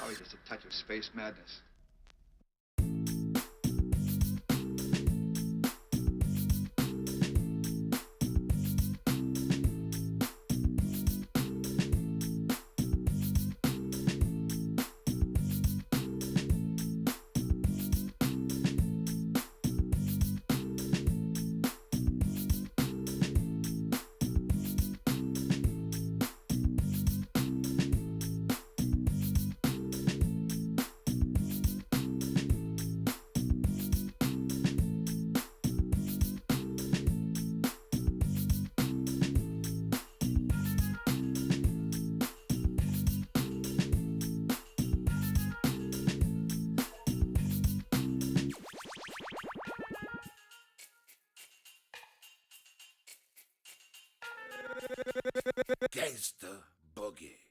Probably just a touch of space madness. Gangsta Boogie.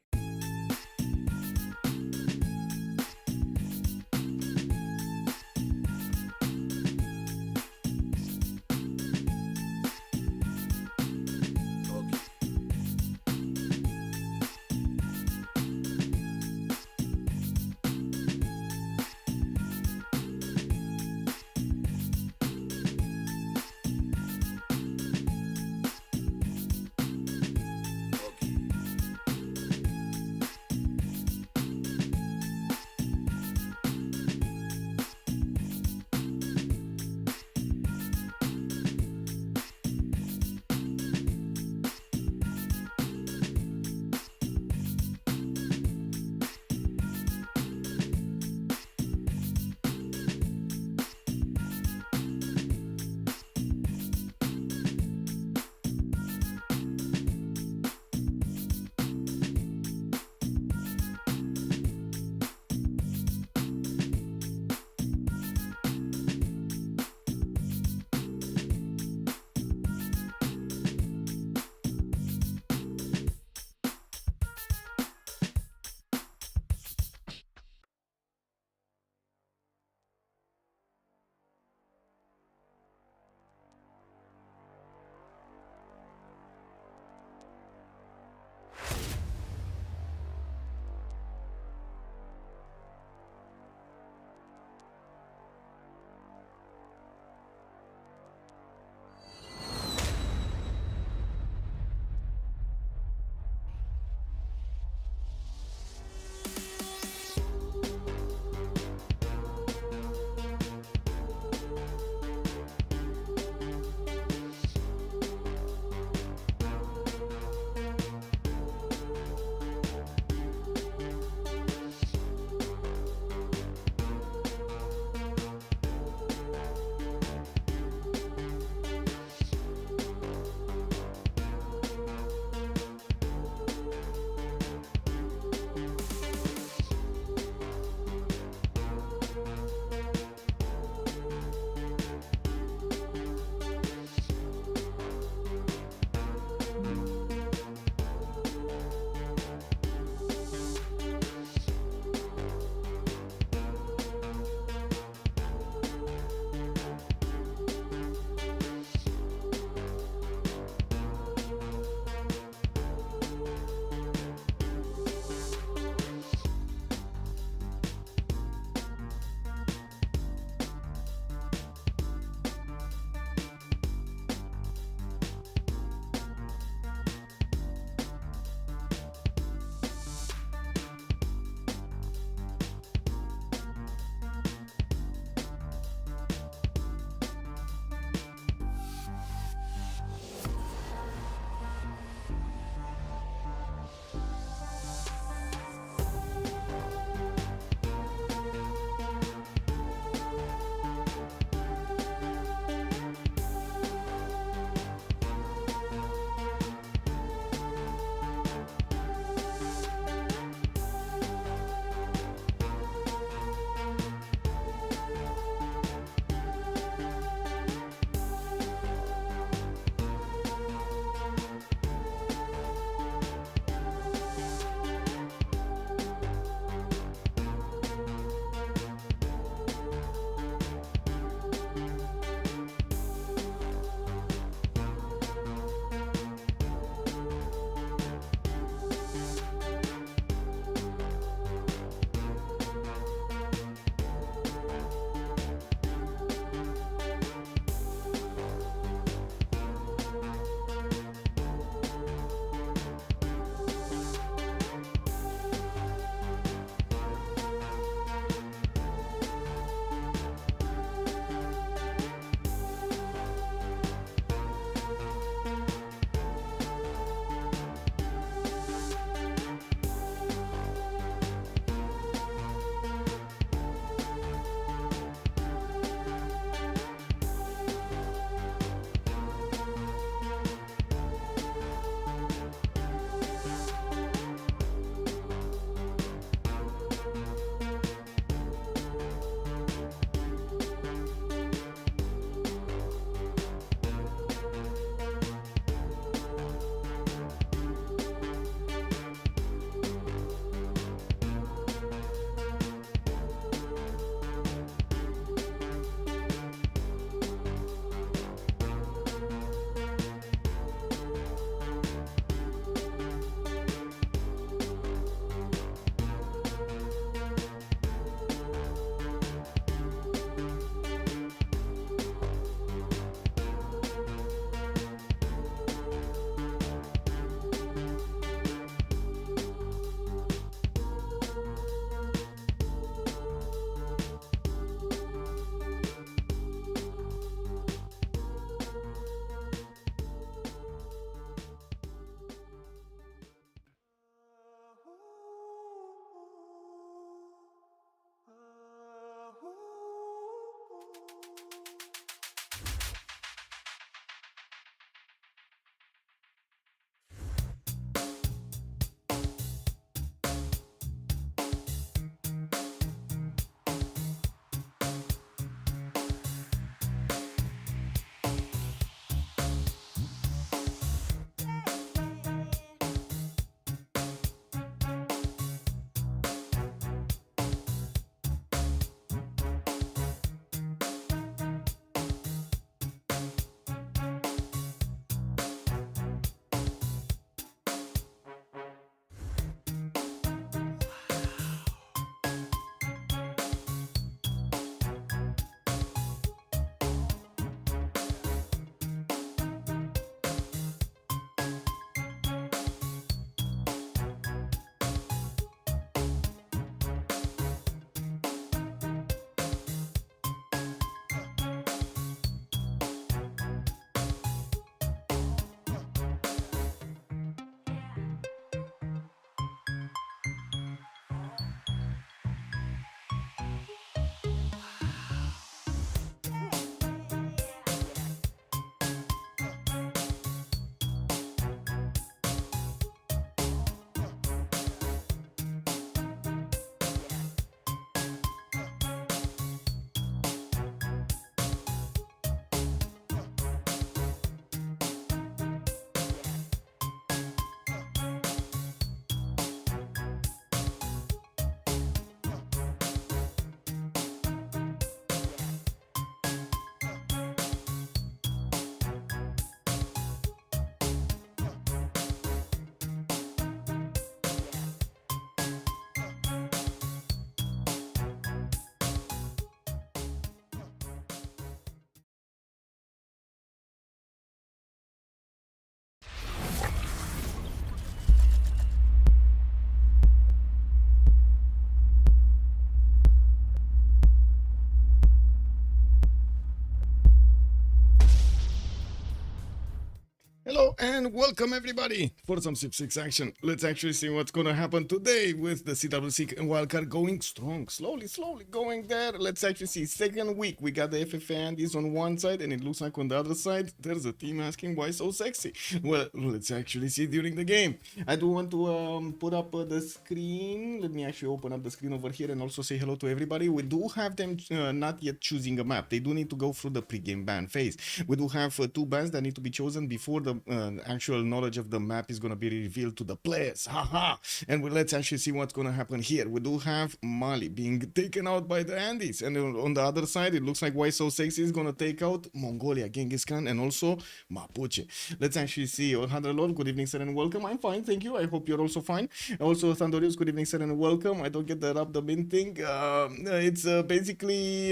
Hello and welcome everybody for some Civ6 action. Let's actually see what's gonna happen today with the CWC Wildcard going strong, slowly going there. Let's actually see second week. We got the FFA Andies on one side and it looks like on the other side there's a team asking why so sexy. Well, let's actually see during the game. I do want to put up the screen. Let me actually open up the screen over here and also say hello to everybody. We do have them not yet choosing a map. They do need to go through the pre-game ban phase. We do have two bans that need to be chosen before the actual knowledge of the map is going to be revealed to the players. Haha. And let's actually see what's going to happen here. We do have Mali being taken out by the Andes, and on the other side it looks like Why So Sexy is going to take out Mongolia, Genghis Khan, and also Mapuche. Let's actually see. Lord, good evening sir and welcome. I'm fine, thank you. I hope you're also fine. Also Thundorius, good evening sir and welcome. I don't get the rub the mint thing. It's basically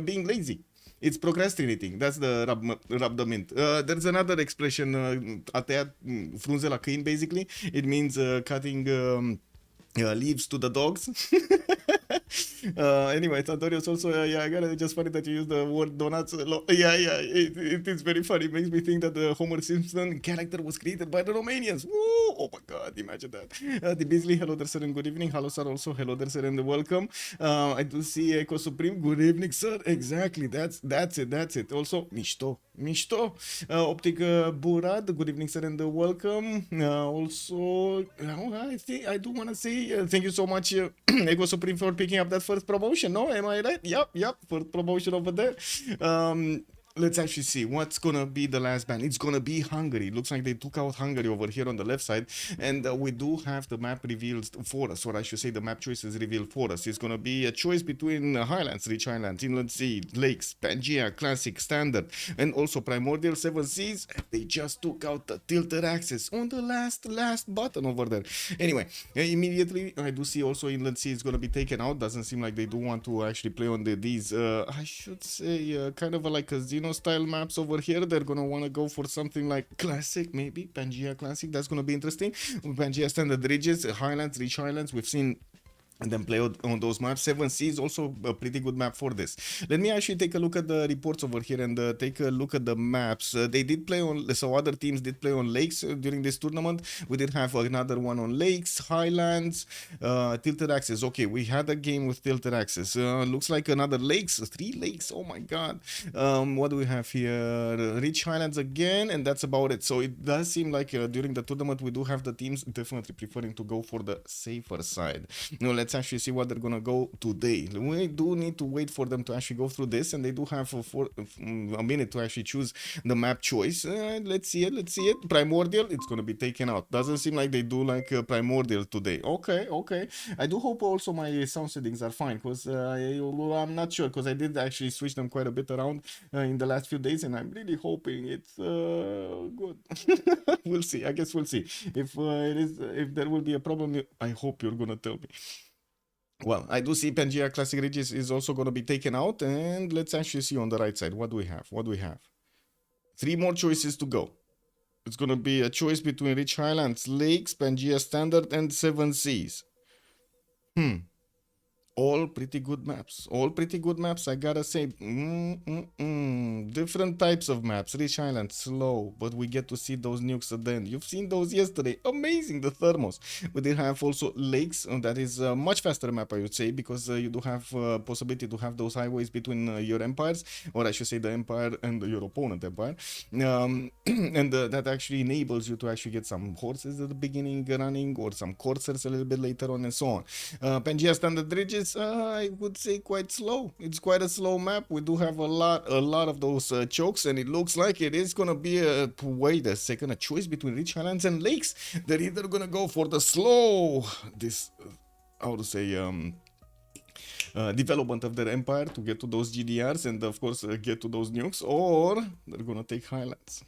being lazy. It's procrastinating. That's the rub the mint. There's another expression, a tăiat frunze la câini, basically. It means cutting leaves to the dogs. Anyway, Santorius also, yeah, I gotta just funny that you use the word donuts a lot. Yeah, it is very funny. It makes me think that the Homer Simpson character was created by the Romanians. Woo! Oh my god, imagine that. The Beasley, hello there, sir, and good evening. Hello, sir, also, hello there, sir, and welcome. I do see Echo Supreme, good evening, sir. Exactly, that's it. Also, Mișto. Optic Burad, good evening, sir, and welcome. Also, I do want to say thank you so much, Echo Supreme, for picking up that first promotion. No, am I right? Yep, first promotion over there. Let's actually see what's gonna be the last ban. It's gonna be Hungary. Looks like they took out Hungary over here on the left side, and we do have the map revealed for us, or I should say the map choices revealed for us. It's gonna be a choice between Highlands, Rich Highlands, Inland Sea, Lakes, Pangea, Classic, Standard, and also Primordial, Seven Seas. They just took out the tilted axis on the last button over there. Anyway, immediately I do see also Inland Sea is gonna be taken out. Doesn't seem like they do want to actually play on these. I should say kind of like a Xeno style maps over here. They're gonna want to go for something like Classic, maybe Pangea Classic. That's gonna be interesting. Pangea Standard Ridges, Highlands, Rich Highlands, we've seen and then play on those maps. 7C is also a pretty good map for this. Let me actually take a look at the reports over here and take a look at the maps. They did play on, so other teams did play on Lakes during this tournament. We did have another one on Lakes, Highlands, Tilted Axis. Okay, we had a game with Tilted Axis. Looks like another Lakes, 3 Lakes, oh my god. What do we have here? Rich Highlands again, and that's about it. So it does seem like during the tournament we do have the teams definitely preferring to go for the safer side. Now, let's actually see what they're gonna go today. We do need to wait for them to actually go through this, and they do have a minute to actually choose the map choice. Let's see it. Primordial, it's gonna be taken out. Doesn't seem like they do like Primordial today. Okay. I do hope also my sound settings are fine, because I'm not sure, because I did actually switch them quite a bit around in the last few days, and I'm really hoping it's good. We'll see. I guess we'll see. If there will be a problem, I hope you're gonna tell me. Well, I do see Pangea Classic Ridges is also going to be taken out, and let's actually see on the right side. What do we have? 3 more choices to go. It's going to be a choice between Rich Highlands, Lakes, Pangea Standard, and 7 Seas. All pretty good maps. I gotta say. Different types of maps. Rich Island, slow, but we get to see those nukes at the end. You've seen those yesterday. Amazing, the thermos. We did have also Lakes. That is a much faster map, I would say, because you do have possibility to have those highways between your empires, or I should say the empire and your opponent empire. And that actually enables you to actually get some horses at the beginning running, or some coursers a little bit later on, and so on. Pangea Standard Ridges, I would say quite slow. It's quite a slow map. We do have a lot of those chokes, and it looks like it is gonna be a choice between Rich Highlands and Lakes. They're either gonna go for the slow how to say development of their empire to get to those GDRs and of course get to those nukes, or they're gonna take Highlands.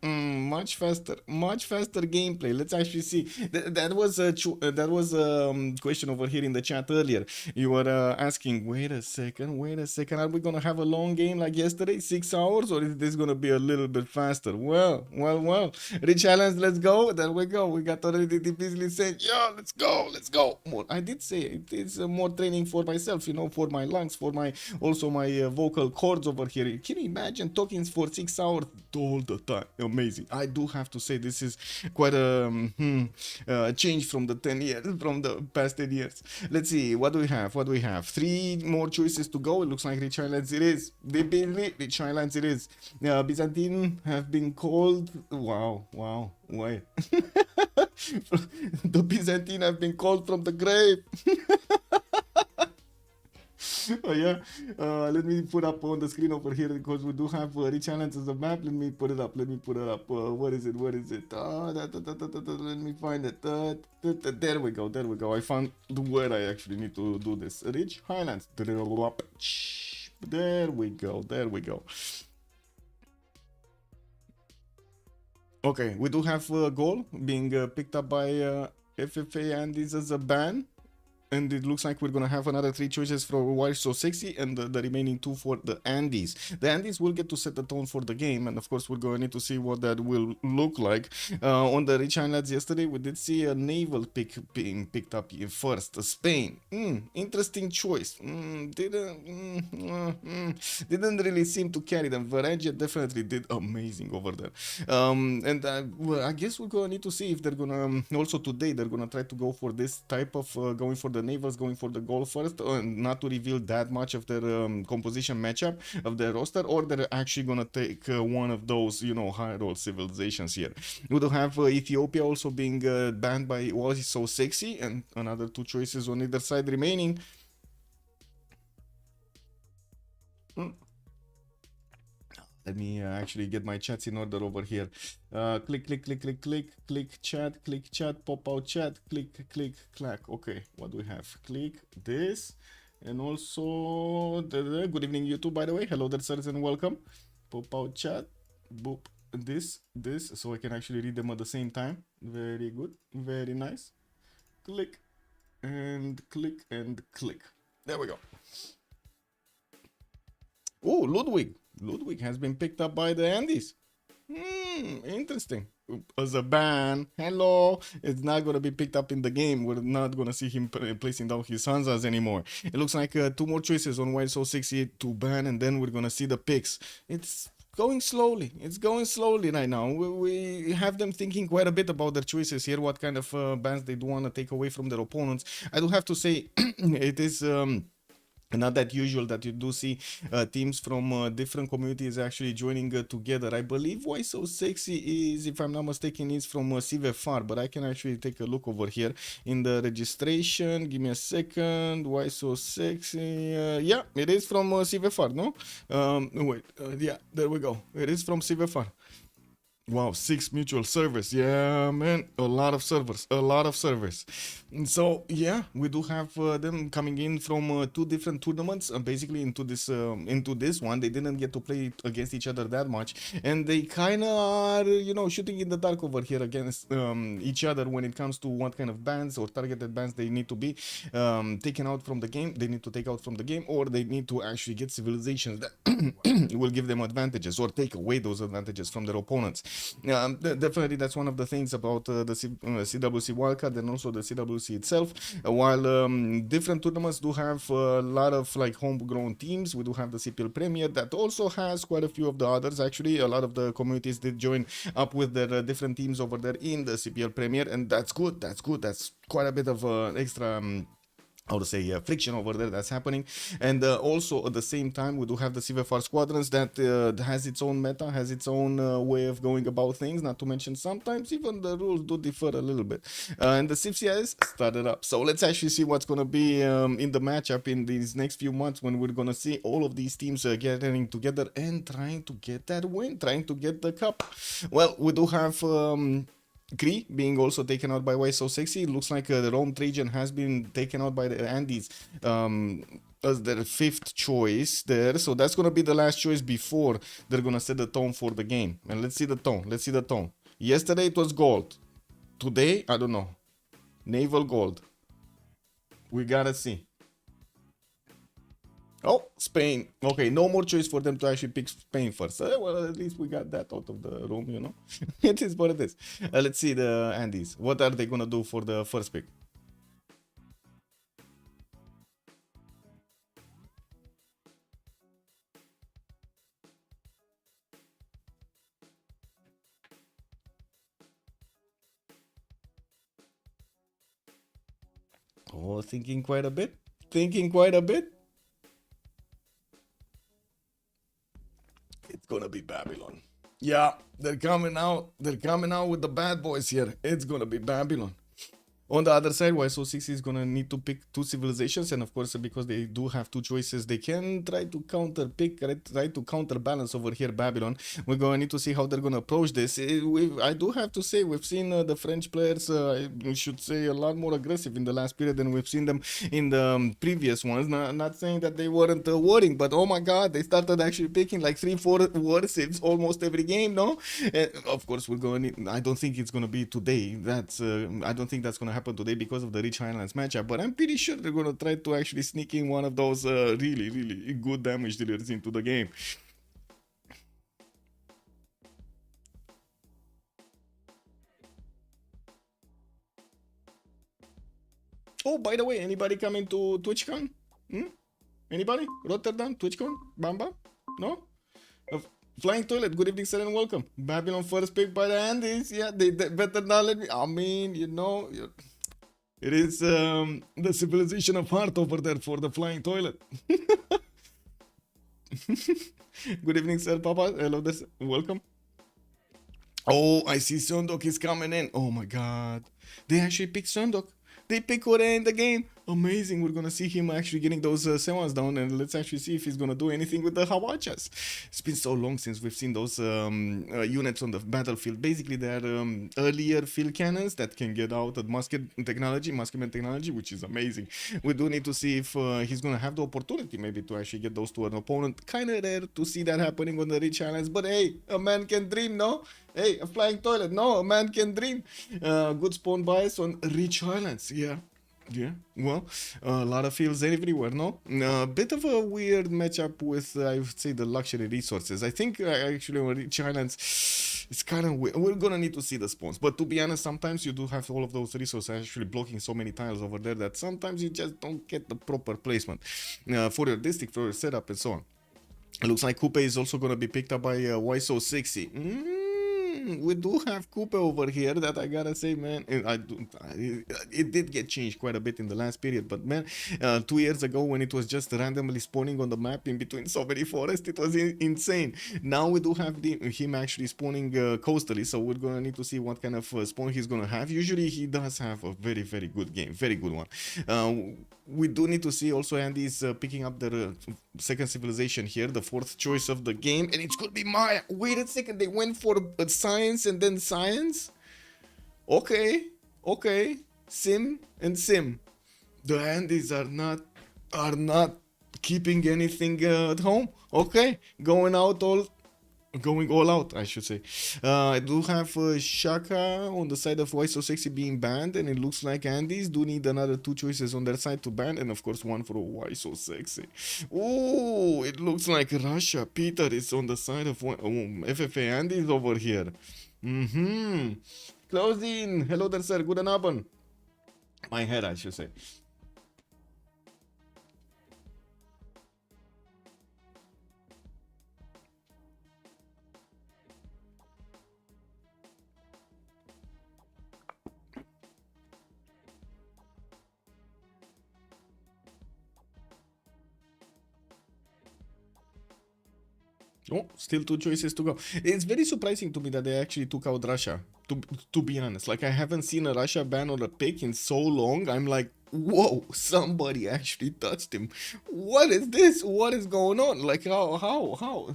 Much faster gameplay. Let's actually see. That was a question over here in the chat earlier. You were asking, wait a second, are we gonna have a long game like yesterday, 6 hours, or is this gonna be a little bit faster? Well, Rich Highlands, let's go. There we go. We got already the Beasley saying, yeah, let's go. More, I did say it is more trade training for myself, you know, for my lungs, for my also my vocal cords over here. Can you imagine talking for 6 hours all the time? Amazing. I do have to say this is quite a change from the 10 years, from the past 10 years. Let's see, what do we have? What do we have? 3 more choices to go. It looks like Rich Islands it is. Rich Islands it is. Byzantine have been called. Wow, wait. The Byzantine have been called from the grave. Oh yeah, let me put up on the screen over here because we do have Rich Islands as a map. Let me put it up. What is it? Let me find it. There we go. I found where I actually need to do this. Rich Highlands. There we go. Okay, we do have a goal being picked up by FFA Andies as a ban. And it looks like we're gonna have another 3 choices for Why So Sexy and the remaining 2 for the Andes. The Andes will get to set the tone for the game, and of course we're going to need to see what that will look like. On the Rich Islands yesterday, we did see a naval pick being picked up first. Spain, interesting choice. Didn't really seem to carry them. Varangia definitely did amazing over there. Well, I guess we're gonna need to see if they're gonna also today they're gonna try to go for this type of going for the navals, going for the goal first, not to reveal that much of their composition matchup of their roster, or they're actually gonna take one of those, you know, high roll civilizations here. We do have Ethiopia also being banned by Was So Sexy, and another 2 choices on either side remaining. Let me actually get my chats in order over here. Click chat, pop out chat, click, clack. Okay, what do we have? Click this, and also good evening YouTube, by the way. Hello there, sirs, and welcome. Pop out chat, boop, this, so I can actually read them at the same time. Very good, very nice. Click, and click, and click. There we go. Oh, Ludwig has been picked up by the Andes. Interesting. As a ban, hello. It's not gonna be picked up in the game. We're not gonna see him placing down his Hanzas anymore. It looks like 2 more choices on Why So Sexy to ban, and then we're gonna see the picks. It's going slowly. It's going slowly right now. We have them thinking quite a bit about their choices here, what kind of bans they do want to take away from their opponents. I do have to say, it is not that usual that you do see teams from different communities actually joining together. I believe Why So Sexy is, if I'm not mistaken, is from Civ6, but I can actually take a look over here in the registration. Give me a second. Why So Sexy? Yeah, it is from Civ6, no? Wait, yeah, there we go. It is from Civ6. Wow, 6 mutual servers. Yeah, man, a lot of servers. So yeah, we do have them coming in from 2 different tournaments. Basically into this one, they didn't get to play against each other that much, and they kind of are, you know, shooting in the dark over here against each other when it comes to what kind of bans or targeted bans they need to be taken out from the game. They need to take out from the game, or they need to actually get civilizations that will give them advantages or take away those advantages from their opponents. Definitely that's one of the things about the CWC Wildcard and also the CWC itself. While different tournaments do have a lot of like homegrown teams, we do have the CPL Premier that also has quite a few of the others. Actually, a lot of the communities did join up with their different teams over there in the CPL Premier, and that's good. That's quite a bit of extra how to say friction over there that's happening. And also at the same time we do have the CVFR squadrons that has its own meta, has its own way of going about things, not to mention sometimes even the rules do differ a little bit. And the Civ6 started up, so let's actually see what's gonna be in the matchup in these next few months, when we're gonna see all of these teams getting together and trying to get that win, trying to get the cup. Well, we do have Cree being also taken out by Why So Sexy. It looks like the Rome Trajan has been taken out by the Andes as their 5th choice there. So that's going to be the last choice before they're going to set the tone for the game. And let's see the tone. Yesterday it was gold. Today, I don't know. Naval gold. We gotta see. Oh, Spain. Okay, no more choice for them to actually pick Spain first. Well, at least we got that out of the room, you know. It is what it is. Let's see the Andes. What are they going to do for the first pick? Oh, thinking quite a bit. Thinking quite a bit. It's gonna be Babylon. Yeah, they're coming out. They're coming out with the bad boys here. It's gonna be Babylon. On the other side, YSO6 is gonna need to pick two civilizations, and of course, because they do have two choices, they can try to try to counterbalance over here Babylon. We're gonna need to see how they're gonna approach this. I do have to say, we've seen the French players, I should say, a lot more aggressive in the last period than we've seen them in the previous ones. Not saying that they weren't worrying, but oh my god, they started actually picking like 3-4 war civs almost every game, no? And of course, we're gonna need, I don't think it's gonna be today. That's I don't think that's gonna happen today because of the Rich Highlands matchup, but I'm pretty sure they're gonna try to actually sneak in one of those really good damage dealers into the game. Oh, by the way, anybody coming to TwitchCon? Anybody? Rotterdam, TwitchCon? Bamba? No? Flying Toilet, good evening, sir, and welcome. Babylon first pick by the Andies. Yeah, they better not let me. I mean, you know, it is the civilization of heart over there for the Flying Toilet. Good evening, sir, Papa. Hello, there, welcome. Oh, I see Sundok is coming in. Oh my god. They actually picked Sundok. They pick Korea in the game. Amazing. We're gonna see him actually getting those Sewans down, and let's actually see if he's gonna do anything with the Hawachas. It's been so long since we've seen those units on the battlefield. Basically, they're earlier field cannons that can get out at marksman technology, which is amazing. We do need to see if he's gonna have the opportunity maybe to actually get those to an opponent. Kind of rare to see that happening on the Rich Islands, but hey, a man can dream, no? Hey, a Flying Toilet, no? A man can dream. Good spawn bias on Rich Islands, yeah. Yeah, well, a lot of fields everywhere, no? A bit of a weird matchup with, I would say, the luxury resources. I think actually on Rich Islands, it's kind of weird. We're gonna need to see the spawns. But to be honest, sometimes you do have all of those resources actually blocking so many tiles over there that sometimes you just don't get the proper placement for your district, for your setup, and so on. It looks like Coupe is also gonna be picked up by YSO60. We do have Coupe over here that I gotta say, man, it did get changed quite a bit in the last period, but man, 2 years ago when it was just randomly spawning on the map in between so many forests, it was insane. Now we do have him actually spawning coastally, so we're gonna need to see what kind of spawn he's gonna have. Usually he does have a very good game, very good one. We do need to see also Andy's picking up the second civilization here, the fourth choice of the game, and it's gonna be Maya. Wait a second, they went for science and then science? Okay, sim and sim. The Andes are not keeping anything at home. Okay, going all out, I should say. I do have Shaka on the side of YSO60 being banned, and it looks like Andes do need another 2 choices on their side to ban, and of course one for YSO60. Oh, it looks like Russia. Peter is on the side of FFA Andies over here. Closing. Hello there, sir. Good abend. My head, I should say. Oh, still 2 choices to go. It's very surprising to me that they actually took out Russia, to be honest. Like, I haven't seen a Russia ban on a pick in so long. I'm like, whoa, somebody actually touched him. What is this? What is going on? Like, how?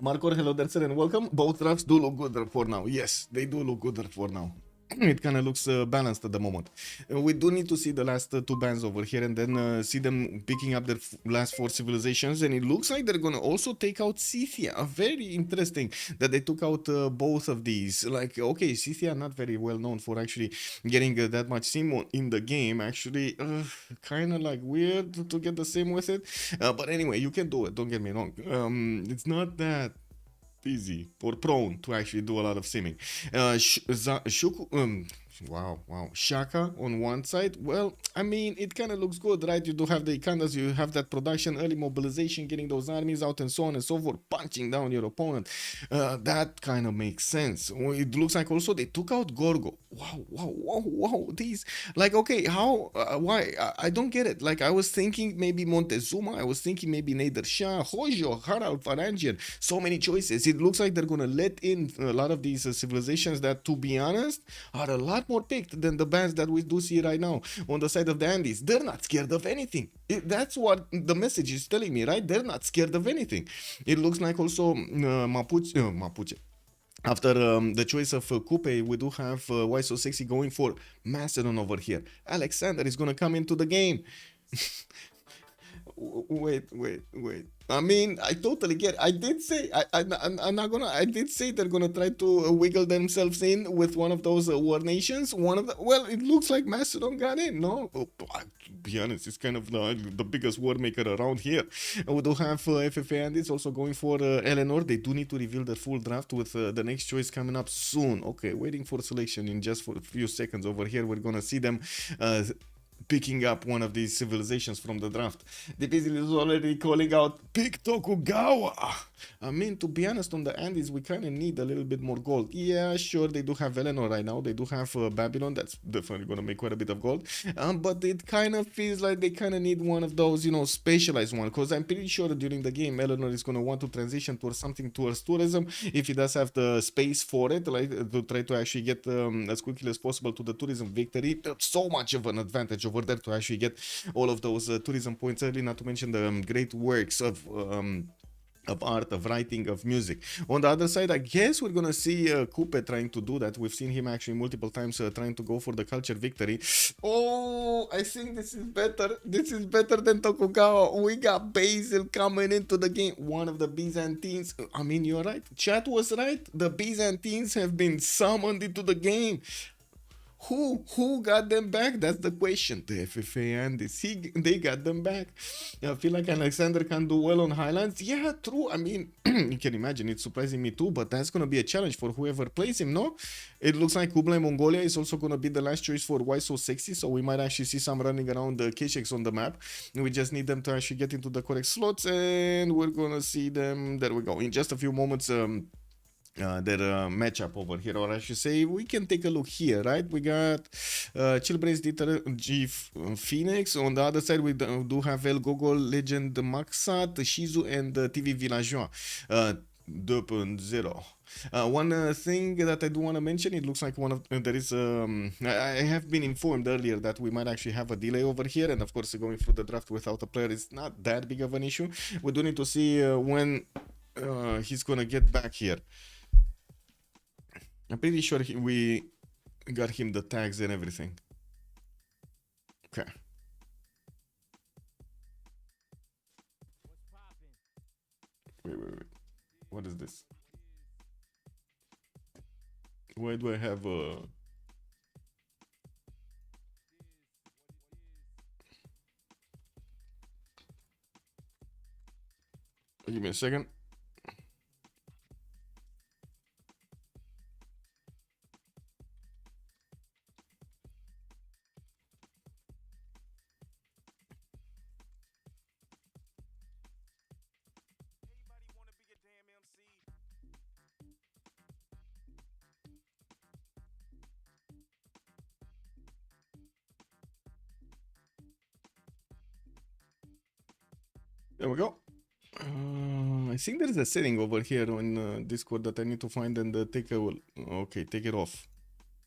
Marco, hello there, sir, and welcome. Both drafts do look good for now. Yes, they do look good for now. It kind of looks balanced at the moment. We do need to see the last 2 bans over here and then see them picking up their last 4 civilizations, and it looks like they're gonna also take out Scythia. Very interesting that they took out both of these. Like, okay, Scythia not very well known for actually getting that much sim in the game. Actually, kind of like weird to get the sim with it, but anyway, you can do it, don't get me wrong. It's not that easy or prone to actually do a lot of simming. Wow, wow. Shaka on one side. Well, I mean, it kind of looks good, right? You do have the Ikandas, you have that production, early mobilization, getting those armies out, and so on and so forth, punching down your opponent. That kind of makes sense. Well, it looks like also they took out Gorgo. Wow, wow, wow, wow. These, like, okay, how, why? I don't get it. Like, I was thinking maybe Montezuma, I was thinking maybe Nader Shah, Hojo, Harald Varangian. So many choices. It looks like they're going to let in a lot of these civilizations that, to be honest, are a lot more picked than the bands that we do see right now on the side of the Andes. They're not scared of anything. That's what the message is telling me, right? They're not scared of anything. It looks like also Mapuche. After the choice of Coupe, we do have Why So Sexy going for Macedon over here. Alexander is going to come into the game. Wait. I mean, I totally get it. I did say, I'm not gonna, I did say they're gonna try to wiggle themselves in with one of those war nations. Well, it looks like Macedon got in, no? To be honest, it's kind of the biggest war maker around here. We do have FFA Andies also going for Eleanor. They do need to reveal their full draft with the next choice coming up soon. Okay, waiting for selection in just for a few seconds over here. We're gonna see them picking up one of these civilizations from the draft. The Division is already calling out Pick Tokugawa. I mean, to be honest, on the Andes, we kind of need a little bit more gold. Yeah, sure, they do have Eleanor right now. They do have Babylon. That's definitely going to make quite a bit of gold. But it kind of feels like they kind of need one of those, specialized one. Because I'm pretty sure that during the game, Eleanor is going to want to transition towards something towards tourism. If he does have the space for it, like to try to actually get as quickly as possible to the tourism victory. That's so much of an advantage over there to actually get all of those tourism points early, not to mention the great works of art, of writing, of music. On the other side, I guess we're gonna see Coupe trying to do that. We've seen him actually multiple times trying to go for the culture victory. Oh, I think this is better. This is better than Tokugawa. We got Basil coming into the game. One of the Byzantines. I mean, you're right. Chat was right. The Byzantines have been summoned into the game. Who got them back? That's the question. The FFA Andies, they got them back. I feel like Alexander can do well on Highlands. Yeah, true. I mean, you can imagine, it's surprising me too, but that's going to be a challenge for whoever plays him, no? It looks like Kublai Mongolia is also going to be the last choice for Why So Sexy, so we might actually see some running around the Kesheks on the map. We just need them to actually get into the correct slots, and we're going to see them. There we go. In just a few moments, their matchup over here, or I should say we can take a look here, right? We got Chillbrains G Phoenix. On the other side we do have El Gogol, Legend Maxat, Shizu, and TV Villageois 2.0. One thing that I do want to mention, it looks like there is I have been informed earlier that we might actually have a delay over here, and of course going through the draft without a player is not that big of an issue. We do need to see when he's gonna get back here. I'm pretty sure we got him the tags and everything. Okay. Wait. What is this? Why do I have a... Give me a second. There we go. I think there is a setting over here on Discord that I need to find and take a... Okay, take it off.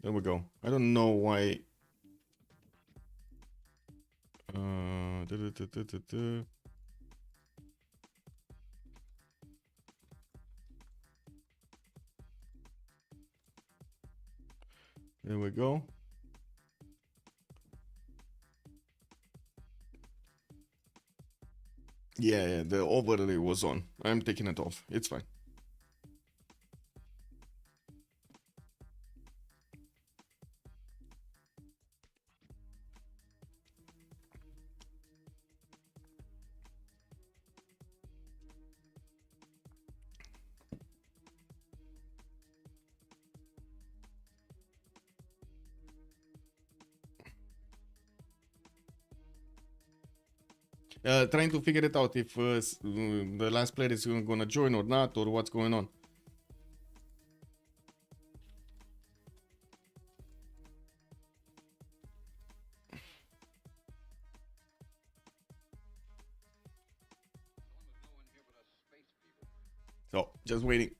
There we go. I don't know why... There we go. Yeah, the overlay was on. I'm taking it off. It's fine. Trying to figure it out if the last player is gonna join or not, or what's going on. So, just waiting.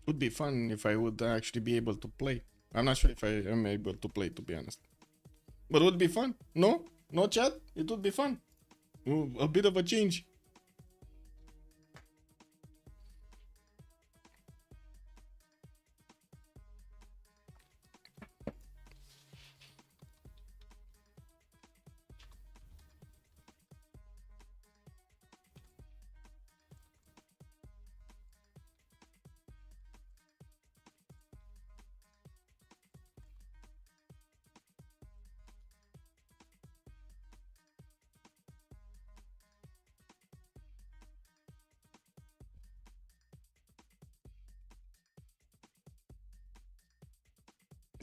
Would be fun if I would actually be able to play. I'm not sure if I am able to play, to be honest. But it would be fun. No? No, chat? It would be fun. A bit of a change.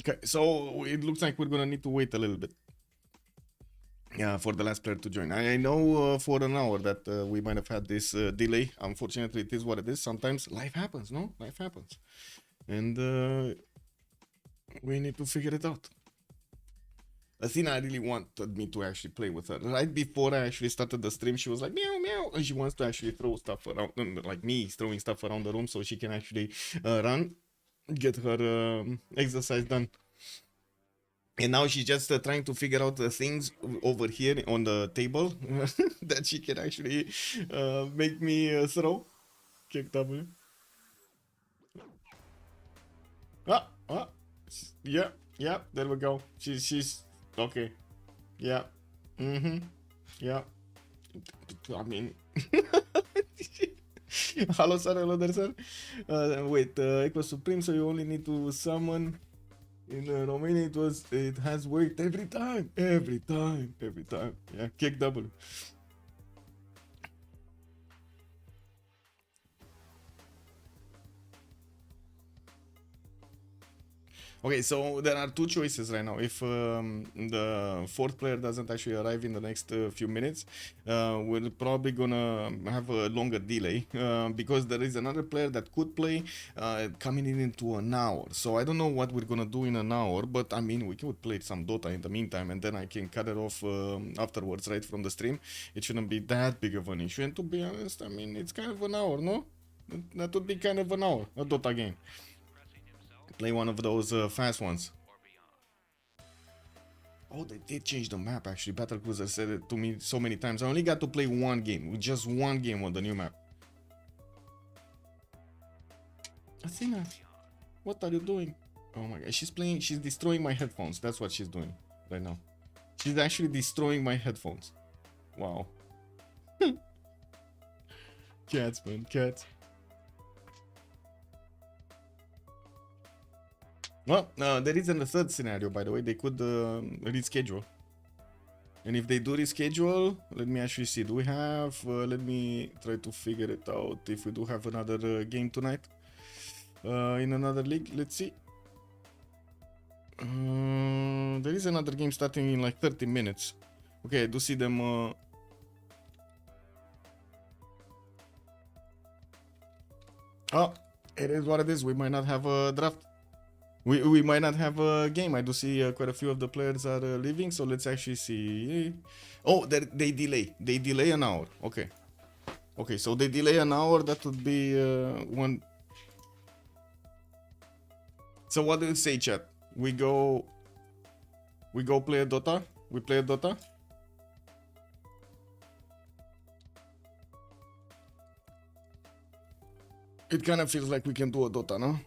Okay, so it looks like we're gonna need to wait a little bit. Yeah, for the last player to join. I know for an hour that we might have had this delay. Unfortunately, it is what it is. Sometimes life happens, no? Life happens. And we need to figure it out. Athena really wanted me to actually play with her. Right before I actually started the stream, she was like, meow, meow. And she wants to actually throw stuff around, like me throwing stuff around the room so she can actually run, get her exercise done. And now she's just trying to figure out the things over here on the table that she can actually make me throw. Kick W. Yeah, there we go. She's okay. Yeah. Yeah. I mean, hello sir, hello there sir. Wait, equals supreme, so you only need to summon. In Romania, it has worked every time. Yeah, kick double. Okay, so there are two choices right now. If the fourth player doesn't actually arrive in the next few minutes, we're probably gonna have a longer delay because there is another player that could play coming in into an hour. So I don't know what we're gonna do in an hour, but I mean, we could play some Dota in the meantime, and then I can cut it off afterwards, right from the stream. It shouldn't be that big of an issue. And to be honest, I mean, it's kind of an hour, no? That would be kind of an hour, a Dota game. Play one of those fast ones. Oh, they did change the map actually. Battlecruiser said it to me so many times. I only got to play one game, just one game on the new map. Athena, what are you doing? Oh my god, she's destroying my headphones. That's what she's doing right now. She's actually destroying my headphones. Wow. Cats, man, cats. Well, there isn't a third scenario, by the way. They could reschedule. And if they do reschedule, let me actually see. Do we have... let me try to figure it out. If we do have another game tonight. In another league. Let's see. There is another game starting in like 30 minutes. Okay, I do see them... Oh, it is what it is. We might not have a draft. We might not have a game. I do see quite a few of the players are leaving, so let's actually see. Oh, they delay. They delay an hour. Okay. Okay, so they delay an hour. That would be one. So what do you say, chat? We go play a Dota? We play a Dota? It kind of feels like we can do a Dota, no?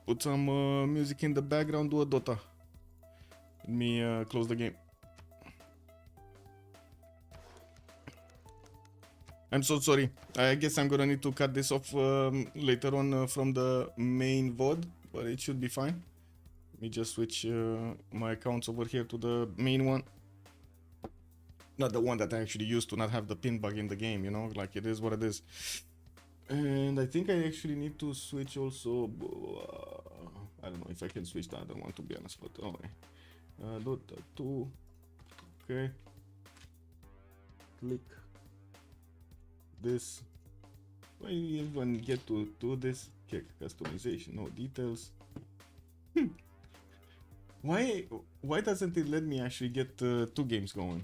Put some music in the background, do a Dota. Let me close the game. I'm so sorry. I guess I'm gonna need to cut this off later on from the main VOD, but it should be fine. Let me just switch my accounts over here to the main one. Not the one that I actually used to not have the pin bug in the game, you know, like it is what it is. And I think I actually need to switch also. I don't know if I can switch the other one, to be honest, but alright. Dota 2. Okay. Click this. I even get to do this. Check customization, no details. Why doesn't it let me actually get 2 games going?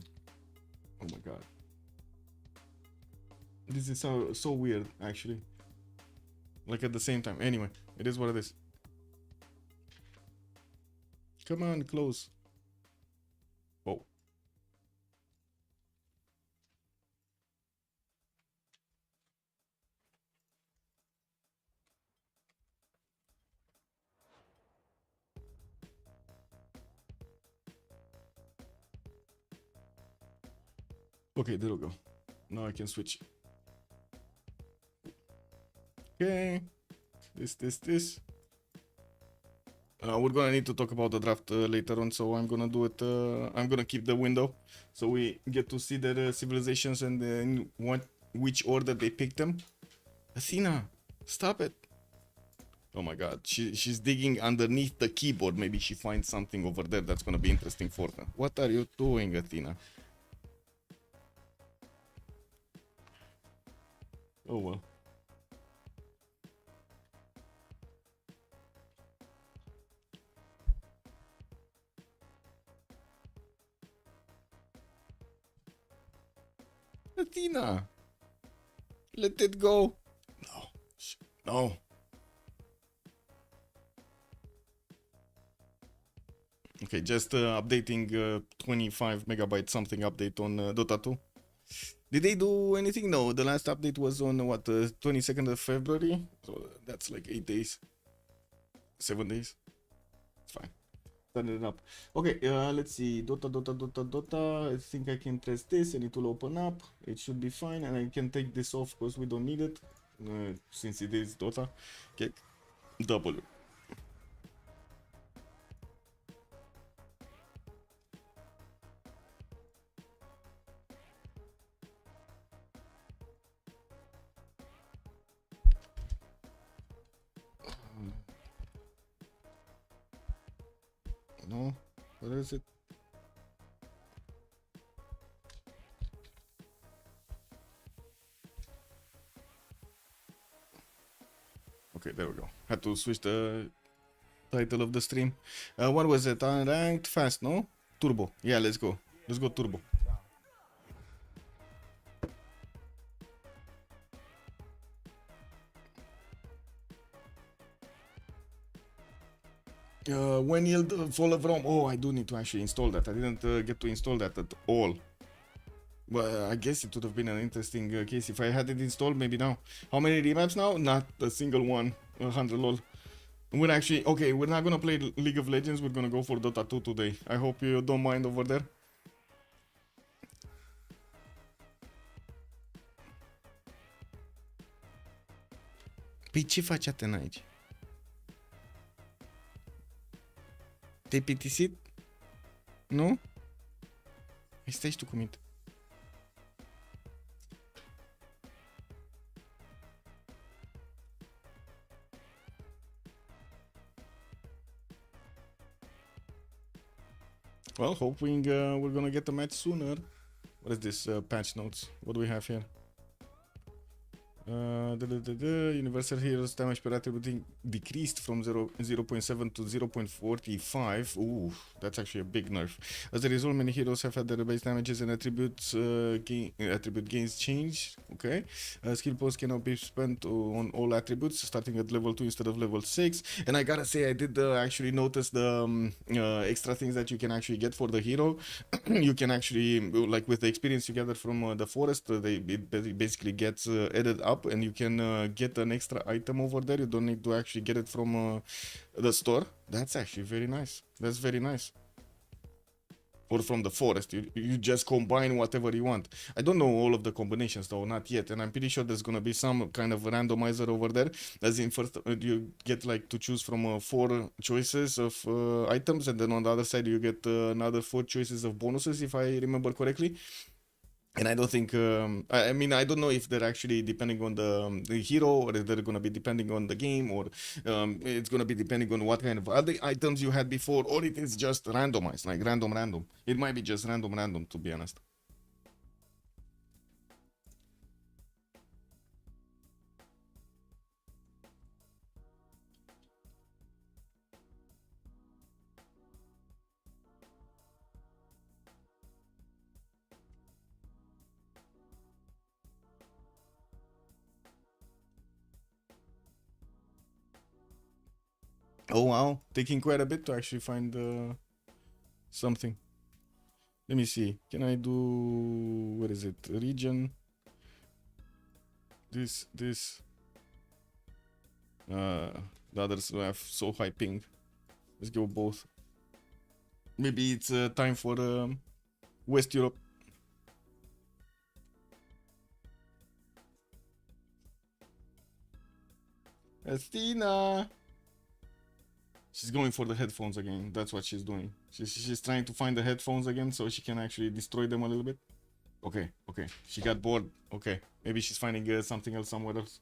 Oh my god. This is so weird, actually. Like at the same time. Anyway, it is what it is. Come on, close. Oh. Okay, there we go. Now I can switch. Okay. This. We're gonna need to talk about the draft later on, so I'm gonna do it. I'm gonna keep the window so we get to see their civilizations and in which order they picked them. Athena, stop it! Oh my god, she's digging underneath the keyboard. Maybe she finds something over there that's gonna be interesting for her. What are you doing, Athena? Oh well. Athena, let it go. No. Okay, just updating 25 megabyte something update on Dota 2. Did they do anything? No, the last update was on what, 22nd of February? So that's like 8 days. 7 days. It's fine. Turn it up. Okay, let's see. Dota. I think I can test this and it will open up. It should be fine, and I can take this off because we don't need it. Since it is Dota. Okay. W. No, what is it? Okay, there we go. Had to switch the title of the stream. What was it? Ranked fast, no? Turbo. Yeah, let's go. Let's go turbo. When yield fall of Rome. Oh, I do need to actually install that. I didn't get to install that at all. Well, I guess it would have been an interesting case if I had it installed. Maybe now. How many remaps now? Not a single one. 100 lol. We're actually okay. We're not gonna play League of Legends. We're gonna go for Dota 2 today. I hope you don't mind over there. Păi ce faci Atena aici? Te-ai plictisit? Nu? Hai stai și tu cu minte. Well, hoping we're gonna get the match sooner. What is this patch notes? What do we have here? Universal Heroes damage per attribute decreased from 0.7 to 0.45. Ooh, that's actually a big nerf. As a result, many heroes have had their base damages and attribute gains changed. Okay. Skill points can now be spent on all attributes, starting at level 2 instead of level 6. And I gotta say, I did actually notice the extra things that you can actually get for the hero. You can actually, like with the experience you gather from the forest, it basically gets added up, and you can get an extra item over there. You don't need to actually get it from the store. That's actually very nice. That's very nice. Or from the forest. You just combine whatever you want. I don't know all of the combinations though, not yet, and I'm pretty sure there's gonna be some kind of randomizer over there, as in first you get like to choose from 4 choices of items, and then on the other side you get another 4 choices of bonuses, if I remember correctly. And I don't think, I mean, I don't know if they're actually depending on the hero, or if they're going to be depending on the game, or it's going to be depending on what kind of other items you had before, or it is just randomized, like random. It might be just random, to be honest. Oh wow, taking quite a bit to actually find something. Let me see. Can I do, what is it? Region. This. The others have so high ping. Let's go both. Maybe it's time for West Europe. Athena. She's going for the headphones again. That's what she's doing. She's trying to find the headphones again so she can actually destroy them a little bit. Okay. She got bored. Okay. Maybe she's finding something else somewhere else.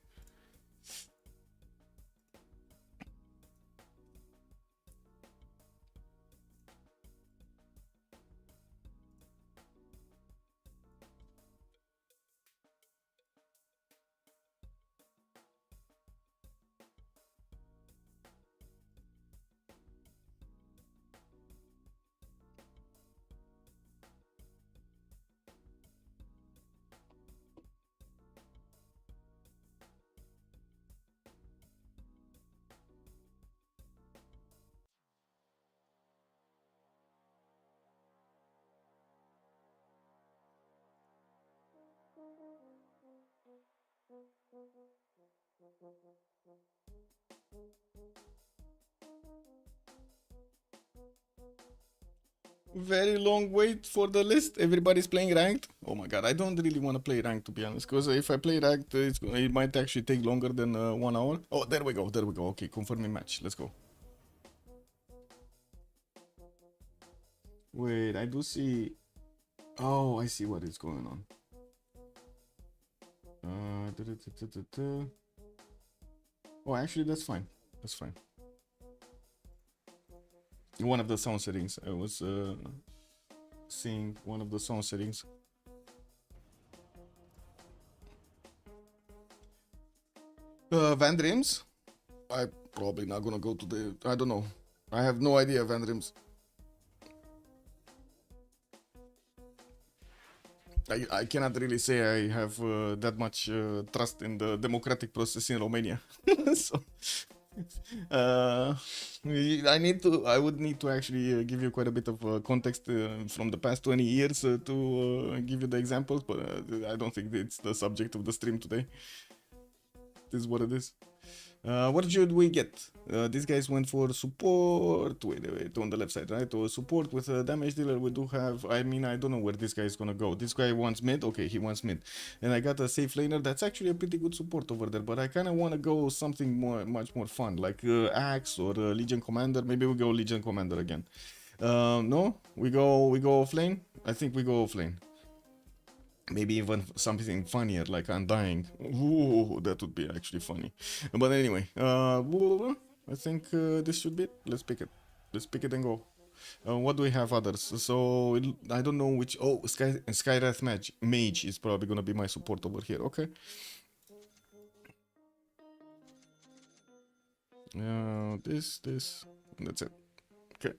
Very long wait for the list. Everybody's playing ranked. Oh my god, I don't really want to play ranked, to be honest, because if I play ranked, it might actually take longer than 1 hour. Oh, there we go. Okay, confirming match. Let's go. Wait, I do see. Oh, I see what is going on. Oh, actually, that's fine. One of the sound settings. I was seeing one of the sound settings. Van Dreams? I'm probably not gonna go to the... I don't know. I have no idea, Van Dreams. I cannot really say I have that much trust in the democratic process in Romania. So... I would need to actually give you quite a bit of context from the past 20 years to give you the examples, but I don't think it's the subject of the stream today. This is what it is. What should we get? These guys went for support. Wait, on the left side, right? Or support with a damage dealer. We do have. I mean, I don't know where this guy is gonna go. This guy wants mid. Okay, he wants mid. And I got a safe laner. That's actually a pretty good support over there. But I kind of want to go something much more fun, like Axe or Legion Commander. Maybe we go Legion Commander again. No, we go offlane. I think we go offlane. Maybe even something funnier like Undying. Ooh, that would be actually funny. But anyway, I think this should be it. Let's pick it and go. What do we have others? So I don't know which. Oh, Skywrath Mage is probably gonna be my support over here. Okay. This. That's it. Okay.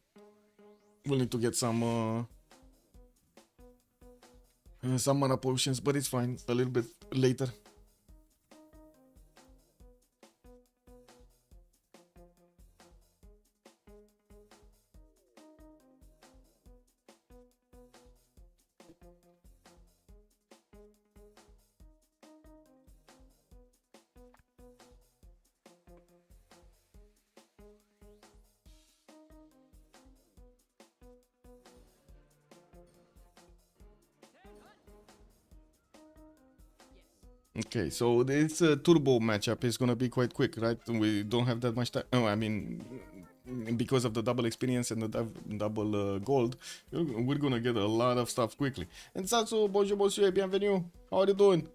We'll need to get some mana potions, but it's fine. A little bit later. Okay, so this turbo matchup is gonna be quite quick, right? We don't have that much time. Oh, I mean, because of the double experience and the double gold, we're gonna get a lot of stuff quickly. And Satsu, bonjour, monsieur, bienvenue. How are you doing?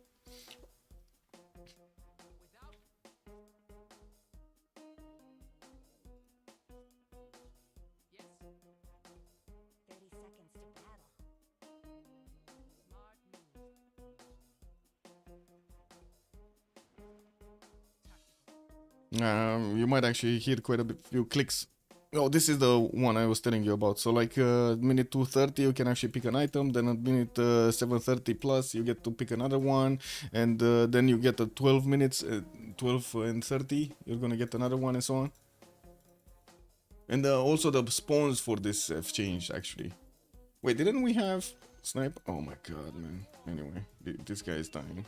You might actually hear quite a few clicks. Oh, this is the one I was telling you about. So like minute 2:30 you can actually pick an item, then at minute 7:30 plus you get to pick another one, and then you get 12 minutes, 12 and 30 you're gonna get another one, and so on. And also the spawns for this have changed actually. Wait, didn't we have snipe? Oh my god, man. Anyway, this guy is dying.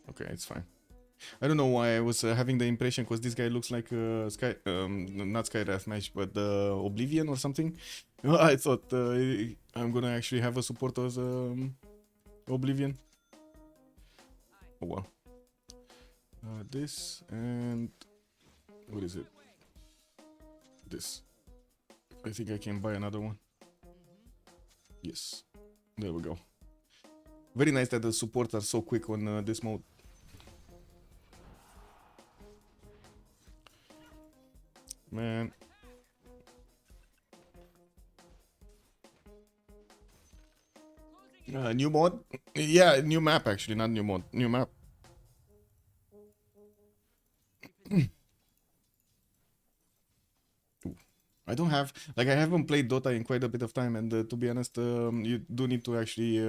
Okay, it's fine. I don't know why I was having the impression, because this guy looks like Sky, not Skywrath match, but Oblivion or something. I thought I'm gonna actually have a support as Oblivion. Oh well. This and what is it? This. I think I can buy another one. Yes, there we go. Very nice that the supports are so quick on this mode. Man. New mod? Yeah, new map actually, not new mod. New map. I don't have, like, I haven't played Dota in quite a bit of time, and to be honest, you do need to actually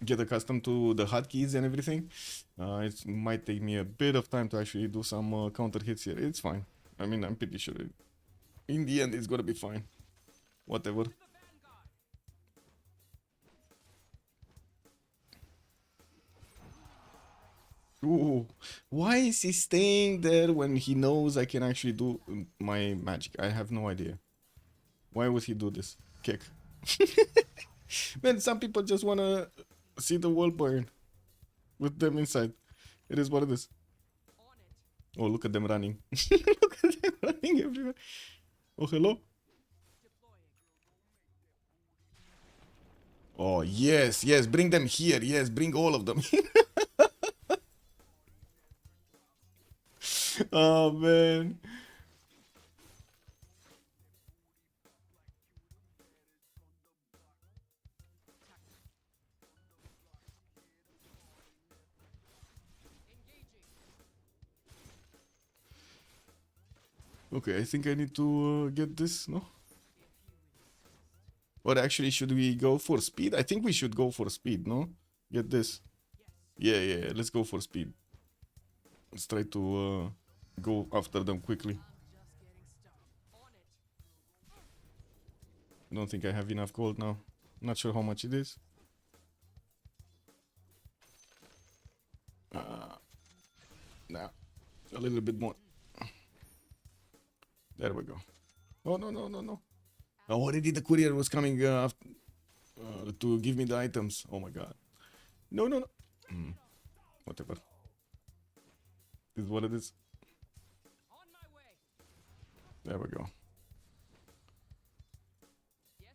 get accustomed to the hotkeys and everything. It might take me a bit of time to actually do some counter hits here. It's fine. I mean, I'm pretty sure in the end it's gonna be fine. Whatever. Ooh, why is he staying there when he knows I can actually do my magic? I have no idea. Why would he do this? Kick. Man, some people just wanna see the world burn with them inside. It is what it is. Oh, look at them running. Look at them running everywhere. Oh, hello. Oh, yes, yes, bring them here. Yes, bring all of them. Oh, man. Okay, I think I need to get this, no? Or actually, should we go for speed? I think we should go for speed, no? Get this. Yeah, yeah, let's go for speed. Let's try to go after them quickly. I don't think I have enough gold now. Not sure how much it is. Nah, a little bit more. There we go. Oh, no, no, no, no. Already the courier was coming to give me the items. Oh my god. No, no, no. Whatever. This is what it is. There we go.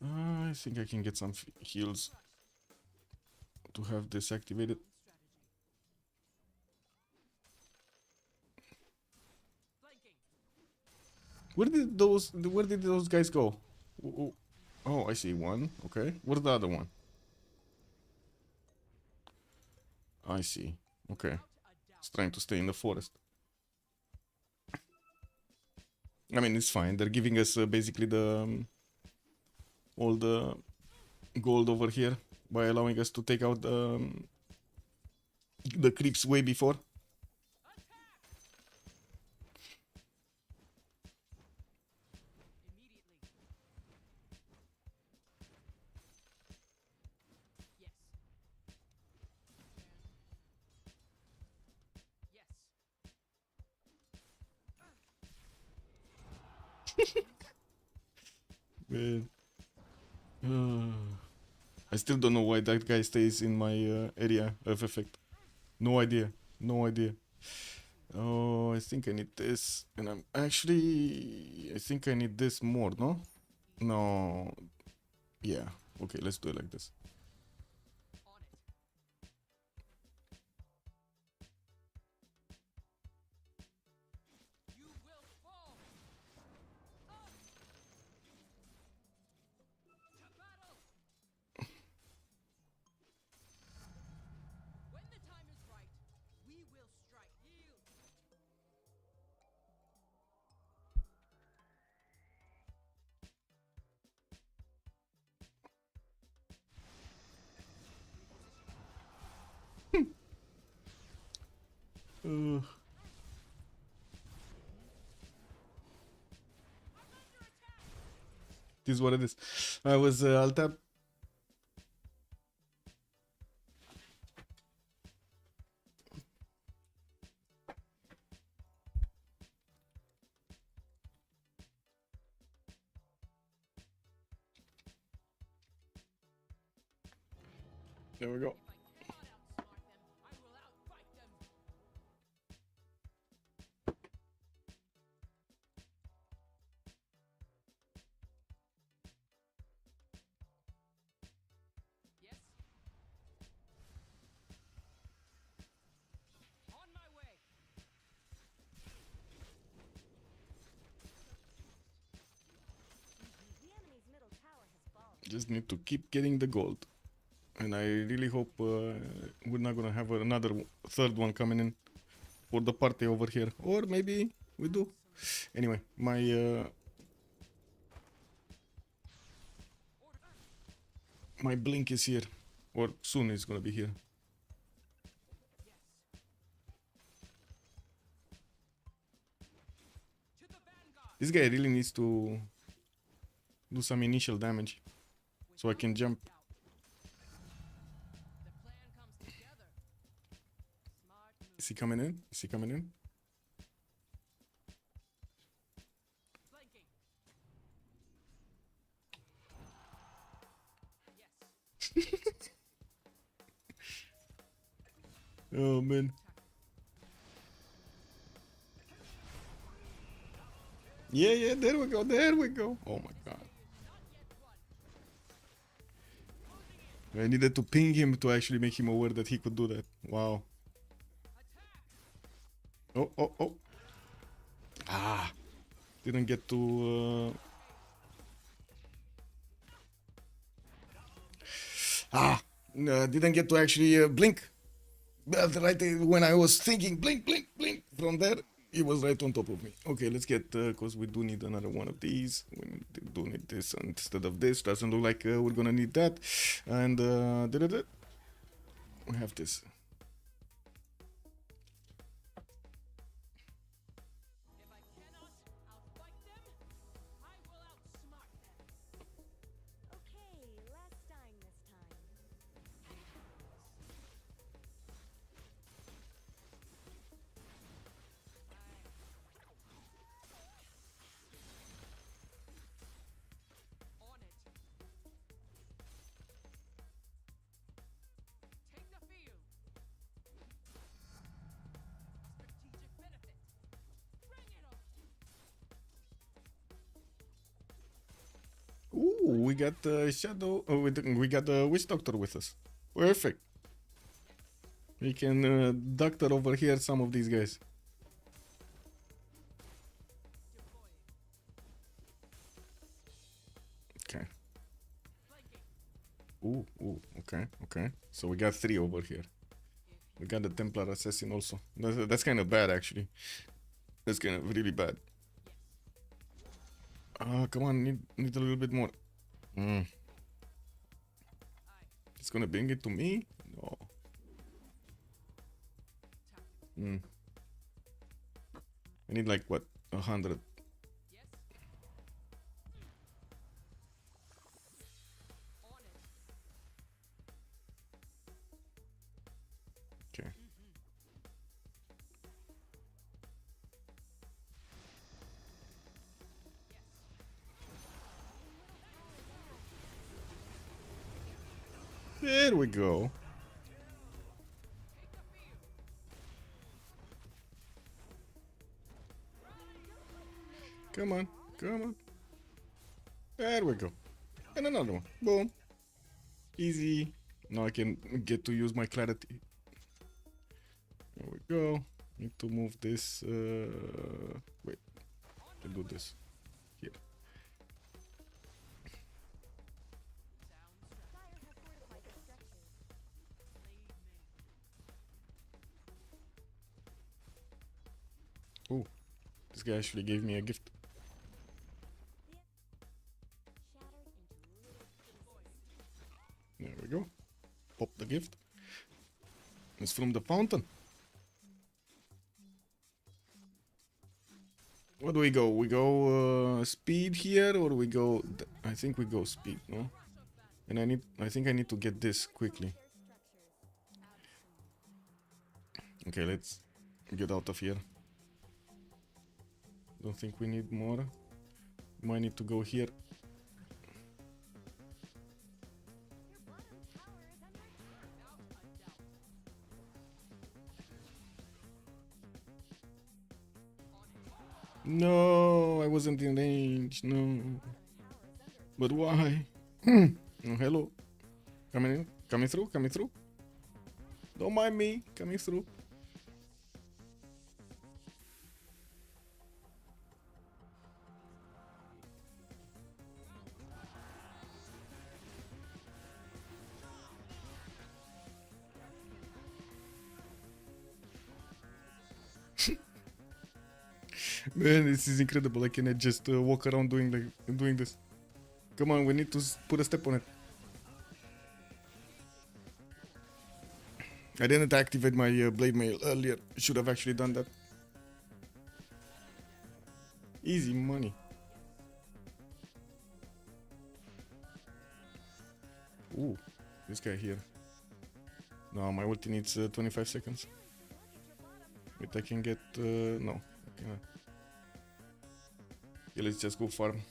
I think I can get some heals to have this activated. Where did those guys go? Oh, I see one. Okay. Where's the other one? I see. Okay. It's trying to stay in the forest. I mean, it's fine. They're giving us basically the all the gold over here by allowing us to take out the creeps way before. Man. I still don't know why that guy stays in my area of effect. No idea. No idea. Oh, I think I need this. And I'm actually... I think I need this more, no? No. Yeah. Okay, let's do it like this. Uh, this is what it is. I was I'll tap. There we go. Just need to keep getting the gold. And I really hope we're not gonna have another third one coming in for the party over here. Or maybe we do. Anyway, my blink is here. Or soon it's gonna be here. This guy really needs to do some initial damage so I can jump. Is he coming in? Is he coming in? Oh man. Yeah, there we go, there we go. Oh my god. I needed to ping him to actually make him aware that he could do that. Wow. Oh. Ah. Didn't get to... didn't get to actually blink. But right when I was thinking blink from there, he was right on top of me. Okay, let's get, because we do need another one of these. We do need this instead of this. Doesn't look like we're gonna need that. And we have this. Ooh, we got Shadow. Oh, we got the Witch Doctor with us. Perfect. We can doctor over here some of these guys. Okay. Ooh, okay. So we got 3 over here. We got the Templar Assassin also. That's kind of bad, actually. That's kind of really bad. Come on, need a little bit more. It's gonna bring it to me? No. I need like what, 100. Okay. There we go. Come on, come on. There we go. And another one. Boom. Easy. Now I can get to use my clarity. There we go. Need to move this. Wait. To do this. Here. Oh, this guy actually gave me a gift. There we go. Pop the gift. It's from the fountain. What do we go? We go speed here, or we go? I think we go speed, no? And I think I need to get this quickly. Okay, let's get out of here. Don't think we need more. Might need to go here. No, I wasn't in range. No. But why? Oh, hello. Coming in. Coming through. Coming through. Don't mind me. Coming through. Man, this is incredible. I cannot just walk around doing this. Come on, we need to put a step on it. I didn't activate my blade mail earlier. Should have actually done that. Easy money. Ooh, this guy here. No, my ulti needs 25 seconds. Wait, I can get... no. I cannot. Okay, let's just go farm.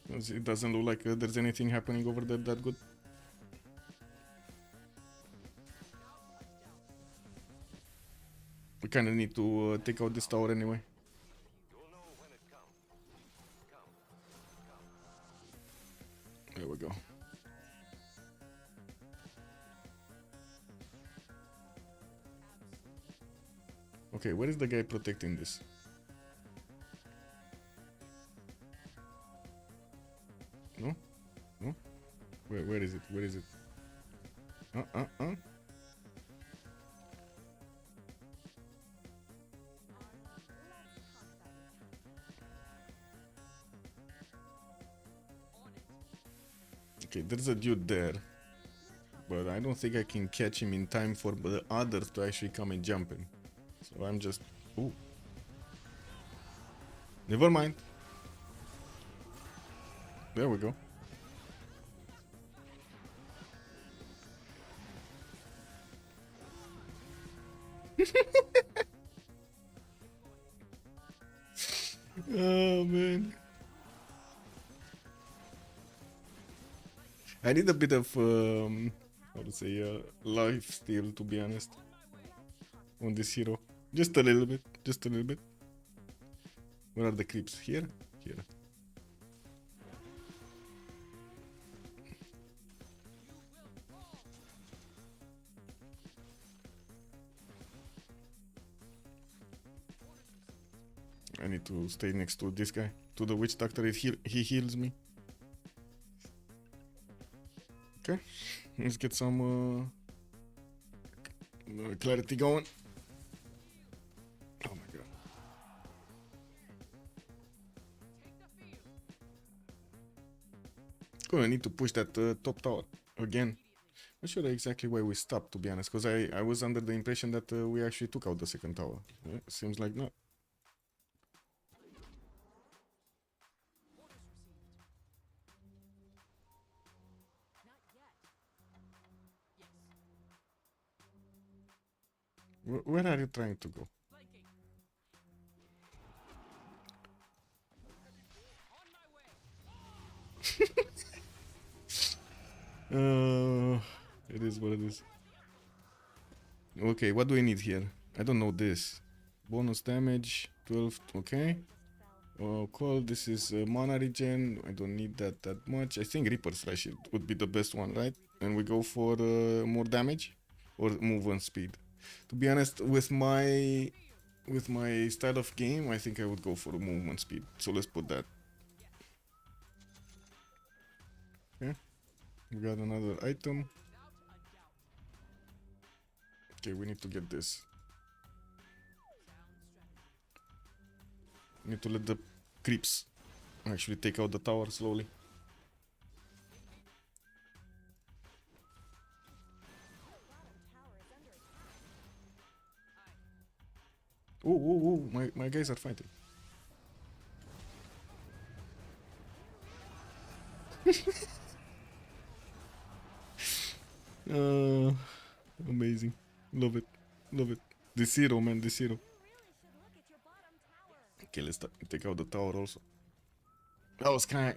It doesn't look like there's anything happening over there that good. We kinda need to take out this tower anyway. There we go. Okay, where is the guy protecting this? No? No? Where is it? Where is it? Okay, there's a dude there. But I don't think I can catch him in time for the others to actually come and jump him. So I'm just... Ooh. Never mind. There we go. Oh man. I need a bit of how to say life steal, to be honest, on this hero. Just a little bit, just a little bit. Where are the creeps? Here? Here. I need to stay next to this guy, to the witch doctor. He heals me. Okay, let's get some clarity going. Oh my god. Gonna need to push that top tower again. Not sure exactly why we stopped, to be honest, because I was under the impression that we actually took out the second tower. Yeah, seems like not. Where are you trying to go? is what it is. Okay, what do we need here? I don't know this. Bonus damage, 12, okay. Call, this is mana regen. I don't need that much. I think Reaper Slash would be the best one, right? And we go for more damage or movement speed. To be honest, with my style of game, I think I would go for movement speed. So let's put that. Okay, we got another item. Okay, we need to get this. Need to let the creeps actually take out the tower slowly. Oh, my guys are fighting. Amazing. Love it. Love it. This hero, man, this hero. Okay, let's take out the tower also. That was kind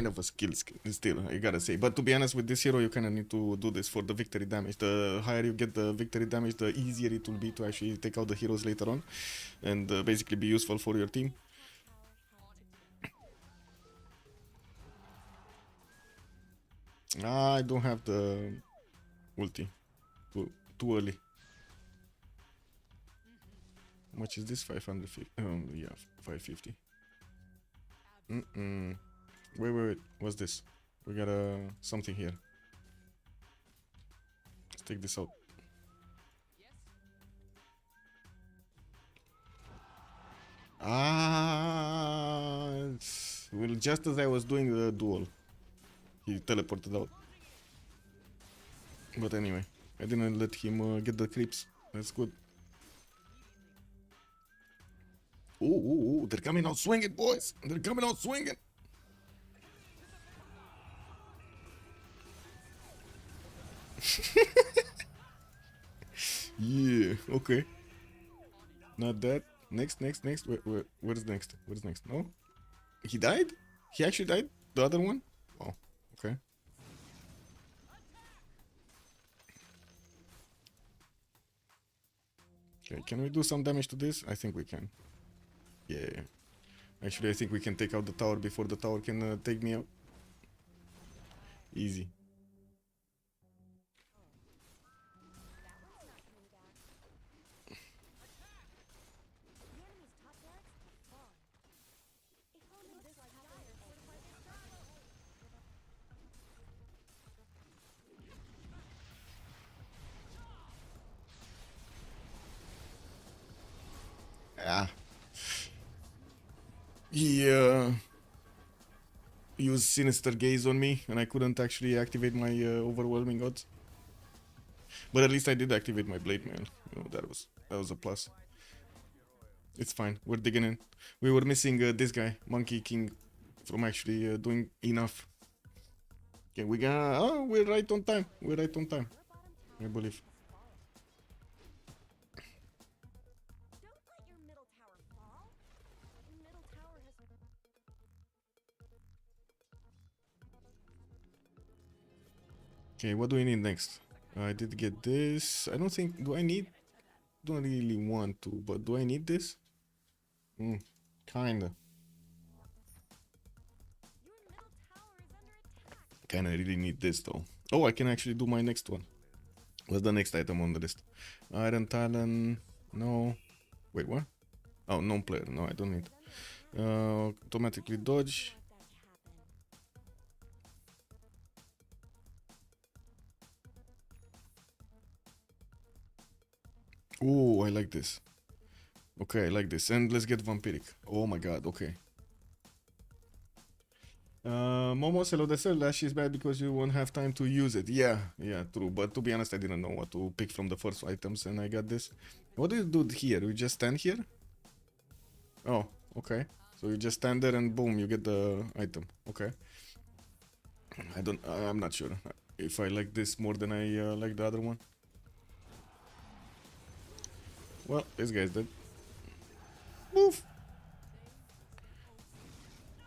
of a skill still, I gotta say. But to be honest, with this hero, you kind of need to do this for the victory damage. The higher you get the victory damage, the easier it will be to actually take out the heroes later on, and basically be useful for your team. I don't have the ulti. Too early. How much is this? 550. Yeah, 550. Wait. What's this? We got something here. Let's take this out. Well, just as I was doing the duel, he teleported out. But anyway, I didn't let him get the creeps. That's good. Ooh, they're coming out swinging, boys. They're coming out swinging. Yeah, okay. Not that. Next. Where's next? No? He died? He actually died? The other one? Oh, okay. Okay, can we do some damage to this? I think we can. Yeah. Actually, I think we can take out the tower before the tower can take me out. Easy. Ah. He used Sinister Gaze on me, and I couldn't actually activate my overwhelming odds. But at least I did activate my blade mail. You know, that was a plus. It's fine. We're digging in. We were missing this guy, Monkey King, from actually doing enough. Okay, we got. Oh, we're right on time. I believe. Okay, what do we need next? I did get this. I don't think. Do I need? Don't really want to, but do I need this? Kinda. Kinda really need this though. Oh, I can actually do my next one. What's the next item on the list? Iron Talon. No. Wait, what? Oh, non-player. No, I don't need. Automatically dodge. Oh, I like this. Okay, I like this. And let's get Vampiric. Oh my god, okay. Momo Celodesel Lash is bad because you won't have time to use it. Yeah, true. But to be honest, I didn't know what to pick from the first items and I got this. What do you do here? You just stand here? Oh, okay. So you just stand there and boom, you get the item. Okay. I'm not sure if I like this more than I like the other one. Well, this guy's dead. Move!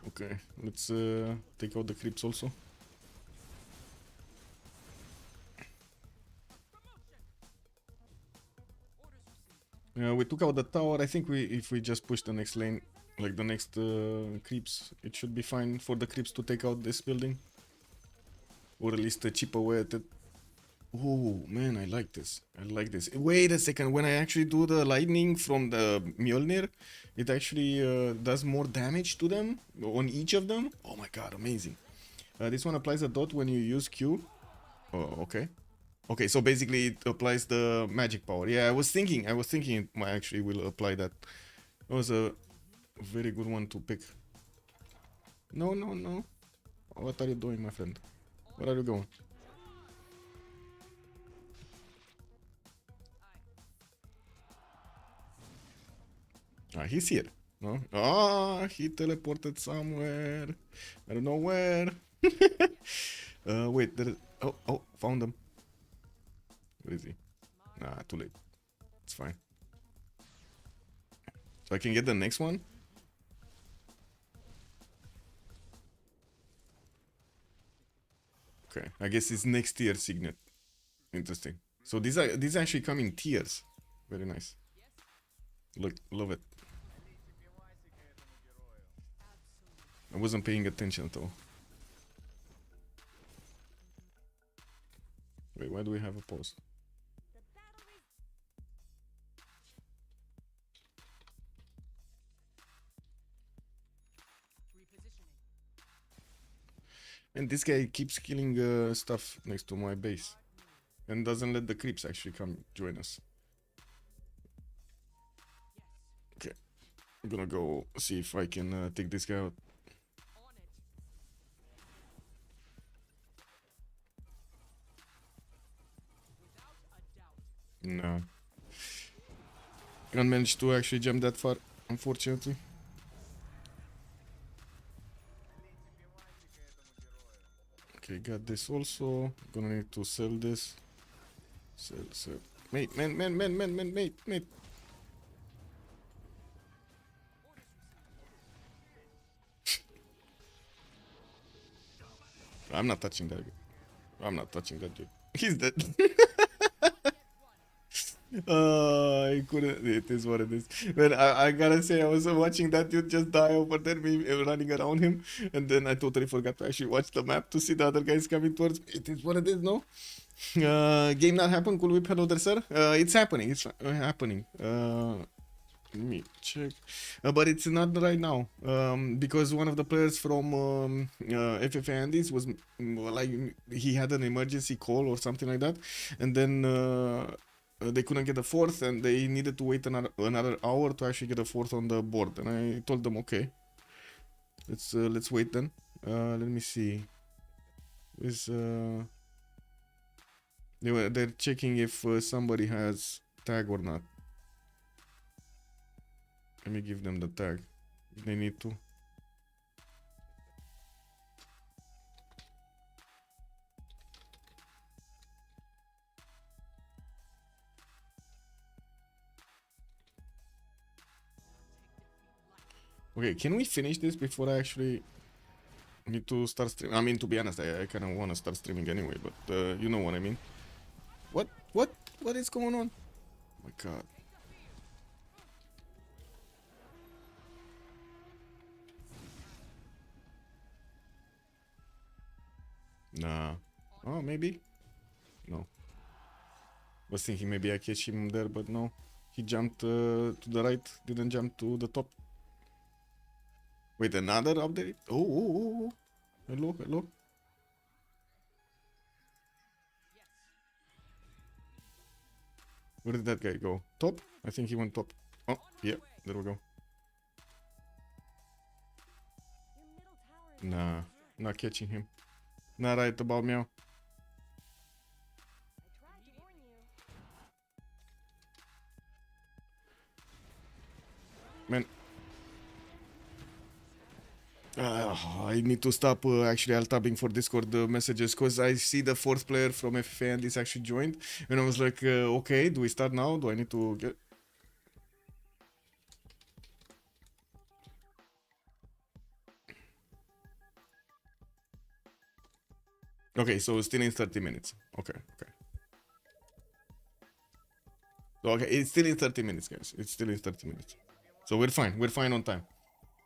Okay, let's take out the creeps also. We took out the tower. I think if we just push the next lane, like the next creeps, it should be fine for the creeps to take out this building. Or at least a cheaper way at it. Oh man, I like this. I like this. Wait a second, when I actually do the lightning from the Mjolnir, it actually does more damage to them on each of them. Oh my god, amazing. This one applies a dot when you use Q. Oh, okay. Okay, so basically it applies the magic power. Yeah, I was thinking it might actually will apply that. That was a very good one to pick. No, no, no. What are you doing, my friend? Where are you going? Ah, he's here. No? Ah, he teleported somewhere. I don't know where. Wait, there is... Oh, found him. Where is he? Nah, too late. It's fine. So I can get the next one? Okay, I guess it's next tier signet. Interesting. So these actually come in tiers. Very nice. Look, love it. I wasn't paying attention though. Wait, why do we have a pause? And this guy keeps killing stuff next to my base. And doesn't let the creeps actually come join us. Okay. I'm gonna go see if I can take this guy out. No. Can't manage to actually jump that far, unfortunately. Okay, got this also. Gonna need to sell this. Sell. Mate. I'm not touching that. I'm not touching that dude. He's dead. I couldn't. It is what it is. Man, I gotta say, I was watching that dude just die over there, me running around him, and then I totally forgot to actually watch the map to see the other guys coming towards me. It is what it is, no? Game not happen. Cool whip, hello there, sir. It's happening. It's happening. Let me check. But it's not right now. Because one of the players from FFA Andies was like he had an emergency call or something like that, and then they couldn't get a fourth, and they needed to wait another hour to actually get a fourth on the board. And I told them, okay, let's wait then. Let me see. They're checking if somebody has tag or not. Let me give them the tag if they need to. Okay, can we finish this before I actually need to start streaming? I mean, to be honest, I kind of want to start streaming anyway, but you know what I mean. What is going on? Oh my god. Nah. Oh, maybe? No. Was thinking maybe I catch him there, but no. He jumped to the right, didn't jump to the top. Wait, another update? Oh. Hello. Where did that guy go? Top? I think he went top. Oh, yeah, there we go. Nah, not catching him. Not right about meow. Man. I need to stop actually alt-tabbing for Discord messages, because I see the fourth player from FFA Andies actually joined, and I was like, okay, do we start now? Do I need to get... Okay, so still in 30 minutes. Okay. Okay, it's still in 30 minutes, guys. It's still in 30 minutes. So we're fine. We're fine on time.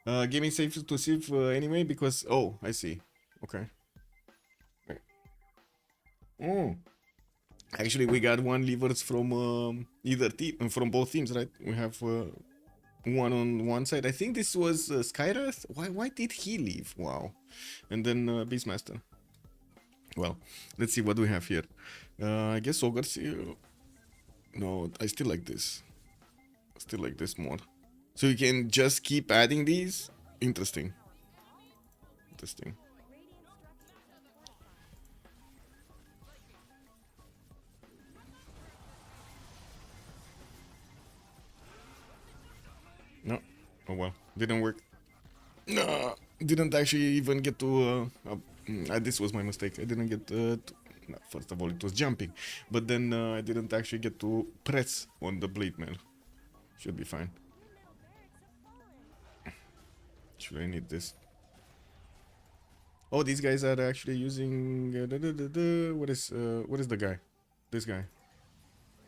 Gaming safe to Civ anyway because... Oh, I see. Okay. Oh. Actually, we got one levers from either team, from both teams, right? We have one on one side. I think this was Skywrath. Why did he leave? Wow. And then Beastmaster. Well, let's see what we have here. I guess Ogres. No, I still like this. Still like this more. So you can just keep adding these. Interesting. Interesting. No. Oh well. Didn't work. No. Didn't actually even get to... this was my mistake. I didn't get no, first of all, it was jumping. But then I didn't actually get to press on the blade mail. Should be fine. Should I need this? Oh, these guys are actually using... what is the guy? This guy.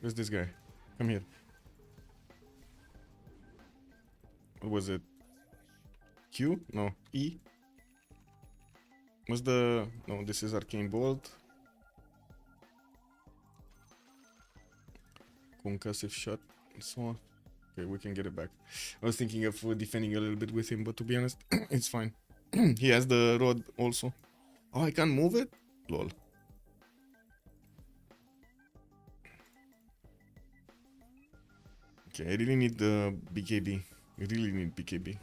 Where's this guy? Come here. What was it? Q? No. E? What's the... No, this is Arcane Bolt. Concussive shot and so on. Okay, we can get it back. I was thinking of defending a little bit with him, but to be honest, it's fine. He has the rod also. Oh, I can't move it? Lol. Okay, I really need the BKB. I really need BKB.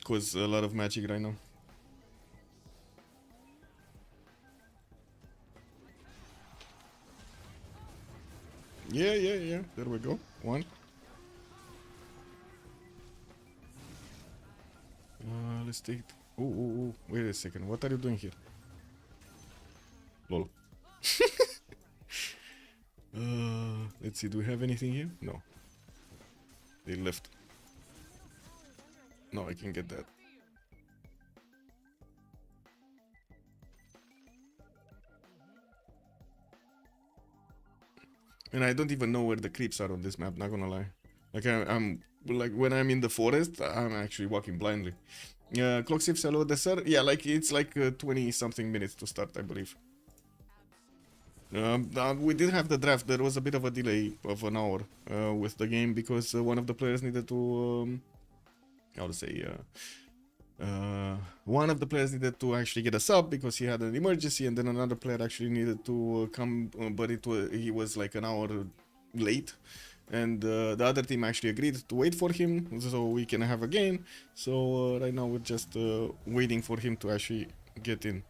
Cause a lot of magic right now. Yeah. There we go. One. Let's take... Oh, wait a second. What are you doing here? Lol. Let's see. Do we have anything here? No. They left. No, I can get that. And I don't even know where the creeps are on this map, not gonna lie. Like I'm like when I'm in the forest, I'm actually walking blindly. Clock saves hello the sir. Yeah, like it's like 20 something minutes to start, I believe. We did have the draft. There was a bit of a delay of an hour with the game because one of the players needed to how to say one of the players needed to actually get a sub because he had an emergency, and then another player actually needed to come, but he was like an hour late, and the other team actually agreed to wait for him so we can have a game. So right now we're just waiting for him to actually get in.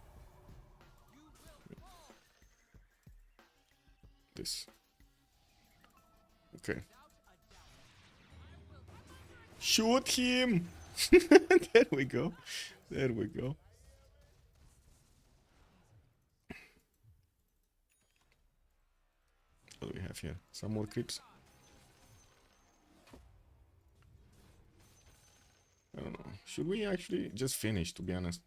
This. Okay. Shoot him! There we go. There we go. What do we have here? Some more creeps. I don't know. Should we actually just finish, to be honest?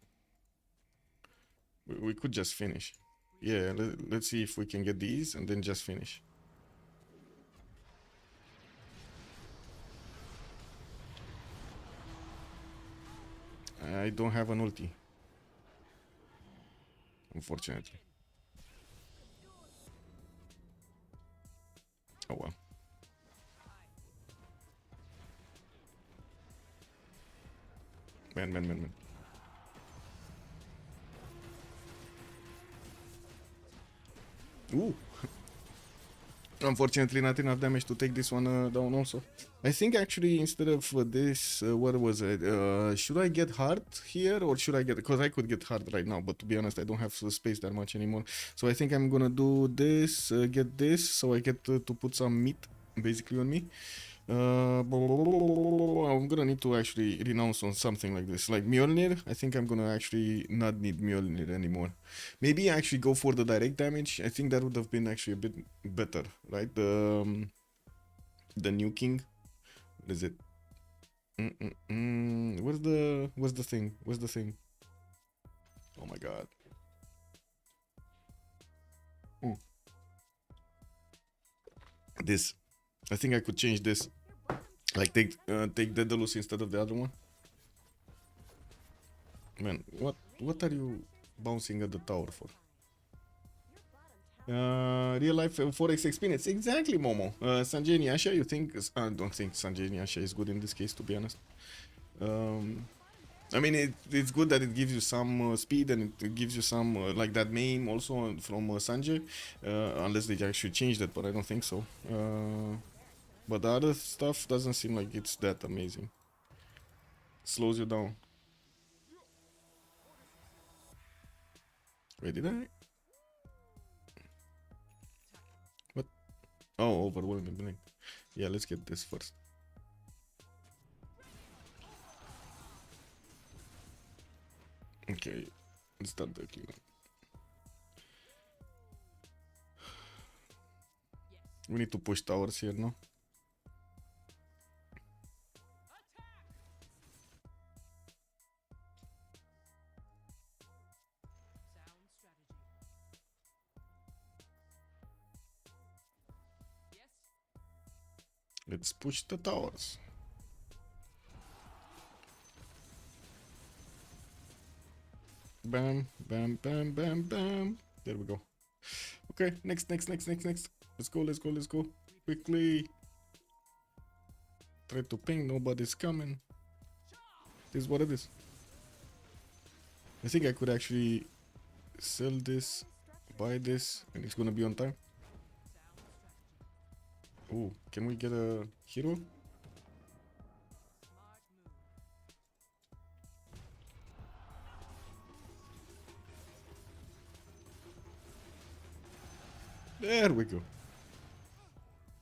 We could just finish. Yeah, let's see if we can get these and then just finish. I don't have an ulti, unfortunately. Oh well. Man. Ooh. Unfortunately, not enough damage to take this one down also. I think actually instead of this, what was it? Should I get hard here or should I get... Because I could get hard right now, but to be honest, I don't have space that much anymore. So I think I'm gonna do this, get this, so I get to put some meat basically on me. I'm gonna need to actually renounce on something like this, like Mjolnir. I think I'm gonna actually not need Mjolnir anymore. Maybe actually go for the direct damage. I think that would have been actually a bit better, right? The new king. What is it? Where's the thing? Where's the thing? Oh my god. Ooh. This. I think I could change this. Like take Daedalus instead of the other one. Man, what are you bouncing at the tower for? Real life 4x experience. Exactly, Momo. Sanjay Nyasha, you think? I don't think Sanjay Nyasha is good in this case, to be honest. I mean, it's good that it gives you some speed and it gives you some like that meme also from Sanjay, unless they actually changed it, but I don't think so. But the other stuff doesn't seem like it's that amazing. Slows you down. Wait, did I? What? Oh, overwhelming blink. Yeah, let's get this first. Okay, let's start the clean. We need to push towers here, no? Let's push the towers. Bam, bam, bam, bam, bam. There we go. Okay, next. Let's go. Quickly. Try to ping, nobody's coming. This is what it is. I think I could actually sell this, buy this, and it's gonna be on time. Oh, can we get a hero? There we go.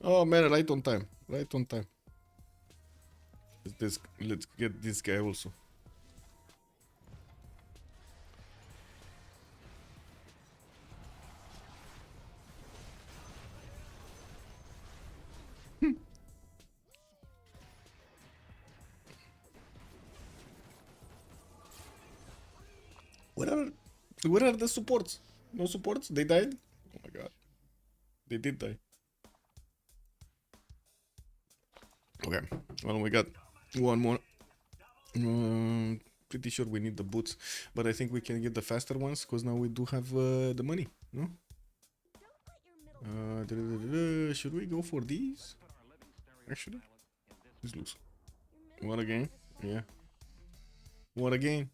Oh man, right on time. Let's get this guy also. Where are the supports? No supports? They died? Oh my god. They did die. Okay. Well, we got one more. Pretty sure we need the boots, but I think we can get the faster ones because now we do have the money, no? Should we go for these? Actually, this looks. What a game! Yeah. What a game!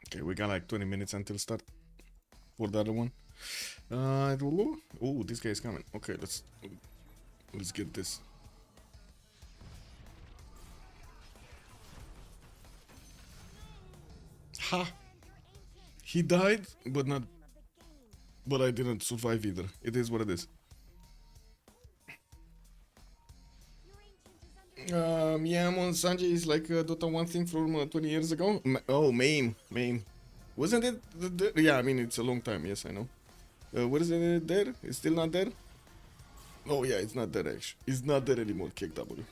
Okay, we got like 20 minutes until start for the other one. Oh, this guy is coming. Okay, let's get this. Ha! He died, but I didn't survive either. It is what it is. Yeah, Mon Sanjay is like Dota 1 thing from 20 years ago. Oh, MAME. Wasn't it? Yeah, I mean, it's a long time. Yes, I know. What is it there? It's still not there? Oh, yeah, it's not there, actually. It's not there anymore, KW.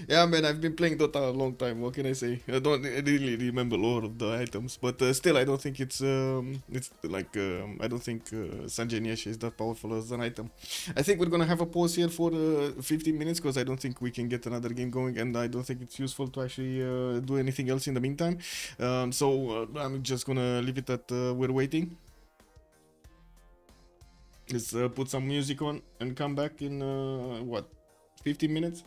Yeah, man, I've been playing Dota a long time. What can I say? I don't really remember all of the items, but still, I don't think it's like I don't think Sanjay Nyasha is that powerful as an item. I think we're gonna have a pause here for 15 minutes because I don't think we can get another game going, and I don't think it's useful to actually do anything else in the meantime. So I'm just gonna leave it at we're waiting. Let's put some music on and come back in what, 15 minutes?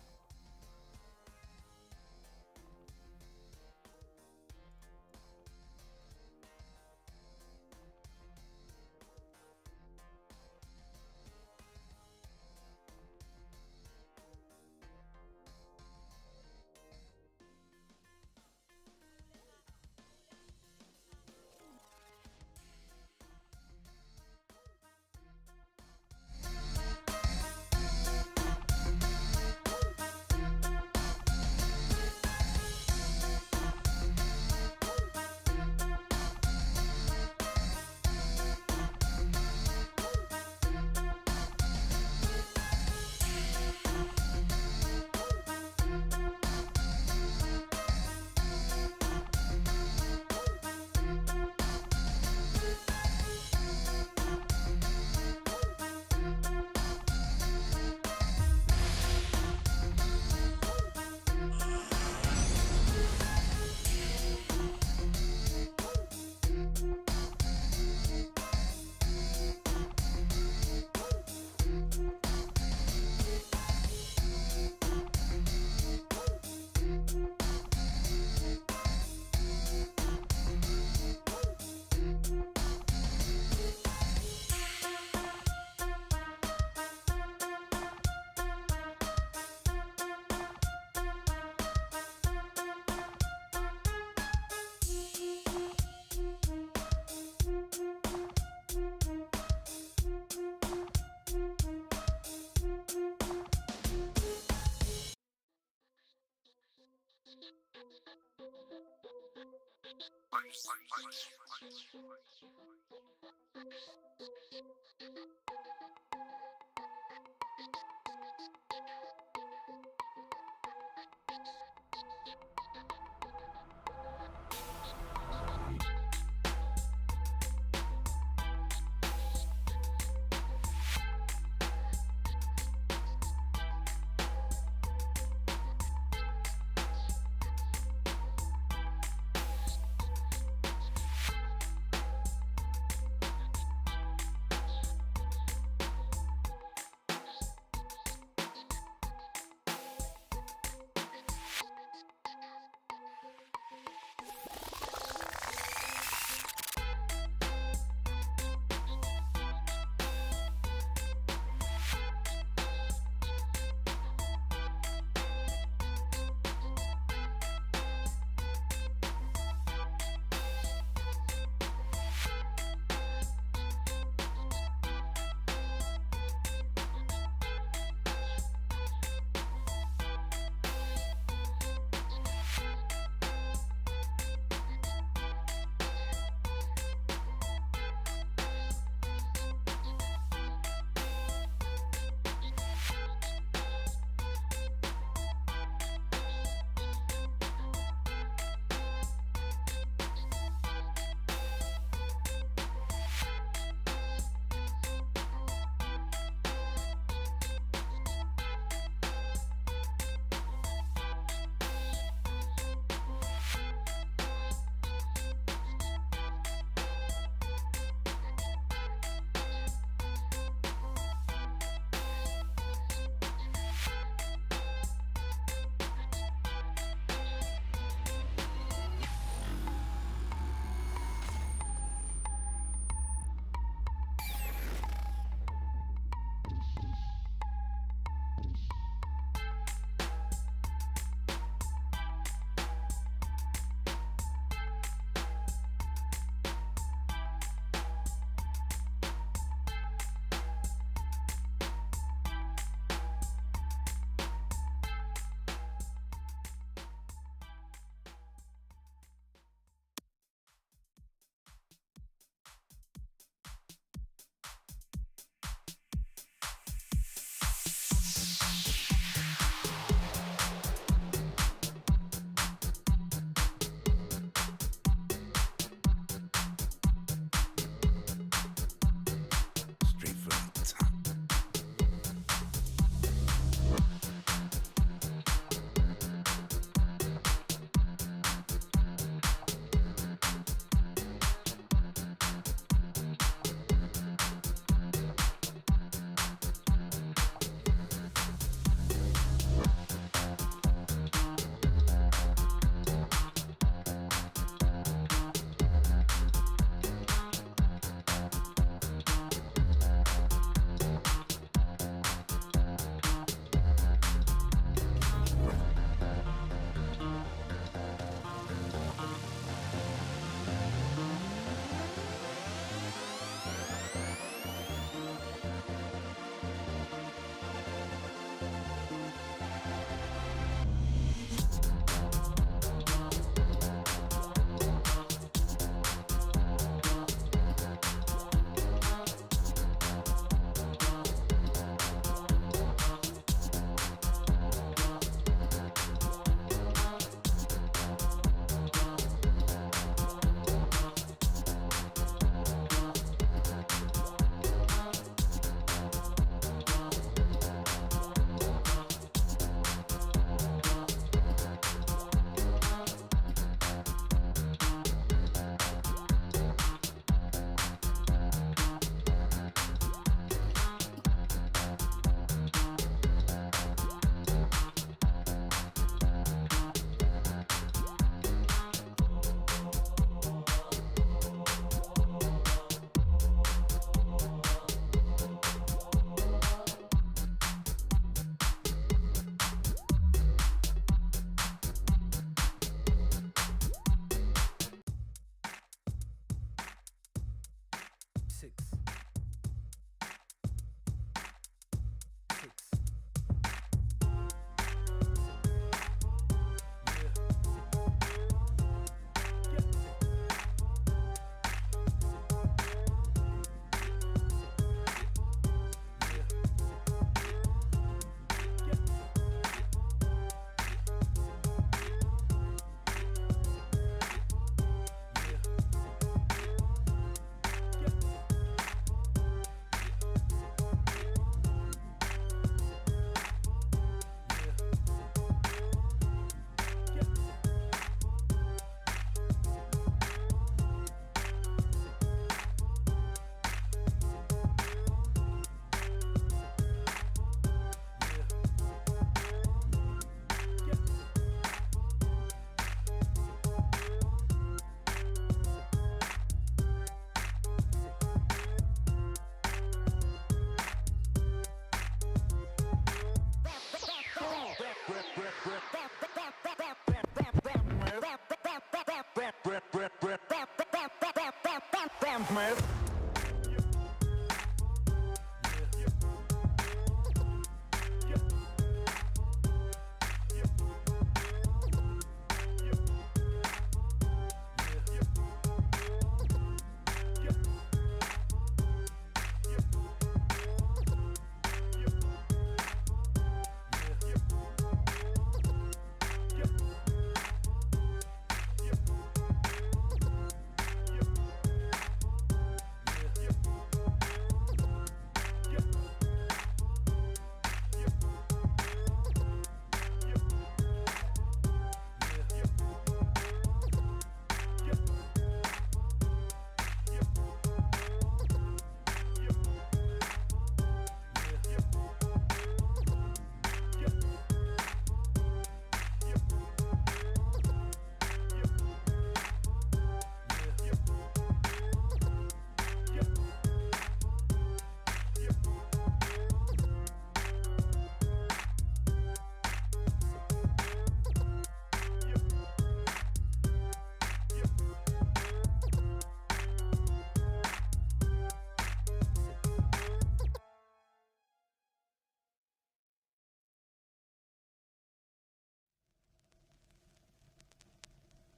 man.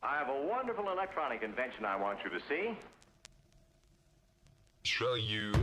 I have a wonderful electronic invention I want you to see. Show you.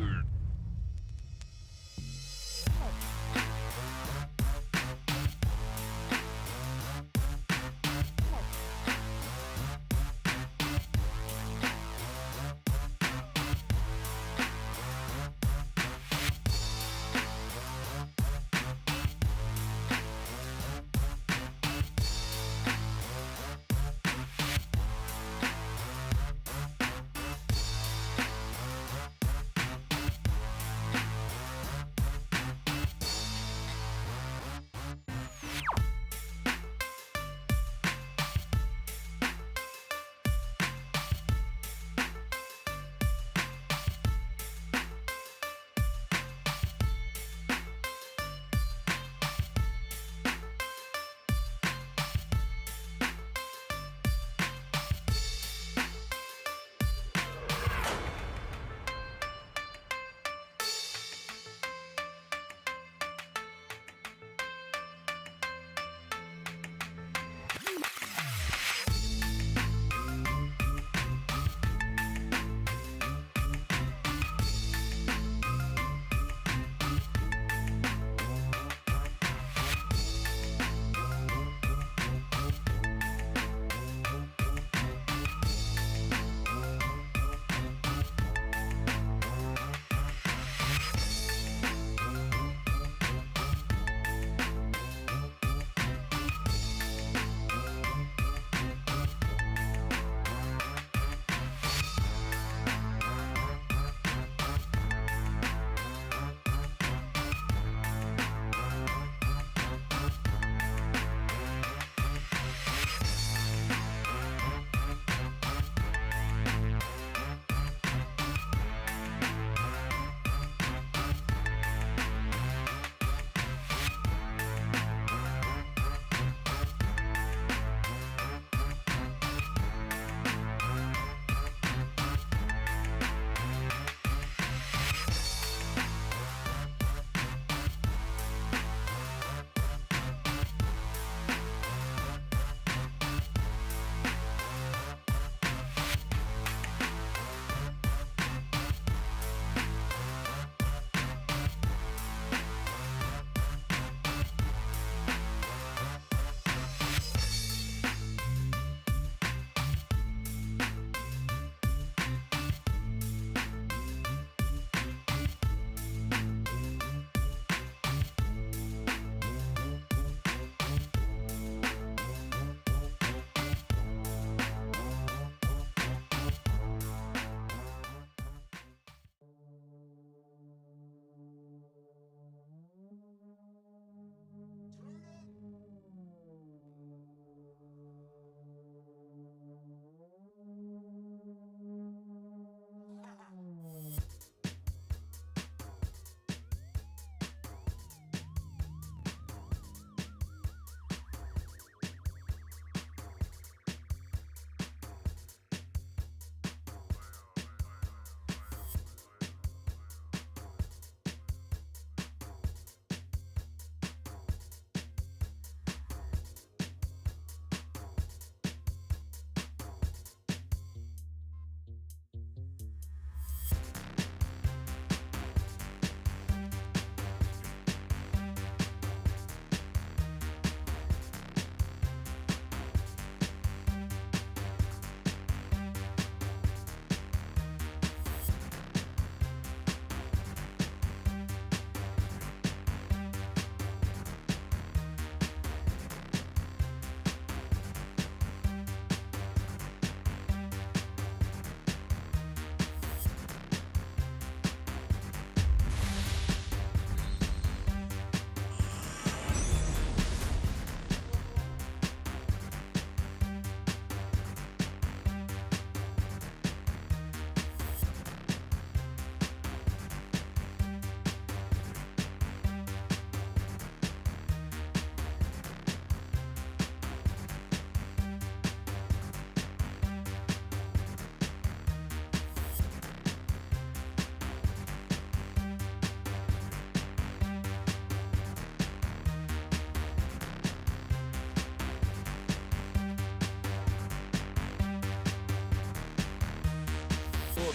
You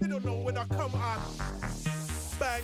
don't know when I come on. Bang.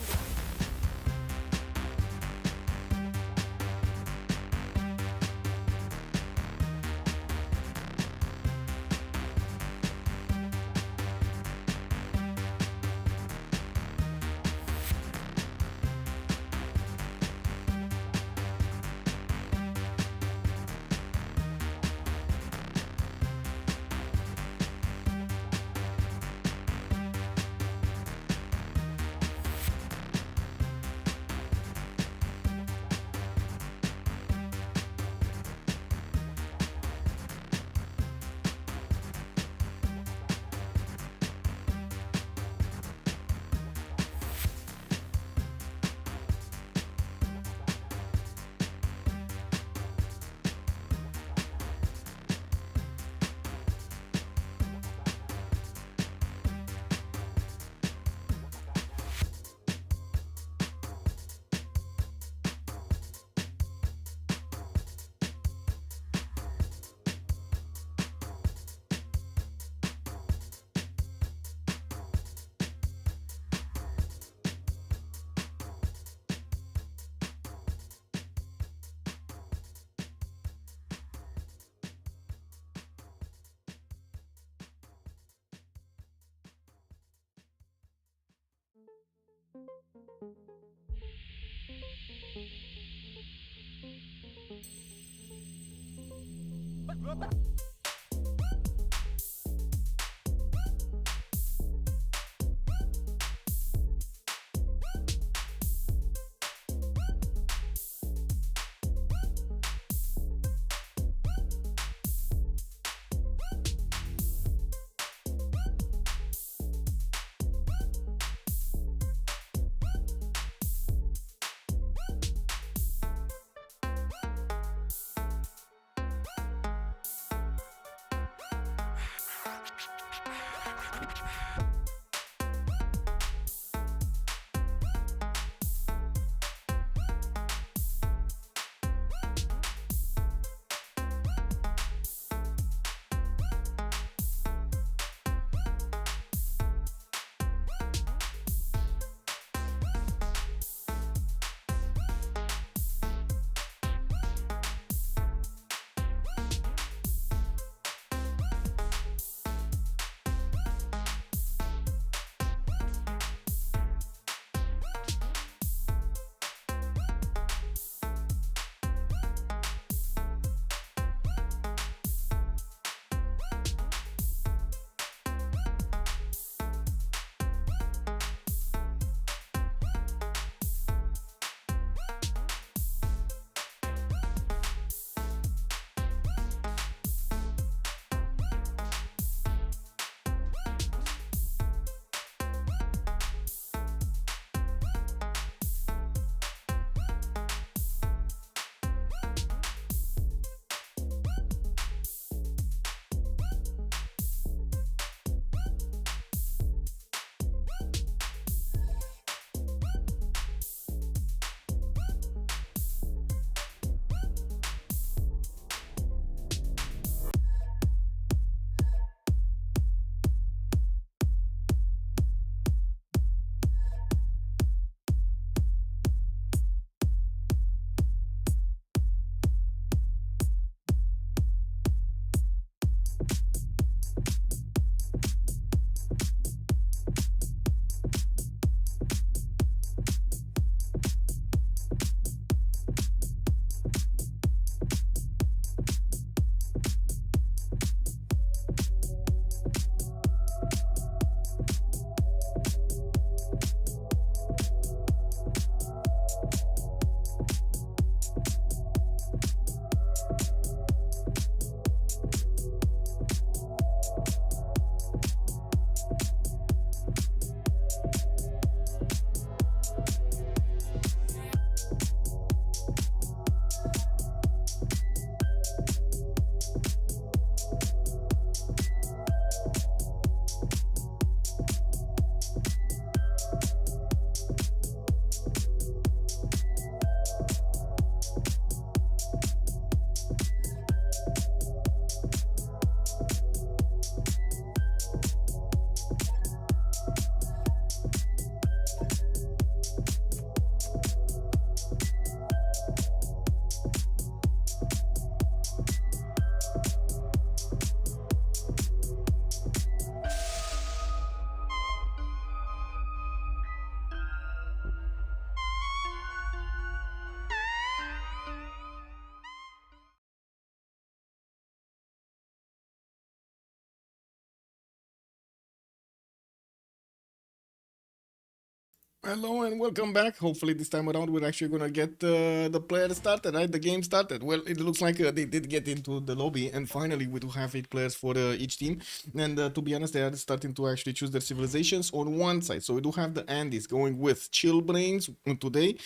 Hello and welcome back. Hopefully this time around we're actually gonna get the player started, right? The game started. Well, it looks like they did get into the lobby, and finally we do have 8 players for each team. And to be honest, they are starting to actually choose their civilizations on one side. So we do have the Andes going with Chillbrains today.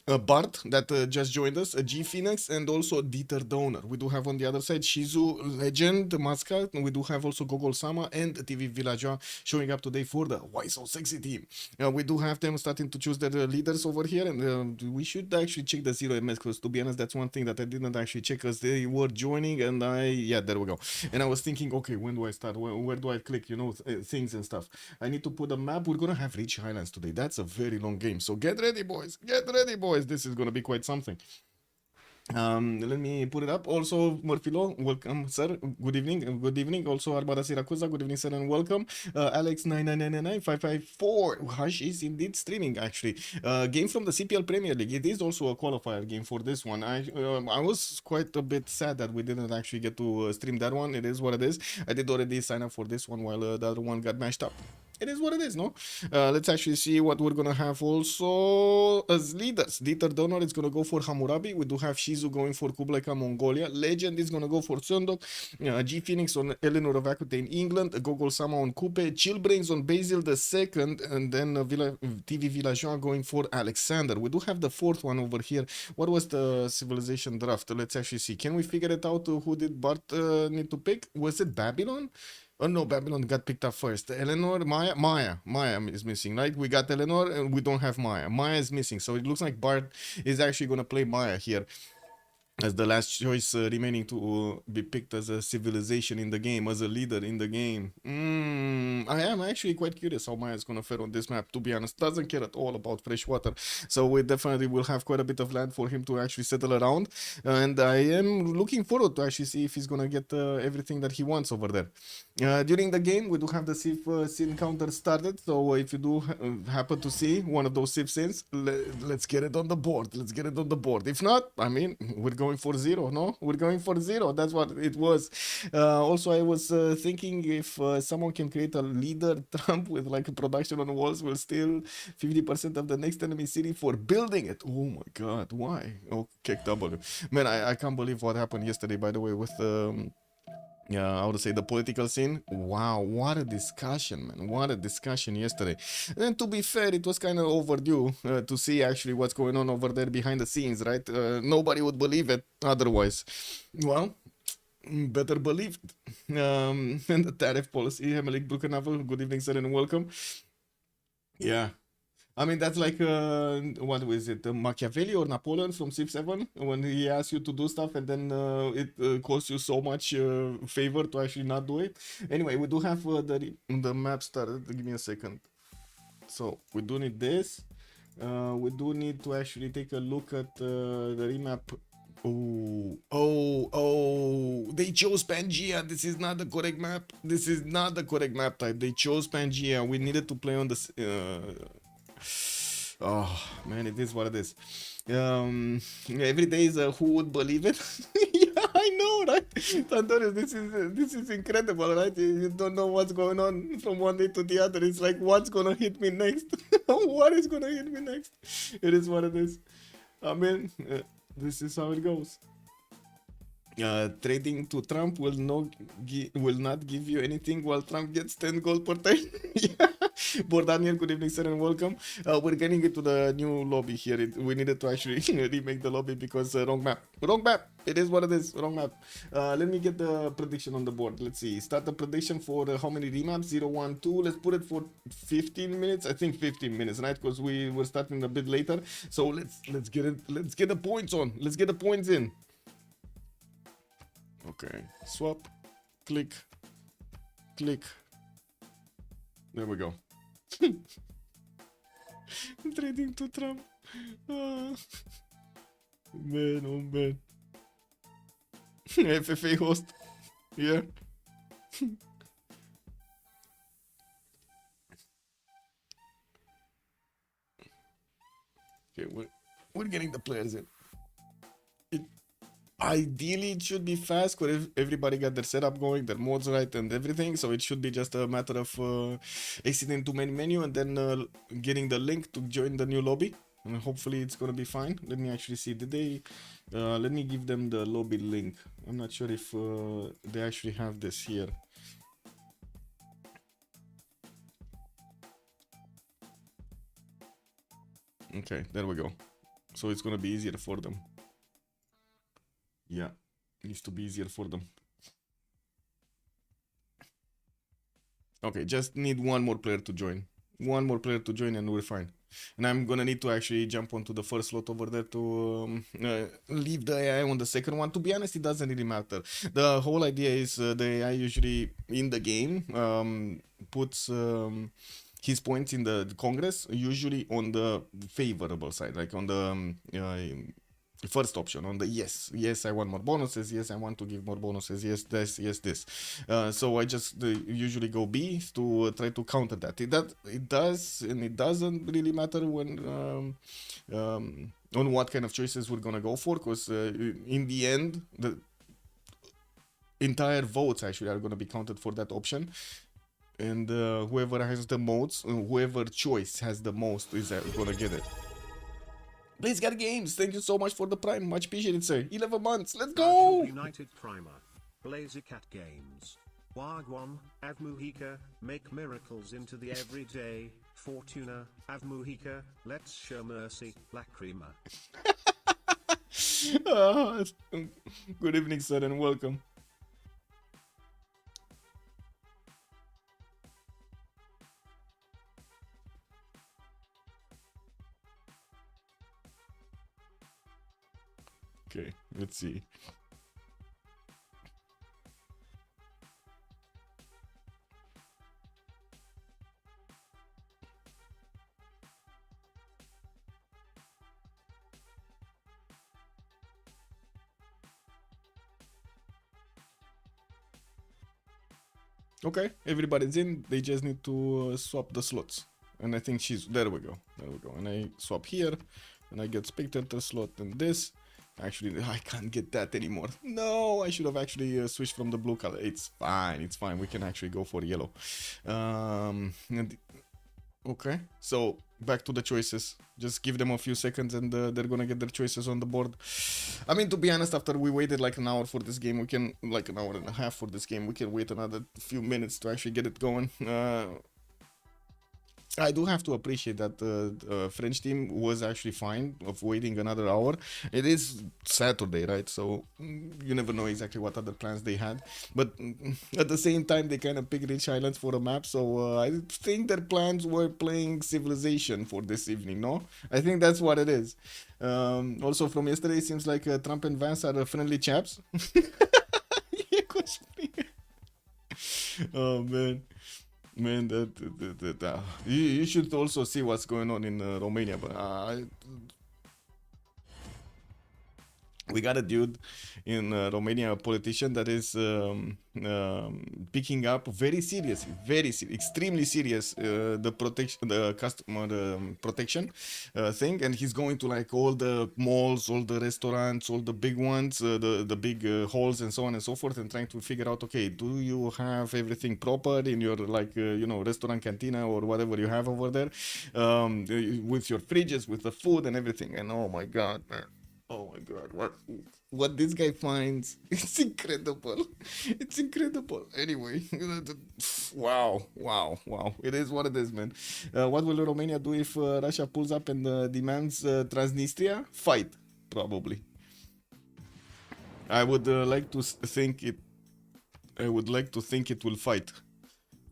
Bart that just joined us, a G Phoenix, and also Dieter Donor. We do have on the other side Shizu Legend Mascot, and we do have also Gogol Sama and TV Villageois showing up today for the Why So Sexy team. We do have them starting to choose their leaders over here, and we should actually check the 0MS because to be honest, that's one thing that I didn't actually check as they were joining, and yeah, there we go. And I was thinking, okay, when do I start? Where do I click? You know, things and stuff. I need to put a map. We're gonna have Rich Highlands today. That's a very long game, so get ready, boys. Get ready, boys. This is gonna be quite something. Let me put it up. Also, Murphilo, welcome, sir. Good evening. Good evening. Also, Arbara Siracusa, good evening, sir, and welcome. Alex 9999554. Hush is indeed streaming, actually. Game from the CPL Premier League. It is also a qualifier game for this one. I was quite a bit sad that we didn't actually get to stream that one. It is what it is. I did already sign up for this one while the other one got mashed up. It is what it is, no? Let's actually see what we're gonna have also as leaders. Dieter Donor is gonna go for Hammurabi. We do have Shizu going for Kublai Khan Mongolia. Legend is gonna go for Sundok. G Phoenix on Eleanor of Aquitaine, England. Gogol Sama on Kupe. Chillbrains on Basil II, and then TV Villageois going for Alexander. We do have the fourth one over here. What was the civilization draft? Let's actually see. Can we figure it out? Who did Bart need to pick? Was it Babylon? Oh no, Babylon got picked up first. Eleanor, Maya is missing, right? We got Eleanor and we don't have Maya. Maya is missing, so it looks like Bart is actually gonna play Maya here as the last choice remaining to be picked as a civilization in the game, as a leader in the game. I am actually quite curious how Maya is going to fare on this map, to be honest. Doesn't care at all about fresh water, so we definitely will have quite a bit of land for him to actually settle around, and I am looking forward to actually see if he's going to get everything that he wants over there. During the game, we do have the Civ scene counter started, so if you do happen to see one of those Civ scenes, let's get it on the board. Let's get it on the board. If not, I mean, we're going for 0, no? We're going for 0. That's what it was. Also, I was thinking if someone can create a leader Trump with like a production on walls, will steal 50% of the next enemy city for building it. Oh my god, why? Oh, kick W. Man, I can't believe what happened yesterday, by the way, with I would say the political scene. Wow, what a discussion, man. What a discussion yesterday. And to be fair, it was kind of overdue to see actually what's going on over there behind the scenes, right? Nobody would believe it otherwise. Well, better believe it. And the tariff policy, Hemelik Brukenavel, good evening, sir, and welcome. Yeah. I mean, that's like, what was it, Machiavelli or Napoleon from Civ7? When he asks you to do stuff and then it costs you so much favor to actually not do it. Anyway, we do have the map started. Give me a second. So, we do need this. We do need to actually take a look at the remap. Oh, they chose Pangea. This is not the correct map. This is not the correct map type. They chose Pangea. We needed to play on the... Oh man, it is what it is. Every day is who would believe it? Yeah, I know, right? Antonio, this is incredible, right? You don't know what's going on from one day to the other. It's like, what's gonna hit me next? What is gonna hit me next? It is what it is. I mean, this is how it goes. Trading to Trump will not give you anything while Trump gets 10 gold per time. Yeah. Bordaniel, good evening, sir, and welcome. We're getting into the new lobby here. We needed to actually remake the lobby because wrong map. Wrong map. It is what it is. Wrong map. Let me get the prediction on the board. Let's see. Start the prediction for how many remaps? 0, 1, 2. Let's put it for 15 minutes. I think 15 minutes, right? Because we were starting a bit later. So let's get it. Let's get the points on. Let's get the points in. Okay, swap, click, click. There we go. Trading to Trump. Man, oh man. FFA host. Yeah. Okay, we're getting the players in. Ideally, it should be fast because everybody got their setup going, their mods right, and everything. So it should be just a matter of exiting to main menu and then getting the link to join the new lobby. And hopefully it's gonna be fine. Let me actually see. Did they? Let me give them the lobby link. I'm not sure if they actually have this here. Okay, there we go. So it's gonna be easier for them. Yeah, needs to be easier for them. Okay, just need one more player to join. One more player to join and we're fine. And I'm gonna need to actually jump onto the first slot over there to leave the AI on the second one. To be honest, it doesn't really matter. The whole idea is the AI usually in the game puts his points in the Congress, usually on the favorable side, like on the first option, on the yes I want more bonuses, yes I want to give more bonuses, yes this. So I just usually go B to try to counter that. It does, and it doesn't really matter when on what kind of choices we're gonna go for, because in the end the entire votes actually are gonna be counted for that option. And whoever has the most, whoever choice has the most is gonna get it. Please get games. Thank you so much for the prime. Much appreciated, sir. 11 months. Let's go. United Primer. Blazicat Games. Wagwan, Avmuhika, make miracles into the everyday. Fortuna, Avmuhika, let's show mercy. Lacrima. Good evening, sir, and welcome. Okay, let's see. Okay, everybody's in. They just need to swap the slots. And I think there we go. There we go. And I swap here, and I get spectator slot and this. Actually, I can't get that anymore. No, I should have actually switched from the blue color. It's fine. It's fine. We can actually go for yellow. Okay, so back to the choices. Just give them a few seconds and they're gonna get their choices on the board. I mean, to be honest, after we waited like an hour for this game, we can, like an hour and a half for this game, we can wait another few minutes to actually get it going. I do have to appreciate that the French team was actually fine of waiting another hour. It is Saturday, right? So you never know exactly what other plans they had. But at the same time, they kind of picked Rich Islands for a map. So I think their plans were playing Civilization for this evening, no? I think that's what it is. Also from yesterday, it seems like Trump and Vance are friendly chaps. Oh, man. Man, you should also see what's going on in Romania, but we got a dude in Romania, a politician that is picking up very seriously, extremely serious the customer protection thing, and he's going to like all the malls, all the restaurants, all the big ones, the big halls and so on and so forth, and trying to figure out, okay, do you have everything proper in your like restaurant cantina or whatever you have over there, with your fridges, with the food and everything. And oh my god, man. Oh my god, what this guy finds, it's incredible. It's incredible. Anyway, wow. It is what it is, man. What will Romania do if Russia pulls up and demands Transnistria? Fight, probably. I would like to think it. I would like to think it will fight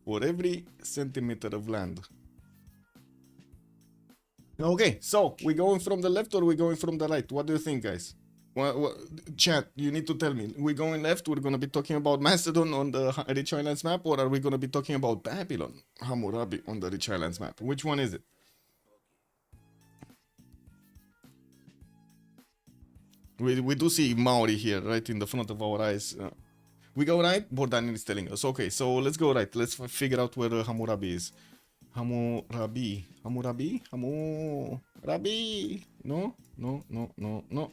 for every centimeter of land. Okay, so we going from the left or we going from the right? What do you think, guys? Chat, you need to tell me. We going left? We're gonna be talking about Macedon on the Rich Islands map, or are we gonna be talking about Babylon, Hammurabi on the Rich Islands map? Which one is it? We do see Maori here, right in the front of our eyes. We go right? Bordanian is telling us. Okay, so let's go right. Let's figure out where Hammurabi is. Hammurabi. Hammurabi? Hammurabi? No.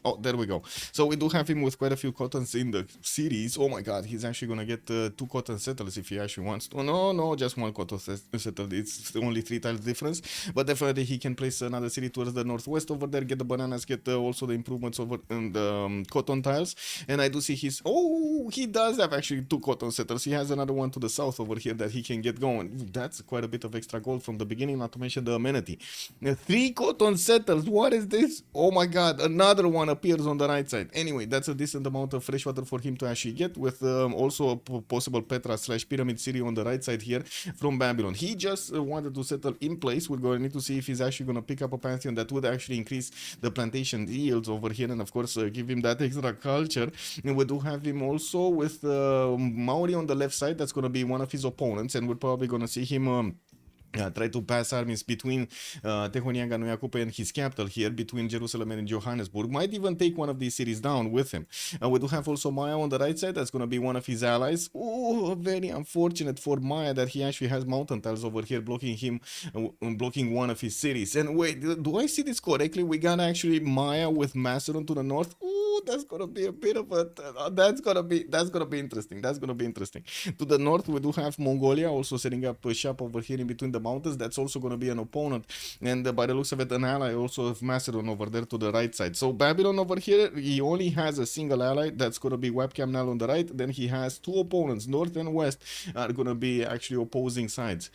Oh, there we go. So we do have him with quite a few cottons in the series. Oh my god, he's actually gonna get 2 cotton settlers if he actually wants to. No, just 1 cotton settle. It's only 3 tiles difference. But definitely he can place another city towards the northwest over there, get the bananas, get also the improvements over in the cotton tiles. And I do see his... Oh, he does have actually 2 cotton settlers. He has another one to the south over here that he can get going. That's quite a bit of extra gold from the beginning, not to mention the amenity. 3 cotton settlers. What is this? Oh my god, another one appears on the right side. Anyway, that's a decent amount of fresh water for him to actually get, with also a possible Petra / pyramid city on the right side here from Babylon. He just wanted to settle in place. We're going to need to see if he's actually going to pick up a pantheon that would actually increase the plantation yields over here, and of course give him that extra culture. And we do have him also with Maori on the left side. That's going to be one of his opponents, and we're probably going to see him try to pass armies between Tehonianga Nuyakupe and his capital here, between Jerusalem and Johannesburg. Might even take one of these cities down with him. We do have also Maya on the right side. That's going to be one of his allies. Oh, very unfortunate for Maya that he actually has mountain tiles over here blocking him, blocking one of his cities. And wait, do I see this correctly? We got actually Maya with Macedon to the north. Ooh, that's gonna be a bit of a that's gonna be interesting. That's gonna be interesting. To the north, we do have Mongolia also setting up a shop over here in between the mountains. That's also gonna be an opponent, and by the looks of it, an ally also of Macedon over there to the right side. So Babylon over here, he only has a single ally. That's gonna be Webcam Nal on the right. Then he has 2 opponents, north and west, are gonna be actually opposing sides.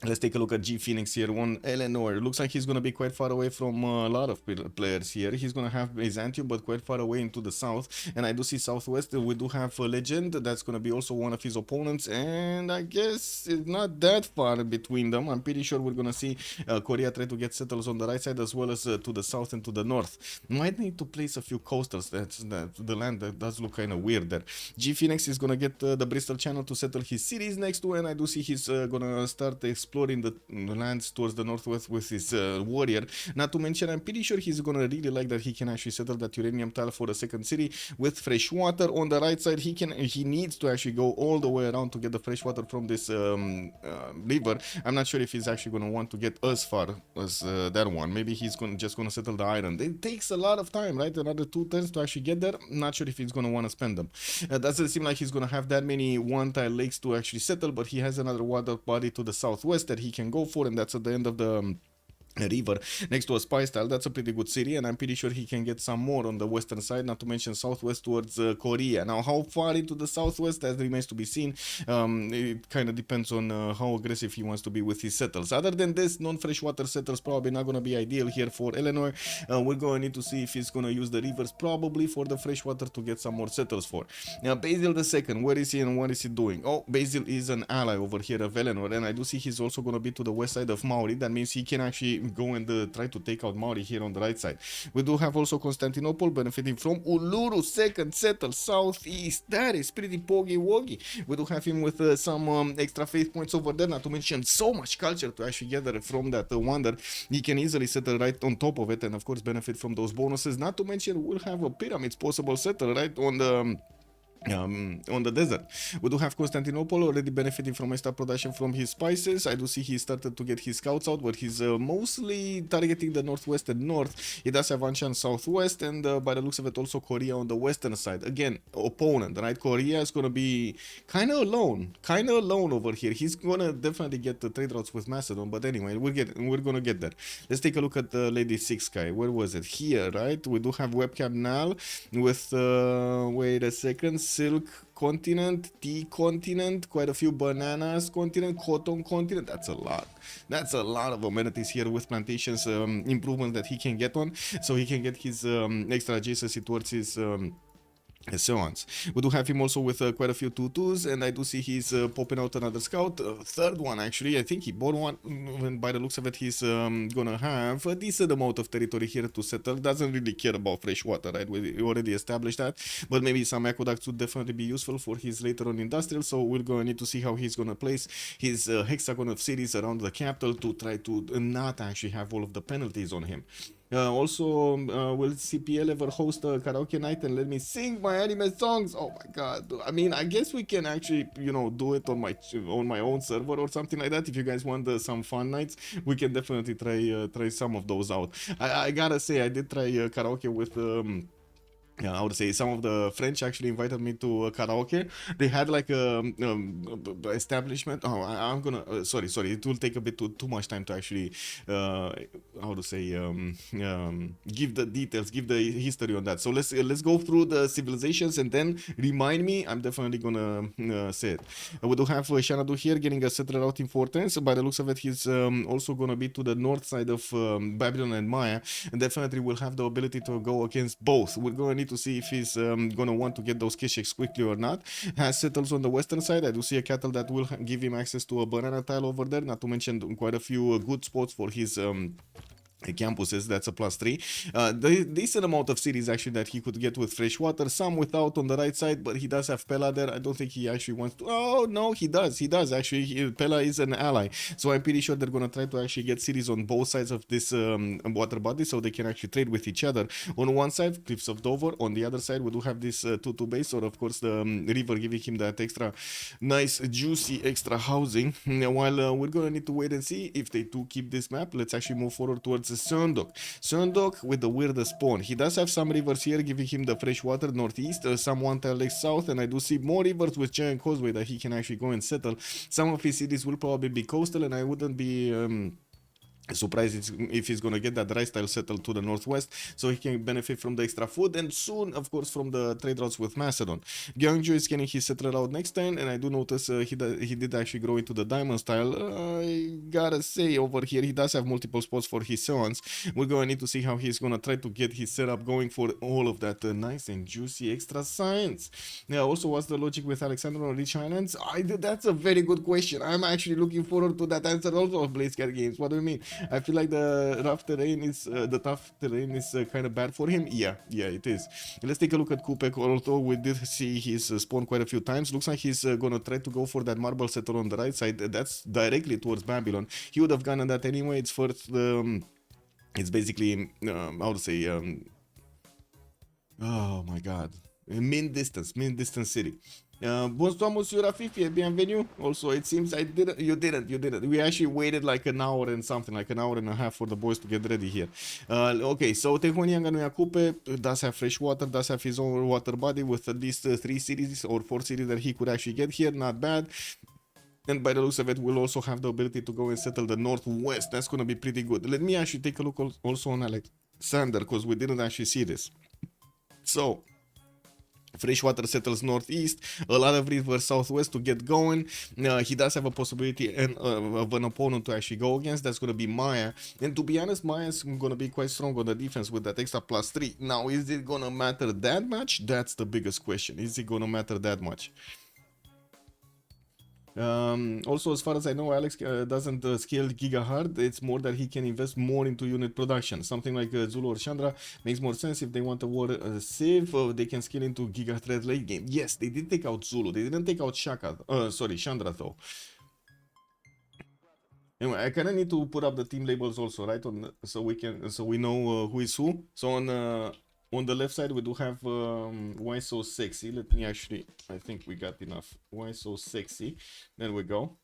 Let's take a look at G Phoenix here. One Eleanor. Looks like he's going to be quite far away from a lot of players here. He's going to have Byzantium, but quite far away into the south. And I do see southwest. We do have a Legend. That's going to be also one of his opponents. And I guess it's not that far between them. I'm pretty sure we're going to see Korea try to get settles on the right side, as well as to the south and to the north. Might need to place a few coastals. The land that does look kind of weird there. G Phoenix is going to get the Bristol Channel to settle his cities next to. And I do see he's going to start exploring the lands towards the northwest with his warrior. Not to mention, I'm pretty sure he's gonna really like that he can actually settle that uranium tile for the second city with fresh water on the right side. He needs to actually go all the way around to get the fresh water from this river. I'm not sure if he's actually gonna want to get as far as that one. Maybe he's just gonna settle the iron. It takes a lot of time, right? Another 2 turns to actually get there. Not sure if he's gonna want to spend them. Doesn't seem like he's gonna have that many one tile lakes to actually settle, but he has another water body to the southwest that he can go for, and that's at the end of the river next to a spice tile. That's a pretty good city, and I'm pretty sure he can get some more on the western side, not to mention southwest towards Korea. Now, how far into the southwest, that remains to be seen. It kind of depends on how aggressive he wants to be with his settles. Other than this, non-freshwater settles probably not going to be ideal here for Eleanor. We're going to need to see if he's going to use the rivers probably for the freshwater to get some more settles for. Now, Basil II, where is he and what is he doing? Oh, Basil is an ally over here of Eleanor, and I do see he's also going to be to the west side of Mauri. That means he can actually go and try to take out Mauri here on the right side. We do have also Constantinople benefiting from Uluru, second settle southeast. That is pretty poggy-woggy. We do have him with some extra faith points over there, not to mention so much culture to actually gather from that wonder. He can easily settle right on top of it, and of course benefit from those bonuses. Not to mention we'll have a pyramids possible settle right on the desert. We do have Constantinople already benefiting from extra production from his spices. I do see he started to get his scouts out, but he's mostly targeting the northwest and north. He does have Anshan southwest, and by the looks of it also Korea on the western side. Again, opponent, right? Korea is going to be kind of alone over here. He's going to definitely get the trade routes with Macedon, but anyway, we're going to get there. Let's take a look at the Lady Six guy. Where was it? Here, right? We do have Webcam Nal with wait a second, Silk continent, tea continent, quite a few bananas continent, cotton continent. That's a lot of amenities here with plantations, improvements that he can get on, so he can get his extra adjacency towards his so on. We do have him also with quite a few tutus, and I do see he's popping out another scout, third one actually. I think he bought one, and by the looks of it he's gonna have a decent amount of territory here to settle. Doesn't really care about fresh water, right? We already established that, but maybe some aqueducts would definitely be useful for his later on industrial, so we're gonna need to see how he's gonna place his hexagon of cities around the capital to try to not actually have all of the penalties on him. Also, will CPL ever host a karaoke night and let me sing my anime songs? Oh my god! I mean, I guess we can actually, you know, do it on my own server or something like that. If you guys want some fun nights, we can definitely try some of those out. I gotta say, I did try karaoke with. Yeah, I would say some of the French actually invited me to karaoke. They had like a establishment. Oh, I'm gonna sorry. It will take a bit too much time to actually how to say give the details, give the history on that. So let's go through the civilizations and then remind me. I'm definitely gonna say it. We do have Shanadu here getting a settler out in Fortress. By the looks of it, he's also gonna be to the north side of Babylon and Maya, and definitely will have the ability to go against both. We're going to need to see if he's gonna want to get those kishaks quickly or not. Has settles on the western side. I do see a cattle that will give him access to a banana tile over there, not to mention quite a few good spots for his campuses. That's a +3. The decent amount of cities actually that he could get with fresh water, some without on the right side, but he does have Pella there. I don't think he actually wants to. Oh no, he does actually. Pella is an ally, so I'm pretty sure they're gonna try to actually get cities on both sides of this water body so they can actually trade with each other. On one side, Cliffs of Dover. On the other side, we do have this 2-2 base, or of course the river giving him that extra nice juicy extra housing. While we're gonna need to wait and see if they do keep this map. Let's actually move forward towards Sundok with the weirdest spawn. He does have some rivers here giving him the fresh water northeast, some one tile lake south, and I do see more rivers with giant causeway that he can actually go and settle. Some of his cities will probably be coastal, and I wouldn't be surprised if he's gonna get that rice tile settled to the northwest, so he can benefit from the extra food, and soon, of course, from the trade routes with Macedon. Gyeongju is getting his settler out next turn, and I do notice he did actually grow into the diamond style. I gotta say, over here he does have multiple spots for his sons. We're gonna need to see how he's gonna try to get his setup going for all of that nice and juicy extra science. Yeah, also, what's the logic with Alexander on Rich Islands? That's a very good question. I'm actually looking forward to that answer also of BlazeCat Games. What do you mean? I feel like the tough terrain is kind of bad for him. Yeah, it is. Let's take a look at Kupek. Although we did see his spawn quite a few times, looks like he's gonna try to go for that marble settler on the right side. That's directly towards Babylon. He would have gone on that anyway. It's first. It's basically how to say. Oh my God, min distance city. Bonsoir, Monsieur Rafifi, bienvenue. Also, it seems you didn't. We actually waited like an hour and something, like an hour and a half for the boys to get ready here. Okay, so Tehonianga no Yakupe does have fresh water, does have his own water body with at least 3 cities or 4 cities that he could actually get here. Not bad. And by the looks of it, we'll also have the ability to go and settle the northwest. That's going to be pretty good. Let me actually take a look also on Alexander, because we didn't actually see this. So, freshwater settles northeast, a lot of rivers southwest to get going. He does have a possibility of an opponent to actually go against. That's going to be Maya. And to be honest, Maya is going to be quite strong on the defense with that extra +3. Now, is it going to matter that much? That's the biggest question. Is it going to matter that much? Also, as far as I know, Alex doesn't scale Giga hard. It's more that he can invest more into unit production. Something like Zulu or Chandra makes more sense. If they want a war Civ, they can scale into Giga threat late game. Yes, they did take out Zulu. They didn't take out Chandra though. Anyway, I kind of need to put up the team labels also, right? So we know who is who. So on the left side, we do have Why So Sexy. Let me actually, I think we got enough. Why So Sexy. There we go.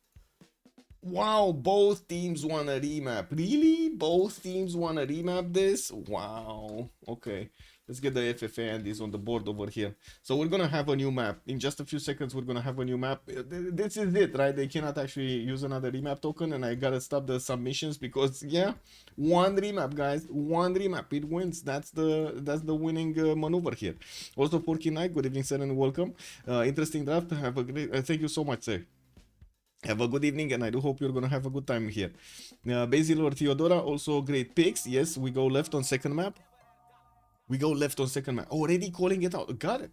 Wow, both teams want a remap. Really? Both teams want to remap this? Wow. Okay. Let's get the FFA Andies on the board over here. So we're going to have a new map. In just a few seconds, we're going to have a new map. This is it, right? They cannot actually use another remap token, and I got to stop the submissions because, yeah, one remap, guys. One remap. It wins. That's the winning maneuver here. Also, Porky Knight, good evening, sir, and welcome. Interesting draft. Have a great... thank you so much, sir. Have a good evening, and I do hope you're going to have a good time here. Basil or Theodora, also great picks. Yes, we go left on second map. We go left on second map. Already calling it out. Got it.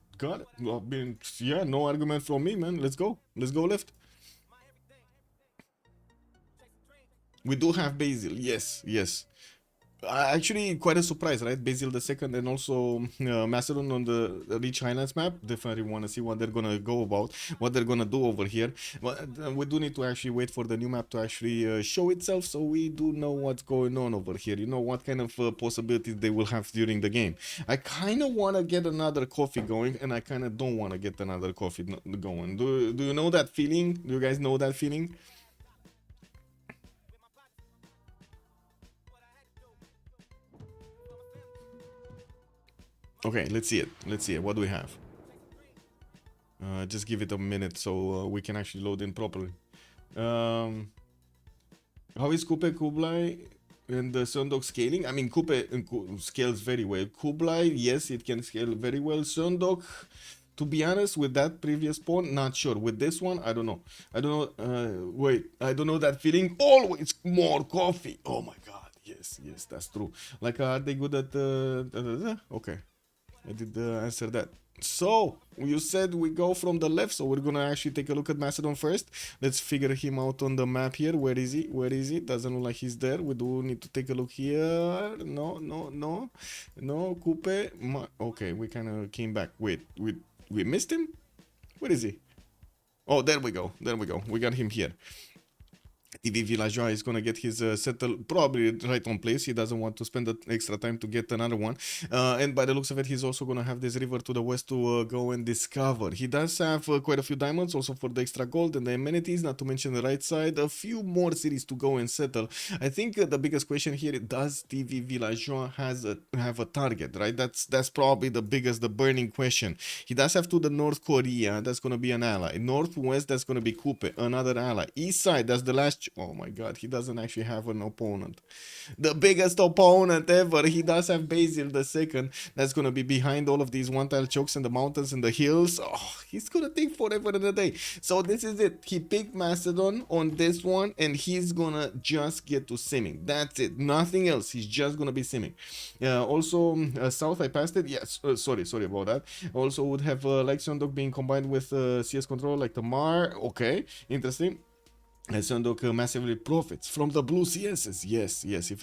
Well, I mean, yeah, no argument from me, man. Let's go left. We do have Basil. Yes. Actually, quite a surprise, right? Basil the second and also Macedon on the Rich Highlands map. Definitely want to see what they're gonna go about, what they're gonna do over here. But we do need to actually wait for the new map to actually show itself, so we do know what's going on over here. You know what kind of possibilities they will have during the game. I kind of want to get another coffee going, and I kind of don't want to get another coffee going. Do you know that feeling? Do you guys know that feeling? Okay, let's see it. Let's see it. What do we have? Just give it a minute so we can actually load in properly. How is Kublai and the Sundog scaling? I mean, scales very well. Kublai, yes, it can scale very well. Sundog, to be honest, with that previous pawn, not sure. With this one, I don't know. I don't know. Wait, I don't know that feeling. Always more coffee. Oh my god. Yes, yes, that's true. Like, are they good at okay. I did answer that. So, you said we go from the left, so we're gonna actually take a look at Macedon first. Let's figure him out on the map here. Where is he? Where is he? Doesn't look like he's there. We do need to take a look here. No, no, no. No, Coupe. Okay, we kind of came back. Wait, we missed him? Where is he? Oh, there we go. There we go. We got him here. TV Villageois is gonna get his settle probably right on place. He doesn't want to spend the extra time to get another one. And by the looks of it, he's also gonna have this river to the west to go and discover. He does have quite a few diamonds also for the extra gold and the amenities, not to mention the right side. A few more cities to go and settle. I think the biggest question here, does TV Villageois have a target, right? That's probably the biggest, the burning question. He does have to the North Korea, that's gonna be an ally. Northwest, that's gonna be Coupe, another ally. East side, that's the last. Oh my god, he doesn't actually have an opponent. The biggest opponent ever. He does have Basil the second. That's gonna be behind all of these one-tile chokes and the mountains and the hills. Oh, he's gonna take forever in a day. So this is it. He picked Macedon on this one, and he's gonna just get to simming. That's it. Nothing else. He's just gonna be simming. Also, south, I passed it. Yes. Sorry about that. Also would have like Sundog being combined with CS control, like Tamar. Okay, interesting. And Sundog massively profits from the blue CSs. Yes, if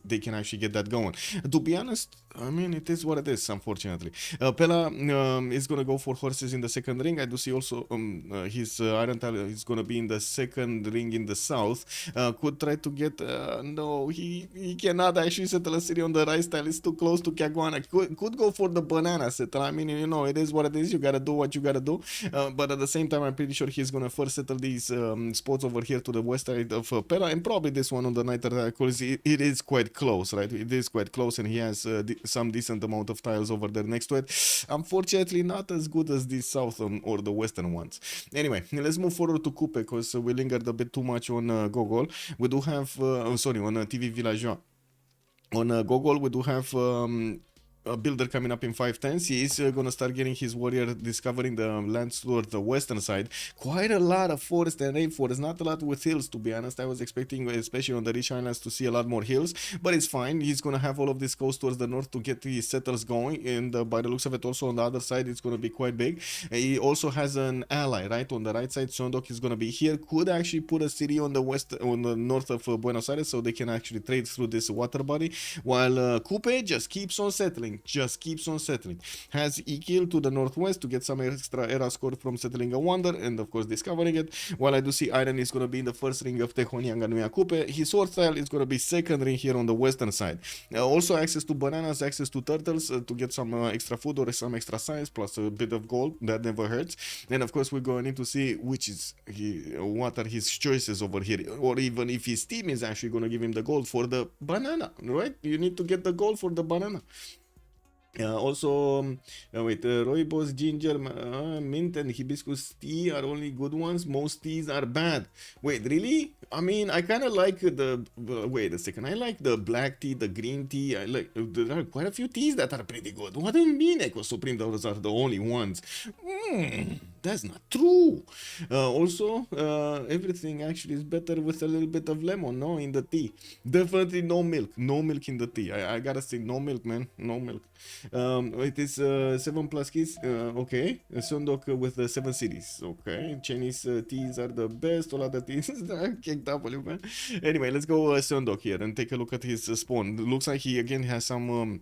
they can actually get that going. To be honest, I mean, it is what it is, unfortunately. Pella is going to go for horses in the second ring. I do see also his Iron Tile is going to be in the second ring in the south. Could try to get... no, he cannot actually settle a city on the right tile. It's too close to Caguana. Could go for the banana settle. I mean, you know, it is what it is. You got to do what you got to do. But at the same time, I'm pretty sure he's going to first settle these... spots over here to the west side of Pella, and probably this one on the night because it is quite close, right? It is quite close, and he has some decent amount of tiles over there next to it. Unfortunately, not as good as the southern or the western ones. Anyway, let's move forward to Coupe because we lingered a bit too much on Gogol. We do have, on TV Villageois. On Gogol, we do have a builder coming up in 510s. He is going to start getting his warrior discovering the lands toward the western side. Quite a lot of forest and rainforest, not a lot with hills, to be honest. I was expecting, especially on the Rich Islands, to see a lot more hills, but it's fine. He's going to have all of this coast towards the north to get his settles going, and by the looks of it, also on the other side, it's going to be quite big. He also has an ally, right? On the right side, Sondok is going to be here. Could actually put a city on the west, on the north of Buenos Aires, so they can actually trade through this water body, while Coupe just keeps on settling. Has Ikil to the northwest to get some extra era score from settling a wonder and of course discovering it, while I do see Iron is going to be in the first ring of Tehonianga Nuya Coupe. His sword style is going to be second ring here on the western side. Also access to bananas, access to turtles to get some extra food or some extra science plus a bit of gold. That never hurts. And of course we're going to need to see what are his choices over here, or even if his team is actually going to give him the gold for the banana, right? You need to get the gold for the banana. Also, rooibos, ginger, mint, and hibiscus tea are only good ones. Most teas are bad. Wait, really? I mean, I kind of like the... wait a second. I like the black tea, the green tea. I like... there are quite a few teas that are pretty good. What do you mean, Eco Supreme? Those are the only ones. That's not true. Also, everything actually is better with a little bit of lemon, no, in the tea. Definitely no milk. No milk in the tea. I gotta say no milk, man. No milk. It is 7 plus keys. Okay. Sundok with the 7 cities. Okay. Chinese teas are the best. All other teas are kicked up, man. Anyway, let's go Sundok here and take a look at his spawn. Looks like he again has some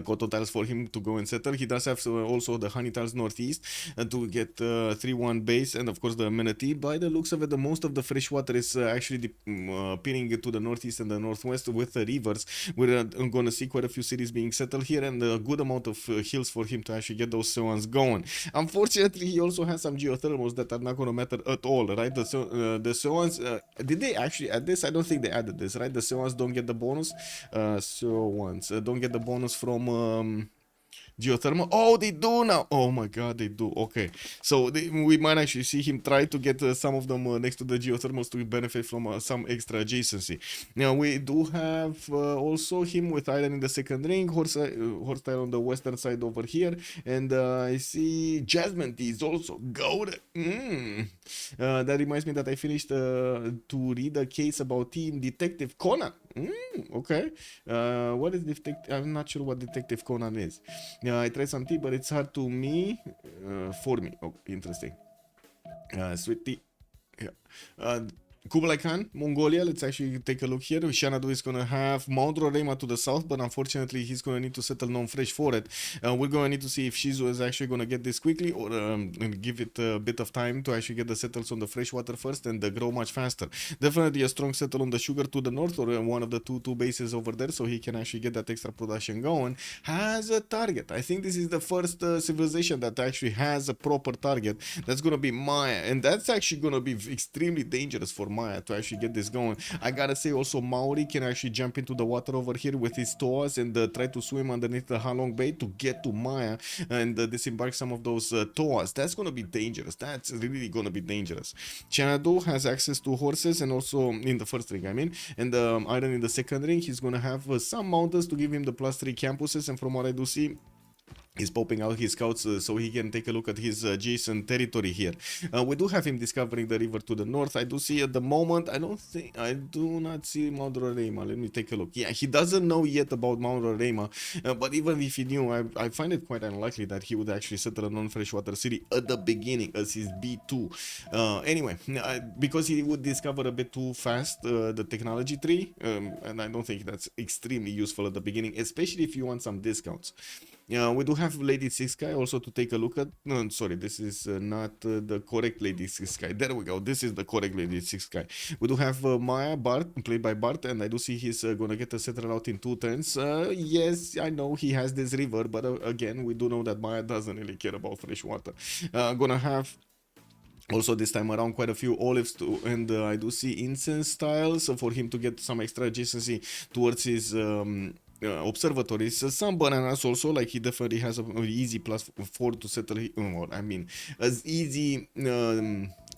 Koto tiles for him to go and settle. He does have also the honey tiles northeast to get 3-1 base, and of course the amenity. By the looks of it, the most of the fresh water is actually appearing to the northeast and the northwest with the rivers. We're gonna see quite a few cities being settled here, and a good amount of hills for him to actually get those ones going. Unfortunately, he also has some geothermals that are not gonna matter at all, right? The ones did they actually add this? I don't think they added this, right? The ones don't get the bonus. Ones don't get the bonus from geothermal. Oh, they do now. Oh my god, they do. Okay, so we might actually see him try to get some of them next to the geothermals to benefit from some extra adjacency. Now we do have also him with iron in the second ring, horse tile on the western side over here, and I see jasmine tea is also gold. That reminds me that I finished to read a case about tea in Detective Conan. Okay. What is detective? I'm not sure what Detective Conan is. I tried some tea, but it's hard to me. For me. Oh, interesting. Sweet tea. Yeah. Kublai Khan, Mongolia. Let's actually take a look here. Xanadu is going to have Mount Roraima to the south, but unfortunately he's going to need to settle non-fresh for it. We're going to need to see if Shizu is actually going to get this quickly, or give it a bit of time to actually get the settles on the freshwater first and grow much faster. Definitely a strong settle on the sugar to the north, or one of the two bases over there, so he can actually get that extra production going. Has a target. I think this is the first civilization that actually has a proper target. That's going to be Maya, and that's actually going to be extremely dangerous for Maya to actually get this going. I gotta say also Maori can actually jump into the water over here with his toas and try to swim underneath the Halong Bay to get to Maya and disembark some of those toas. That's gonna be dangerous. That's really gonna be dangerous. Xanadu has access to horses, and also in the first ring, I mean, and iron in the second ring. He's gonna have some mountains to give him the +3 campuses, and from what I do see, he's popping out his scouts so he can take a look at his adjacent territory here. We do have him discovering the river to the north. I do see at the moment, I do not see Mount Roraima. Let me take a look. Yeah, he doesn't know yet about Mount Roraima, but even if he knew, I find it quite unlikely that he would actually settle a non-freshwater city at the beginning as his B2. Anyway, because he would discover a bit too fast the technology tree, and I don't think that's extremely useful at the beginning, especially if you want some discounts. We do have Lady Six Sky also to take a look at. No, sorry, this is not the correct Lady Six Sky. There we go. This is the correct Lady Six Sky. We do have Maya Bart, played by Bart, and I do see he's gonna get a settle out in 2 turns. Yes, I know he has this river, but again, we do know that Maya doesn't really care about fresh water. Gonna have also this time around quite a few olives too, and I do see incense tiles for him to get some extra adjacency towards his observatories. Some bananas also, like he definitely has an easy +4 to settle, I mean as easy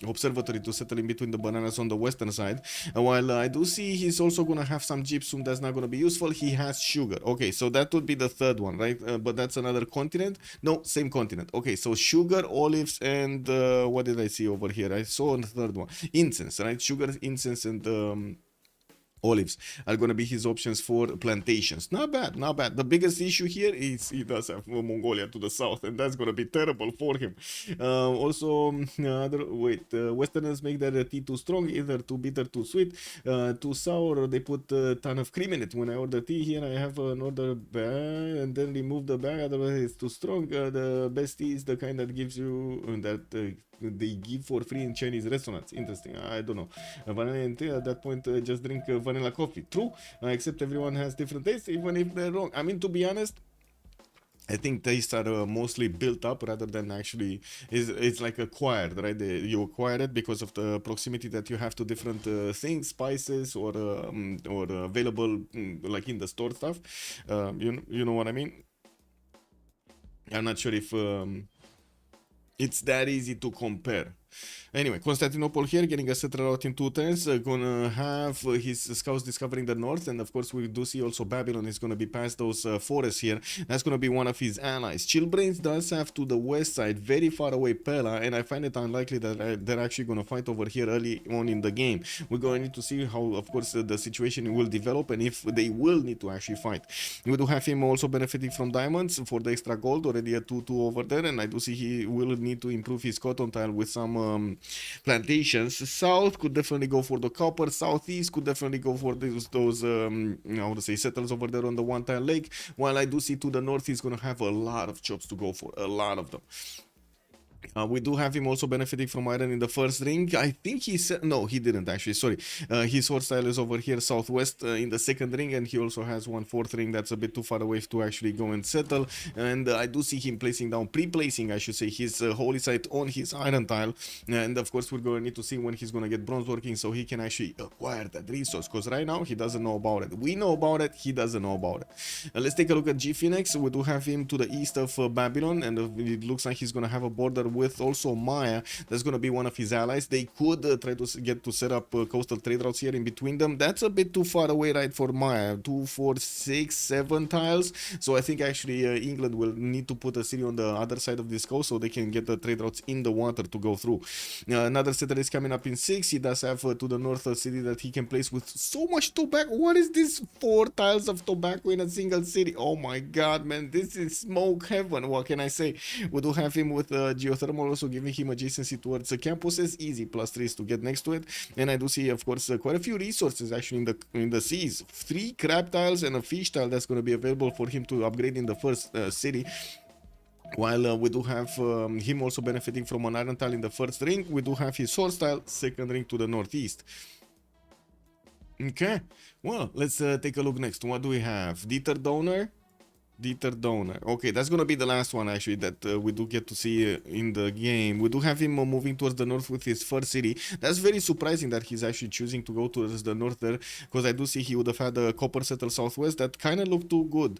observatory to settle in between the bananas on the western side. While I do see he's also gonna have some gypsum that's not gonna be useful. He has sugar. Okay, so that would be the third one, right? But that's another continent. No, same continent. Okay, so sugar, olives, and what did I see over here? I saw a third one, incense, right? Sugar, incense, and olives are going to be his options for plantations. Not bad, not bad. The biggest issue here is he does have Mongolia to the south, and that's going to be terrible for him. Also, Westerners make their tea too strong, either too bitter, too sweet, too sour, or they put a ton of cream in it. When I order tea here, I have an order bag and then remove the bag, otherwise it's too strong. The best tea is the kind that gives you they give for free in Chinese restaurants. Interesting. I don't know. Vanilla and tea, at that point, just drink vanilla coffee. True, except everyone has different tastes, even if they're wrong. I mean, to be honest, I think tastes are mostly built up rather than actually it's like acquired, right? You acquire it because of the proximity that you have to different things, spices, or available like in the store stuff. You know what I mean? I'm not sure if it's that easy to compare. Anyway, Constantinople here getting a settler out in 2 turns. Gonna have his scouts discovering the north, and of course we do see also Babylon is gonna be past those forests here. That's gonna be one of his allies. Chillbrains does have to the west side, very far away, Pella, and I find it unlikely that they're actually gonna fight over here early on in the game. We're going to need to see how, of course, the situation will develop and if they will need to actually fight. We do have him also benefiting from diamonds for the extra gold, already a 2-2 over there, and I do see he will need to improve his cotton tile with some plantations. South could definitely go for the copper. Southeast could definitely go for those how to say, settles over there on the one tile lake, while I do see to the north he's gonna have a lot of jobs to go for, a lot of them. We do have him also benefiting from iron in the first ring. I think he said, no, he didn't actually, sorry. His horse style is over here southwest in the second ring, and he also has 1/4 ring that's a bit too far away to actually go and settle. And I do see him placing down, pre-placing I should say, his holy site on his iron tile. And of course we're going to need to see when he's going to get bronze working so he can actually acquire that resource, because right now he doesn't know about it. We know about it, he doesn't know about it. Let's take a look at G Phoenix. We do have him to the east of Babylon, and it looks like he's going to have a border with also Maya. That's going to be one of his allies. They could try to get to set up coastal trade routes here in between them. That's a bit too far away, right, for Maya. 2, 4, 6, 7 tiles. So I think actually England will need to put a city on the other side of this coast so they can get the trade routes in the water to go through. Another settler is coming up in 6. He does have to the north a city that he can place with so much tobacco. What is this? 4 tiles of tobacco in a single city. Oh my god, man, this is smoke heaven. What can I say? We do have him with geothermal also giving him adjacency towards the campuses, easy +3s to get next to it. And I do see, of course, quite a few resources actually in the seas. 3 crab tiles and a fish tile that's going to be available for him to upgrade in the first city. While we do have him also benefiting from an iron tile in the first ring, we do have his horse tile, second ring to the northeast. Okay, well, let's take a look next. What do we have? Dieter Donor. Okay, that's gonna be the last one actually that we do get to see in the game. We do have him moving towards the north with his first city. That's very surprising that he's actually choosing to go towards the north there, because I do see he would have had a copper settle southwest that kind of looked too good.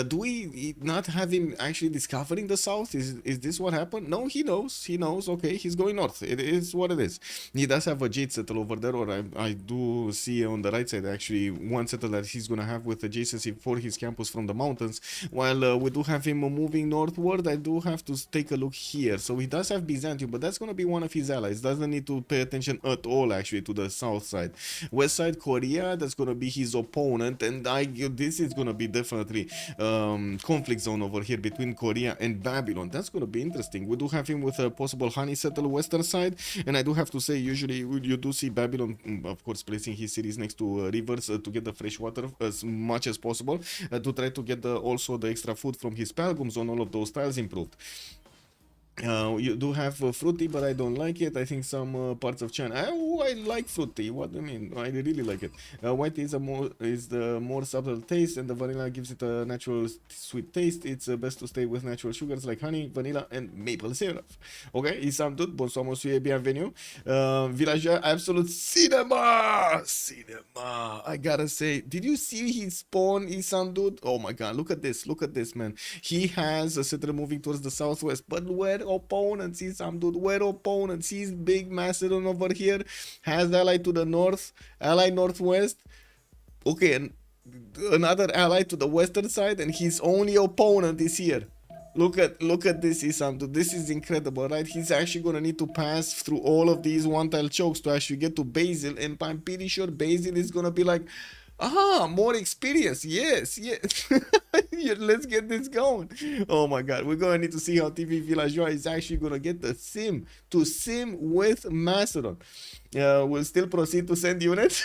Do we not have him actually discovering the south? Is this what happened? No, he knows. Okay, he's going north. It is what it is. He does have a jade settle over there, or I do see on the right side actually one settle that he's gonna have with adjacency for his campus from the mountains. While we do have him moving northward, I do have to take a look here. So he does have Byzantium, but that's going to be one of his allies. Doesn't need to pay attention at all actually to the south side. West side Korea, that's going to be his opponent, and this is going to be definitely conflict zone over here between Korea and Babylon. That's going to be interesting. We do have him with a possible honey settle western side, and I do have to say usually you do see Babylon, of course, placing his cities next to rivers to get the fresh water as much as possible, to try to get also the extra food from his Pelgums on all of those tiles improved. You do have fruity, but I don't like it. I think some parts of China. I like fruity. What do you mean? I really like it. White is the more subtle taste, and the vanilla gives it a natural sweet taste. It's best to stay with natural sugars like honey, vanilla, and maple syrup. Okay, Isam Dut, bonsoir monsieur, bienvenue. Villager, absolute cinema. I gotta say, did you see his spawn, Isam Dut? Oh my god, look at this, man. He has a settler moving towards the southwest, but where opponents? See some dude, where opponents? He's big Macedon over here, has ally to the north, ally northwest. Okay, and another ally to the western side, and his only opponent is here. Look at this, Isam dude. This is incredible, right? He's actually gonna need to pass through all of these one tile chokes to actually get to Basil, and I'm pretty sure Basil is gonna be like, more experience. Yes. Let's get this going. Oh my god, we're gonna need to see how TV Villageois is actually gonna get the sim with Macedon. We'll still proceed to send units.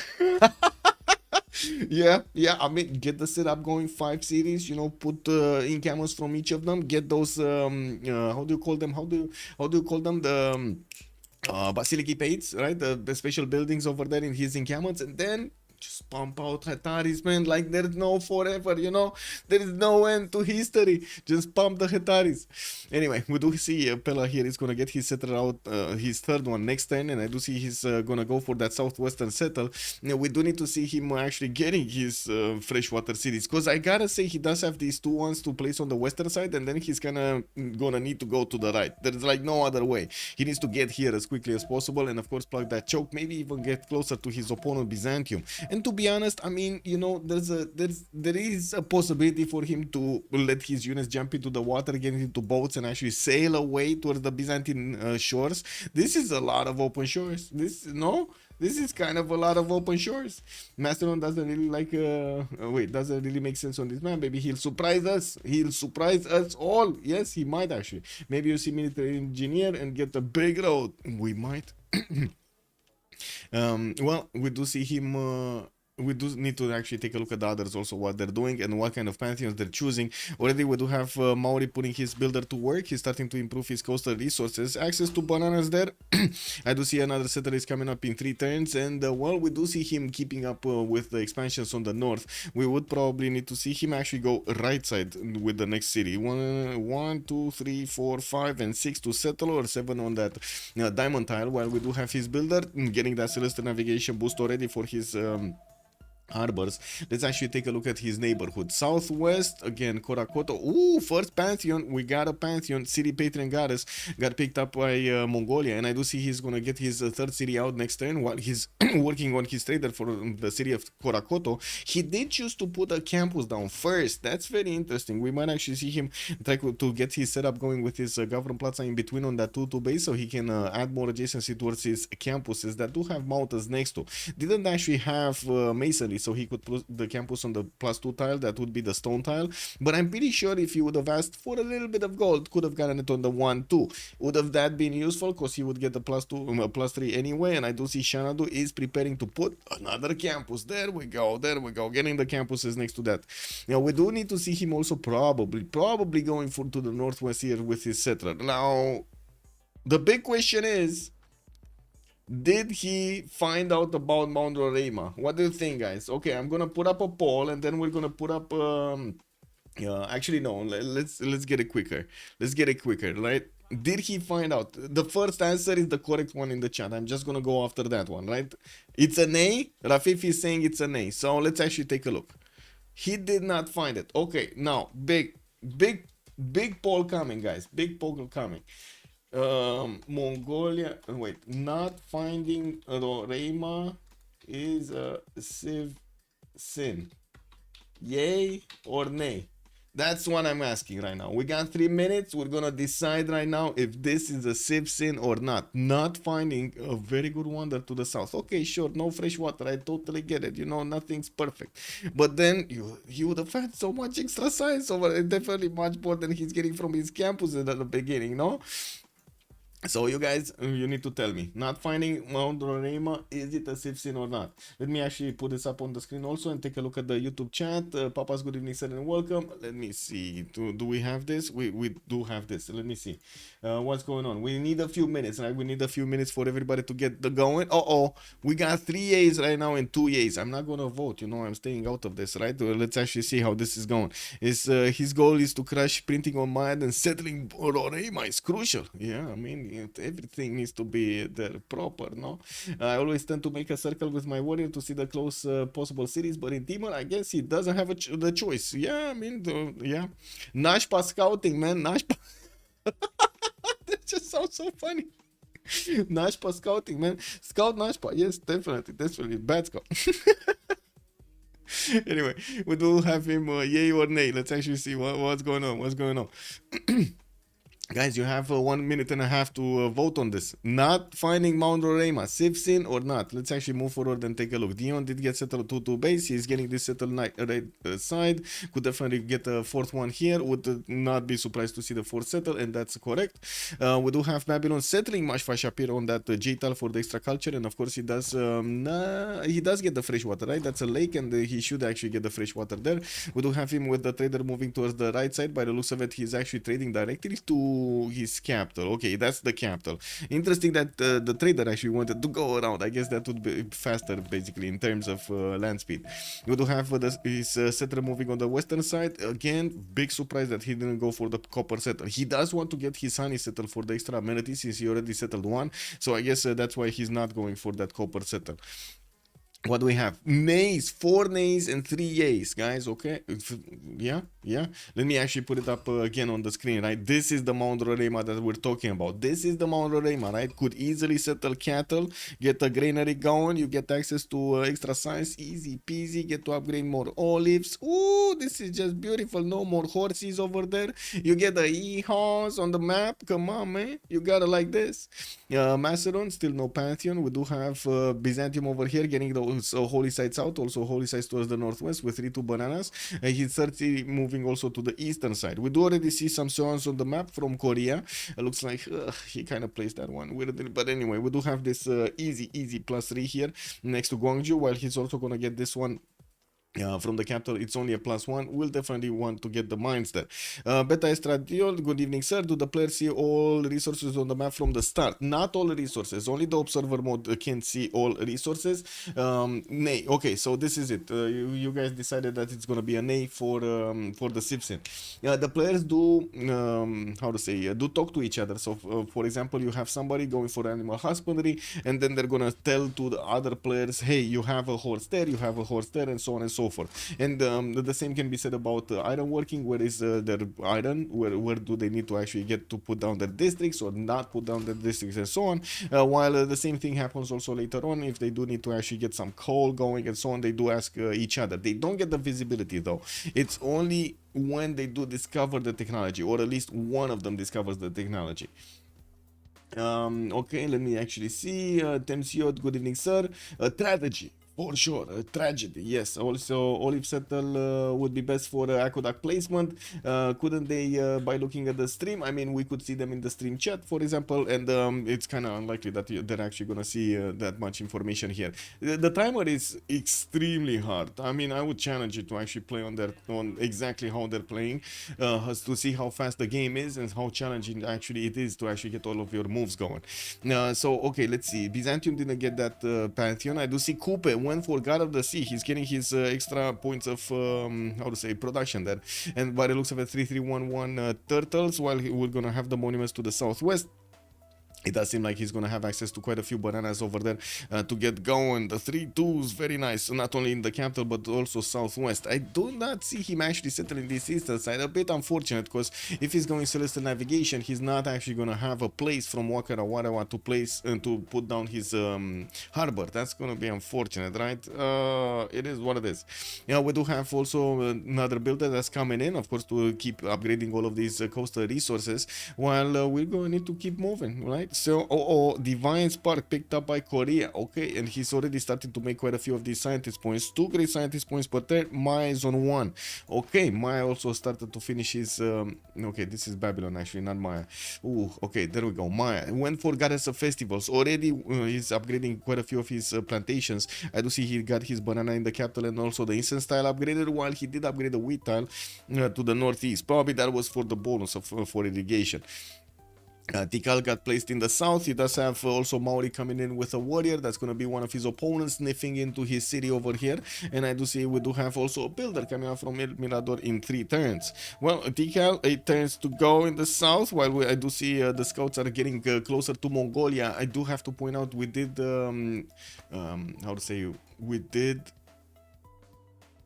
Yeah, I mean, get the setup going, 5 series, put encampments from each of them, get those how do you call them, the basilic paids, right, the special buildings over there in his encampments, and then Just pump out Hetaris, man. Like there's no forever, you know. There is no end to history. Just pump the Hetaris. Anyway, we do see Pella here is gonna get his settler out, his third one next turn, and I do see he's gonna go for that southwestern settle. Now, we do need to see him actually getting his freshwater cities, because I gotta say he does have these two ones to place on the western side, and then he's gonna need to go to the right. There's like no other way. He needs to get here as quickly as possible, and of course plug that choke, maybe even get closer to his opponent Byzantium. And to be honest, I mean, you know, there is a possibility for him to let his units jump into the water, get into boats, and actually sail away towards the Byzantine shores. This is a lot of open shores. This is kind of a lot of open shores. Macedon doesn't really like doesn't really make sense on this map. Maybe he'll surprise us. He'll surprise us all. Yes, he might actually. Maybe you see military engineer and get a big road. We might. Well, we do see him. We do need to actually take a look at the others also, what they're doing and what kind of pantheons they're choosing. Already we do have Maori putting his builder to work. He's starting to improve his coastal resources. Access to bananas there. I do see another settler is coming up in 3 turns, and well, we do see him keeping up with the expansions on the north. We would probably need to see him actually go right side with the next city. 1, 2, 3, 4, 5, and 6 to settle, or 7 on that diamond tile, while we do have his builder getting that celestial navigation boost already for his harbors. Let's actually take a look at his neighborhood. Southwest, again, Korakoto. Ooh, first pantheon. We got a pantheon. City patron goddess got picked up by Mongolia, and I do see he's gonna get his third city out next turn while he's working on his trader for the city of Korakoto. He did choose to put a campus down first. That's very interesting. We might actually see him try to get his setup going with his government plaza in between on that 2-2 base, so he can add more adjacency towards his campuses that do have mountains next to. Didn't actually have masonry, so he could put the campus on the +2 tile. That would be the stone tile, but I'm pretty sure if he would have asked for a little bit of gold, could have gotten it on the 1-2. Would have that been useful, because he would get the +2 +3 anyway. And I do see Xanadu is preparing to put another campus. There we go, getting the campuses next to that. Now we do need to see him also probably going to the northwest here with his settler. Now the big question is, did he find out about Mount Roraima? What do you think, guys? Okay, I'm gonna put up a poll, and then we're gonna put up actually no, let's get it quicker. Let's get it quicker, right? Did he find out? The first answer is the correct one in the chat. I'm just gonna go after that one, right? It's an A. Rafif is saying it's an A. So let's actually take a look. He did not find it. Okay, now big poll coming, guys. Big poll coming. Mongolia, wait, not finding Roraima is a civ sin. Yay or nay? That's what I'm asking right now. We got 3 minutes. We're gonna decide right now if this is a civ sin or not. Not finding a very good wonder to the south. Okay, sure, no fresh water. I totally get it. You know, nothing's perfect. But then you would have had so much extra science over it. Definitely much more than he's getting from his campus at the beginning, no? So you guys, you need to tell me, not finding Mount Roraima, is it a civ sin or not? Let me actually put this up on the screen also and take a look at the YouTube chat. Papa's good evening, sir, and welcome. Let me see, do we have this? We do have this. Let me see what's going on. We need a few minutes, right? We need a few minutes for everybody to get the going. We got 3 yays right now and 2 yays. I'm not gonna vote, you know, I'm staying out of this, right? Let's actually see how this is going. His goal is to crush printing on mind, and settling Roraima is crucial. Yeah, I mean, everything needs to be there proper, no? I always tend to make a circle with my warrior to see the close possible cities, but in Timor, I guess he doesn't have the choice. Yeah, I mean, yeah. Nashpa scouting, man. Nashpa. That just sounds so funny. Nashpa scouting, man. Scout Nashpa. Yes, definitely. Bad scout. Anyway, we do have him yay or nay. Let's actually see what's going on. Guys, you have 1.5 minutes to vote on this. Not finding Mount Roraima, civ sin or not? Let's actually move forward and take a look. Dion did get settled 2-2 base. He's getting this settled right side. Could definitely get a fourth one here. Would not be surprised to see the fourth settle, and that's correct. We do have Babylon settling Mashfa Shapir on that J-Tal for the extra culture, and of course he does get the fresh water, right? That's a lake, and he should actually get the fresh water there. We do have him with the trader moving towards the right side. By the looks of it, he's actually trading directly to to his capital. Okay, that's the capital. Interesting that the trader actually wanted to go around. I guess that would be faster, basically, in terms of land speed. We do have his settler moving on the western side. Again, big surprise that he didn't go for the copper settler. He does want to get his honey settle for the extra amenities since he already settled one. So I guess that's why he's not going for that copper settle. What do we have? Nays, 4 nays and 3 yays, guys. Okay, yeah. Let me actually put it up again on the screen, right? This is the Mount Roraima that we're talking about. This is the Mount Roraima, right? Could easily settle cattle, get a granary going. You get access to extra science, easy peasy. Get to upgrade more olives. Ooh, this is just beautiful. No more horses over there. You get the e-horse on the map. Come on, man. You gotta like this. Macedon, still no Pantheon. We do have Byzantium over here getting the holy sites out, also holy sites towards the northwest with 3-2 bananas. He's 30 moving also to the eastern side. We do already see some zones on the map from Korea. It looks like he kind of placed that one weirdly, but anyway, we do have this easy +3 here next to Gwangju, while he's also gonna get this one from the capital. It's only a +1. We'll definitely want to get the mines there. Beta Estradiol, good evening, sir. Do the players see all resources on the map from the start? Not all resources. Only the observer mode can see all resources. Nay. Okay, so this is it. You guys decided that it's gonna be a nay for the Civ6. The players do do talk to each other. So for example, you have somebody going for animal husbandry, and then they're gonna tell to the other players, hey, you have a horse there, you have a horse there, and so on and so forth. And the same can be said about iron working. Where is their iron? Where do they need to actually get to put down their districts or not put down their districts and so on. While the same thing happens also later on, if they do need to actually get some coal going and so on, they do ask each other. They don't get the visibility though. It's only when they do discover the technology, or at least one of them discovers the technology. Okay, let me actually see. Temsiot, good evening, sir. Strategy. For sure, a tragedy, yes. Also, olive settle would be best for aqueduct placement. Couldn't they, by looking at the stream? I mean, we could see them in the stream chat, for example, and it's kind of unlikely that they're actually going to see that much information here. The timer is extremely hard. I mean, I would challenge you to actually play on exactly how they're playing, to see how fast the game is and how challenging actually it is to actually get all of your moves going. So, okay, let's see. Byzantium didn't get that Pantheon. I do see Coupe went for God of the Sea. He's getting his extra points of production there, and by the looks of it, 3-3-1-1 turtles, while we're gonna have the monuments to the southwest. It does seem like he's going to have access to quite a few bananas over there to get going. The 3-2s, very nice. Not only in the capital, but also southwest. I do not see him actually settling this eastern side. A bit unfortunate, because if he's going celestial navigation, he's not actually going to have a place from Wakara to place and to put down his harbor. That's going to be unfortunate, right? It is what it is. Yeah, we do have also another builder that's coming in, of course, to keep upgrading all of these coastal resources, while we're going to need to keep moving, right? So, Divine Spark picked up by Korea. Okay, and he's already starting to make quite a few of these scientist points. 2 great scientist points per turn. Maya is on 1. Okay, Maya also started to finish his... okay, this is Babylon actually, not Maya. Ooh, okay, there we go. Maya went for Goddess of Festivals. Already he's upgrading quite a few of his plantations. I do see he got his banana in the capital and also the incense tile upgraded, while he did upgrade the wheat tile to the northeast. Probably that was for the bonus of for irrigation. Tikal got placed in the south. He does have also Maori coming in with a warrior. That's going to be one of his opponents sniffing into his city over here. And I do see we do have also a builder coming out from El Mirador in 3 turns. Well, Tikal, 8 turns to go in the south, while I do see the scouts are getting closer to Mongolia. I do have to point out we did, we did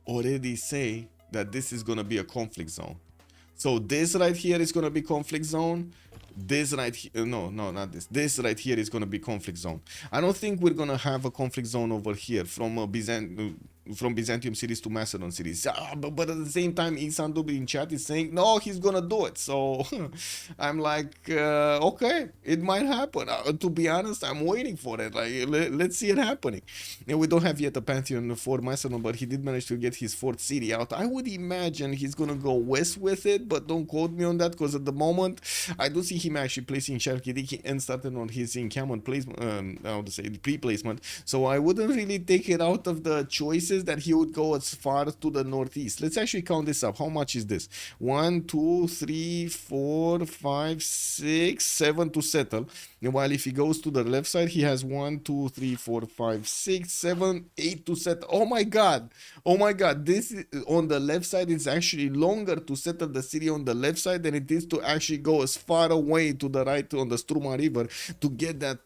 already say that this is going to be a conflict zone. So this right here is going to be conflict zone. This right here, no, not this. This right here is going to be conflict zone. I don't think we're going to have a conflict zone over here from Byzantium cities to Macedon cities. But at the same time, Isandu in chat is saying, no, he's going to do it. So I'm like, okay, it might happen. To be honest, I'm waiting for it. Like, let's see it happening. And we don't have yet a Pantheon for Macedon, but he did manage to get his 4th city out. I would imagine he's going to go west with it, but don't quote me on that, because at the moment, I do see him actually placing Chalkidiki and starting on his encampment placement, pre-placement. So I wouldn't really take it out of the choices. says that he would go as far to the northeast. Let's actually count this up. How much is this? 1, 2, 3, 4, 5, 6, 7 to settle. And while if he goes to the left side, he has 1, 2, 3, 4, 5, 6, 7, 8 to settle. Oh my god. Oh my god. This is, on the left side, it's actually longer to settle the city on the left side than it is to actually go as far away to the right on the Struma River to get that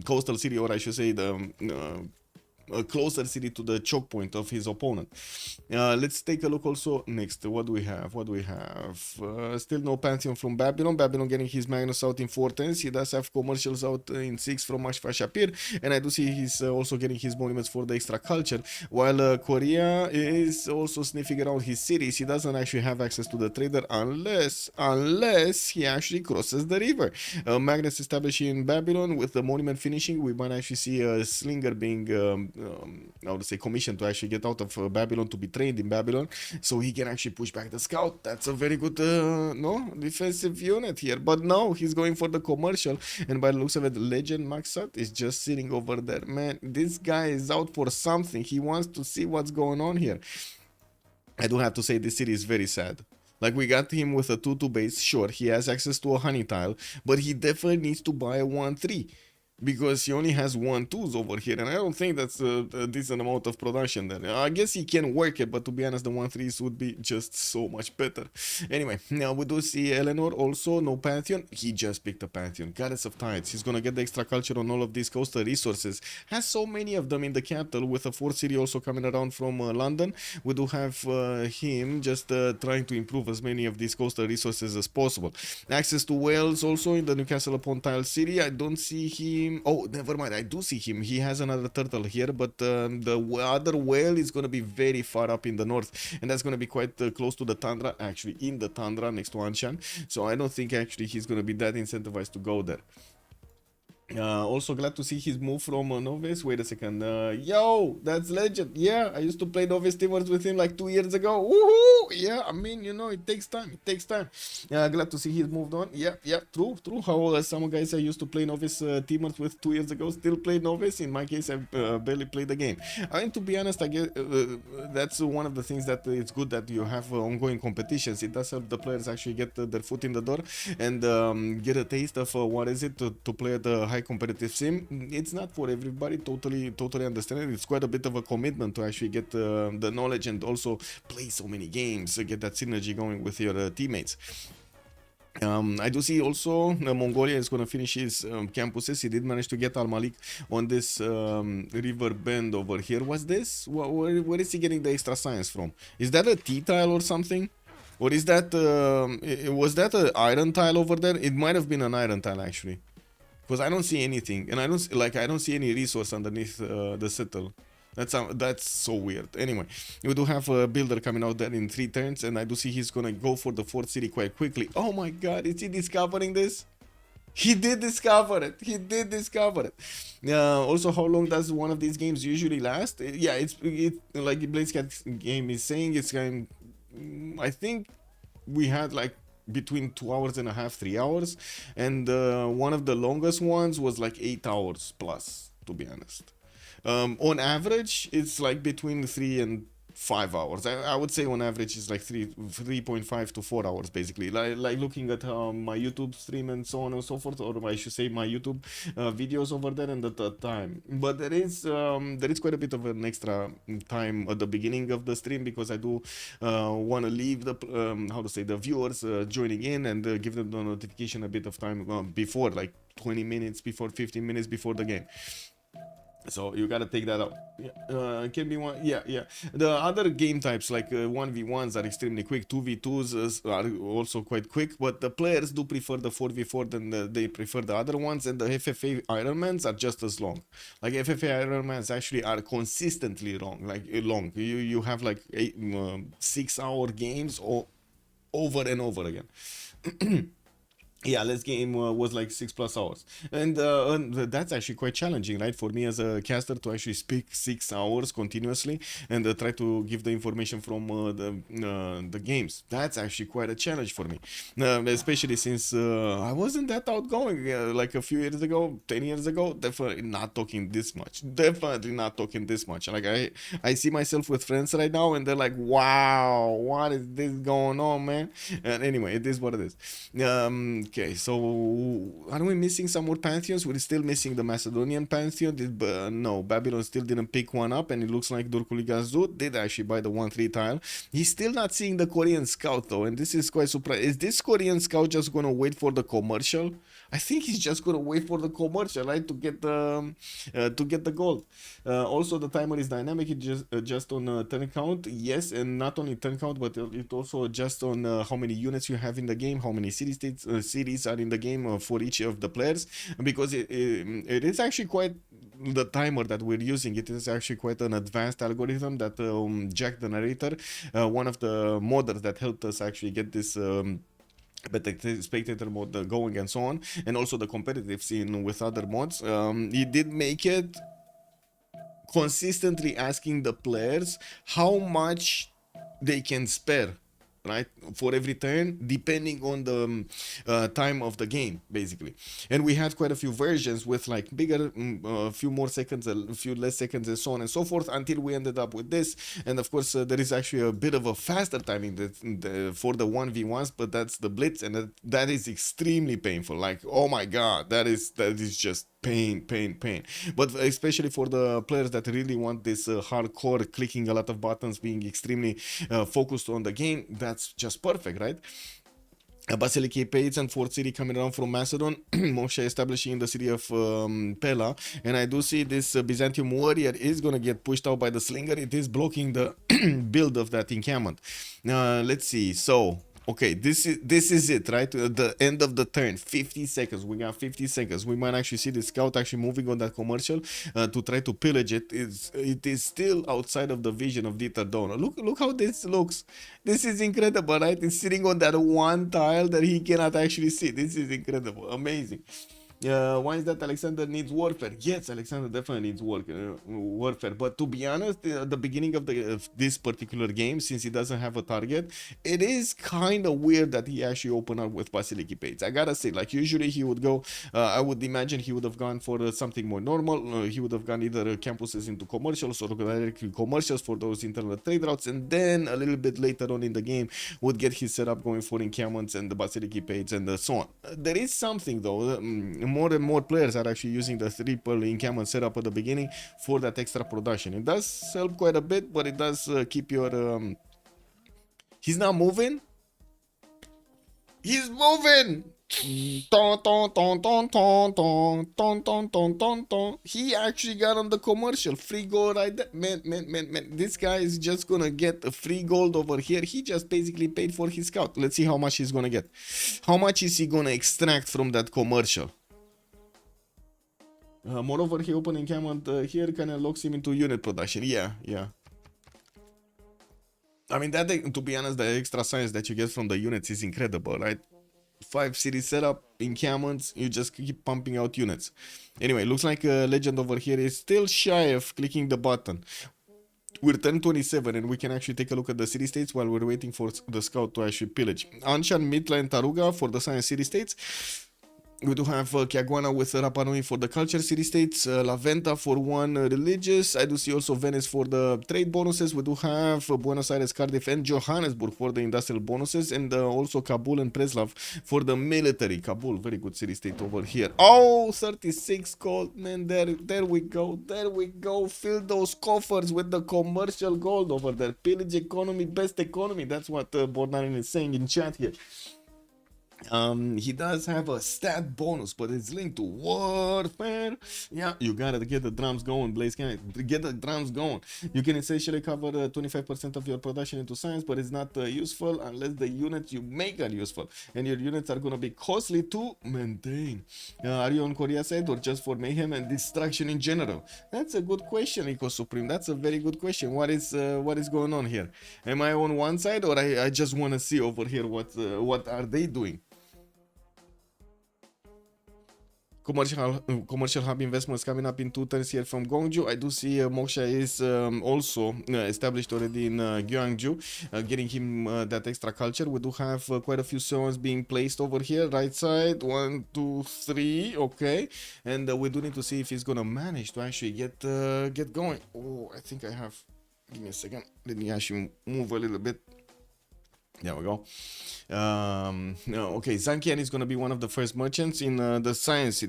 coastal city, or I should say the a closer city to the choke point of his opponent. Let's take a look also next. What do we have? Still no Pantheon from Babylon. Babylon getting his Magnus out in 410s. He does have commercials out in 6 from Ashfa Shapir, and I do see he's also getting his monuments for the extra culture, while Korea is also sniffing around his cities. He doesn't actually have access to the trader unless he actually crosses the river. Magnus established in Babylon with the monument finishing. We might actually see a slinger being I would say commissioned to actually get out of Babylon to be trained in Babylon, so he can actually push back the scout. That's a very good defensive unit here. But no, he's going for the commercial, and by the looks of it, Legend Maxat is just sitting over there. Man, this guy is out for something. He wants to see what's going on here. I do have to say this city is very sad. Like, we got him with a 2-2 base. Sure, he has access to a honey tile, but he definitely needs to buy a 1-3. Because he only has 1-2s over here, and I don't think that's a decent amount of production there. I guess he can work it, but to be honest, the 1-3s would be just so much better. Anyway, now we do see Eleanor also, no Pantheon. He just picked a Pantheon, Goddess of Tides. He's gonna get the extra culture on all of these coastal resources. Has so many of them in the capital, with a 4th city also coming around from London. We do have him just trying to improve as many of these coastal resources as possible. Access to Wales also in the Newcastle upon Tyne city. I don't see him. Oh, never mind. I do see him. He has another turtle here, but the other whale is going to be very far up in the north, and that's going to be quite close to the tundra, actually in the tundra next to Anshan. So I don't think actually he's going to be that incentivized to go there. Also glad to see his move from Novice. Wait a second. Yo, that's Legend. Yeah, I used to play Novice Teamers with him like 2 years ago. Woohoo! Yeah, I mean, you know, it takes time. It takes time. Glad to see he's moved on. Yeah, true. How some guys I used to play Novice Teamers with 2 years ago still play Novice. In my case, I barely played the game. I mean, to be honest, I guess that's one of the things that it's good that you have ongoing competitions. It does help the players actually get their foot in the door and get a taste of what is it to play at the high competitive sim. It's not for everybody. Totally understand it. It's quite a bit of a commitment to actually get the knowledge and also play so many games, get that synergy going with your teammates. I do see also Mongolia is going to finish his campuses. He did manage to get Al Malik on this river bend over here. What's this? Where is he getting the extra science from? Is that a T tile or something? Or is that was that an iron tile over there? It might have been an iron tile actually, because I don't see anything, and I don't see any resource underneath the settle. That's so weird. Anyway, we do have a builder coming out there in 3 turns, and I do see he's gonna go for the 4th city quite quickly. Oh my god, is he discovering this? He did discover it. Also, how long does one of these games usually last? Yeah, it's like Blazecat game is saying, it's going. I think we had like between 2.5 hours, 3 hours, and one of the longest ones was like 8 hours plus, to be honest. On average, it's like between 3 and 5 hours. I would say on average it's like 3.5 to 4 hours basically. Like looking at my YouTube stream and so on and so forth, or I should say my YouTube videos over there and the time. But there is quite a bit of an extra time at the beginning of the stream, because I do want to leave the the viewers joining in and give them the notification a bit of time before, like 20 minutes before, 15 minutes before the game. So you gotta take that out. Can be one. Yeah. The other game types like 1v1s are extremely quick. 2v2s are also quite quick, but the players do prefer the 4v4 than they prefer the other ones. And the FFA Ironmans are just as long. Like FFA Ironmans actually are consistently long. You have like 6 hour games over and over again. Yeah, last game was like 6+ hours, and that's actually quite challenging, right, for me as a caster to actually speak 6 hours continuously and try to give the information from the games. That's actually quite a challenge for me, especially since I wasn't that outgoing like a few years ago, 10 years ago. Definitely not talking this much. Definitely not talking this much. Like I see myself with friends right now, and they're like, "Wow, what is this going on, man?" And anyway, it is what it is. Okay, so are we missing some more pantheons? We're still missing the Macedonian pantheon. No, Babylon still didn't pick one up, and it looks like Durkuligazut did actually buy the 1-3 tile. He's still not seeing the Korean scout though, and this is quite surprising. Is this Korean scout just gonna wait for the commercial? I think he's just gonna wait for the commercial, right, to get the gold. Also, the timer is dynamic. It just adjusts on turn count. Yes, and not only turn count, but it also adjusts on how many units you have in the game, how many cities are in the game for each of the players. Because it is actually quite the timer that we're using. It is actually quite an advanced algorithm that Jack, the narrator, one of the modders that helped us actually get this. But the spectator mode going and so on, and also the competitive scene with other mods, he did make it consistently asking the players how much they can spare, right, for every turn, depending on the time of the game, basically. And we had quite a few versions with like bigger, a few more seconds, a few less seconds, and so on and so forth, until we ended up with this. And of course, there is actually a bit of a faster timing for the 1v1s, but that's the blitz, and that is extremely painful. Like, oh my god, that is just pain. But especially for the players that really want this hardcore clicking a lot of buttons, being extremely focused on the game, that's just perfect, right? Basilike Pates and Fort City coming around from Macedon, Moshe establishing in the city of Pella, and I do see this Byzantium warrior is gonna get pushed out by the slinger. It is blocking the build of that encampment. Let's see, so okay, this is it, right? The end of the turn, 50 seconds. We got 50 seconds. We might actually see the scout actually moving on that commercial to try to pillage it. It is still outside of the vision of Dieter Donner. Look how this looks. This is incredible, right? It's sitting on that one tile that he cannot actually see. This is incredible, amazing. Why is that Alexander needs warfare? Yes, Alexander definitely needs warfare. But to be honest, the beginning of this particular game, since he doesn't have a target, it is kind of weird that he actually opened up with Basiliki Pates. I gotta say, like usually he would go, I would imagine he would have gone for something more normal. He would have gone either campuses into commercials or directly commercials for those internal trade routes, and then a little bit later on in the game would get his setup going for encampments and the Basiliki Pates and so on. There is something though. More and more players are actually using the triple encampment setup at the beginning for that extra production. It does help quite a bit, but it does keep your... He's not moving. He's moving! He actually got on the commercial. Free gold right there. Man. This guy is just gonna get a free gold over here. He just basically paid for his scout. Let's see how much he's gonna get. How much is he gonna extract from that commercial? Moreover, he opened encampment here, kind of locks him into unit production. Yeah. I mean, that, to be honest, the extra science that you get from the units is incredible, right? 5 city setup, encampments, you just keep pumping out units. Anyway, looks like Legend over here is still shy of clicking the button. We're turn 27 and we can actually take a look at the city states while we're waiting for the scout to actually pillage. Anshan, Mitla, and Taruga for the science city states. We do have Chiaguana with Rapa Nui for the culture city-states, La Venta for one religious. I do see also Venice for the trade bonuses. We do have Buenos Aires, Cardiff, and Johannesburg for the industrial bonuses. And also Kabul and Preslav for the military. Kabul, very good city-state over here. Oh, 36 gold, man. There we go. Fill those coffers with the commercial gold over there. Pillage economy, best economy. That's what Bornarin is saying in chat here. He does have a stat bonus, but it's linked to warfare. Yeah, you gotta get the drums going, Blaze. Get the drums going. You can essentially cover 25% of your production into science, but it's not useful unless the units you make are useful, and your units are gonna be costly to maintain. Are you on Korea side or just for mayhem and destruction in general? That's a good question, Eco Supreme. That's a very good question. What is going on here? Am I on one side, or I just want to see over here what are they doing? commercial hub investments coming up in 2 turns here from Gongju. I do see Moksha is also established already in Gyeongju, getting him that extra culture. We do have quite a few zones being placed over here, right side, 1, 2, 3, okay, and we do need to see if he's gonna manage to actually get going. Oh, I think I have. Give me a second. Let me actually move a little bit. There we go. Okay, Zankian is going to be one of the first merchants in the science.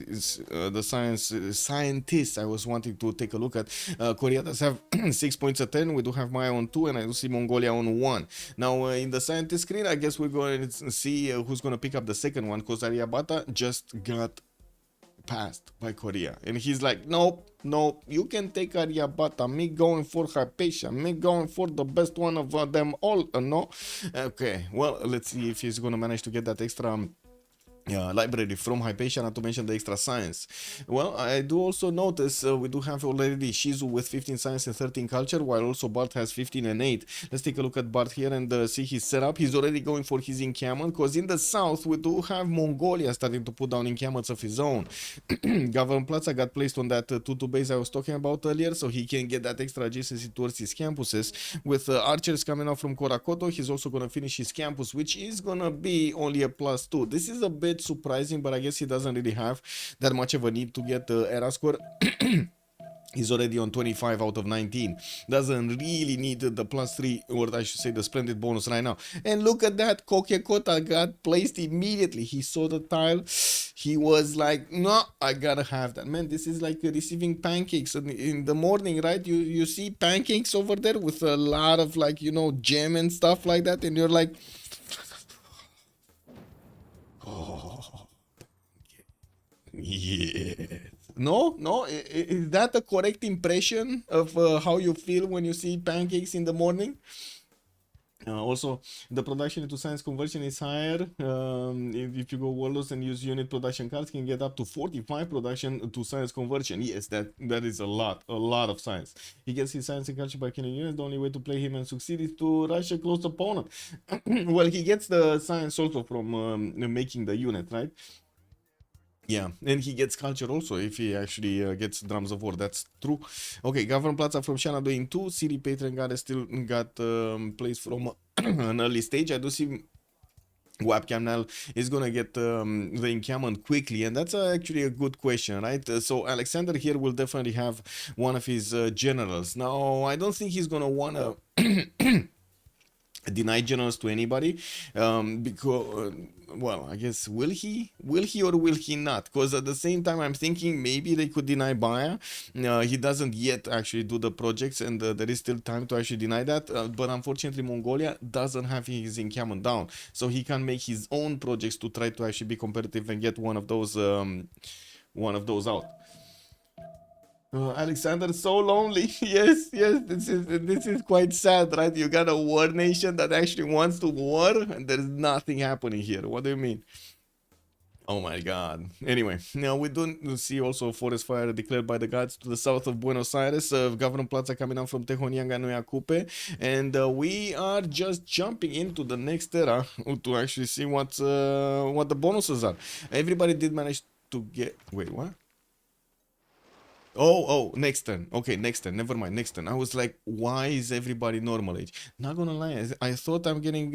Scientists I was wanting to take a look at. Korea does have 6 points a turn. We do have Maya on 2, and I do see Mongolia on 1. Now in the scientist screen, I guess we're going to see who's going to pick up the second one, because Aryabhata just got passed by Korea, and he's like, nope, you can take Aryabhata, me going for Hypatia, me going for the best one of them all, no? Okay, well, let's see if he's gonna manage to get that extra library from Hypatia, not to mention the extra science. Well, I do also notice we do have already Shizu with 15 science and 13 culture, while also Bart has 15 and 8. Let's take a look at Bart here and see his setup. He's already going for his encampment, because in the south we do have Mongolia starting to put down encampments of his own. Government Plaza got placed on that 2-2 base I was talking about earlier, so he can get that extra adjacency towards his campuses. With archers coming out from Korakoto, he's also going to finish his campus, which is going to be only a +2. This is a bit surprising, but I guess he doesn't really have that much of a need to get the era score. He's already on 25 out of 19. Doesn't really need the +3, or I should say the splendid bonus right now. And look at that, Kokekota got placed immediately. He saw the tile. He was like, no, I gotta have that. Man, this is like receiving pancakes in the morning, right? You see pancakes over there with a lot of, like, you know, jam and stuff like that, and you're like, oh, yeah. No, is that a correct impression of how you feel when you see pancakes in the morning? Also, the production into science conversion is higher. If you go warlords and use unit production cards, can get up to 45 production to science conversion. Yes, that is a lot of science. He gets his science and culture by killing units. The only way to play him and succeed is to rush a close opponent. Well, he gets the science also from making the unit, right? Yeah, and he gets culture also if he actually gets drums of war. That's true. Okay, Government Plaza from Shana doing 2. City Patron got still got placed from an early stage. I do see Webcam now is gonna get the encampment quickly, and that's actually a good question, right? So Alexander here will definitely have one of his generals. Now, I don't think he's gonna wanna deny generals to anybody, because well, I guess will he or will he not? Because at the same time I'm thinking maybe they could deny Baya. He doesn't yet actually do the projects, and there is still time to actually deny that, but unfortunately Mongolia doesn't have his encampment down, so he can make his own projects to try to actually be competitive and get one of those out. Alexander, so lonely. Yes, this is quite sad, right? You got a war nation that actually wants to war, and there's nothing happening here. What do you mean? Oh my god. Anyway, now we do see also forest fire declared by the gods to the south of Buenos Aires. Government Plaza coming out from Tehonianga Noyakupe, and we are just jumping into the next era to actually see what the bonuses are. Everybody did manage to get. Wait, what? Oh, next turn. Okay, next turn. Never mind, next turn. I was like, why is everybody normal age? Not gonna lie, I thought I'm getting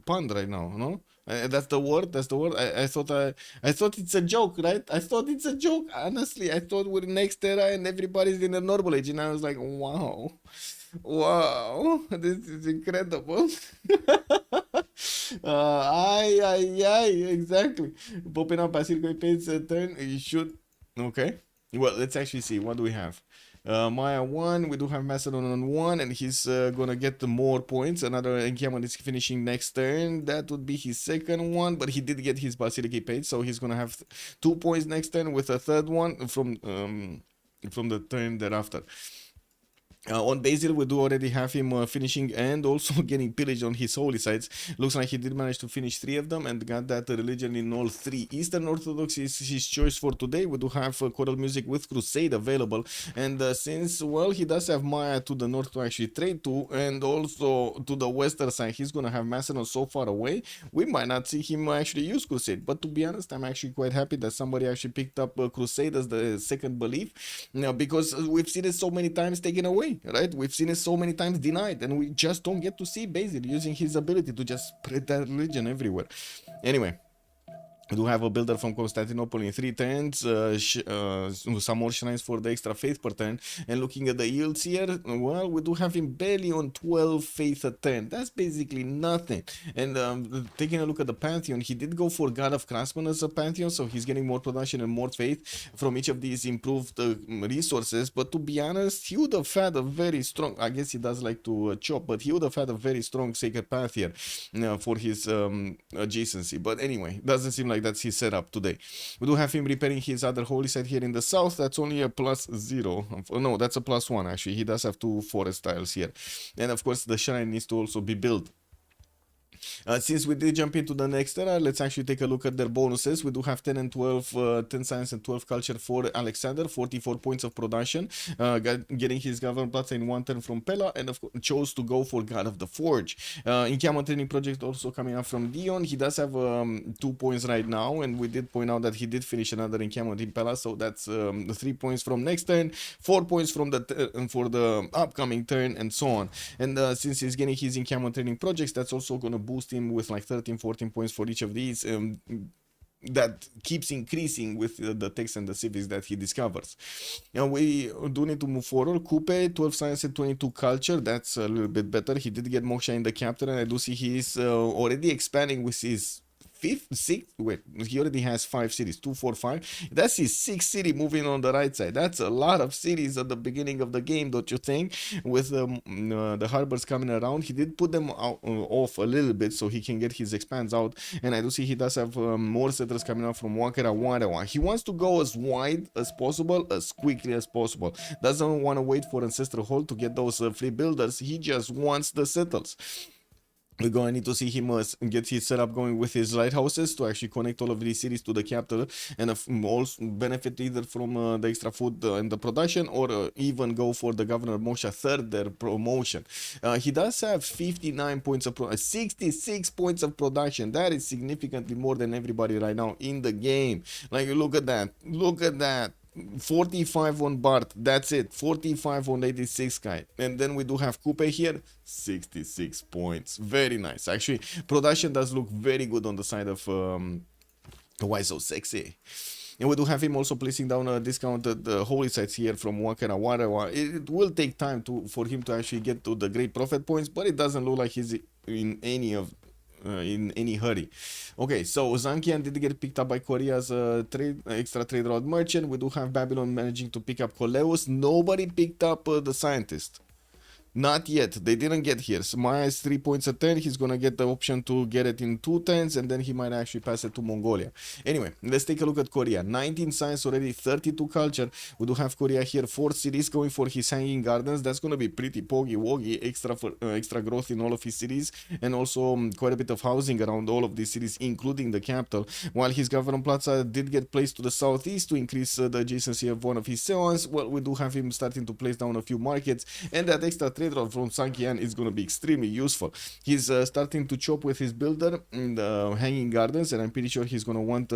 punned right now, no? That's the word. I thought it's a joke, right? I thought it's a joke. Honestly, I thought we're next era and everybody's in a normal age, and I was like, wow, this is incredible. Exactly. Popping up Basilico pays a turn. You should. Okay. Well, let's actually see. What do we have? Maya 1. We do have Macedon on 1, and he's gonna get the more points. Another encampment is finishing next turn. That would be his second one, but he did get his Basilica paid, so he's gonna have 2 points next turn with a third one from the turn thereafter. On Basil, we do already have him finishing and also getting pillaged on his holy sites. Looks like he did manage to finish 3 of them and got that religion in all 3. Eastern Orthodox is his choice for today. We do have choral music with Crusade available, and since, well, he does have Maya to the north to actually trade to, and also to the western side he's gonna have Macedon so far away, we might not see him actually use Crusade. But to be honest, I'm actually quite happy that somebody actually picked up Crusade as the second belief, because we've seen it so many times taken away. Right, we've seen it so many times denied, and we just don't get to see Basil using his ability to just spread that religion everywhere. Anyway, we do have a builder from Constantinople in 3 turns, some more shrines for the extra faith per turn, and looking at the yields here, well, we do have him barely on 12 faith a turn. That's basically nothing. And taking a look at the Pantheon, he did go for God of Craftsman as a Pantheon, so he's getting more production and more faith from each of these improved resources. But to be honest, he would have had a very strong, I guess he does like to chop, but he would have had a very strong Sacred Path here for his adjacency. But anyway, doesn't seem like that's his setup today. We do have him repairing his other holy site here in the south. That's only a +0. No, that's a +1 actually. He does have 2 forest tiles here. And of course the shrine needs to also be built. Since we did jump into the next era, let's actually take a look at their bonuses. We do have 10 and 12, 10 science and 12 culture for Alexander, 44 points of production, getting his government plaza in 1 turn from Pella, and of course chose to go for God of the Forge. Encampment training project also coming up from Dion. He does have 2 points right now, and we did point out that he did finish another encampment in Pella, so that's 3 points from next turn, 4 points from the for the upcoming turn, and so on. And since he's getting his encampment training projects, that's also going to boost him with like 13-14 points for each of these. That keeps increasing with the text and the civics that he discovers. And we do need to move forward. Coupe, 12 science and 22 culture. That's a little bit better. He did get Moksha in the captain, and I do see he's already expanding with his he already has 5 cities, 2, 4, 5. That's his 6th city moving on the right side. That's a lot of cities at the beginning of the game, don't you think? With the harbors coming around, he did put them off a little bit so he can get his expands out. And I do see he does have more settlers coming out from Wakera Warawa. He wants to go as wide as possible, as quickly as possible. Doesn't want to wait for Ancestral Hall to get those free builders. He just wants the settles. We're going to need to see him get his setup going with his lighthouses to actually connect all of these cities to the capital, and also benefit either from the extra food and the production, or even go for the Governor Moshe third their promotion. He does have 59 points of 66 points of production. That is significantly more than everybody right now in the game. Like, look at that. Look at that. 45 on Bart, that's it. 45 on 86 guy. And then we do have Coupe here, 66 points. Very nice. Actually, production does look very good on the side of Why So Sexy. And we do have him also placing down a discounted holy sites here from Wakera Warawa. It will take time for him to actually get to the great profit points, but it doesn't look like he's in any hurry. Okay, so Zankian did get picked up by Korea as a extra trade route merchant. We do have Babylon managing to pick up Coleus. Nobody picked up the scientist. Not yet. They didn't get here. So Maya is 3 points a turn. He's gonna get the option to get it in 2 turns, and then he might actually pass it to Mongolia. Anyway, let's take a look at Korea. 19 science already, 32 culture. We do have Korea here, 4 cities going for his hanging gardens. That's gonna be pretty poggy-woggy, extra growth in all of his cities, and also quite a bit of housing around all of these cities, including the capital. While his government plaza did get placed to the southeast to increase the adjacency of one of his seons, well, we do have him starting to place down a few markets, and that extra trade from Sankian is going to be extremely useful. He's starting to chop with his builder in the hanging gardens, and I'm pretty sure he's going to want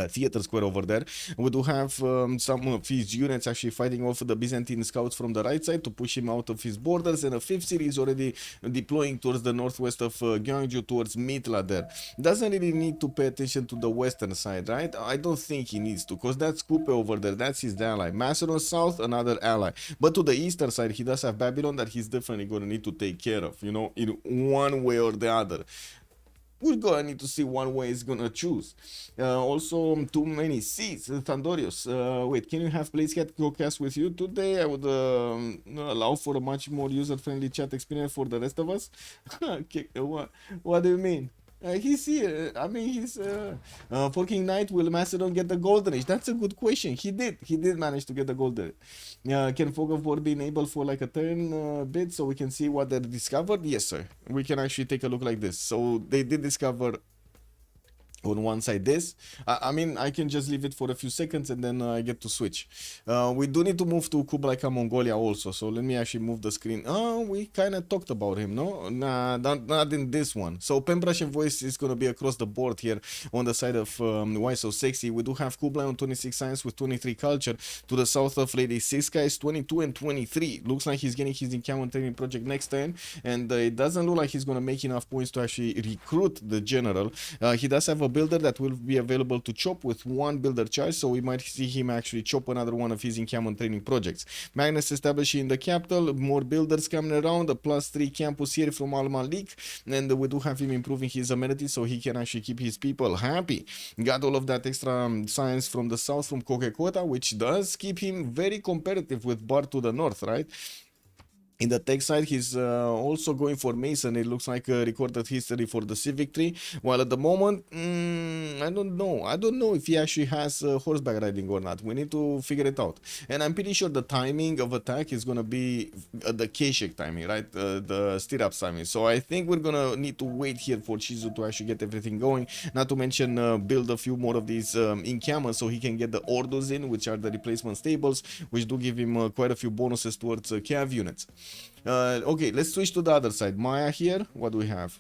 theater square over there. We do have some of his units actually fighting off the Byzantine scouts from the right side to push him out of his borders, and a 5th city is already deploying towards the northwest of Gyeongju, towards Mitla there. Doesn't really need to pay attention to the western side, right? I don't think he needs to, because that's Coupe over there, that's his ally. Macedon south, another ally. But to the eastern side, he does have Babylon that he's definitely going to need to take care of, you know, in one way or the other. We're gonna need to see one way he's gonna choose. Also, too many seats. Thandorius, wait, can you have PlayScat co-cast with you today? I would allow for a much more user-friendly chat experience for the rest of us. Okay, what do you mean? He's here. I mean, he's Forking Knight. Will Macedon get the golden age? That's a good question. He did. He did manage to get the golden. Can Fog of War be enabled for like a turn bit so we can see what they discovered? Yes, sir. We can actually take a look like this. So they did discover on one side this. I mean, I can just leave it for a few seconds and then I get to switch. We do need to move to Kublai Khan Mongolia also, so let me actually move the screen. Oh, we kind of talked about him, no? Nah, not in this one. So Pembrashen voice is going to be across the board here on the side of Why So Sexy. We do have Kublai on 26 science with 23 culture. To the south of Lady Siska is 22 and 23. Looks like he's getting his encampment training project next turn, and it doesn't look like he's going to make enough points to actually recruit the general. He does have a builder that will be available to chop with one builder charge, so we might see him actually chop another one of his encampment training projects. Magnus establishing in the capital, more builders coming around, a +3 campus here from Al Malik, and we do have him improving his amenities so he can actually keep his people happy. Got all of that extra science from the south from Kokekota, which does keep him very competitive with Bar to the north, right? In the tech side, he's also going for Mason. It looks like a recorded history for the Civ victory. While at the moment, I don't know. I don't know if he actually has horseback riding or not. We need to figure it out. And I'm pretty sure the timing of attack is going to be the Keshik timing, right? The stirrups timing. So I think we're going to need to wait here for Shizu to actually get everything going. Not to mention build a few more of these encampments so he can get the Ordus in, which are the replacement stables, which do give him quite a few bonuses towards Cav units. Okay, let's switch to the other side. Maya here, what do we have?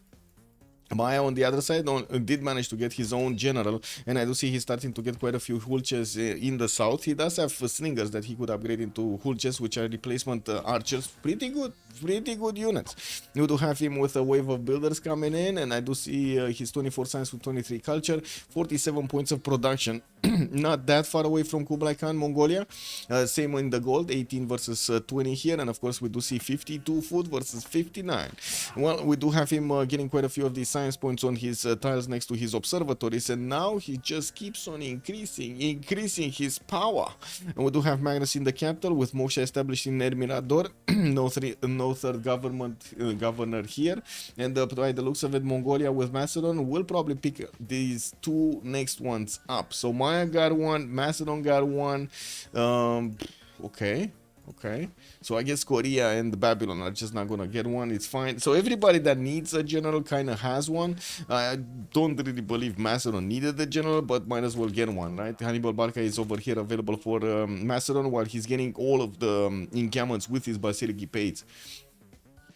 Maya on the other side did manage to get his own general, and I do see he's starting to get quite a few hulches in the south. He does have slingers that he could upgrade into hulches, which are replacement archers. Pretty good units. You do have him with a wave of builders coming in, and I do see his 24 science with 23 culture, 47 points of production. Not that far away from Kublai Khan, Mongolia. Same in the gold, 18 versus 20 here, and of course we do see 52 food versus 59. Well, we do have him getting quite a few of these science points on his tiles next to his observatories, and now he just keeps on increasing his power. And we do have Magnus in the capital with Moshe established in Ermirador. No third governor here, and by the looks of it, Mongolia with Macedon will probably pick these two next ones up. So Maya got one, Macedon got one. Okay. So I guess Korea and Babylon are just not gonna get one. It's fine. So everybody that needs a general kind of has one. I don't really believe Macedon needed the general, but might as well get one, right? Hannibal Barca is over here available for Macedon, while he's getting all of the encampments with his Basiliki Pades.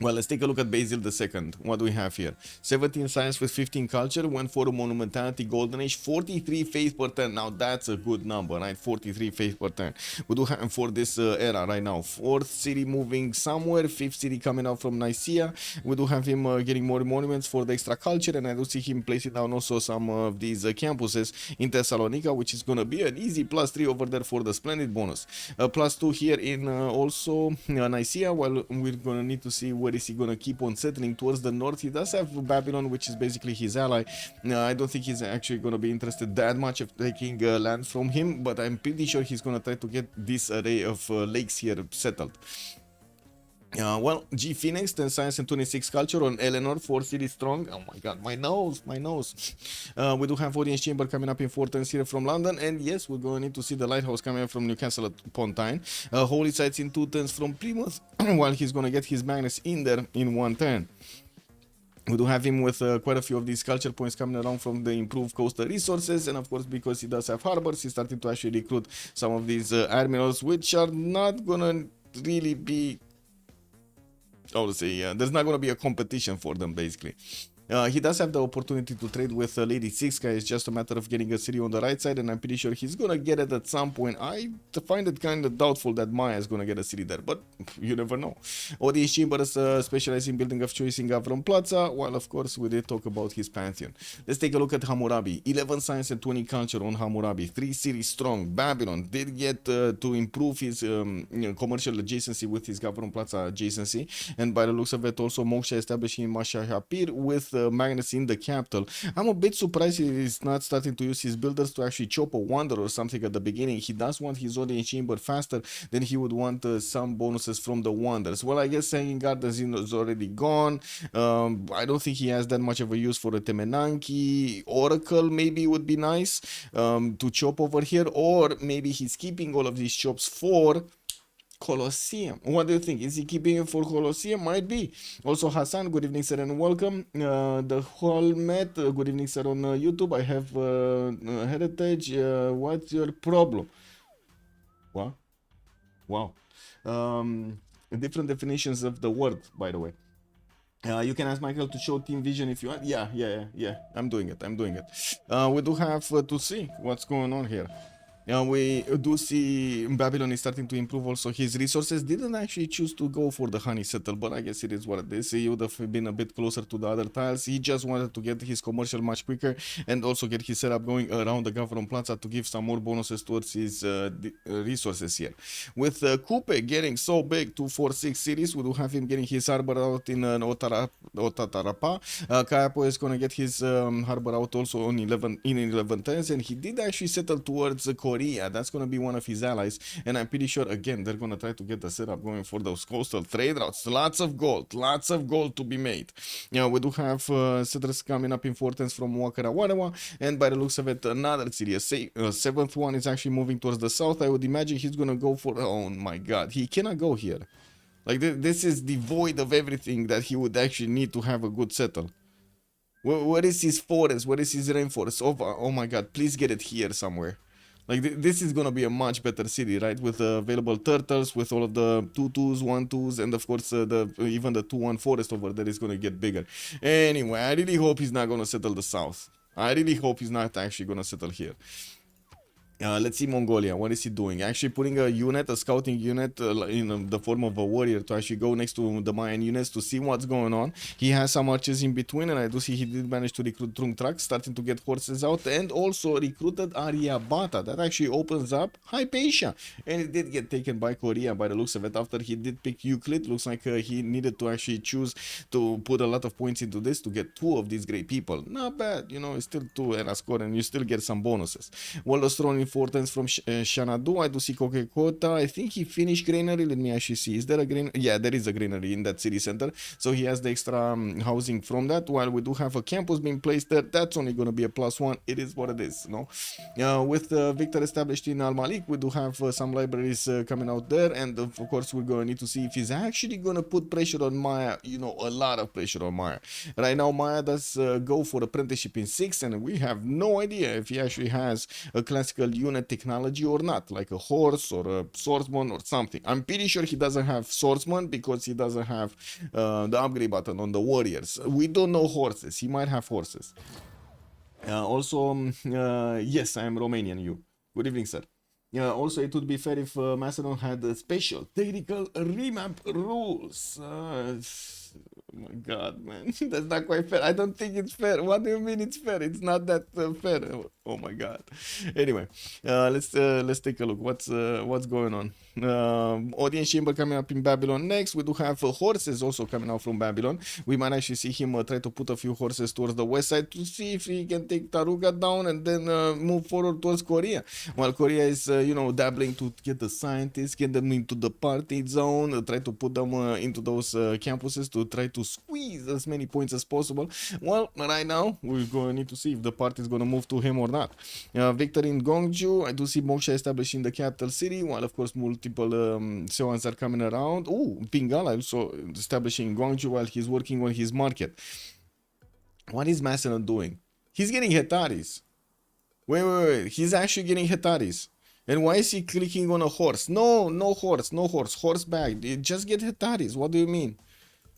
Well, let's take a look at Basil II. What do we have here? 17 science with 15 culture, went for a monumentality golden age, 43 faith per turn. Now that's a good number, right? 43 faith per turn. We do have for this era right now. 4th city moving somewhere, 5th city coming out from Nicaea. We do have him getting more monuments for the extra culture, and I do see him placing down also some of these campuses in Thessalonica, which is going to be an easy +3 over there for the splendid bonus. +2 here in also Nicaea, while we're going to need to see where is he going to keep on settling towards the north. He does have Babylon, which is basically his ally. I don't think he's actually going to be interested that much of taking land from him, but I'm pretty sure he's going to try to get this array of lakes here settled. Well, G Phoenix, 10 science and 26 culture on Eleanor, 4 city strong. Oh my god, my nose. We do have audience chamber coming up in 4 turns here from London, and yes, we're going to need to see the lighthouse coming up from Newcastle upon Tyne. Holy sites in 2 turns from Plymouth, while he's going to get his Magnus in there in 1 turn. We do have him with quite a few of these culture points coming around from the improved coastal resources, and of course, because he does have harbors, he's starting to actually recruit some of these admirals, which are not gonna really be, I would say, there's not going to be a competition for them, basically. He does have the opportunity to trade with Lady Siska. It's just a matter of getting a city on the right side, and I'm pretty sure he's going to get it at some point. I find it kind of doubtful that Maya is going to get a city there, but you never know. Audience Chambers specialize in building of choice in Gavron Plaza, while of course we did talk about his pantheon. Let's take a look at Hammurabi. 11 science and 20 culture on Hammurabi. 3 cities strong. Babylon did get to improve his commercial adjacency with his Gavron Plaza adjacency, and by the looks of it, also Moksha establishing Mashahapir with Magnus in the capital. I'm a bit surprised he's not starting to use his builders to actually chop a wonder or something at the beginning. He does want his audience chamber faster than he would want some bonuses from the wonders. Well, I guess Hanging Gardens is already gone. I don't think he has that much of a use for a Temenanki. Oracle maybe would be nice to chop over here, or maybe he's keeping all of these chops for Colosseum. What do you think? Is he keeping it for Colosseum? Might be. Also, Hassan, good evening, sir, and welcome. The Holmet, good evening, sir, on YouTube. I have Heritage. What's your problem? What? Wow. Different definitions of the word, by the way. You can ask Michael to show Team Vision if you want. Yeah. I'm doing it. We do have to see what's going on here. We do see Babylon is starting to improve also his resources. Didn't actually choose to go for the honey settle, but I guess it is what it is. He would have been a bit closer to the other tiles. He just wanted to get his commercial much quicker and also get his setup going around the Government Plaza to give some more bonuses towards his resources here. With Coupe getting so big, 246 series, we do have him getting his harbor out in Otatarapa. Kayapo is going to get his harbor out also on 1110s, and he did actually settle towards Korea. That's going to be one of his allies, and I'm pretty sure again they're going to try to get the setup going for those coastal trade routes. Lots of gold to be made. We do have settlers coming up in Fortens from Wakarawa, and by the looks of it, another city, a seventh one, is actually moving towards the south. I would imagine he's going to go for, oh my god, he cannot go here. Like this is devoid of everything that he would actually need to have a good settle. Where is his forest? Where is his rainforest? Oh my god, please get it here somewhere. Like this is gonna be a much better city, right? With available turtles, with all of the 2-2s, 1-2s, and of course even the 2-1 forest over there is gonna get bigger. Anyway, I really hope he's not gonna settle the south. I really hope he's not actually gonna settle here. Let's see Mongolia. What is he doing? Actually putting a unit, a scouting unit in the form of a warrior to actually go next to the Mayan units to see what's going on. He has some archers in between, and I do see he did manage to recruit Trung Trak, starting to get horses out, and also recruited Aryabhata. That actually opens up Hypatia, and it did get taken by Korea by the looks of it. After he did pick Euclid, looks like he needed to actually choose to put a lot of points into this to get 2 of these great people. Not bad, you know, it's still 2 era score, and you still get some bonuses. World Throne in Fortens from Shanadu. I do see Kokekota. I think he finished granary. Let me actually see. Is there a granary? Yeah, there is a granary in that city center. So he has the extra housing from that. While we do have a campus being placed there, that's only going to be a +1. It is what it is, no? With Victor established in Al Malik, we do have some libraries coming out there. And of course, we're going to need to see if he's actually going to put pressure on Maya. You know, a lot of pressure on Maya. Right now, Maya does go for apprenticeship in 6, and we have no idea if he actually has a classical unit technology or not, like a horse or a swordsman or something. I'm pretty sure he doesn't have swordsman because he doesn't have the upgrade button on the warriors. We don't know horses. He might have horses. Yes, I am Romanian. You. Good evening, sir. Also, it would be fair if Macedon had special technical remap rules. Oh my god, man. That's not quite fair. I don't think it's fair. What do you mean it's fair? It's not that fair. Oh my god. Anyway, let's take a look. What's going on? Audience chamber coming up in Babylon next. We do have horses also coming out from Babylon. We might actually see him try to put a few horses towards the west side to see if he can take Taruga down and then move forward towards Korea. While Korea is, dabbling to get the scientists, get them into the party zone, try to put them into those campuses to try to squeeze as many points as possible. Well, right now, we're going to need to see if the party is going to move to him or not. Victor in Gongju. I do see Moksha establishing the capital city, while of course multiple Sewans are coming around. Oh, Pingala also establishing Guangzhou while he's working on his market. What is Macedon doing? He's getting Hetaris. Wait. He's actually getting Hetaris. And why is he clicking on a horse? No horse. Horseback. Just get Hetaris. What do you mean?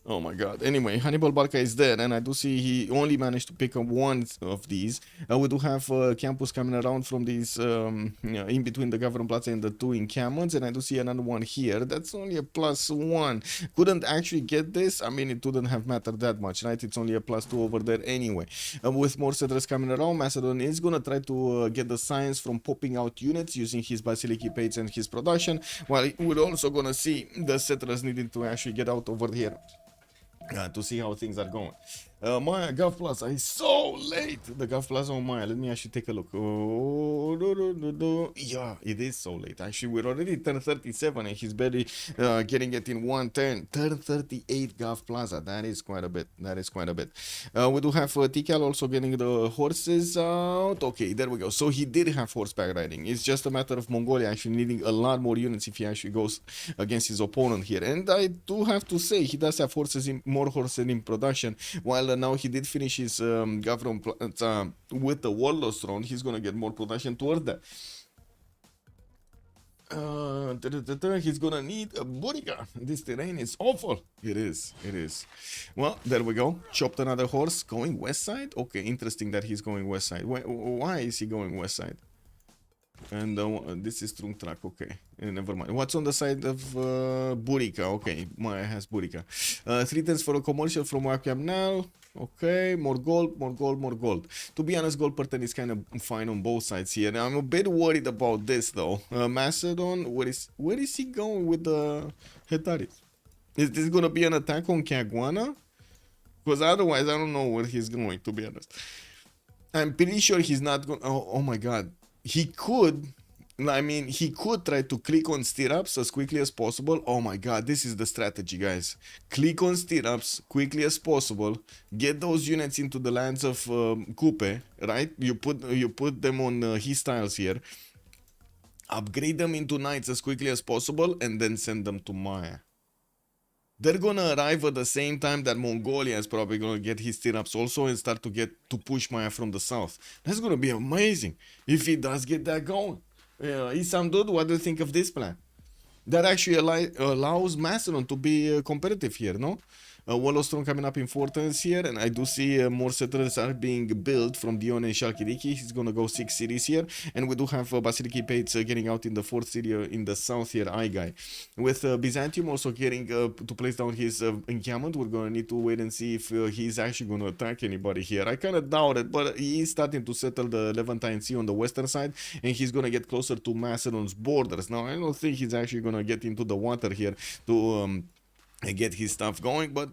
Oh my god. Anyway, Hannibal Barca is there, and I do see he only managed to pick up one of these. We do have campus coming around from these in between the Government Plaza and the 2 encampments, and I do see another one here. That's only a +1. Couldn't actually get this. I mean, it wouldn't have mattered that much, right? It's only a +2 over there anyway. With more settlers coming around, Macedon is gonna try to get the science from popping out units using his Basiliki Pates and his production, while we're also gonna see the settlers needing to actually get out over here. To see how things are going. Maya Gulf Plaza is so late. The Gulf Plaza on Maya. Let me actually take a look. Oh, yeah, it is so late. Actually, we're already 10:37 and he's barely getting it in 1:10. 10:38 Gulf Plaza. That is quite a bit. That is quite a bit. We do have Tikal also getting the horses out. Okay, there we go. So he did have horseback riding. It's just a matter of Mongolia actually needing a lot more units if he actually goes against his opponent here. And I do have to say, he does have more horses in production, while now he did finish his government with the warlord's throne. He's gonna get more production towards that. He's gonna need a Buriga. This terrain is awful. It is. It is. Well, there we go. Chopped another horse. Going west side. Okay, interesting that he's going west side. Why is he going west side? And this is Trungtrak, okay. Never mind. What's on the side of Burica? Okay, Maya has Burica. 3/10 for a commercial from Wakiam now. Okay, more gold, more gold, more gold. To be honest, gold pattern is kind of fine on both sides here. Now, I'm a bit worried about this though. Macedon, where is he going with the Hetaris? Is this gonna be an attack on Caguana? Because otherwise, I don't know where he's going, to be honest. I'm pretty sure he's not going. Oh my god. He could, I mean, he could try to click on stirrups as quickly as possible. Oh my god, this is the strategy, guys. Click on stirrups quickly as possible. Get those units into the lands of Kupe, right? You put them on his tiles here. Upgrade them into knights as quickly as possible, and then send them to Maya. They're gonna arrive at the same time that Mongolia is probably gonna get his stirrups also and start to push Maya from the south. That's gonna be amazing if he does get that going. Isam Dude, what do you think of this plan? That actually allows Macedon to be competitive here, no? Wallostrom coming up in 4 turns here, and I do see more settlers are being built from Dion and Shalkidiki. He's gonna go 6 cities here, and we do have Basiliki Pates getting out in the 4th city in the south here, Aigai. With Byzantium also getting to place down his encampment. We're gonna need to wait and see if he's actually gonna attack anybody here. I kind of doubt it, but he is starting to settle the Levantine Sea on the western side, and he's gonna get closer to Macedon's borders. Now, I don't think he's actually gonna get into the water here to get his stuff going, but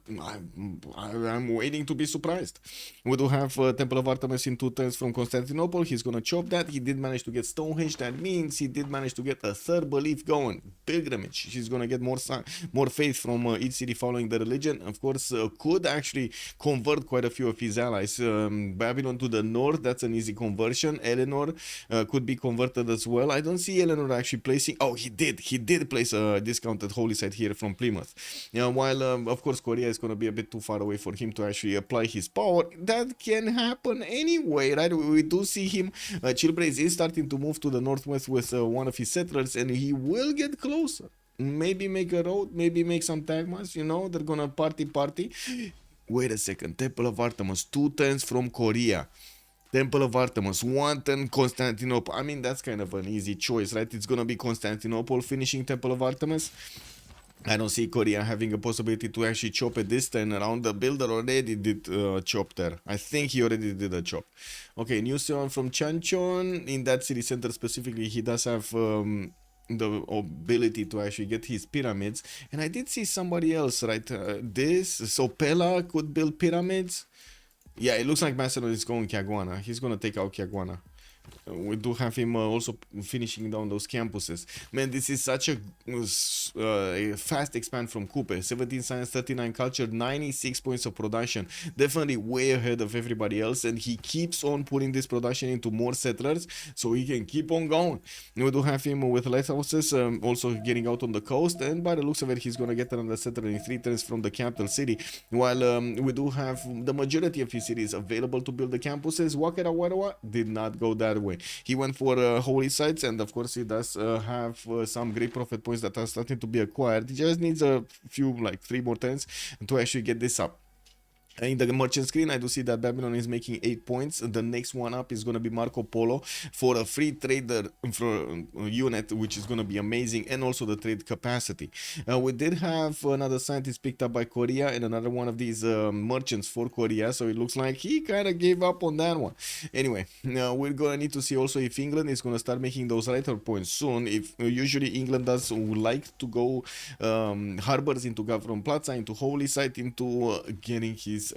I'm waiting to be surprised. We do have Temple of Artemis in 2 turns from Constantinople. He's gonna chop that. He did manage to get Stonehenge. That means he did manage to get a 3rd belief going. Pilgrimage. He's gonna get more faith from each city following the religion. Of course, could actually convert quite a few of his allies. Babylon to the north, that's an easy conversion. Eleanor could be converted as well. I don't see Eleanor actually placing. Oh, he did place a discounted holy site here from Plymouth. While of course Korea is going to be a bit too far away for him to actually apply his power. That can happen anyway, right? We do see him, Chilbraze is starting to move to the northwest with one of his settlers, and he will get closer. Maybe make a road, maybe make some tagmas, you know, they're gonna party. Wait a second, Temple of Artemis, 2 turns from Korea. Temple of Artemis, 1 turn Constantinople. I mean, that's kind of an easy choice, right? It's gonna be Constantinople finishing Temple of Artemis. I don't see Korea having a possibility to actually chop it this turn around. The builder already did chop there. I think he already did a chop. Okay, New Zealand from Chanchon. In that city center specifically, he does have the ability to actually get his pyramids. And I did see somebody else, right? So Pella could build pyramids. Yeah, it looks like Macedon is going Caguana. He's going to take out Caguana. We do have him also finishing down those campuses. Man, this is such a fast expand from Kupe. 17 science, 39 culture, 96 points of production. Definitely way ahead of everybody else, and he keeps on putting this production into more settlers so he can keep on going. We do have him with lighthouses also getting out on the coast, and by the looks of it, he's going to get another settler in 3 turns from the capital city. While we do have the majority of his cities available to build the campuses. Wakera Warawa did not go that way. He went for holy sites, and of course he does have some great profit points that are starting to be acquired. He just needs a few, like 3 more turns to actually get this up. In the merchant screen, I do see that Babylon is making 8 points. The next one up is going to be Marco Polo for a free trader unit, which is going to be amazing, and also the trade capacity. We did have another scientist picked up by Korea and another one of these merchants for Korea, so it looks like he kind of gave up on that one. Anyway, we're going to need to see also if England is going to start making those writer points soon. If usually England does like to go harbors into Gavron Plaza, into Holy Site, into getting his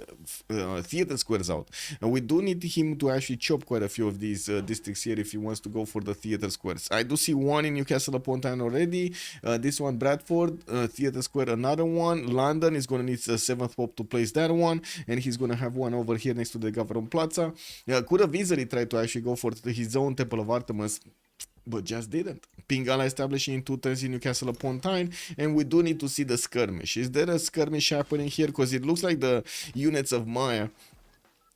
these theater squares out. And we do need him to actually chop quite a few of these districts here if he wants to go for the theater squares. I do see one in Newcastle upon Tyne already. This one, Bradford, theater square, another one. London is going to need a 7th Pope to place that one. And he's going to have one over here next to the Government Plaza. Could have easily tried to actually go for his own Temple of Artemis, but just didn't. Pingala establishing 2 turns in Newcastle upon Tyne, and we do need to see the skirmish. Is there a skirmish happening here? Because it looks like the units of Maya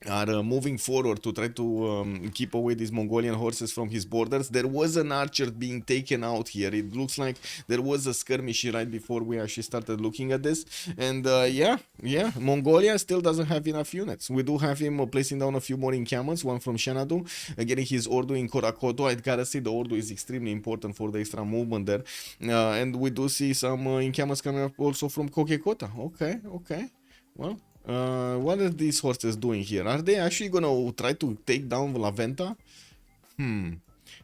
are moving forward to try to keep away these Mongolian horses from his borders. There was an archer being taken out here. It looks like there was a skirmish right before we actually started looking at this. And yeah, Mongolia still doesn't have enough units. We do have him placing down a few more encampments, one from Shenadu, getting his Ordu in Korakoto. I gotta say the Ordu is extremely important for the extra movement there. And we do see some encampments coming up also from Kokekota. Okay. Well, what are these horses doing here? Are they actually gonna try to take down La Venta?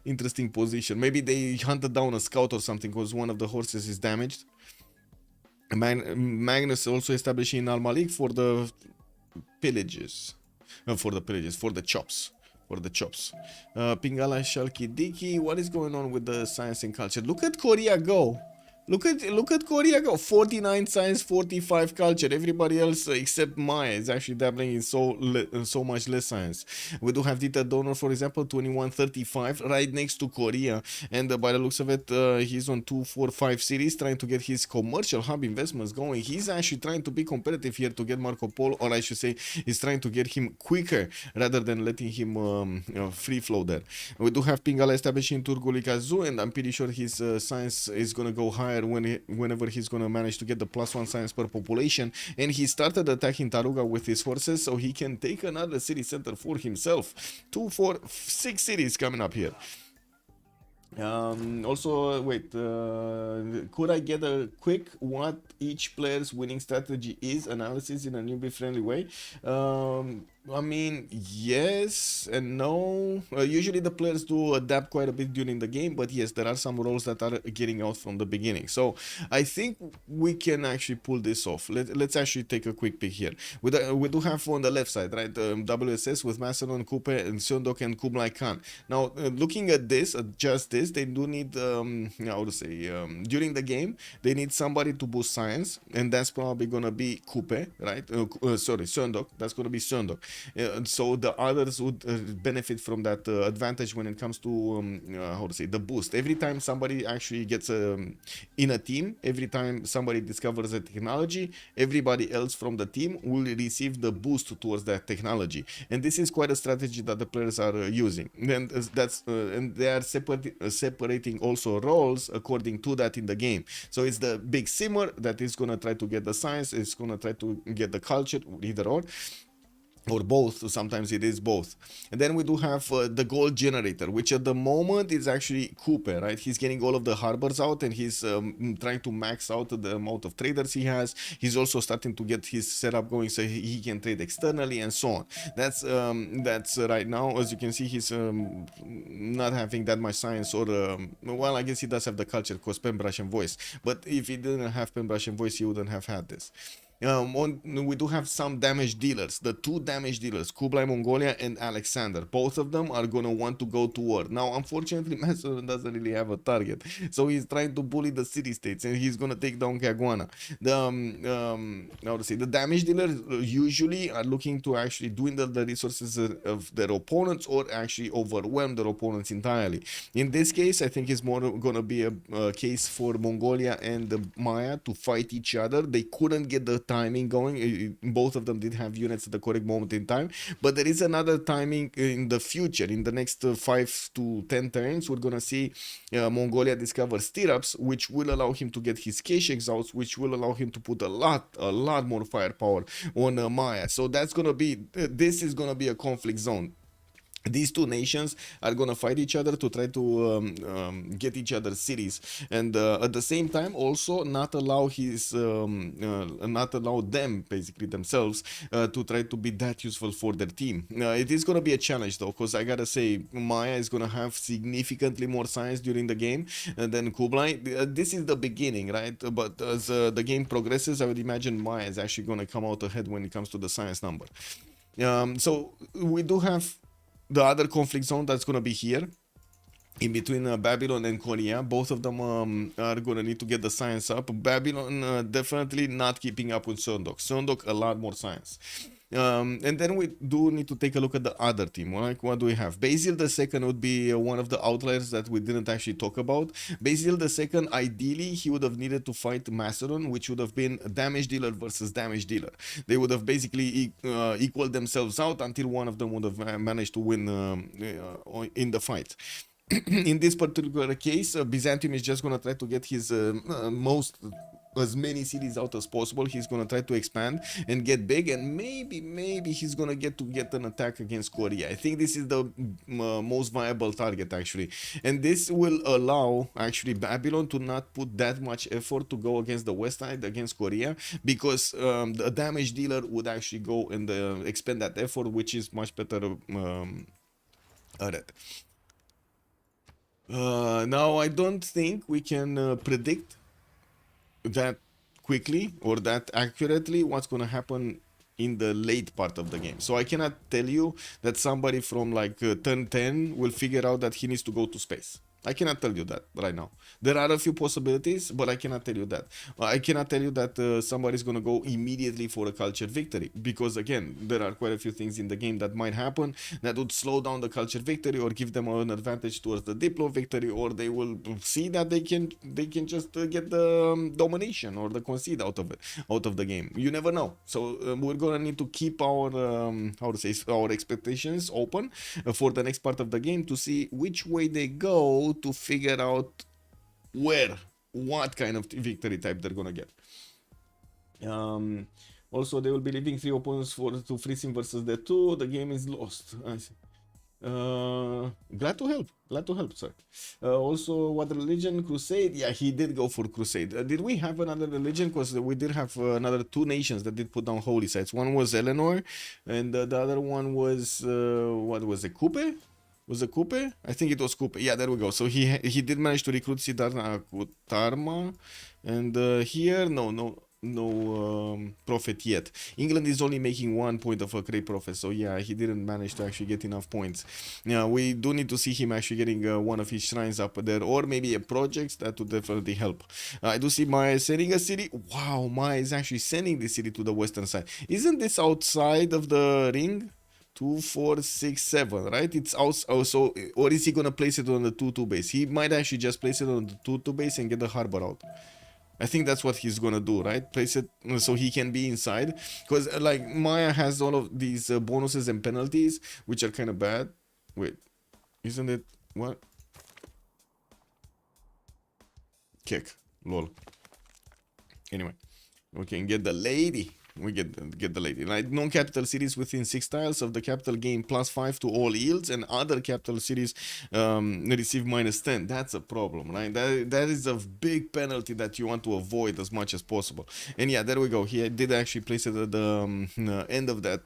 Interesting position. Maybe they hunted down a scout or something because one of the horses is damaged. Magnus also establishing Al Malik for the pillages. For the chops. Pingala Shalkidiki. What is going on with the science and culture? Look at Korea go. Look at Korea go. 49 science, 45 culture. Everybody else except Maya is actually dabbling in so much less science. We do have Dieter Donor, for example, 2135 right next to Korea, and by the looks of it, he's on 245 series trying to get his commercial hub investments going. He's actually trying to be competitive here to get Marco Polo, or I should say, he's trying to get him quicker rather than letting him free flow there. We do have Pingala establishing Turgulika Zoo, and I'm pretty sure his science is gonna go higher whenever he's gonna manage to get the +1 science per population. And he started attacking Taruga with his horses so he can take another city center for himself. 2, 4, 6 cities coming up here. Also, wait, could I get a quick what each player's winning strategy is analysis in a newbie friendly way? I mean, yes and no. Usually the players do adapt quite a bit during the game, but yes, there are some roles that are getting out from the beginning. So I think we can actually pull this off. Let's actually take a quick pick here. We do have on the left side, right, WSS with Macedon, Kupe, and Sundok, and Kublai Khan. Now, looking at this, just this, they do need, how to say, during the game, they need somebody to boost science, and that's probably gonna be Kupe, right? Sorry, Sundok. That's gonna be Sundok. So the others would benefit from that advantage when it comes to how to say, the boost. Every time somebody actually gets in a team, every time somebody discovers a technology, everybody else from the team will receive the boost towards that technology. And this is quite a strategy that the players are using. And and they are separating also roles according to that in the game. So it's the big simmer that is gonna try to get the science, it's gonna try to get the culture, either or both. Sometimes it is both. And then we do have the gold generator, which at the moment is actually Cooper, right? He's getting all of the harbors out, and he's trying to max out the amount of traders he has. He's also starting to get his setup going so he can trade externally and so on. That's right now, as you can see, he's not having that much science, or well, I guess he does have the culture because Pembrush and voice, but if he didn't have Pembrush and voice, he wouldn't have had this. We do have some damage dealers. The 2 damage dealers, Kublai Mongolia and Alexander, both of them are gonna want to go to war. Now, unfortunately, Macedon doesn't really have a target, so he's trying to bully the city-states, and he's gonna take down Caguana. The damage dealers usually are looking to actually dwindle the resources of their opponents, or actually overwhelm their opponents entirely. In this case, I think it's more gonna be a case for Mongolia and the Maya to fight each other. They couldn't get the timing going. Both of them did have units at the correct moment in time, but there is another timing in the future. In the next 5 to 10 turns, we're gonna see Mongolia discover stirrups, which will allow him to get his cache exhausts, which will allow him to put a lot more firepower on Maya. So that's gonna be, this is gonna be a conflict zone. these two nations are gonna fight each other to try to get each other's cities, and at the same time also not allow not allow them basically themselves to try to be that useful for their team. It is gonna be a challenge though, because I gotta say Maya is gonna have significantly more science during the game than Kublai. This is the beginning, right? But as the game progresses, I would imagine Maya is actually gonna come out ahead when it comes to the science number. So we do have the other conflict zone that's going to be here in between Babylon and Korea. Both of them are going to need to get the science up. Babylon definitely not keeping up with Sondok. Sondok a lot more science. And then we do need to take a look at the other team. Like, what do we have? Basil the second would be one of the outliers that we didn't actually talk about. Basil the second, ideally, he would have needed to fight Macedon, which would have been damage dealer versus damage dealer. They would have basically equaled themselves out until one of them would have managed to win in the fight. In this particular case, Byzantium is just going to try to get his as many cities out as possible. He's going to try to expand and get big, and maybe he's going to get an attack against Korea. I think this is the most viable target actually, and this will allow actually Babylon to not put that much effort to go against the west side, against Korea, because the damage dealer would actually go and expend that effort, which is much better at it. Now I don't think we can predict that quickly or that accurately what's going to happen in the late part of the game. So I cannot tell you that somebody from like turn 10 will figure out that he needs to go to space. I cannot tell you that right now. There are a few possibilities, but I cannot tell you that. I cannot tell you that somebody's going to go immediately for a culture victory, because again, there are quite a few things in the game that might happen that would slow down the culture victory or give them an advantage towards the Diplo victory, or they will see that they can just get the domination or the concede out of the game. You never know. So we're going to need to keep our our expectations open for the next part of the game to see which way they go, to figure out what kind of victory type they're gonna get. Also, they will be leaving 3 opponents to freeze him versus the 2. The game is lost. I see. Glad to help, sir. Also, what religion? Crusade? Yeah, he did go for Crusade. Did we have another religion? Because we did have another 2 nations that did put down holy sites. One was Eleanor, and the other one was what was it? Kupe? Was it Kupe? I think it was Kupe. Yeah, there we go. So he did manage to recruit Siddhartha Kutarma, and here no prophet yet. England is only making 1 point of a great prophet, so yeah, he didn't manage to actually get enough points. Yeah, we do need to see him actually getting one of his shrines up there, or maybe a project that would definitely help. I do see Maya sending a city. Wow, Maya is actually sending the city to the western side. Isn't this outside of the ring? 2, 4, 6, 7, right? It's also, or is he gonna place it on the 2-2 base? He might actually just place it on the 2-2 base and get the harbor out. I think that's what he's gonna do, right? Place it so he can be inside, because like Maya has all of these bonuses and penalties, which are kind of bad. Wait, isn't it what? Kick, lol. Anyway, we can get the lady. We get the lady, right? Non-capital cities within 6 tiles of the capital gain +5 to all yields, and other capital cities receive -10. That's a problem, right? That is a big penalty that you want to avoid as much as possible. And yeah, there we go. He did actually place it at the end of that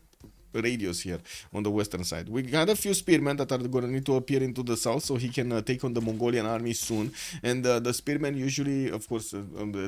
radius here on the western side. We got a few spearmen that are going to need to appear into the south, so he can take on the Mongolian army soon. And the spearmen usually, of course,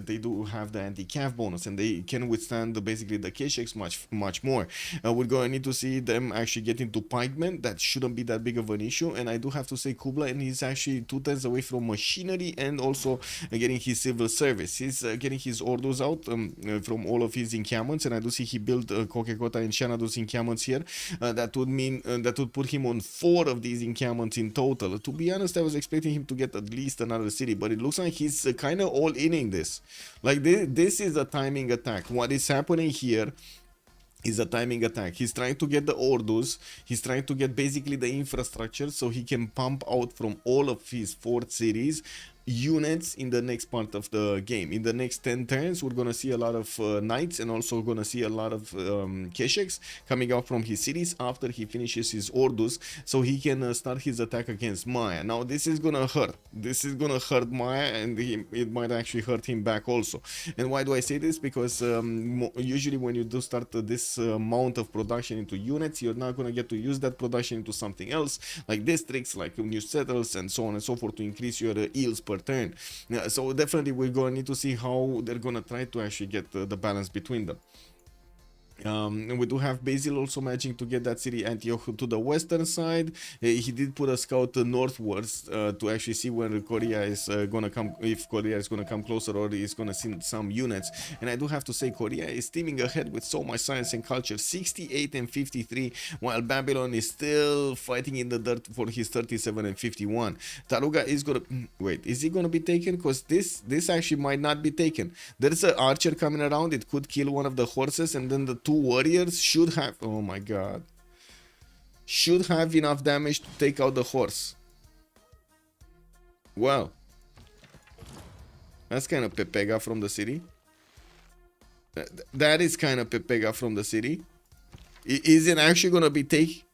they do have the anti-cav bonus, and they can withstand basically the K-shakes much more. We're going to need to see them actually get into pikemen. That shouldn't be that big of an issue. And I do have to say Kublai, and he's actually 2 turns away from machinery and also getting his civil service. He's getting his orders out from all of his encampments, and I do see he built Kokekota and Xanadu's encampments here. That would mean that would put him on 4 of these encampments in total. To be honest, I was expecting him to get at least another city, but it looks like he's kind of all in this. Like this is a timing attack. What is happening here is a timing attack. He's trying to get the orders. He's trying to get basically the infrastructure so he can pump out from all of his 4 cities units in the next part of the game. In the next 10 turns, we're gonna see a lot of knights, and also gonna see a lot of Kesheks coming out from his cities after he finishes his Ordus, so he can start his attack against Maya. Now this is gonna hurt. This is gonna hurt Maya, and it might actually hurt him back also. And why do I say this? Because usually when you do start this amount of production into units, you're not gonna get to use that production into something else, like districts, like new settles, and so on and so forth, to increase your yields per turn. So definitely we're gonna need to see how they're gonna try to actually get the balance between them. And we do have Basil also managing to get that city Antioch to the western side. He did put a scout northwards to actually see where Korea is gonna come, if Korea is gonna come closer or is gonna send some units. And I do have to say, Korea is teaming ahead with so much science and culture, 68 and 53, while Babylon is still fighting in the dirt for his 37 and 51. Taruga is gonna wait. Is he gonna be taken? Because this actually might not be taken. There's an archer coming around. It could kill one of the horses, and then the two warriors should have, oh my god, should have enough damage to take out the horse. Well, that's kind of Pepega from the city. That is kind of Pepega from the city. Is it actually gonna be take?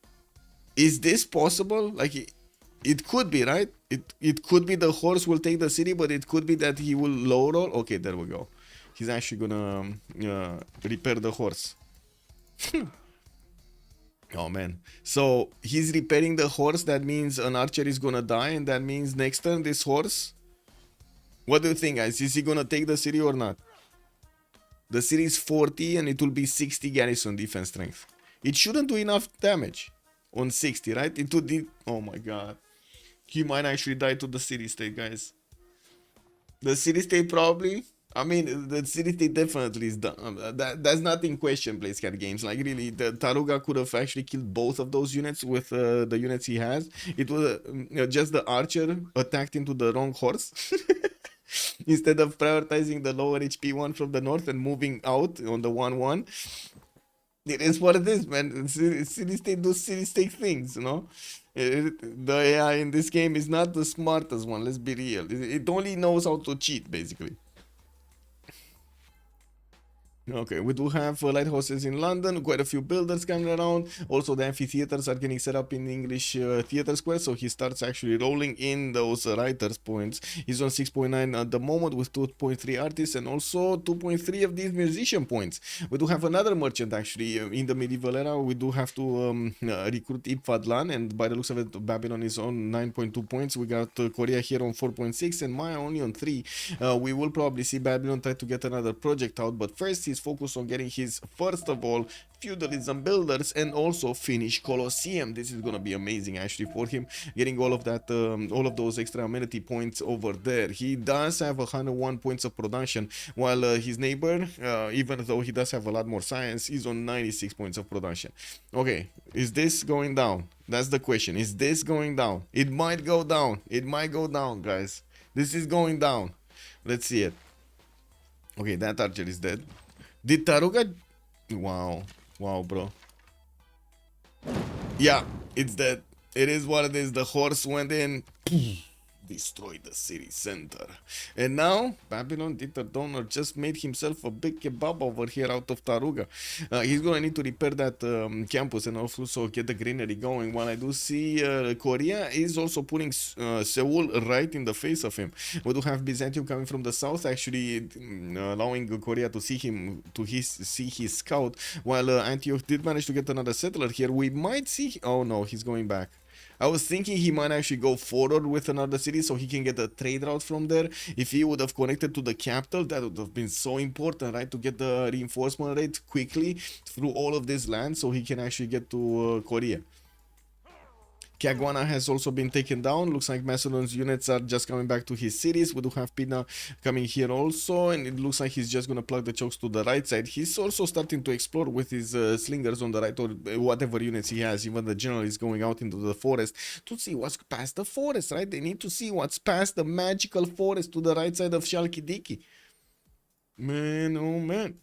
Is this possible? Like it could be, right? It could be the horse will take the city, but it could be that he will low roll. Okay, there we go. He's actually gonna repair the horse. Oh man, so he's repairing the horse. That means an archer is gonna die, and that means next turn this horse, what do you think, guys? Is he gonna take the city or not? The city is 40 and it will be 60 garrison defense strength. It shouldn't do enough damage on 60, right? It would be, oh my god, he might actually die to the city state, guys. The city state probably, I mean, the city state definitely is done. That's not in question, PlayScat Games. Like, really, the Taruga could have actually killed both of those units with the units he has. It was just the archer attacked into the wrong horse. Instead of prioritizing the lower HP one from the north and moving out on the 1-1. It is what it is, man. City state do city state things, you know? The AI in this game is not the smartest one, let's be real. It only knows how to cheat, basically. Okay, we do have lighthouses in London, quite a few builders coming around. Also, the amphitheaters are getting set up in English theater square, so he starts actually rolling in those writers points. He's on 6.9 at the moment with 2.3 artists and also 2.3 of these musician points. We do have another merchant actually in the medieval era. We do have to recruit Ibfadlan, and by the looks of it, Babylon is on 9.2 points. We got Korea here on 4.6 and Maya only on 3. We will probably see Babylon try to get another project out, but first he's focused on getting his, first of all, feudalism builders and also finish Colosseum. This is gonna be amazing actually for him, getting all of that, all of those extra amenity points over there. He does have 101 points of production, while his neighbor, even though he does have a lot more science, is on 96 points of production. Okay, is this going down? That's the question. Is this going down? It might go down. It might go down, guys. This is going down. Let's see it. Okay, that archer is dead. Did Taruga? Wow. Wow, bro. Yeah, it's dead. It is what it is. The horse went in. Destroyed the city center. And now, Babylon Dieter Donner just made himself a big kebab over here out of Taruga. He's gonna need to repair that campus and also get the greenery going. While I do see Korea is also putting Seoul right in the face of him. We do have Byzantium coming from the south, actually allowing Korea to see him, see his scout. While Antioch did manage to get another settler here. We might see, oh no, he's going back. I was thinking he might actually go forward with another city so he can get a trade route from there. If he would have connected to the capital, that would have been so important, right? To get the reinforcement rate quickly through all of this land so he can actually get to Korea. Kagwana has also been taken down. Looks like Macedon's units are just coming back to his cities. We do have Pina coming here also, and it looks like he's just gonna plug the chokes to the right side. He's also starting to explore with his slingers on the right, or whatever units he has. Even the general is going out into the forest to see what's past the forest, right? They need to see what's past the magical forest to the right side of Shalkidiki. Man, oh man.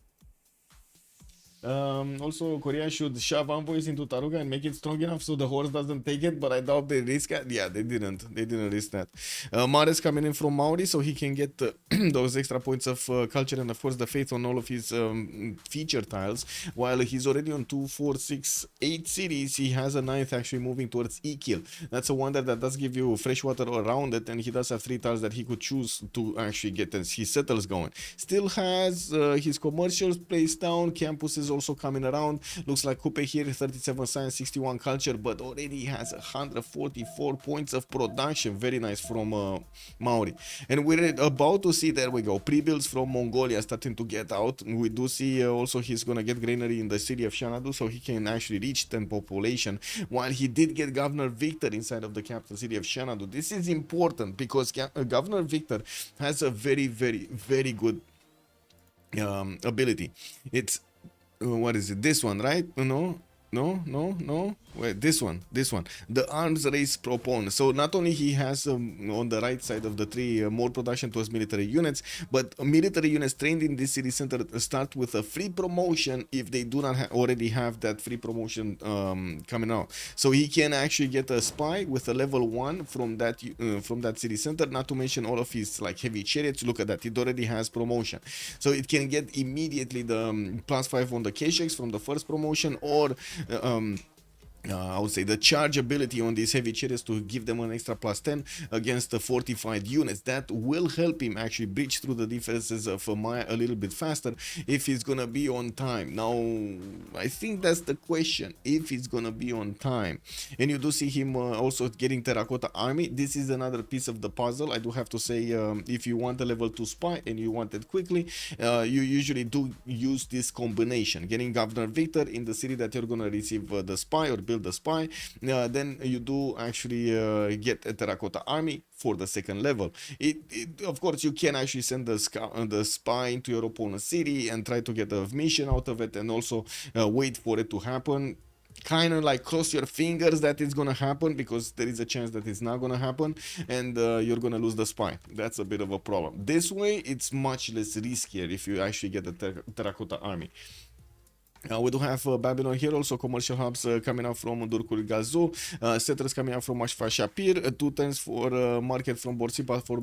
Also, Korea should shove envoys into Taruga and make it strong enough so the horse doesn't take it, but I doubt they risk it. Yeah, they didn't. They didn't risk that. Mares coming in from Maori, so he can get those extra points of culture and, of course, the faith on all of his feature tiles. While he's already on 2, 4, 6, 8 cities, he has a 9th actually moving towards E-Kill. That's a wonder that does give you fresh water around it, and he does have 3 tiles that he could choose to actually get his settles going. Still has his commercials placed down, campuses also coming around. Looks like Coupe here, 37 science, 61 culture, but already has 144 points of production. Very nice from Maori. And we're about to see, there we go, pre-builds from Mongolia starting to get out. We do see also he's gonna get granary in the city of Xanadu, so he can actually reach 10 population, while he did get Governor Victor inside of the capital city of Xanadu. This is important because Governor Victor has a very, very, very good ability. It's what is it, this one, right? No, wait, this one, the arms race proponent. So not only he has on the right side of the tree more production towards military units, but military units trained in this city center start with a free promotion if they do not already have that free promotion coming out. So he can actually get a spy with a level 1 from that city center, not to mention all of his like heavy chariots. Look at that, it already has promotion, so it can get immediately the +5 on the K-Shakes from the first promotion, or I would say the charge ability on these heavy chariots to give them an extra +10 against the fortified units. That will help him actually breach through the defenses of Maya a little bit faster if he's gonna be on time. Now, I think that's the question, if he's gonna be on time. And you do see him also getting Terracotta Army. This is another piece of the puzzle. I do have to say, if you want a level 2 spy and you want it quickly, you usually do use this combination. Getting Governor Victor in the city that you're gonna receive the spy or build the spy, then you do actually get a Terracotta Army for the second level. Of course, you can actually send the spy into your opponent's city and try to get a mission out of it, and also wait for it to happen. Kind of like cross your fingers that it's gonna happen, because there is a chance that it's not gonna happen, and you're gonna lose the spy. That's a bit of a problem. This way, it's much less riskier if you actually get the Terracotta Army. We do have Babylon here, also commercial hubs coming out from Durkur Gazu, settlers coming out from Ashfa Shapir, 2 turns for market from Borsipa for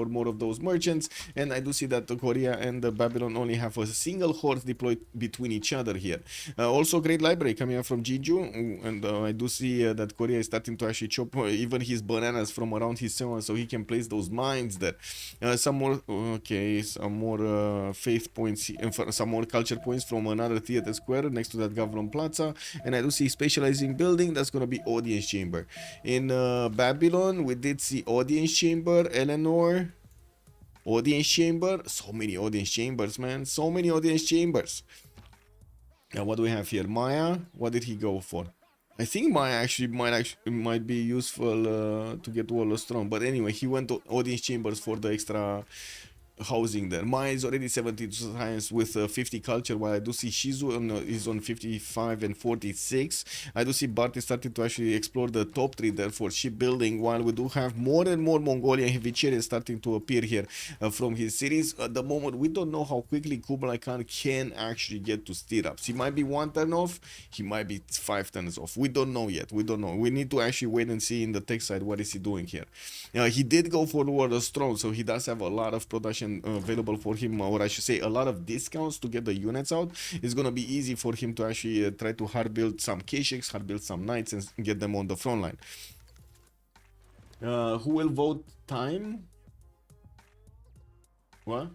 more of those merchants. And I do see that Korea and Babylon only have a single horse deployed between each other here. Also great library coming out from Jeju, and I do see that Korea is starting to actually chop even his bananas from around his sewer, so he can place those mines there. Some more faith points, some more culture points from another theater square next to that Government Plaza, and I do see specializing building. That's gonna be audience chamber. In Babylon, we did see audience chamber, Eleanor, audience chamber. So many audience chambers, man, so many audience chambers. Now what do we have here? Maya, what did he go for? I think Maya actually might be useful to get Wall of Strong, but anyway, he went to audience chambers for the extra housing there. Maya is already 72 science with 50 culture, while I do see Shizu is on 55 and 46. I do see Bart is starting to actually explore the top 3 there for shipbuilding, while we do have more and more Mongolian heavy chariots starting to appear here from his cities. At the moment, we don't know how quickly Kublai Khan can actually get to stirrups. He might be 1 turn off, he might be 5 turns off. We don't know yet. We don't know. We need to actually wait and see in the tech side what is he doing here. He did go for World of Strong, so he does have a lot of production available for him, or I should say a lot of discounts to get the units out. It's gonna be easy for him to actually try to hard build some K-Shakes, hard build some Knights, and get them on the front line. Who will vote time? What?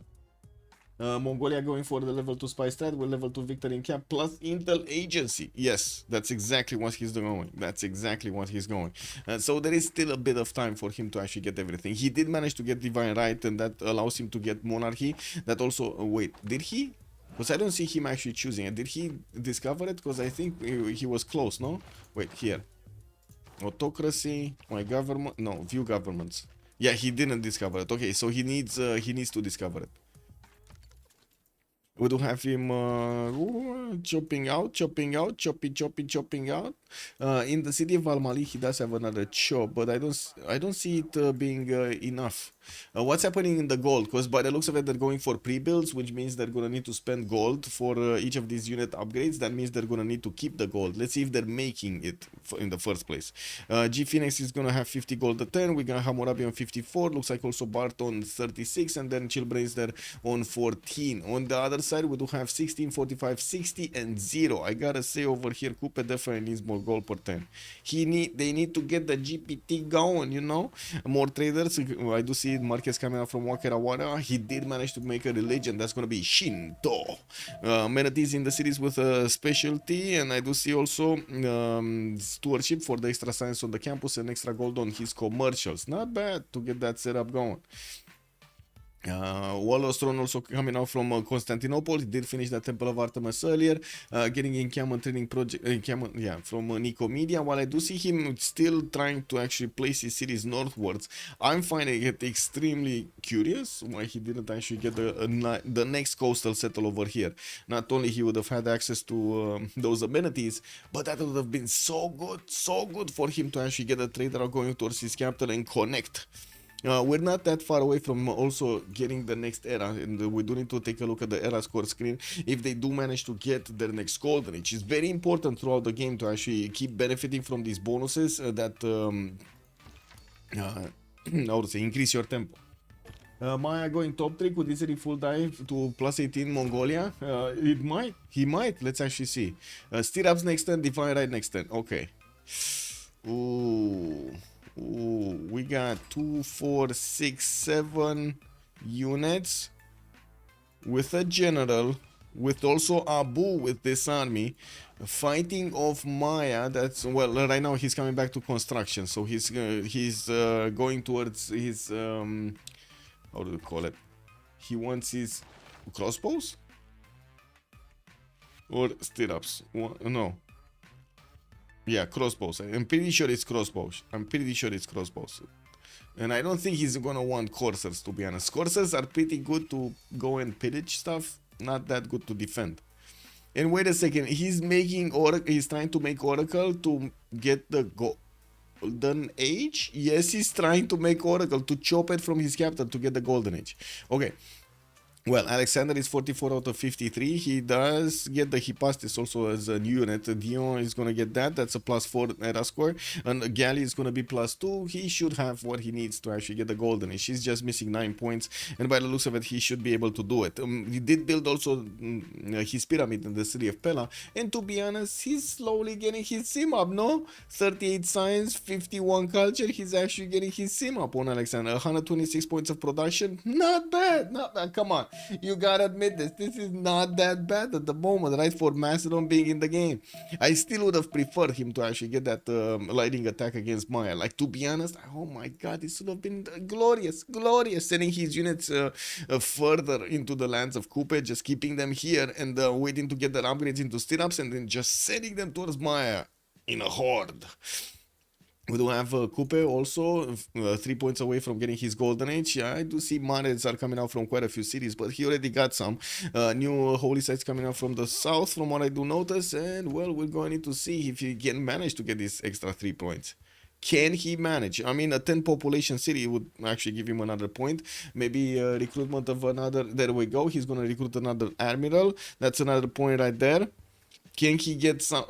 Mongolia going for the level 2 spy strat with level 2 victory in cap plus intel agency. Yes, that's exactly what he's doing. That's exactly what he's going. So there is still a bit of time for him to actually get everything. He did manage to get divine right, and that allows him to get monarchy. That also, wait, did he? Because I don't see him actually choosing it. Did he discover it? Because I think he was close, no? Wait, here. Autocracy, my government, no, view governments. Yeah, he didn't discover it. Okay, so he needs to discover it. We do have him chopping out, chopping out. In the city of Al-Mali, he does have another chop, but I don't see it being enough. What's happening in the gold? Because by the looks of it, they're going for pre-builds, which means they're gonna need to spend gold for each of these unit upgrades. That means they're gonna need to keep the gold. Let's see if they're making it in the first place. G Phoenix is gonna have 50 gold at 10. We got Hammurabi on 54. Looks like also Bart on 36, and then Chillbrains there on 14. On the other side, we do have 16, 45, 60, and 0. I gotta say over here, Coupe definitely needs more gold per 10. They need to get the GPT going, you know. More traders. I do see Marquez coming out from Wakirawara. He did manage to make a religion. That's gonna be Shinto. Manatees in the cities with a specialty, and I do see also stewardship for the extra science on the campus and extra gold on his commercials. Not bad to get that setup going. Wallostron also coming out from Constantinople. He did finish the Temple of Artemis earlier, getting encampment training project from Nicomedia. While I do see him still trying to actually place his cities northwards, I'm finding it extremely curious why he didn't actually get the next coastal settle over here. Not only he would have had access to those amenities, but that would have been so good for him to actually get a trader going towards his capital and connect. We're not that far away from also getting the next era, and we do need to take a look at the era score screen. If they do manage to get their next golden age, it's very important throughout the game to actually keep benefiting from these bonuses that I would say increase your tempo. Maya going top 3, could easily full dive to plus 18 Mongolia. He might. Let's actually see. Stirrups next turn, Divine Ride next turn. Okay. Ooh, we got 2, 4, 6, 7 units with a general, with also Abu with this army, fighting off Maya. That's, well, right now he's coming back to construction, so he's going towards his how do you call it? He wants his crossbows or stirrups? No. Yeah, crossbows. I'm pretty sure it's crossbows. And I don't think he's gonna want coursers, to be honest. Coursers are pretty good to go and pillage stuff, not that good to defend. And wait a second, he's trying to make Oracle to get the Golden Age? Yes, he's trying to make Oracle to chop it from his capital to get the Golden Age. Okay. Well, Alexander is 44 out of 53. He does get the Hypastis also as a new unit. Dion is going to get that. That's a +4 era score. And Galley is going to be +2. He should have what he needs to actually get the golden age. He's just missing 9 points. And by the looks of it, he should be able to do it. He did build also his pyramid in the city of Pella. And to be honest, he's slowly getting his sim up, no? 38 science, 51 culture. He's actually getting his sim up on Alexander. 126 points of production. Not bad. Not bad. Come on. You gotta admit this. This is not that bad at the moment, right? For Macedon being in the game. I still would have preferred him to actually get that lightning attack against Maya. Like, to be honest, oh my god, this would have been glorious. Glorious. Sending his units further into the lands of Kupe, just keeping them here and waiting to get their upgrades into stirrups and then just sending them towards Maya in a horde. We do have Kupe also 3 points away from getting his golden age. Yeah, I do see Marets are coming out from quite a few cities, but he already got some new holy sites coming out from the south, from what I do notice. And well, we're going to need to see if he can manage to get this extra 3 points. Can he manage? I mean, a 10 population city would actually give him another point. Maybe recruitment of another. There we go. He's going to recruit another admiral. That's another point right there. Can he get some,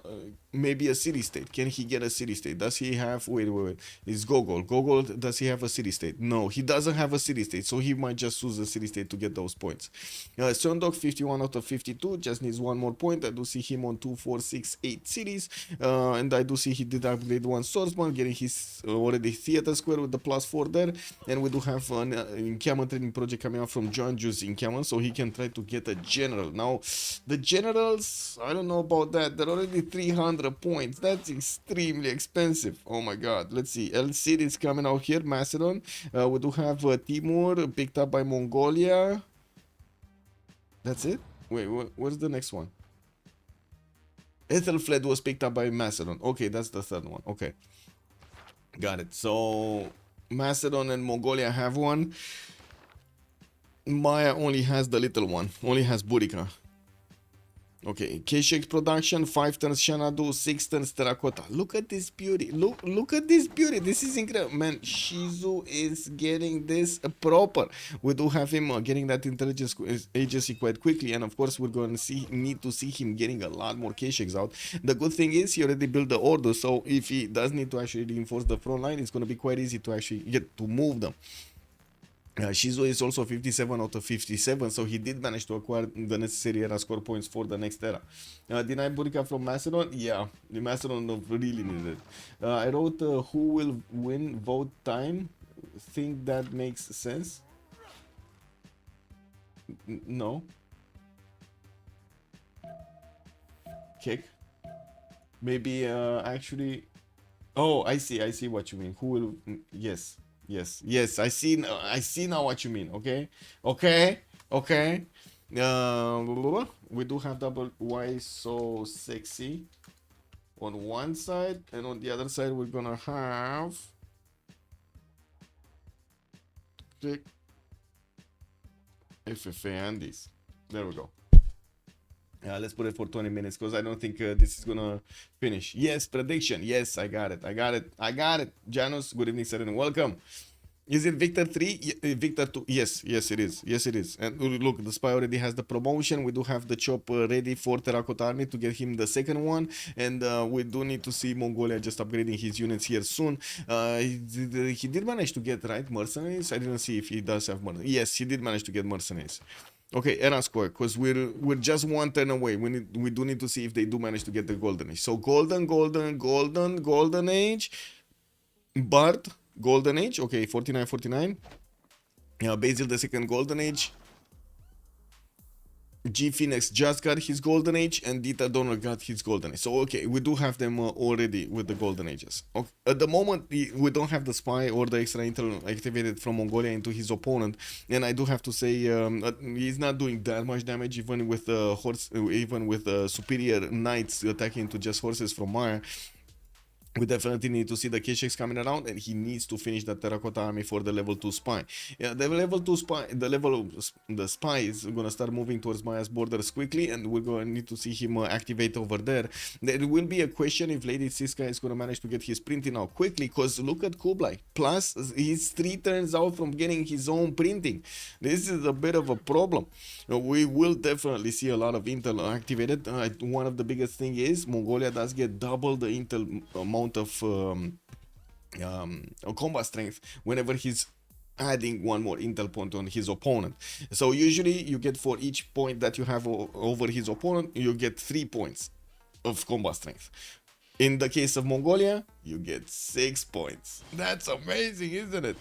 maybe a city-state? Can he get a city-state? Does he have, wait, it's Gogol. Gogol, does he have a city-state? No, he doesn't have a city-state, so he might just choose a city-state to get those points. Sondok, 51 out of 52, just needs 1 more point. I do see him on 2, 4, 6, 8 cities. And I do see he did upgrade 1 swordsman, getting his already theater square with the +4 there. And we do have an encampment training project coming out from John Juice encampment, so he can try to get a general. Now, the generals, I don't know about that. They're already 300 points. That's extremely expensive. Oh my god. Let's see. El Cid is coming out here. Macedon. We do have Timur picked up by Mongolia. That's it? Wait, where's the next one? Ethelfled was picked up by Macedon. Okay, that's the third one. Okay. Got it. So Macedon and Mongolia have one. Maya only has the little one. Only has Burica. Okay, K-Shake production, 5 turns Xanadu, 6 turns Terracotta. Look at this beauty. Look at this beauty. This is incredible. Man, Shizu is getting this proper. We do have him getting that intelligence agency quite quickly. And of course, we're going to need to see him getting a lot more K-Shakes out. The good thing is he already built the order. So if he does need to actually reinforce the front line, it's going to be quite easy to actually get to move them. Shizu is also 57 out of 57, so he did manage to acquire the necessary era score points for the next era. Denied Burica from Macedon? Yeah, the Macedon really needed it. I wrote who will win vote time. Think that makes sense? No. Kick? Maybe actually... Oh, I see what you mean. Who will... Yes. Yes, I see now what you mean. Okay. We do have double Y so sexy on one side, and on the other side we're gonna have FFA Andies. There we go. Let's put it for 20 minutes because I don't think this is gonna finish. Yes, prediction. Yes, I got it. Janus, good evening, sir, and welcome. Is it Victor 3? Victor 2? Yes, it is. And look, the spy already has the promotion. We do have the chop ready for Terracotta Army to get him the second one. And we do need to see Mongolia just upgrading his units here soon. He did manage to get, right, mercenaries? I didn't see if he does have mercenaries. Yes, he did manage to get mercenaries. Okay, era score, because we're just one turn away. We do need to see if they do manage to get the golden age. So golden age. Bard, golden age. Okay, 49. Basil the second, golden age. G Phoenix just got his golden age, and Dita Donor got his golden age. So okay, we do have them already with the golden ages. Okay. At the moment, we don't have the spy or the extra intel activated from Mongolia into his opponent, and I do have to say he's not doing that much damage, even with superior knights attacking into just horses from Maya. We definitely need to see the K-Shakes coming around, and he needs to finish the Terracotta Army for the level 2 spy. Yeah, the level 2 spy, the spy is gonna start moving towards Maya's borders quickly, and we're gonna need to see him activate over there. There will be a question if Lady Siska is gonna manage to get his printing out quickly, because look at Kublai. Plus, he's 3 turns out from getting his own printing. This is a bit of a problem. We will definitely see a lot of intel activated. One of the biggest thing is Mongolia does get double the intel amount of combat strength whenever he's adding one more intel point on his opponent. So usually you get, for each point that you have over his opponent, you get 3 points of combat strength. In the case of Mongolia, you get 6 points. That's amazing, isn't it?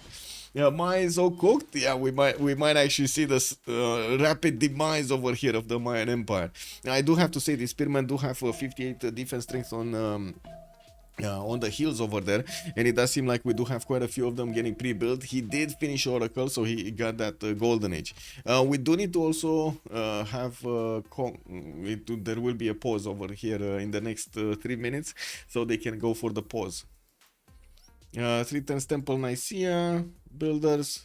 Yeah, Maya is so cooked. Yeah, we might actually see this rapid demise over here of the Mayan Empire. Now, I do have to say, the spearmen do have 58 defense strength on the hills over there, and it does seem like we do have quite a few of them getting pre-built. He did finish Oracle, so he got that golden age. We do need to also have there will be a pause over here in the next 3 minutes, so they can go for the pause. 3 turns Temple Nicaea, builders.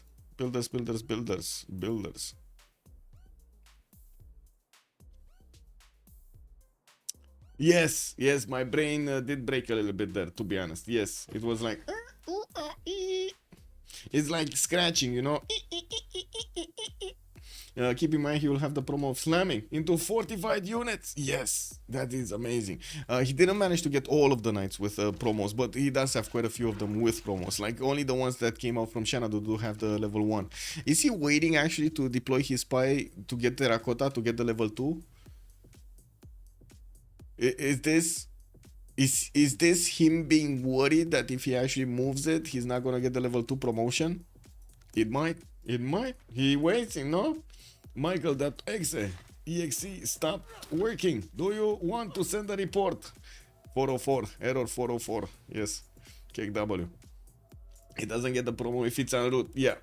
Yes, my brain did break a little bit there, to be honest. Yes, it was like... It's like scratching, you know? Keep in mind, he will have the promo of slamming into fortified units. Yes, that is amazing. He didn't manage to get all of the knights with promos, but he does have quite a few of them with promos. Like, only the ones that came out from Xanadu do have the level 1. Is he waiting actually to deploy his spy to get Terracotta, to get the level 2? Is this him being worried that if he actually moves it, he's not gonna get the level 2 promotion? It might. He waiting, no? Michael, that exe stopped working. Do you want to send a report? 404, error 404. Yes, KW. He doesn't get the promo if it's en route. Yeah.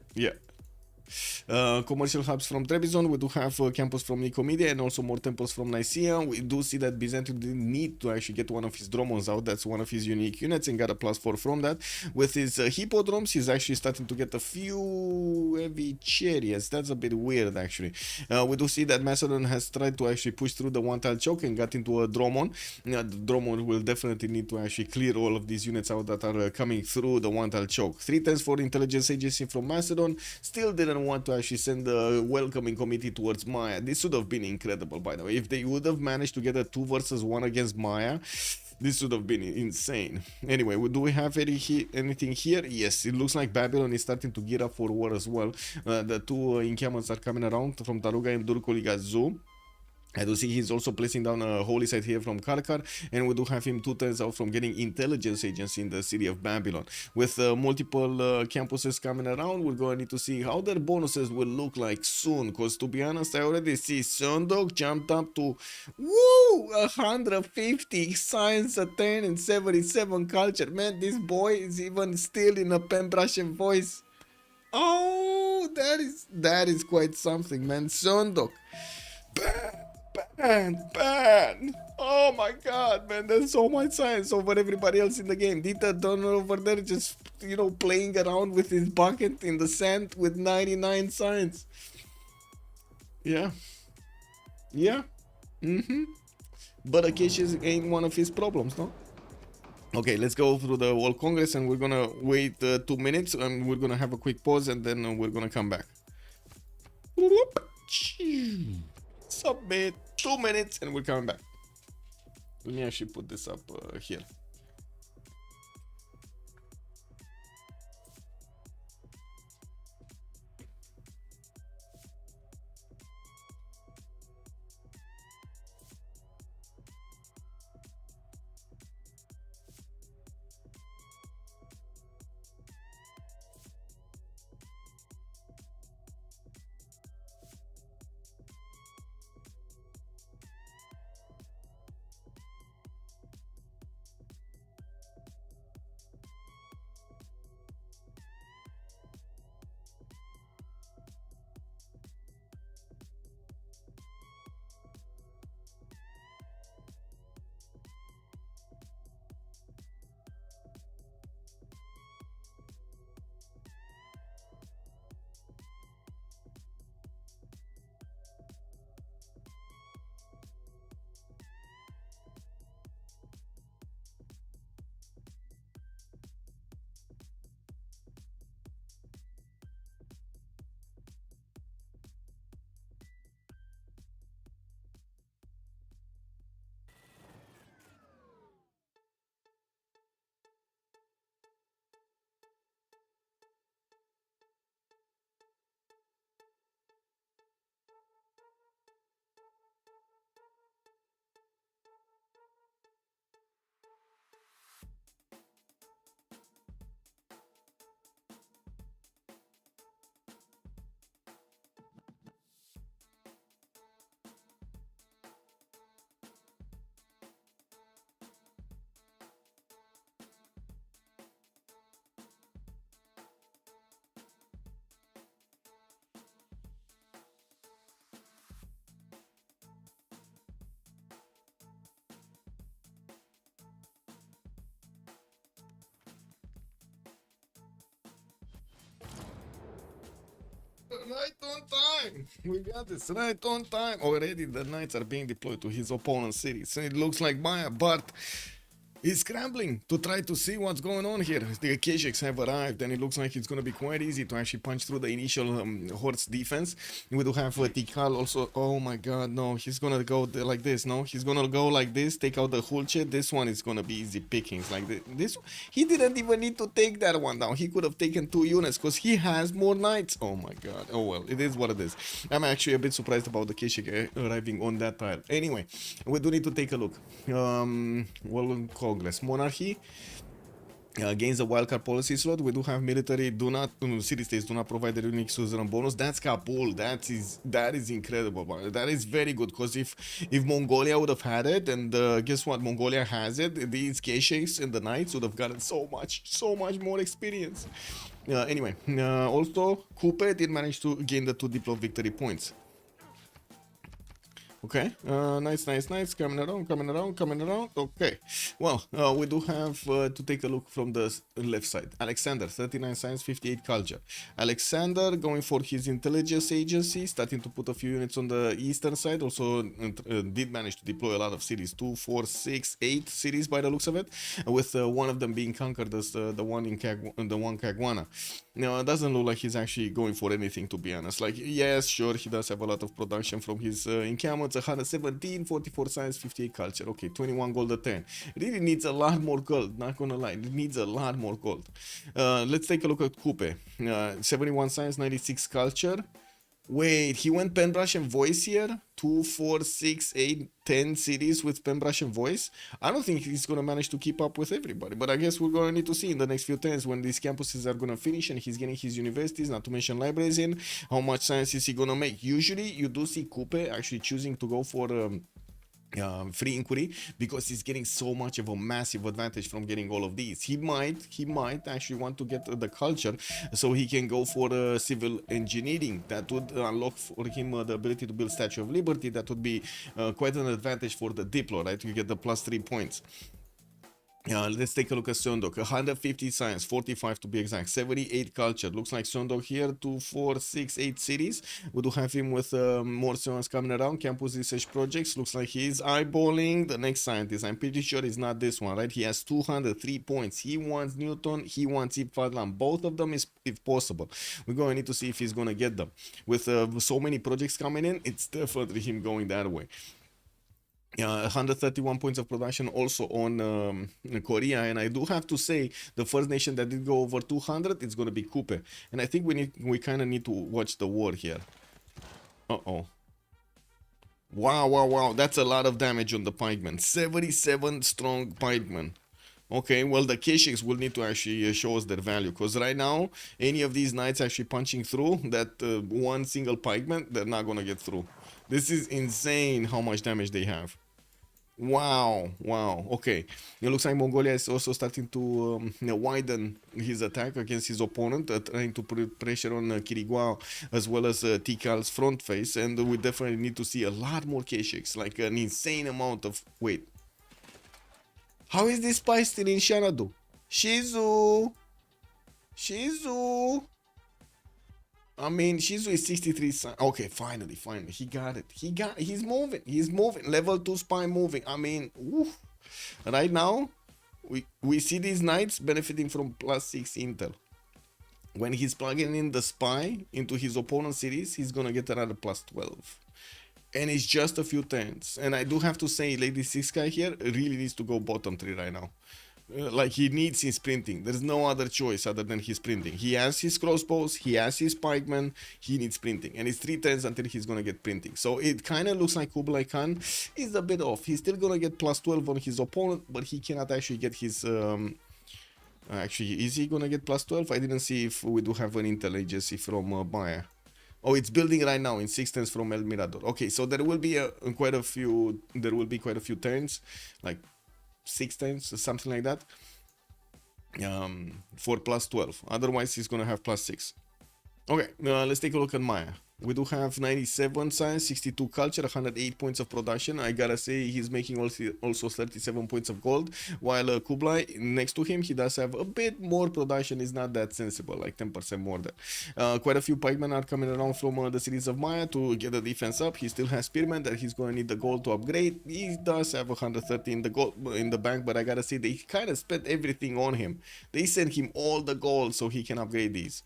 Commercial hubs from Trebizond. We do have campus from Nicomedia and also more temples from Nicaea. We do see that Byzantium didn't need to actually get one of his dromons out. That's one of his unique units and got a +4 from that. With his hippodromes, he's actually starting to get a few heavy chariots. That's a bit weird, actually. We do see that Macedon has tried to actually push through the one-tile choke and got into a dromon. The dromon will definitely need to actually clear all of these units out that are coming through the one-tile choke. 3 for intelligence agency from Macedon. Still didn't want to actually send a welcoming committee towards Maya. This would have been incredible, by the way. If they would have managed to get a 2 versus 1 against Maya, this would have been insane. Anyway, do we have anything here? Yes, it looks like Babylon is starting to gear up for war as well. The 2 encampments are coming around from Taruga and Durkuligazu. I do see he's also placing down a holy site here from Karkar, and we do have him 2 turns out from getting intelligence agency in the city of Babylon. With multiple campuses coming around, we're going to need to see how their bonuses will look like soon, because to be honest, I already see Sundog jumped up to 150 science attain and 77 culture. Man, this boy is even still in a Pembrashian voice. Oh, that is quite something, man. Sundog. Ban! Oh my god, man, there's so much science over everybody else in the game. Dieter Donner over there just, you know, playing around with his bucket in the sand with 99 science. Yeah. But Acacia ain't one of his problems, no? Okay, let's go through the World Congress and we're gonna wait 2 minutes and we're gonna have a quick pause and then we're gonna come back. Submit. 2 minutes and we're coming back. Let me actually put this up here. Right on time. We got this right on time. Already the knights are being deployed to his opponent's city. So it looks like Maya, but he's scrambling to try to see what's going on here. The Kesheks have arrived and it looks like it's going to be quite easy to actually punch through the initial horse defense. We do have Tikal also. Oh my god, no. He's going to go like this, no? He's going to go like this, take out the Hulche. This one is going to be easy pickings. Like this. He didn't even need to take that one down. He could have taken 2 units because he has more knights. Oh my god. Oh well, it is what it is. I'm actually a bit surprised about the Keshek arriving on that tile. Anyway, we do need to take a look. World Congress. Monarchy. Against the wildcard policy slot, we do have military city states do not provide the unique suzerain bonus. That's Kabul. That is incredible, man. That is very good, because if Mongolia would have had it, and guess what, Mongolia has it, these Keshiks and the knights would have gotten so much more experience. Anyway, also Kupe did manage to gain the 2 Diplo victory points. Okay, nice. Coming around. Okay, well, we do have to take a look from the left side. Alexander, 39 science, 58 culture. Alexander going for his intelligence agency, starting to put a few units on the eastern side. Also, did manage to deploy a lot of cities, 2, 4, 6, 8 cities by the looks of it, with one of them being conquered as the one in Kagwana. Now, it doesn't look like he's actually going for anything, to be honest. Like, yes, sure, he does have a lot of production from his encampments, 117, 44 science, 58 culture. Okay, 21 gold a turn. Really needs a lot more gold, not gonna lie. It needs a lot more gold. Let's take a look at Kupe. 71 science, 96 culture. Wait, he went Pen Russian voice here? 2, 4, 6, 8, 10 cities with Pen Russian voice? I don't think he's gonna manage to keep up with everybody, but I guess we're gonna need to see in the next few turns when these campuses are gonna finish and he's getting his universities, not to mention libraries in, how much science is he gonna make. Usually you do see Kupe actually choosing to go for free inquiry, because he's getting so much of a massive advantage from getting all of these. He might actually want to get the culture so he can go for civil engineering. That would unlock for him the ability to build Statue of Liberty. That would be quite an advantage for the Diplo, right? You get the +3 points. Let's take a look at Sondok. 150 science, 45 to be exact, 78 culture. Looks like Sondok here, 2, 4, 6, 8 cities. We do have him with more science coming around. Campus research projects. Looks like he's eyeballing the next scientist. I'm pretty sure it's not this one, right? He has 203 points. He wants Newton, he wants Ipfadlan. Both of them, is if possible. We're going to need to see if he's going to get them. With so many projects coming in, it's definitely him going that way. 131 points of production also on Korea, and I do have to say the first nation that did go over 200, it's going to be Kupe, and I think we kind of need to watch the war here. Wow, that's a lot of damage on the pikemen. 77 strong pikemen. Okay, well, the Keshiks will need to actually show us their value, because right now any of these knights actually punching through that one single pikeman, they're not gonna get through. This is insane how much damage they have. Wow. Okay, it looks like Mongolia is also starting to widen his attack against his opponent, trying to put pressure on Kirigua as well as Tikal's front face, and we definitely need to see a lot more Keshiks, like an insane amount of... Wait, how is this spy still in Shanadu? Shizu! I mean, Shizu is 63. Okay, finally. He got it. He's moving. Level 2 spy moving. I mean, oof. Right now, we see these knights benefiting from +6 intel. When he's plugging in the spy into his opponent's cities, he's gonna get another +12. And it's just a few turns. And I do have to say, Lady 6 guy here really needs to go bottom 3 right now. Like, he needs his sprinting. There's no other choice other than his sprinting. He has his crossbows, he has his pikemen, he needs sprinting. And it's 3 turns until he's gonna get printing. So it kind of looks like Kublai Khan is a bit off. He's still gonna get +12 on his opponent, but he cannot actually get his... Actually, is he gonna get +12? I didn't see if we do have an intel agency from Maya. Oh, it's building right now in 6 turns from El Mirador. Okay, so there will be quite a few turns, like 6 turns, something like that, for +12. Otherwise, he's gonna have +6. Okay, let's take a look at Maya. We do have 97 science, 62 culture, 108 points of production. I gotta say, he's making also 37 points of gold, while Kublai, next to him, he does have a bit more production. Is not that sensible, like 10% more there. Quite a few pikemen are coming around from the cities of Maya to get the defense up. He still has spearmen that he's going to need the gold to upgrade. He does have 130 in the gold in the bank, but I gotta say, they kind of spent everything on him. They sent him all the gold so he can upgrade these.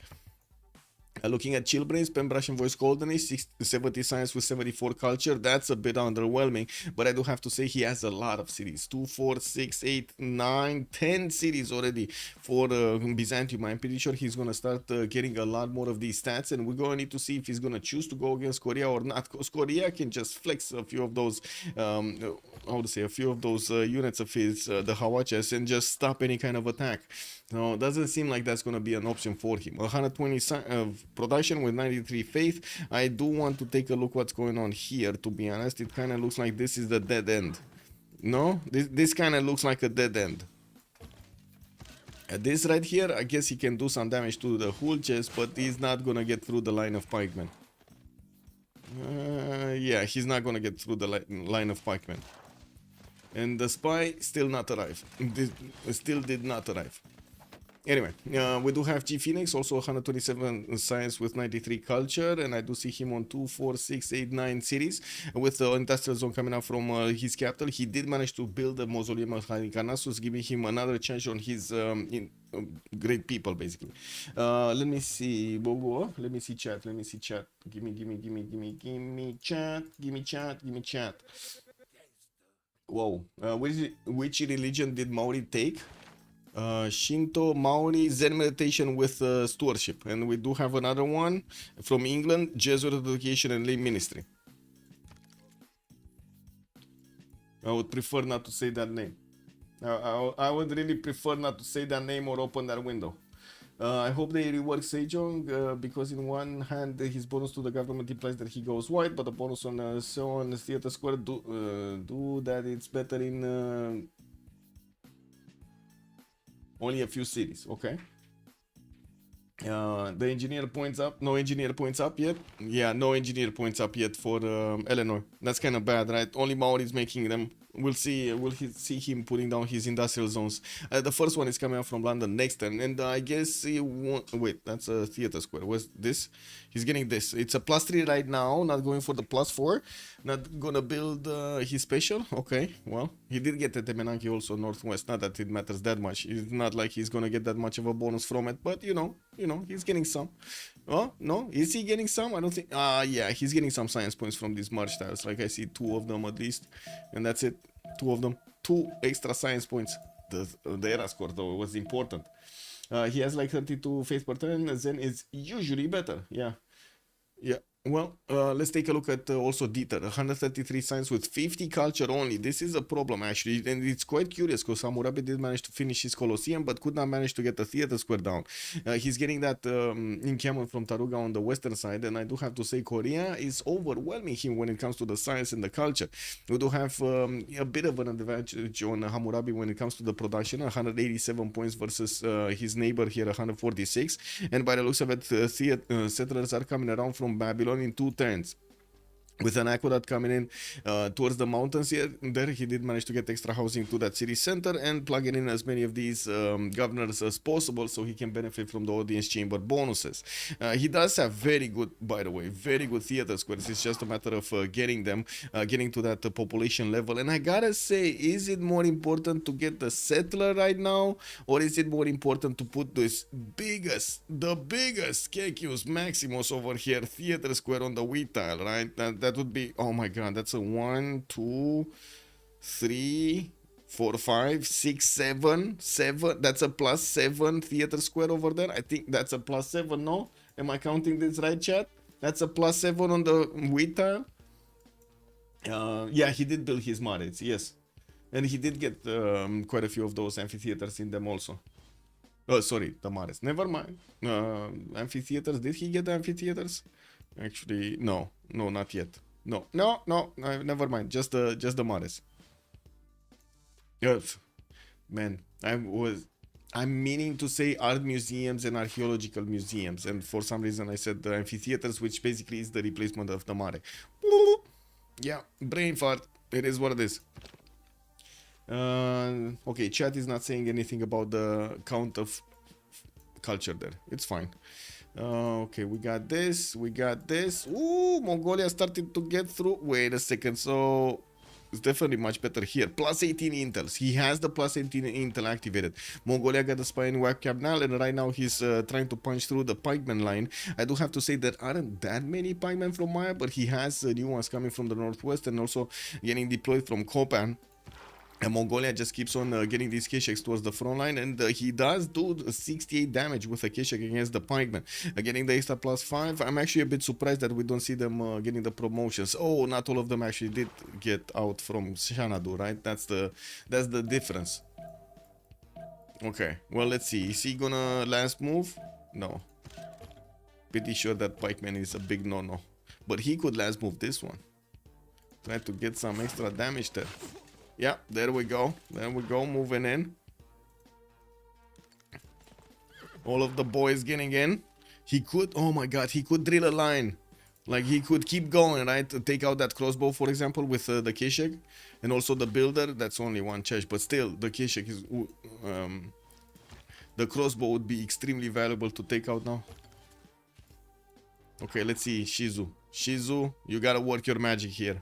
Looking at Chillbrains, Pembrush and Voice Golden Age, 70 science with 74 culture. That's a bit underwhelming, but I do have to say he has a lot of series. 2, 4, 6, 8, 9, 10 series already for Byzantium. I'm pretty sure he's going to start getting a lot more of these stats, and we're going to need to see if he's going to choose to go against Korea or not, because Korea can just flex a few of those, units of his, the Hawaches, and just stop any kind of attack. No, it doesn't seem like that's going to be an option for him. 120 production with 93 faith. I do want to take a look what's going on here, to be honest. It kind of looks like this is the dead end. No? This kind of looks like a dead end. This right here, I guess he can do some damage to the hull chest, but he's not going to get through the line of pikemen. Yeah, he's not going to get through the line of pikemen. And the spy still not arrive. Still did not arrive. Anyway, we do have G Phoenix, also 127 science with 93 culture, and I do see him on 2, 4, 6, 8, 9 series with the industrial zone coming out from his capital. He did manage to build a mausoleum of Halicarnassus, giving him another chance on his great people, basically. Let me see, Bogo. Let me see chat. Let me see chat. Give me chat. Whoa. Which religion did Maori take? Shinto, Maori, Zen meditation with stewardship, and we do have another one from England, Jesuit education and lay ministry. I would prefer not to say that name. I would really prefer not to say that name or open that window. I hope they rework Sejong because in one hand his bonus to the government implies that he goes white, but the bonus on so on Theater Square do that it's better in only a few cities. Okay. The engineer points up. No engineer points up yet. Yeah, no engineer points up yet for Illinois. That's kind of bad, right? Only Maori is making them. We'll see. We'll see him putting down his industrial zones. The first one is coming out from London next turn, and I guess he won't. Wait, that's a Theater Square. What's this? He's getting this. It's a +3 right now. Not going for the +4. Not gonna build his special. Okay. Well, he did get the Temenanki also northwest. Not that it matters that much. It's not like he's gonna get that much of a bonus from it, but you know, he's getting some. Oh no, is he getting some? I don't think. Yeah, he's getting some science points from these merge tiles. Like I see 2 of them at least, and that's it. 2 of them. 2 extra science points. The era score though was important. He has like 32 faith per turn. Zen is usually better. Yeah. Well, let's take a look at also Dieter. 133 science with 50 culture only. This is a problem actually, and it's quite curious because Hammurabi did manage to finish his Colosseum but could not manage to get the Theater Square down. He's getting that encampment from Taruga on the western side, and I do have to say Korea is overwhelming him when it comes to the science and the culture. We do have a bit of an advantage on Hammurabi when it comes to the production, 187 points versus his neighbor here, 146, and by the looks of it, settlers are coming around from Babylon in 2 turns. With an aqueduct coming in towards the mountains here, there he did manage to get extra housing to that city center and plugging in as many of these governors as possible so he can benefit from the audience chamber bonuses. He does have very good, by the way, very good theater squares. It's just a matter of getting them, getting to that population level. And I gotta say, is it more important to get the settler right now, or is it more important to put this the biggest Kekius Maximus over here, theater square on the wheat tile, right? That would be, oh my god, that's a 1, 2, 3, 4, 5, 6, 7. That's a +7 theater square over there. I think that's a +7, no? Am I counting this right, chat? That's a +7 on the wheat tile. Yeah, he did build his marets, yes. And he did get quite a few of those amphitheaters in them also. Oh, sorry, the marets. Never mind. Amphitheaters, did he get amphitheaters? Actually, no, not yet. No, never mind. Just the Mares. Yes, man, I'm meaning to say art museums and archaeological museums, and for some reason I said the amphitheaters, which basically is the replacement of the Mare. Yeah, brain fart. It is what it is. Okay, chat is not saying anything about the count of culture there. It's fine. Okay, we got this. Ooh, Mongolia started to get through. Wait a second. So It's definitely much better here. Plus 18 intels. He has the plus 18 intel activated. Mongolia got the spy in webcam now, and right now he's trying to punch through the pikeman line. I do have to say there aren't that many pikemen from Maya, but he has new ones coming from the northwest and also getting deployed from Kopan. And Mongolia just keeps on getting these Kesheks towards the front line, and he does do 68 damage with a Keshek against the pikeman. Getting the extra +5. I'm actually a bit surprised that we don't see them getting the promotions. Oh, not all of them actually did get out from Xanadu, right? That's the difference. Okay, well, let's see. Is he gonna last move? No. Pretty sure that pikeman is a big no-no. But he could last move this one. Try to get some extra damage there. Yeah, there we go. There we go, moving in. All of the boys getting in. He could, oh my god, he could drill a line. Like, he could keep going, right? Take out that crossbow, for example, with the Keshek. And also the builder, that's only one chest. But still, the Keshek is... the crossbow would be extremely valuable to take out now. Okay, let's see, Shizu. Shizu, you gotta work your magic here.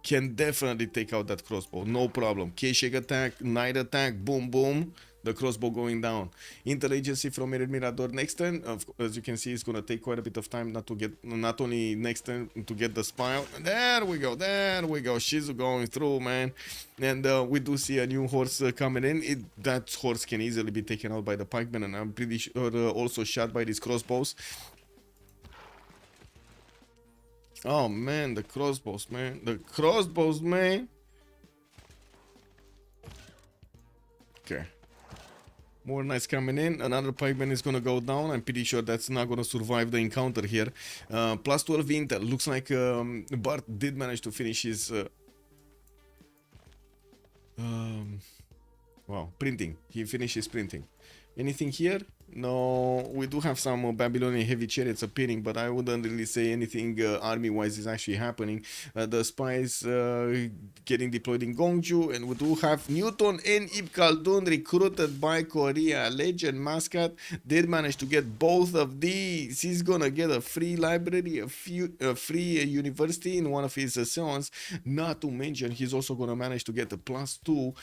Can definitely take out that crossbow, no problem. Keshek attack, knight attack, boom, boom. The crossbow going down. Interagency from Mirador next turn. As you can see, it's gonna take quite a bit of time not only next turn to get the spy. There we go, there we go. Shizu going through, man. And we do see a new horse coming in. That horse can easily be taken out by the pikemen, and I'm pretty sure also shot by these crossbows. Oh man, the crossbows, man. The crossbows, man. Okay. More knights coming in. Another pikeman is gonna go down. I'm pretty sure that's not gonna survive the encounter here. Plus 12 intel. Looks like Bart did manage to finish his... wow, printing. He finished his printing. Anything here? No, we do have some Babylonian heavy chariots appearing, but I wouldn't really say anything army-wise is actually happening. The spies getting deployed in Gongju, and we do have Newton and Ib Khaldun recruited by Korea. Legend Mascot did manage to get both of these. He's gonna get a free library, a free university in one of his zones. Not to mention, he's also gonna manage to get a +2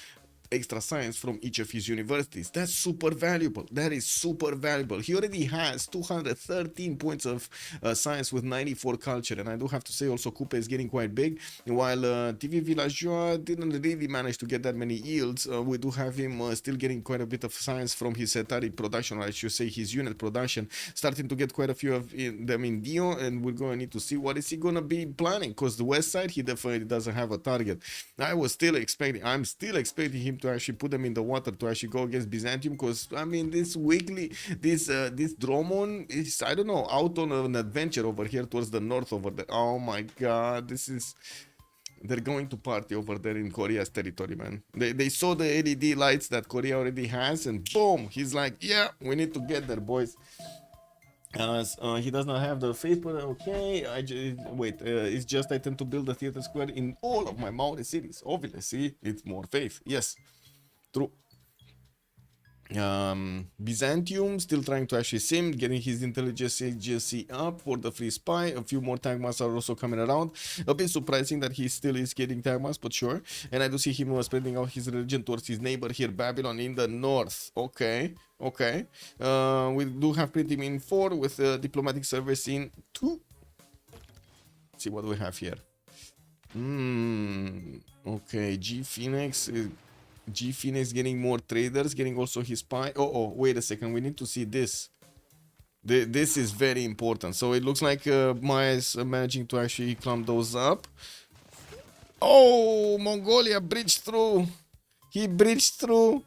extra science from each of his universities. That's super valuable. That is super valuable. He already has 213 points of science with 94 culture, and I do have to say also Coupe is getting quite big, while TV Villageois didn't really manage to get that many yields. We do have him still getting quite a bit of science from his Setari production, or I should say his unit production, starting to get quite a few of them in Dio, and we're going to need to see what is he going to be planning, because the west side, he definitely doesn't have a target. I'm still expecting him to actually put them in the water to actually go against Byzantium, because I mean this Dromon is, I don't know, out on an adventure over here towards the north over there. Oh my god, they're going to party over there in Korea's territory, man. They saw the LED lights that Korea already has, and boom, he's like, yeah, we need to get there, boys. He does not have the faith, but okay. It's just I tend to build a theater square in all of my Maori cities. Obviously, it's more faith. Yes, true. Byzantium still trying to actually sim, getting his intelligence agency up for the free spy. A few more tagmas are also coming around. A bit surprising that he still is getting tagmas, but sure. And I do see him spreading out his religion towards his neighbor here, Babylon, in the north. Okay. We do have printing in 4 with diplomatic service in 2. Let's see what we have here. Okay, G Phoenix getting more traders, getting also his spy. Oh, wait a second. We need to see this. This is very important. So it looks like Maya is managing to actually climb those up. Oh, Mongolia breached through. He breached through.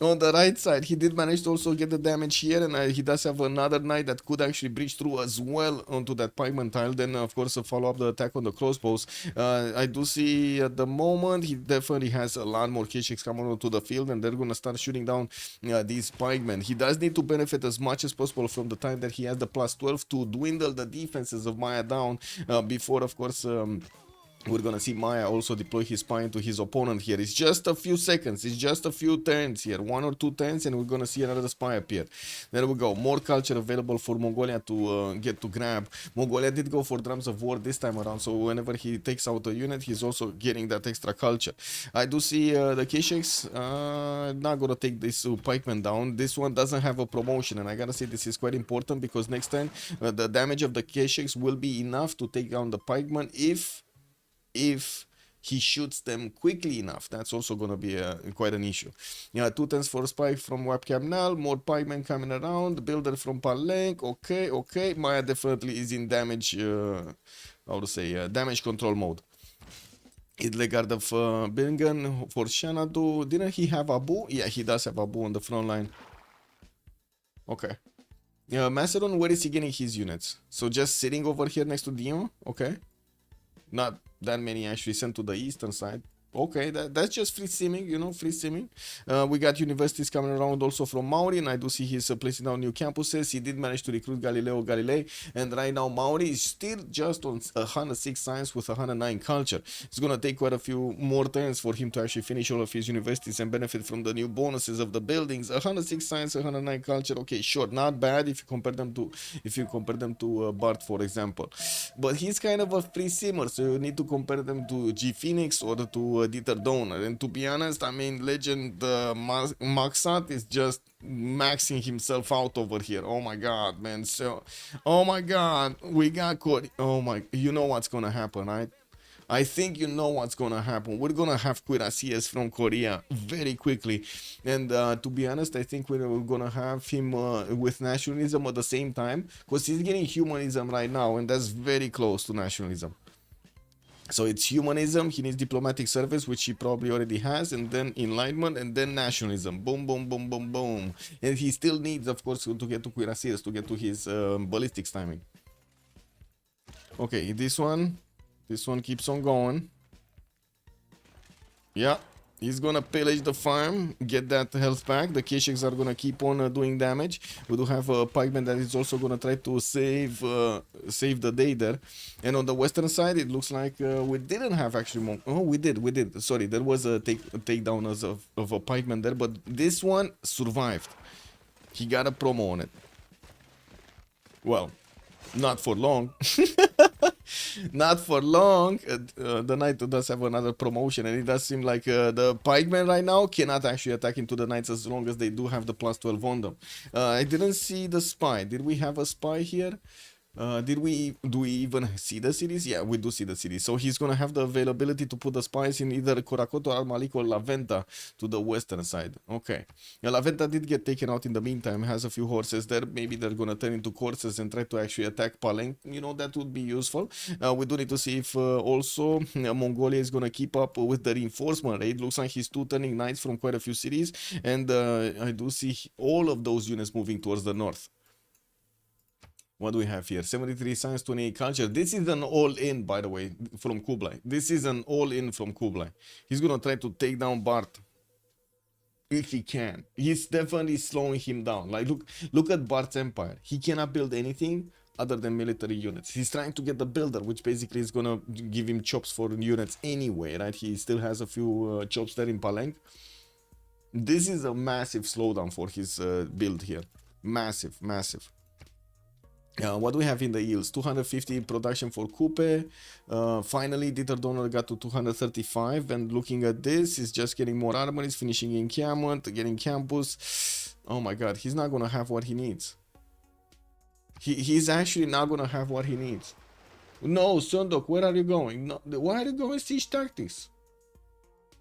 On the right side, he did manage to also get the damage here, and he does have another knight that could actually breach through as well onto that pikeman tile. Then, of course, follow up the attack on the crossbows. I do see at the moment he definitely has a lot more Kesheks coming onto the field, and they're gonna start shooting down these pikemen. He does need to benefit as much as possible from the time that he has the +12 to dwindle the defenses of Maya down before, of course, We're gonna see Maya also deploy his spy into his opponent here. It's just a few seconds, it's just a few turns here, 1 or 2 turns, and we're gonna see another spy appear. There we go, more culture available for Mongolia to get to grab. Mongolia did go for drums of war this time around, so whenever he takes out a unit, he's also getting that extra culture. I do see the K-Shakes not gonna take this pikeman down. This one doesn't have a promotion, and I gotta say this is quite important because next time the damage of the K-Shakes will be enough to take down the pikeman if he shoots them quickly enough. That's also going to be quite an issue. Yeah, 2 turns for spy from webcam now, more pikemen coming around, builder from Palenque. Okay, Maya definitely is in damage, how to say, damage control mode. Idlegard of Bingen for Shanadu. Didn't he have Abu? Yeah, he does have Abu on the front line. Okay. Macedon, where is he getting his units? So just sitting over here next to Dion? Okay. Not that many actually sent to the eastern side. Okay, that's just free simming, you know, free simming. We got universities coming around also from Mauri, and I do see he's placing down new campuses. He did manage to recruit Galileo Galilei, and right now Mauri is still just on 106 science with 109 culture. It's gonna take quite a few more turns for him to actually finish all of his universities and benefit from the new bonuses of the buildings. 106 science, 109 culture. Okay, sure, not bad if you compare them to Bart, for example. But he's kind of a free simmer, so you need to compare them to G Phoenix or to Dieter Donor. And to be honest, I mean, Legend Maxat is just maxing himself out over here. Oh my god, man. So, oh my god, we got Cody. Oh my, you know what's gonna happen, right? I think you know what's gonna happen. We're gonna have cuirassiers from Korea very quickly, and to be honest, I think we're gonna have him with nationalism at the same time, because he's getting humanism right now, and that's very close to nationalism. So it's humanism, he needs diplomatic service, which he probably already has, and then enlightenment, and then nationalism. Boom, boom, boom, boom, boom. And he still needs, of course, to get to cuirassiers, to get to his ballistics timing. Okay, this one keeps on going. Yeah, he's gonna pillage the farm, get that health back. The K-Shakes are gonna keep on doing damage. We do have a pikeman that is also gonna try to save the day there. And on the western side, it looks like we didn't have actually more. Oh, we did. Sorry, there was a takedown of a pikeman there, but this one survived. He got a promo on it. Well, not for long. Not for long. The knight does have another promotion, and it does seem like the pikemen right now cannot actually attack into the knights as long as they do have the +12 on them. I didn't see the spy. Did we have a spy here? Do we even see the cities? Yeah, we do see the cities. So he's gonna have the availability to put the spies in either Coracoto, Armalico, or La Venta to the western side. Okay. Yeah, La Venta did get taken out in the meantime, has a few horses there. Maybe they're gonna turn into courses and try to actually attack Palenque. You know, that would be useful. We do need to see if also Mongolia is gonna keep up with the reinforcement rate. Looks like he's turning knights from quite a few cities, and I do see all of those units moving towards the north. What do we have here? 73 science, 28 culture. This is an all-in, by the way, from Kublai. This is an all-in from Kublai. He's gonna try to take down Bart if he can. He's definitely slowing him down. Like, look at Bart's empire. He cannot build anything other than military units. He's trying to get the builder, which basically is gonna give him chops for units anyway, right? He still has a few chops there in Palenque. This is a massive slowdown for his build here. Massive. What do we have in the yields? 250 production for Coupe. Finally, Dieter Donner got to 235, and looking at this, he's just getting more armor. He's finishing encampment, getting campus. Oh my god, he's not gonna have what he needs. He's actually not gonna have what he needs. No, Sundok, where are you going? No, why are you going siege tactics?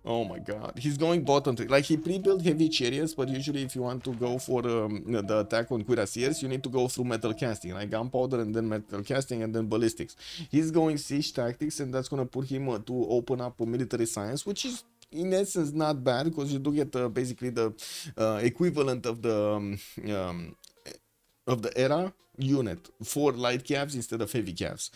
Oh my god, he's going bottom three. Like, he pre-built heavy chariots, but usually if you want to go for the attack on cuirassiers, you need to go through metal casting, like gunpowder and then metal casting and then ballistics. He's going siege tactics, and that's gonna put him to open up military science, which is in essence not bad, because you do get basically the equivalent of the era unit for light caps instead of heavy caps.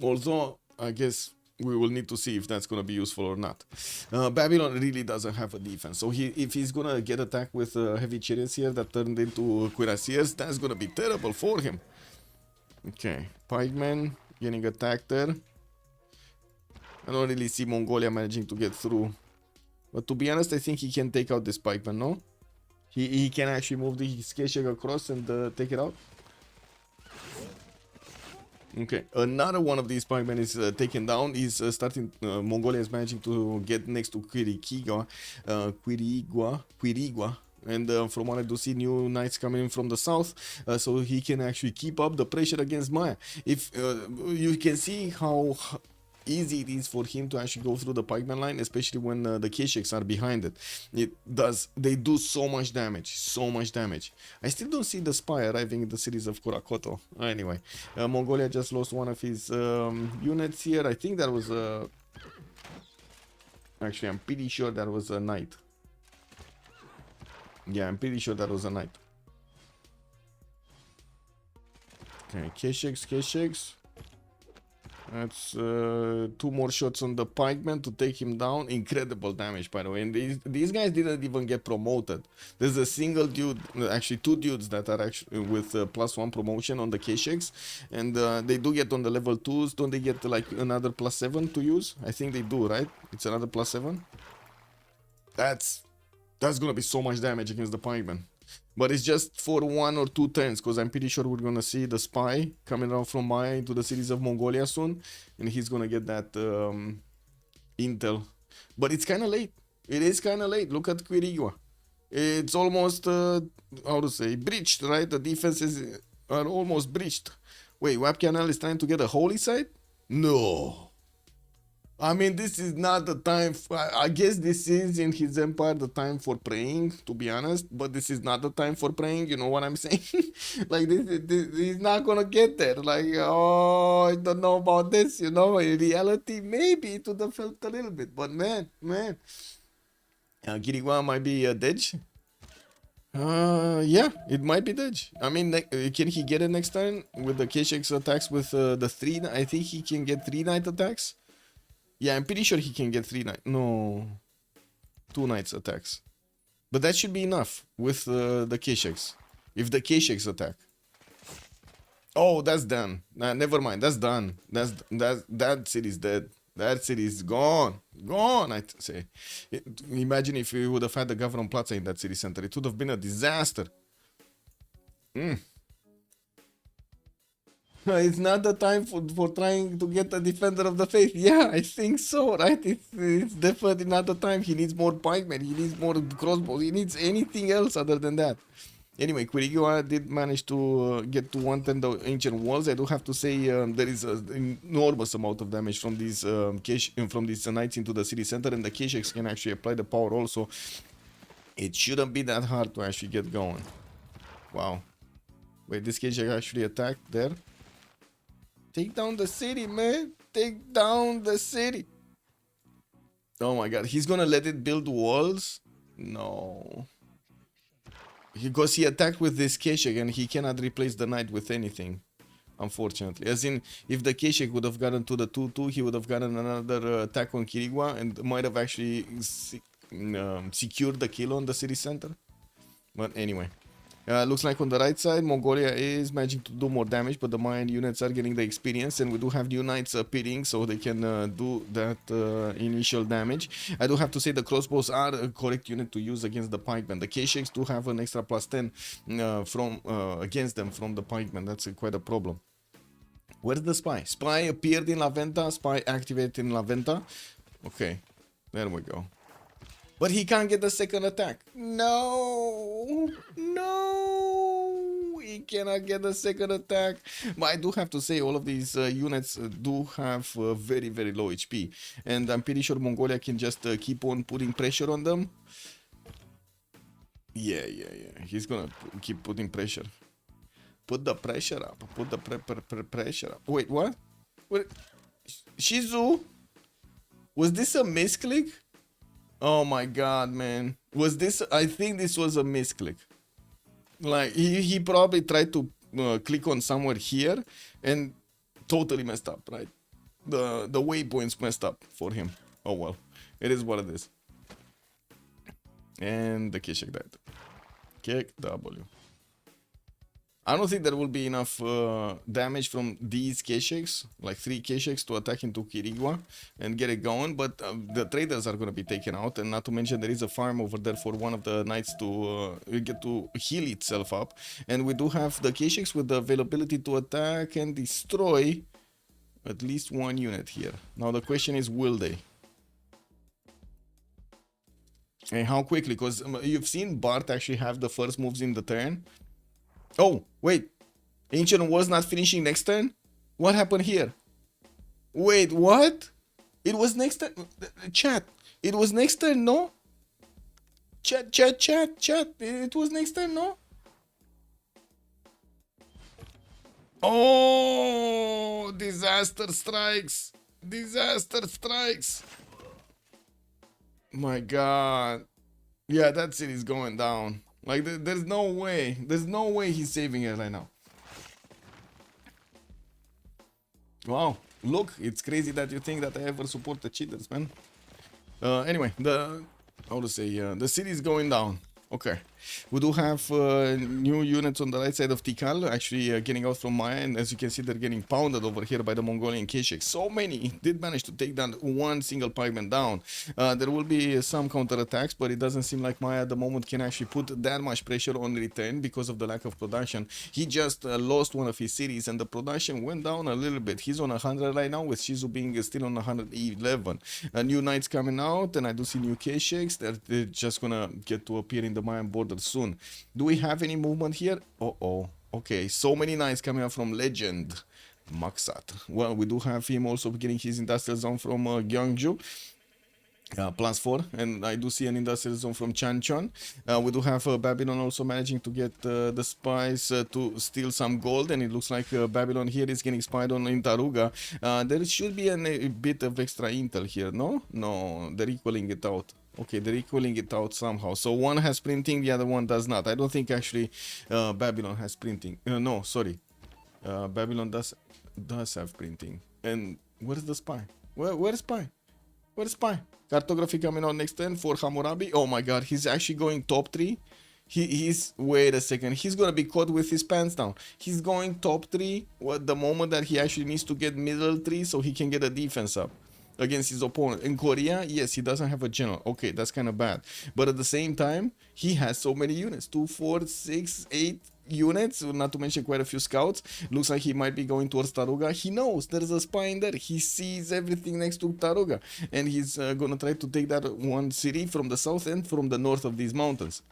Although I guess we will need to see if that's going to be useful or not. Babylon really doesn't have a defense, so if he's going to get attacked with heavy chariots here that turned into cuirassiers, that's going to be terrible for him. Okay, pikemen getting attacked there. I don't really see Mongolia managing to get through. But to be honest, I think he can take out this pikeman, no? He can actually move his Keshek across and take it out. Okay, another one of these pikemen is taken down. He's starting. Mongolia is managing to get next to Quirigua, and from what I do see, new knights coming in from the south, so he can actually keep up the pressure against Maya. If you can see how easy it is for him to actually go through the pikeman line, especially when the Kesheks are behind it. They do so much damage, I still don't see the spy arriving in the cities of Kurakoto. Anyway, Mongolia just lost one of his units here. I think that was actually, I'm pretty sure that was a knight. Yeah, I'm pretty sure that was a knight. Okay, Kesheks. That's 2 more shots on the pikeman to take him down. Incredible damage, by the way. And these guys didn't even get promoted. There's a single dude, actually 2 dudes that are actually with +1 promotion on the Kesheks, and they do get on the level 2s. Don't they get like another +7 to use? I think they do, right? It's another +7. That's gonna be so much damage against the pikeman. But it's just for 1 or 2 turns, because I'm pretty sure we're gonna see the spy coming around from Maya into the cities of Mongolia soon, and he's gonna get that intel. But it's kind of late. It is kind of late. Look at Quirigua. It's almost how to say, breached, right? The defenses are almost breached. Wait, Webcanal is trying to get a holy site? No. I mean, this is not the time. I guess this is in his empire the time for praying, to be honest. But this is not the time for praying. You know what I'm saying? Like this, he's not gonna get there. Like, oh, I don't know about this. You know, in reality, maybe it would have felt a little bit. But man, Kirigwa might be a ditch. Yeah, it might be ditch. I mean, can he get it next time with the Keshek's attacks with the 3? I think he can get 3 knight attacks. Yeah, I'm pretty sure he can get 3 knights. No, 2 knights attacks. But that should be enough with the Kesheks. If the Kesheks attack. Oh, that's done. Nah, never mind. That's done. That city's dead. That city is gone. Gone, I'd say. Imagine if we would have had the Gavron Plaza in that city center. It would have been a disaster. It's not the time for trying to get a defender of the faith. Yeah, I think so, right? It's definitely not the time. He needs more pikemen. He needs more crossbows. He needs anything else other than that. Anyway, Quirigua did manage to get to 110 the ancient walls. I do have to say there is an enormous amount of damage from these knights into the city center, and the Kesheks can actually apply the power also. It shouldn't be that hard to actually get going. Wow. Wait, this Keshek actually attacked there. Take down the city, man. Take down the city. Oh my god. He's gonna let it build walls? No. Because he attacked with this Keshek and he cannot replace the knight with anything. Unfortunately. As in, if the Keshek would have gotten to the 2-2, he would have gotten another attack on Kirigua and might have actually secured the kill on the city center. But anyway. Looks like on the right side, Mongolia is managing to do more damage, but the Mayan units are getting the experience, and we do have new knights appearing, so they can do that initial damage. I do have to say the crossbows are a correct unit to use against the pikemen. The Kesheks do have an extra +10 from against them from the pikemen. That's quite a problem. Where's the spy? Spy appeared in La Venta. Spy activated in La Venta. Okay, there we go. But he can't get the second attack. No, he cannot get the second attack. But I do have to say, all of these units do have very, very low HP. And I'm pretty sure Mongolia can just keep on putting pressure on them. Yeah. He's gonna keep putting pressure. Put the pressure up. Put the pressure up. Wait, what? Shizu? Was this a misclick? Oh my god, man. Was this... I think this was a misclick. Like, he probably tried to click on somewhere here and totally messed up, right? The waypoints messed up for him. Oh well. It is what it is. And the Keshek died. Kick W. I don't think there will be enough damage from these K-Shakes, like 3 K-Shakes to attack into Kirigua and get it going, but the traders are going to be taken out, and not to mention there is a farm over there for one of the knights to get to heal itself up, and we do have the K-Shakes with the availability to attack and destroy at least 1 unit here. Now the question is, will they? And how quickly? Because you've seen Bart actually have the first moves in the turn. Oh, wait. Ancient was not finishing next turn? What happened here? Wait, what? It was next turn. Chat. It was next turn, no? Chat. It was next turn, no? Oh, disaster strikes. Disaster strikes. My God. Yeah, that city's going down. Like, there's no way. There's no way he's saving it right now. Wow. Look, it's crazy that you think that I ever support the cheaters, man. Anyway, the city is going down. Okay. We do have new units on the right side of Tikal actually getting out from Maya, and as you can see, they're getting pounded over here by the Mongolian Keshik. So many did manage to take down one single pikeman down. There will be some counterattacks, but it doesn't seem like Maya at the moment can actually put that much pressure on return because of the lack of production. He just lost one of his cities, and the production went down a little bit. He's on 100 right now, with Shizu being still on 111. New knights coming out, and I do see new Keshiks. They're just gonna get to appear in the Mayan border soon. Do we have any movement here? Okay, so many knights coming out from Legend Maksat. Well, we do have him also getting his industrial zone from Gyeongju. +4, and I do see an industrial zone from Chanchon. We do have Babylon also managing to get the spies to steal some gold, and it looks like Babylon here is getting spied on in Taruga. There should be a bit of extra intel here, no? No, they're equaling it out. Okay, they're equaling it out somehow. So one has printing, the other one does not. I don't think actually Babylon has printing. No, sorry. Babylon does have printing. And where's the spy? Where's spy? Where's spy? Cartography coming out next turn for Hammurabi. Oh my god, he's actually going top 3. He's wait a second, he's gonna be caught with his pants down. He's going top 3 at the moment that he actually needs to get middle 3 so he can get a defense up against his opponent. In Korea, yes, he doesn't have a general. Okay, that's kind of bad. But at the same time, he has so many units. 2, 4, 6, 8 units, not to mention quite a few scouts. Looks like he might be going towards Taruga. He knows there's a spy in there. He sees everything next to Taruga. And he's gonna try to take that one city from the south and from the north of these mountains.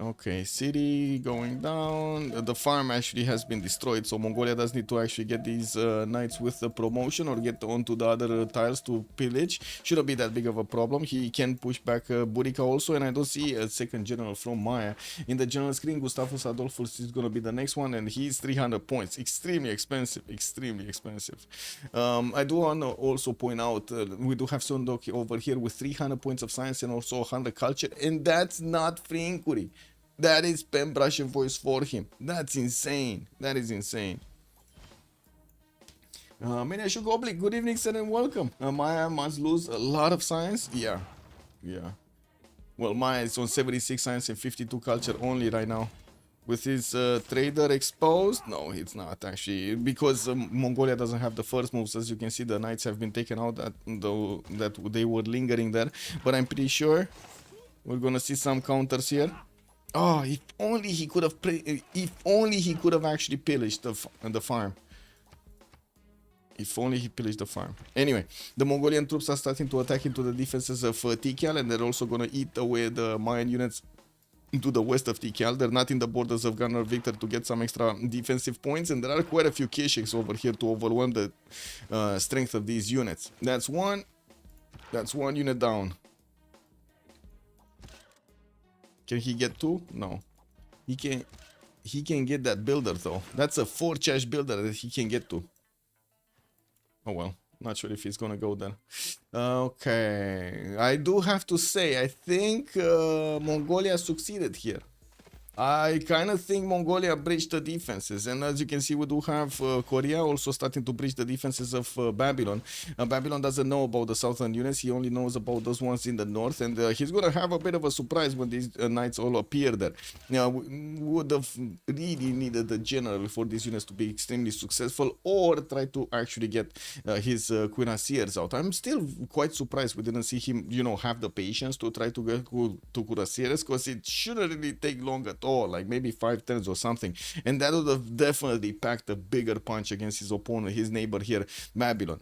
Okay, city going down. The farm actually has been destroyed, so Mongolia does need to actually get these knights with the promotion or get onto the other tiles to pillage. Shouldn't be that big of a problem. He can push back Burica also, and I don't see a second general from Maya. In the general screen, Gustavus Adolphus is going to be the next one, and he's 300 points. Extremely expensive, extremely expensive. I do want to also point out, we do have Sundok over here with 300 points of science and also 100 culture, and that's not free inquiry. That is pen, brush, and voice for him. That's insane. That is insane. Maniash Goblin, good evening, sir, and welcome. Maya must lose a lot of science. Yeah. Well, Maya is on 76 science and 52 culture only right now. With his trader exposed? No, it's not actually. Because Mongolia doesn't have the first moves. As you can see, the knights have been taken out, that they were lingering there. But I'm pretty sure we're going to see some counters here. Oh, if only he could have actually pillaged the farm. If only he pillaged the farm. Anyway, the Mongolian troops are starting to attack into the defenses of Tikal, and they're also going to eat away the Mayan units into the west of Tikal. They're not in the borders of Gunnar Victor to get some extra defensive points, and there are quite a few Keshiks over here to overwhelm the strength of these units. That's one unit down. Can he get 2? No. He can get that builder though. That's a 4 chash builder that he can get to. Oh well. Not sure if he's gonna go there. Okay. I do have to say, I think Mongolia succeeded here. I kind of think Mongolia breached the defenses, and as you can see, we do have Korea also starting to breach the defenses of Babylon. Babylon doesn't know about the southern units, he only knows about those ones in the north, and he's gonna have a bit of a surprise when these knights all appear there. Now, we would have really needed the general for these units to be extremely successful, or try to actually get his cuirassiers out. I'm still quite surprised we didn't see him, you know, have the patience to try to get to cuirassiers, because it shouldn't really take long at all, like maybe 5 turns or something, and that would have definitely packed a bigger punch against his opponent, his neighbor here, Babylon.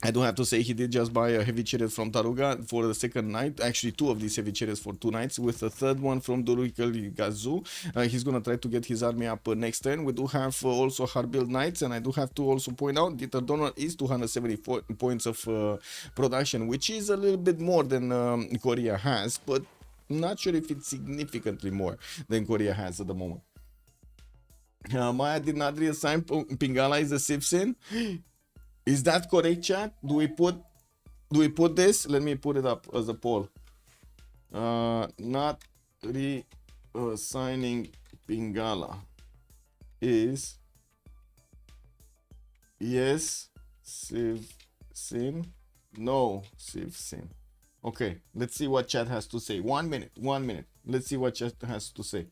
I do have to say he did just buy a heavy chariot from Taruga for the second night, actually 2 of these heavy chariots for 2 nights, with a third one from Durikal Gazu. He's gonna try to get his army up next turn. We do have also hard build knights, and I do have to also point out Dieter Donner is 274 points of production, which is a little bit more than Korea has, but not sure if it's significantly more than Korea has at the moment. Maya did not reassign Pingala is the Civ6. Is that correct, chat? Do we put this? Let me put it up as a poll. Not reassigning Pingala is yes Civ6, no Civ6. Okay, let's see what chat has to say. 1 minute. Let's see what chat has to say.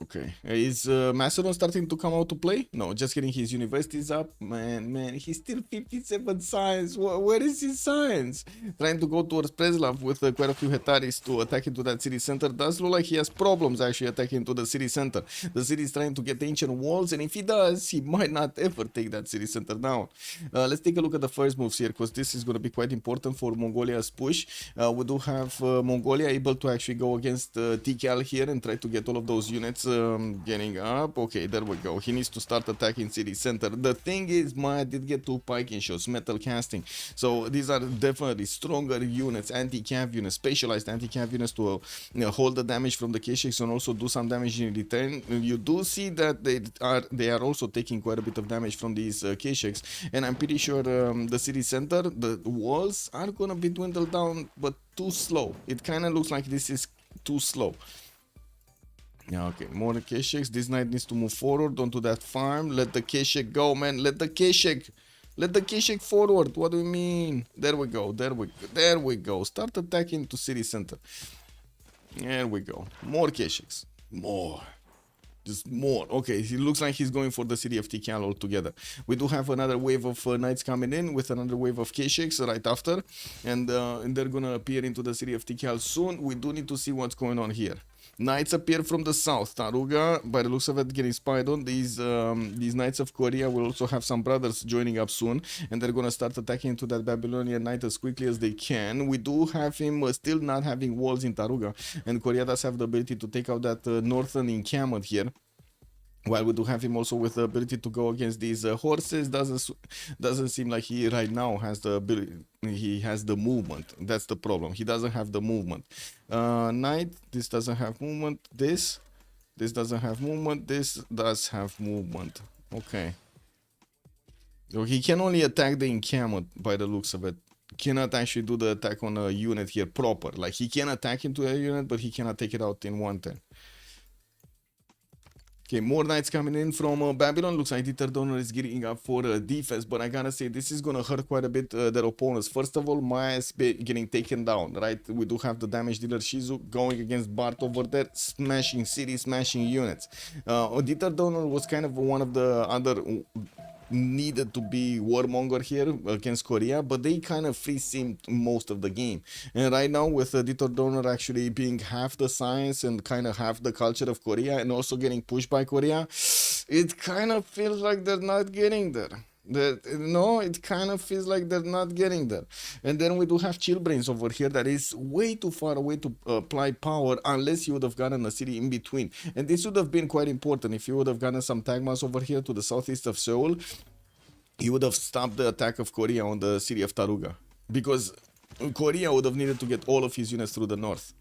Okay, is Macedon starting to come out to play? No, just getting his universities up. Man, he's still 57 science. Where is his science? Trying to go towards Preslav with quite a few hetaris to attack into that city center. Does look like he has problems actually attacking into the city center. The city is trying to get ancient walls, and if he does, he might not ever take that city center down. Let's take a look at the first moves here, because this is going to be quite important for Mongolia's push. We do have Mongolia able to actually go against Tikal here and try to get all of those units getting up. Okay, there we go. He needs to start attacking city center. The thing is, Maya did get 2 piking shots, metal casting, so these are definitely stronger units, anti-cav units, specialized anti-cav units to hold the damage from the Keshiks and also do some damage in return. You do see that they are also taking quite a bit of damage from these Keshiks, and I'm pretty sure the city center, the walls are gonna be dwindled down, but too slow. It kind of looks like this is too slow. Yeah, okay, more Keshiks. This knight needs to move forward onto that farm. Let the Keshik go, man. Let the Keshik forward. What do you mean? There we go. Start attacking to city center. There we go. More Keshiks. More. Just more. Okay, he looks like he's going for the city of Tikal altogether. We do have another wave of knights coming in with another wave of Keshiks right after. And they're gonna appear into the city of Tikal soon. We do need to see what's going on here. Knights appear from the south. Taruga, by the looks of it, getting spied on. These knights of Korea will also have some brothers joining up soon, and they're gonna start attacking into that Babylonian knight as quickly as they can. We do have him still not having walls in Taruga, and Korea does have the ability to take out that northern encampment here. While we do have him also with the ability to go against these horses, doesn't seem like he right now has the ability. He has the movement. That's the problem. He doesn't have the movement. Knight, this doesn't have movement. This doesn't have movement. This does have movement. Okay. So he can only attack the encampment by the looks of it. Cannot actually do the attack on a unit here proper. Like, he can attack into a unit, but he cannot take it out in 1 turn. Okay, more knights coming in from Babylon. Looks like Dieter Donner is getting up for defense, but I gotta say, this is gonna hurt quite a bit their opponents. First of all, Maya is getting taken down, right? We do have the damage dealer Shizu going against Bart over there, smashing city, smashing units. Dieter Donner was kind of one of the other needed to be warmonger here against Korea, but they kind of free simmed most of the game. And right now, with Dieter Donner actually being half the science and kind of half the culture of Korea, and also getting pushed by Korea, it kind of feels like they're not getting there. It kind of feels like they're not getting there. And then we do have Chillbrains over here that is way too far away to apply power, unless you would have gotten a city in between. And this would have been quite important. If you would have gotten some Tagmas over here to the southeast of Seoul, you would have stopped the attack of Korea on the city of Taruga, because Korea would have needed to get all of his units through the north.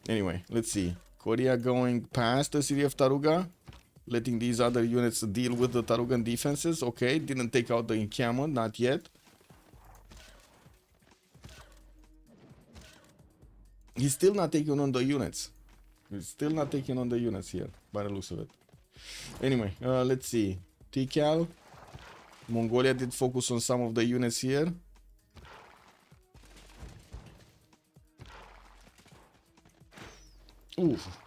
Anyway, let's see. Korea going past the city of Taruga, letting these other units deal with the Tarugan defenses. Okay, didn't take out the encampment, not yet. He's still not taking on the units. He's still not taking on the units here, by the looks of it. Anyway, let's see. TCal. Mongolia did focus on some of the units here. Oof.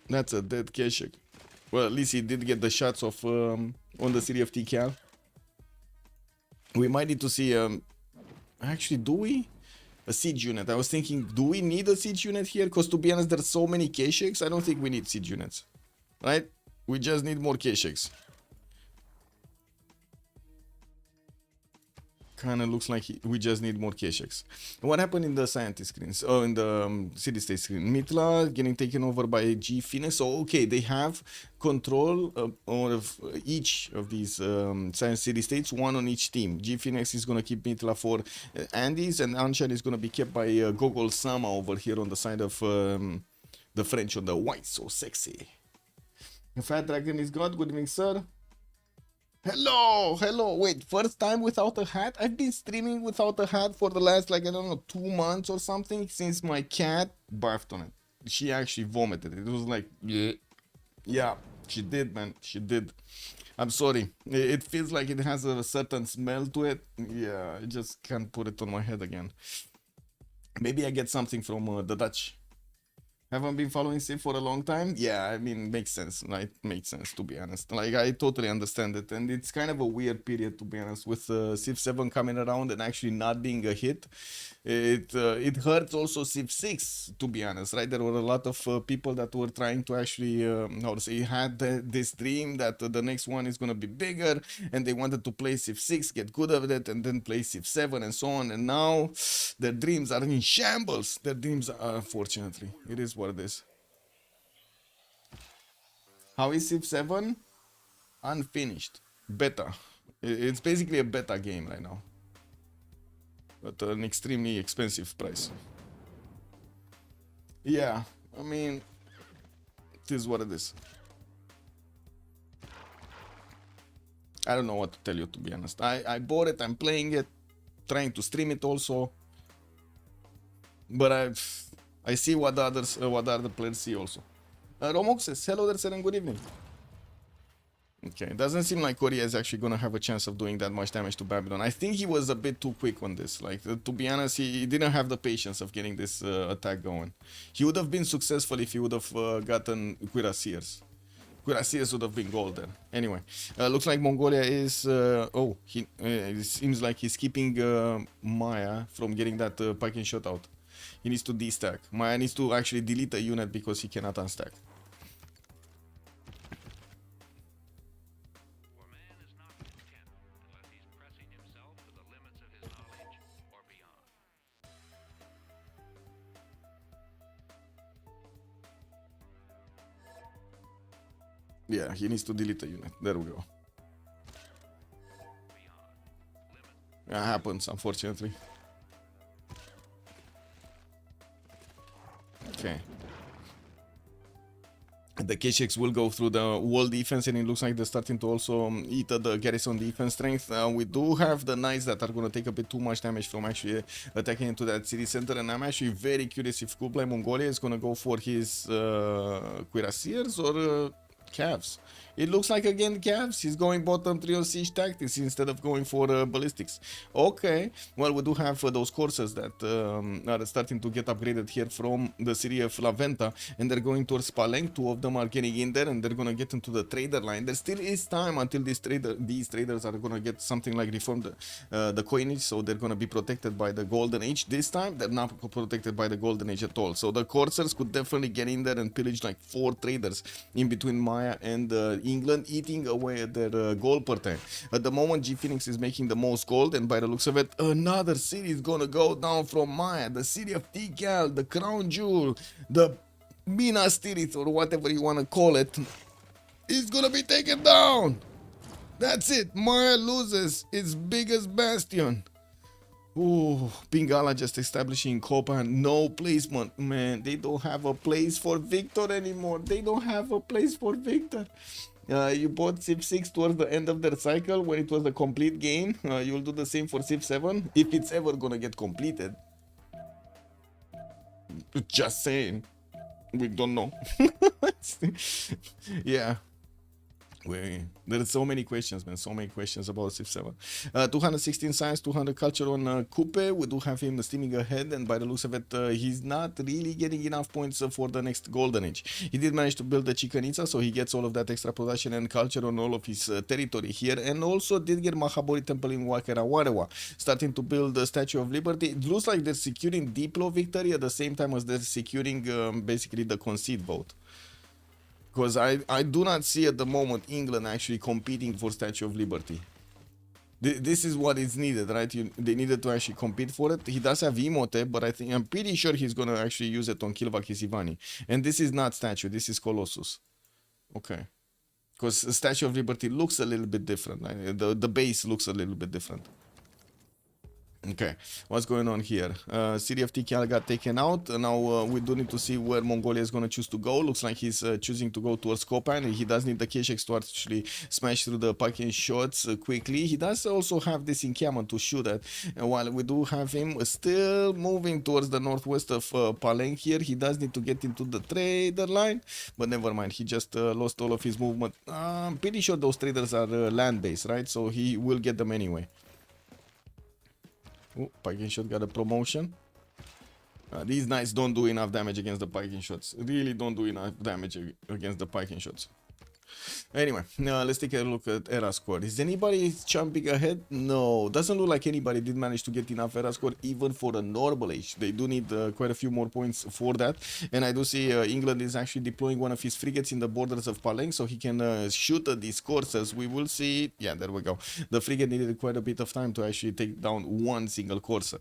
That's a dead Keshik. Well, at least he did get the shots of on the city of TCal. We might need to see... actually, do we? A siege unit. I was thinking, do we need a siege unit here? Because to be honest, there's so many Keshiks. I don't think we need siege units. Right? We just need more Keshiks. Kind of looks like we just need more Keshiks. What happened in the scientist screens? Oh, in the city-state screen. Mitla getting taken over by G Phoenix. So, okay, they have control of each of these science city-states, one on each team. G Phoenix is going to keep Mitla for Andies, and Anshan is going to be kept by Gogol Sama over here on the side of the French, on the white, so sexy. Fat Dragon is God. Good evening, sir. Hello, hello. Wait, first time without a hat? I've been streaming without a hat for the last, like, I don't know, 2 months or something since my cat barfed on it. She actually vomited. It was like, yeah, she did, man. She did. I'm sorry. It feels like it has a certain smell to it. Yeah, I just can't put it on my head again. Maybe I get something from the Dutch. Haven't been following Civ for a long time. Yeah, I mean, makes sense, right? Makes sense, to be honest. Like, I totally understand it. And it's kind of a weird period, to be honest, with Civ 7 coming around and actually not being a hit. It hurts also Civ 6, to be honest, right? There were a lot of people that were trying to actually, how to say, had this dream that the next one is going to be bigger, and they wanted to play Civ 6, get good at it, and then play Civ 7 and so on. And now their dreams are in shambles. Their dreams are, unfortunately. It is what it is. How is Civ 7? Unfinished. Beta. It's basically a beta game right now. At an extremely expensive price. Yeah, I mean, it is what it is. I don't know what to tell you, to be honest. I bought it, I'm playing it, trying to stream it also. But I see what the other players see also. Romok says, hello there, sir, and good evening. Okay, it doesn't seem like Korea is actually going to have a chance of doing that much damage to Babylon. I think he was a bit too quick on this. Like, to be honest, he didn't have the patience of getting this attack going. He would have been successful if he would have gotten Cuirassiers. Cuirassiers would have been golden. Anyway, looks like Mongolia is... it seems like he's keeping Maya from getting that packing shot out. He needs to destack. Maya needs to actually delete a unit because he cannot unstack. Yeah, he needs to delete a unit. There we go. That happens, unfortunately. Okay. The Keshiks will go through the wall defense, and it looks like they're starting to also eat the garrison defense strength. We do have the knights that are going to take a bit too much damage from actually attacking into that city center, and I'm actually very curious if Kublai Mongolia is going to go for his cuirassiers or calves. It looks like, again, calves. He's going bottom 3 on siege tactics instead of going for ballistics. Okay, well, we do have those courses that are starting to get upgraded here from the city of La Venta, and they're going towards Paleng. 2 of them are getting in there, and they're going to get into the trader line. There still is time until these traders are going to get something like reformed the coinage, so they're going to be protected by the Golden Age. This time, they're not protected by the Golden Age at all. So the coursers could definitely get in there and pillage like 4 traders in between Maya and England, eating away at their gold per time. At the moment, G Phoenix is making the most gold, and by the looks of it, another city is gonna go down from Maya. The city of Tikal, the crown jewel, the Minas Tirith, or whatever you wanna call it, is gonna be taken down. That's it. Maya loses its biggest bastion. Ooh, Bingala just establishing Kopan. No placement. Man, they don't have a place for Victor anymore. They don't have a place for Victor. You bought Civ 6 towards the end of their cycle when it was a complete game. You'll do the same for Civ 7 if it's ever gonna get completed. Just saying. We don't know. Yeah. There's so many questions, man. So many questions about Civ7. 216 science, 200 culture on Coupe. We do have him steaming ahead, and by the looks of it, he's not really getting enough points for the next golden age. He did manage to build the Chicanitza, so he gets all of that extra production and culture on all of his territory here, and also did get Mahabori Temple in Wakarawarewa, starting to build the Statue of Liberty. It looks like they're securing Diplo victory at the same time as they're securing basically the concede vote. Because I do not see at the moment England actually competing for Statue of Liberty. This is what is needed, right? They needed to actually compete for it. He does have Emote, but I'm pretty sure he's going to actually use it on Kilvakis Ivani. And this is not Statue, this is Colossus. Okay. Because Statue of Liberty looks a little bit different. Right? The base looks a little bit different. Okay, what's going on here? City of Tikal got taken out. Now we do need to see where Mongolia is going to choose to go. Looks like he's choosing to go towards Kopan. He does need the Keshex to actually smash through the parking shots quickly. He does also have this encampment to shoot at. While we do have him still moving towards the northwest of Paleng here, he does need to get into the trader line. But never mind, he just lost all of his movement. I'm pretty sure those traders are land-based, right? So he will get them anyway. Oh, Piking Shot got a promotion. These knights don't do enough damage against the Piking Shots. Really don't do enough damage against the Piking Shots. Anyway, let's take a look at era score. Is anybody jumping ahead? No, doesn't look like anybody did manage to get enough era score even for a normal age. They do need quite a few more points for that. And I do see England is actually deploying one of his frigates in the borders of Paleng so he can shoot at these coursers. We will see. Yeah, there we go. The frigate needed quite a bit of time to actually take down one single courser.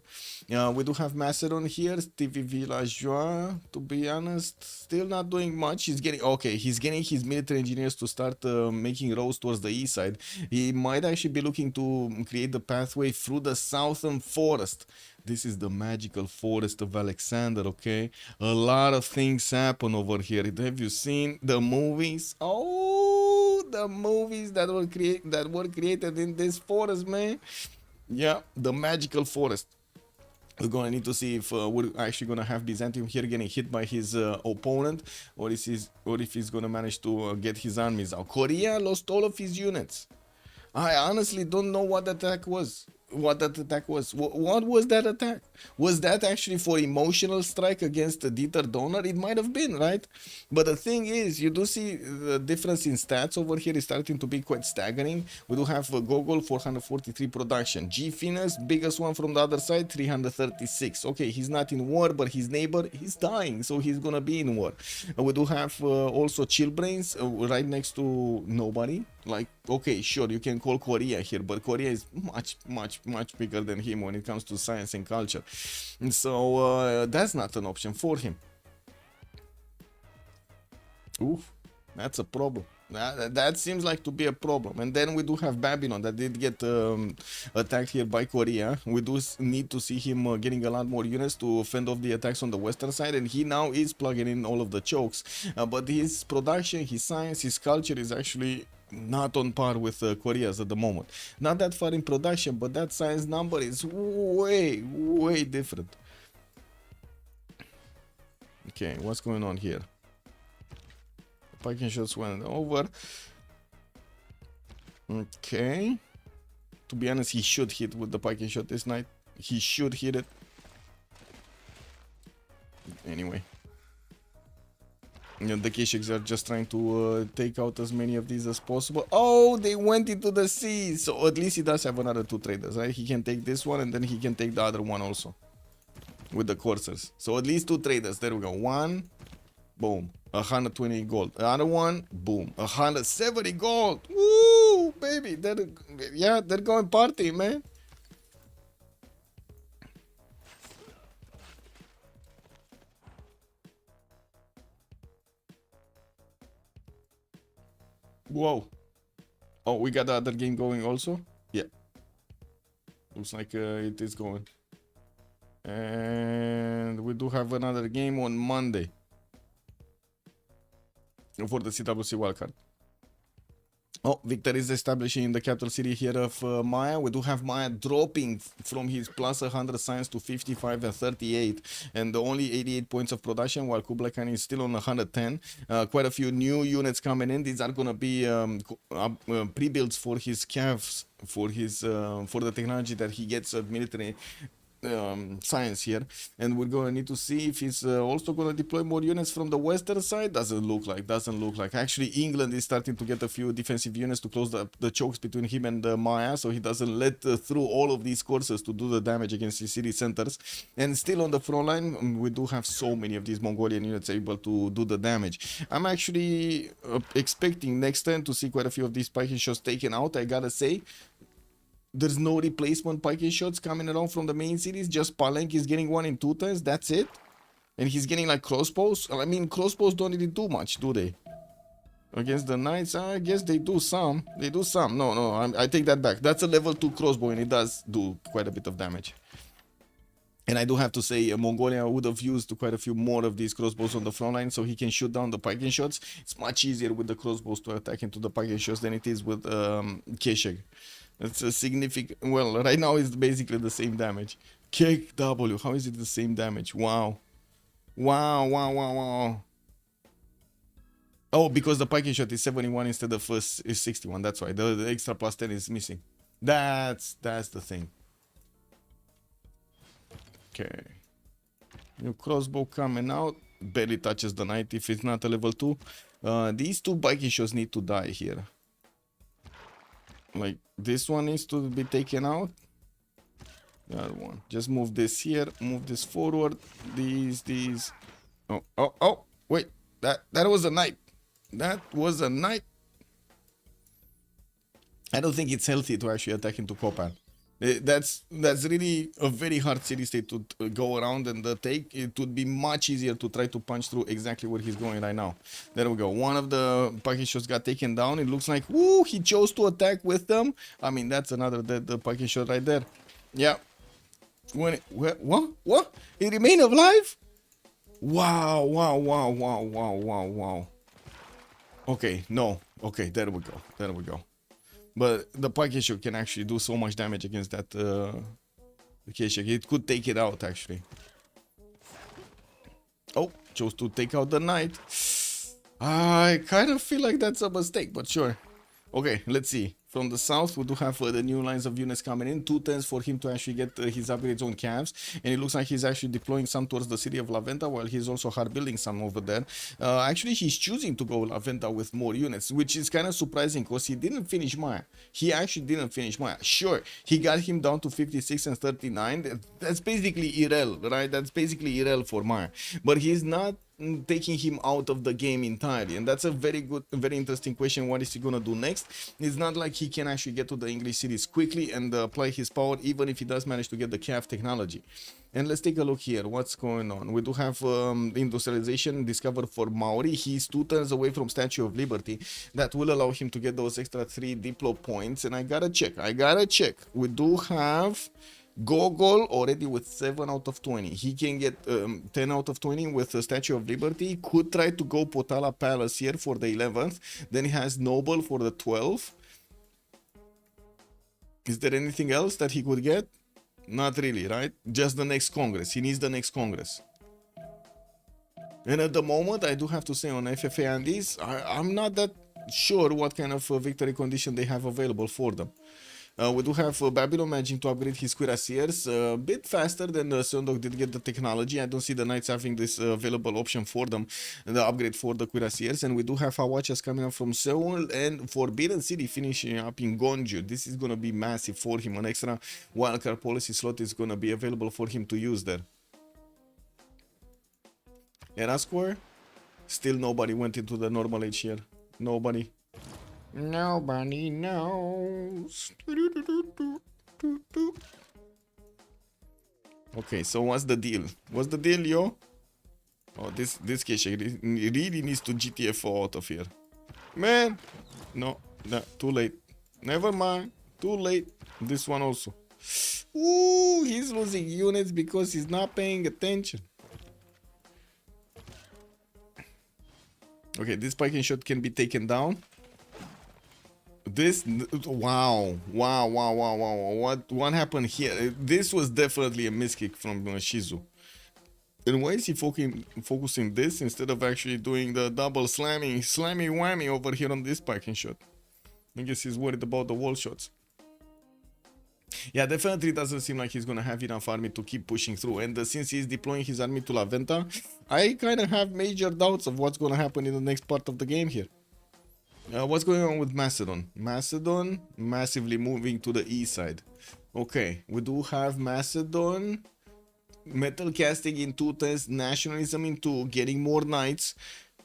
We do have Macedon here. Stevie Villageois, to be honest, still not doing much. He's getting his military engineers to start making roads towards the east side. He might actually be looking to create the pathway through the southern forest. This is the magical forest of Alexander, okay? A lot of things happen over here. Have you seen the movies? Oh, the movies that were created in this forest, man. Yeah, the magical forest. We're going to need to see if we're actually going to have Byzantium here getting hit by his opponent, or if he's going to manage to get his armies out. Korea lost all of his units. I honestly don't know what that attack was. What was that attack? Was that actually for emotional strike against the Dieter Donor? It might have been, right? But the thing is, you do see the difference in stats over here is starting to be quite staggering. We do have Gogol 443 production. G Finas, biggest one from the other side, 336. Okay, he's not in war, but his neighbor is dying, so he's gonna be in war. We do have also Chillbrains right next to nobody. Like, okay, sure, you can call Korea here, but Korea is much bigger than him when it comes to science and culture. And so that's not an option for him. Oof, that's a problem. That seems like to be a problem. And then we do have Babylon that did get attacked here by Korea. We do need to see him getting a lot more units to fend off the attacks on the western side, and he now is plugging in all of the chokes. But his production, his science, his culture is actually not on par with Korea's at the moment. Not that far in production, but that science number is way different. Okay, what's going on here? Piking shots went over. Okay. To be honest, he should hit with the piking shot this night. He should hit it. Anyway. You know, the Keshiks are just trying to take out as many of these as possible. Oh, they went into the sea. So at least he does have another two traders, right? He can take this one and then he can take the other one also. With the coursers. So at least two traders. There we go. One. Boom. 120 gold. Another one. Boom. 170 gold. Woo, baby. They're going party, man. Whoa. Oh, we got the other game going also? Yeah. Looks like it is going. And we do have another game on Monday. For the CWC Wildcard. Oh, Victor is establishing in the capital city here of Maya. We do have Maya dropping from his plus 100 science to 55 and 38, and only 88 points of production, while Kublai Khan is still on 110. Quite a few new units coming in. These are going to be pre-builds for his calves, for the technology that he gets at military science here, and we're going to need to see if he's also going to deploy more units from the western side. Doesn't look like. Actually, England is starting to get a few defensive units to close the chokes between him and Maya, so he doesn't let through all of these courses to do the damage against his city centers. And still on the front line, we do have so many of these Mongolian units able to do the damage. I'm actually expecting next turn to see quite a few of these spiking shots taken out. I gotta say, there's no replacement piking shots coming around from the main cities. Just Palenque is getting one in 2 turns. That's it. And he's getting like crossbows. I mean, crossbows don't really do much, do they? Against the knights, I guess they do some. They do some. No, I take that back. That's a level 2 crossbow, and it does do quite a bit of damage. And I do have to say, Mongolia would have used quite a few more of these crossbows on the front line so he can shoot down the piking shots. It's much easier with the crossbows to attack into the piking shots than it is with Kesheg. It's a significant... Well, right now it's basically the same damage. Kick W. How is it the same damage? Wow. Wow. Oh, because the piking shot is 71 instead of is 61. That's why. The extra plus 10 is missing. That's the thing. Okay. New crossbow coming out. Barely touches the knight if it's not a level 2. These 2 piking shots need to die here. Like, this one needs to be taken out. The other one. Just move this here. Move this forward. These. Oh. Wait. That was a knight. That was a knight. I don't think it's healthy to actually attack into Kopan. That's really a very hard city state to go around and take. It would be much easier to try to punch through exactly where he's going right now. There we go. One of the package shots got taken down. It looks like, woo, he chose to attack with them. I mean, that's another dead package shot right there. Yeah. What? He remained alive? Wow. Okay, no. Okay, there we go. But the package shot can actually do so much damage against that Kesheg. It could take it out, actually. Oh, chose to take out the knight. I kind of feel like that's a mistake, but sure. Okay, let's see. From the south, we do have the new lines of units coming in. 2 turns for him to actually get his upgrades on calves. And it looks like he's actually deploying some towards the city of Laventa, while he's also hard building some over there. Actually, he's choosing to go Laventa with more units, which is kind of surprising because he didn't finish Maya. He actually didn't finish Maya. Sure, he got him down to 56 and 39. That's basically irrel, right? That's basically irrel for Maya. But he's not taking him out of the game entirely, and that's a very interesting question. What is he gonna do next? It's not like he can actually get to the English cities quickly and apply his power, even if he does manage to get the calf technology. And let's take a look here. What's going on? We do have industrialization discovered for Maori. He's 2 turns away from Statue of Liberty. That will allow him to get those extra 3 Diplo points. And I gotta check. We do have Gogol already with 7 out of 20. He can get 10 out of 20 with the Statue of Liberty. Could try to go Potala Palace here for the 11th. Then he has Noble for the 12th. Is there anything else that he could get? Not really, right? Just the next Congress. He needs the next Congress. And at the moment, I do have to say on FFA Andies, I'm not that sure what kind of victory condition they have available for them. We do have Babylon managing to upgrade his cuirassiers a bit faster than Sondok did get the technology. I don't see the knights having this available option for them, the upgrade for the cuirassiers. And we do have Hawachas coming up from Seoul and Forbidden City finishing up in Gonju. This is going to be massive for him. An extra wildcard policy slot is going to be available for him to use there. Era Square, still nobody went into the normal age here. Nobody knows. Okay, so what's the deal? What's the deal, yo? Oh, this Kesheg really needs to GTFO out of here. Man! No, too late. Never mind. Too late. This one also. Ooh, he's losing units because he's not paying attention. Okay, this spiking shot can be taken down. This, wow. What happened here? This was definitely a miskick from Shizu. And why is he focusing this instead of actually doing the double slammy whammy over here on this spiking shot? I guess he's worried about the wall shots. Yeah, definitely doesn't seem like he's gonna have enough army to keep pushing through. And since he's deploying his army to La Venta, I kind of have major doubts of what's gonna happen in the next part of the game here. What's going on with Macedon? Macedon massively moving to the east side. Okay, we do have Macedon metal casting in 2 turns, nationalism in 2, getting more knights.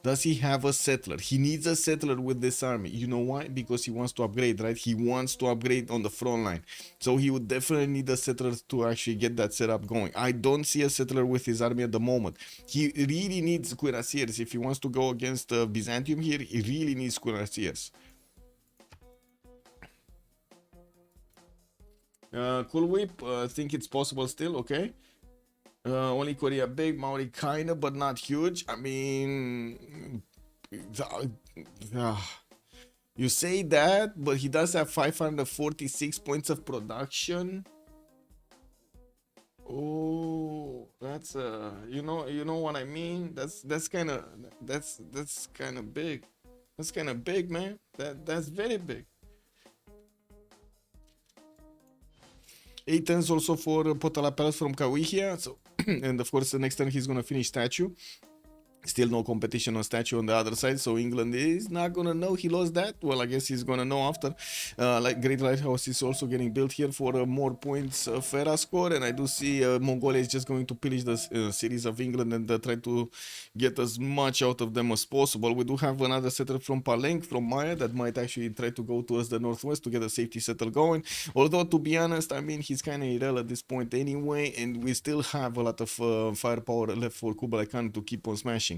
Does he have a settler? He needs a settler with this army. You know why? Because he wants to upgrade, right? He wants to upgrade on the front line. So he would definitely need a settler to actually get that setup going. I don't see a settler with his army at the moment. He really needs cuirassiers. If he wants to go against Byzantium here, he really needs cuirassiers. Cool Whip, I think it's possible still, okay. Only Korea big, Maori kinda, but not huge. I mean, you say that, but he does have 546 points of production. Oh, that's you know what I mean. That's kind of big. That's kind of big, man. That's very big. 8 turns also for Potala Palace from Kawihia. So, and of course, the next turn he's gonna finish statue. Still no competition on statue on the other side, so England is not gonna know he lost that. Well, I guess he's gonna know after. Like Great Lighthouse is also getting built here for more points Fera score, and I do see Mongolia is just going to pillage the cities of England and try to get as much out of them as possible. We do have another settler from Palenque, from Maya, that might actually try to go towards the northwest to get a safety settle going. Although, to be honest, I mean, he's kind of irrelevant at this point anyway, and we still have a lot of firepower left for Kublai Khan to keep on smashing.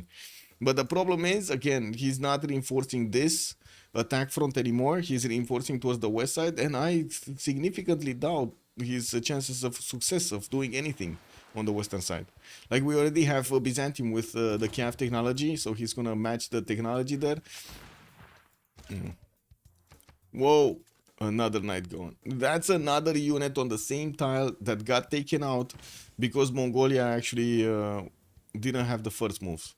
But the problem is, again, he's not reinforcing this attack front anymore. He's reinforcing towards the west side, and I significantly doubt his chances of success of doing anything on the western side. Like, we already have Byzantium with the Kiev technology, so he's gonna match the technology there. Whoa, another knight going. That's another unit on the same tile that got taken out because Mongolia actually didn't have the first moves.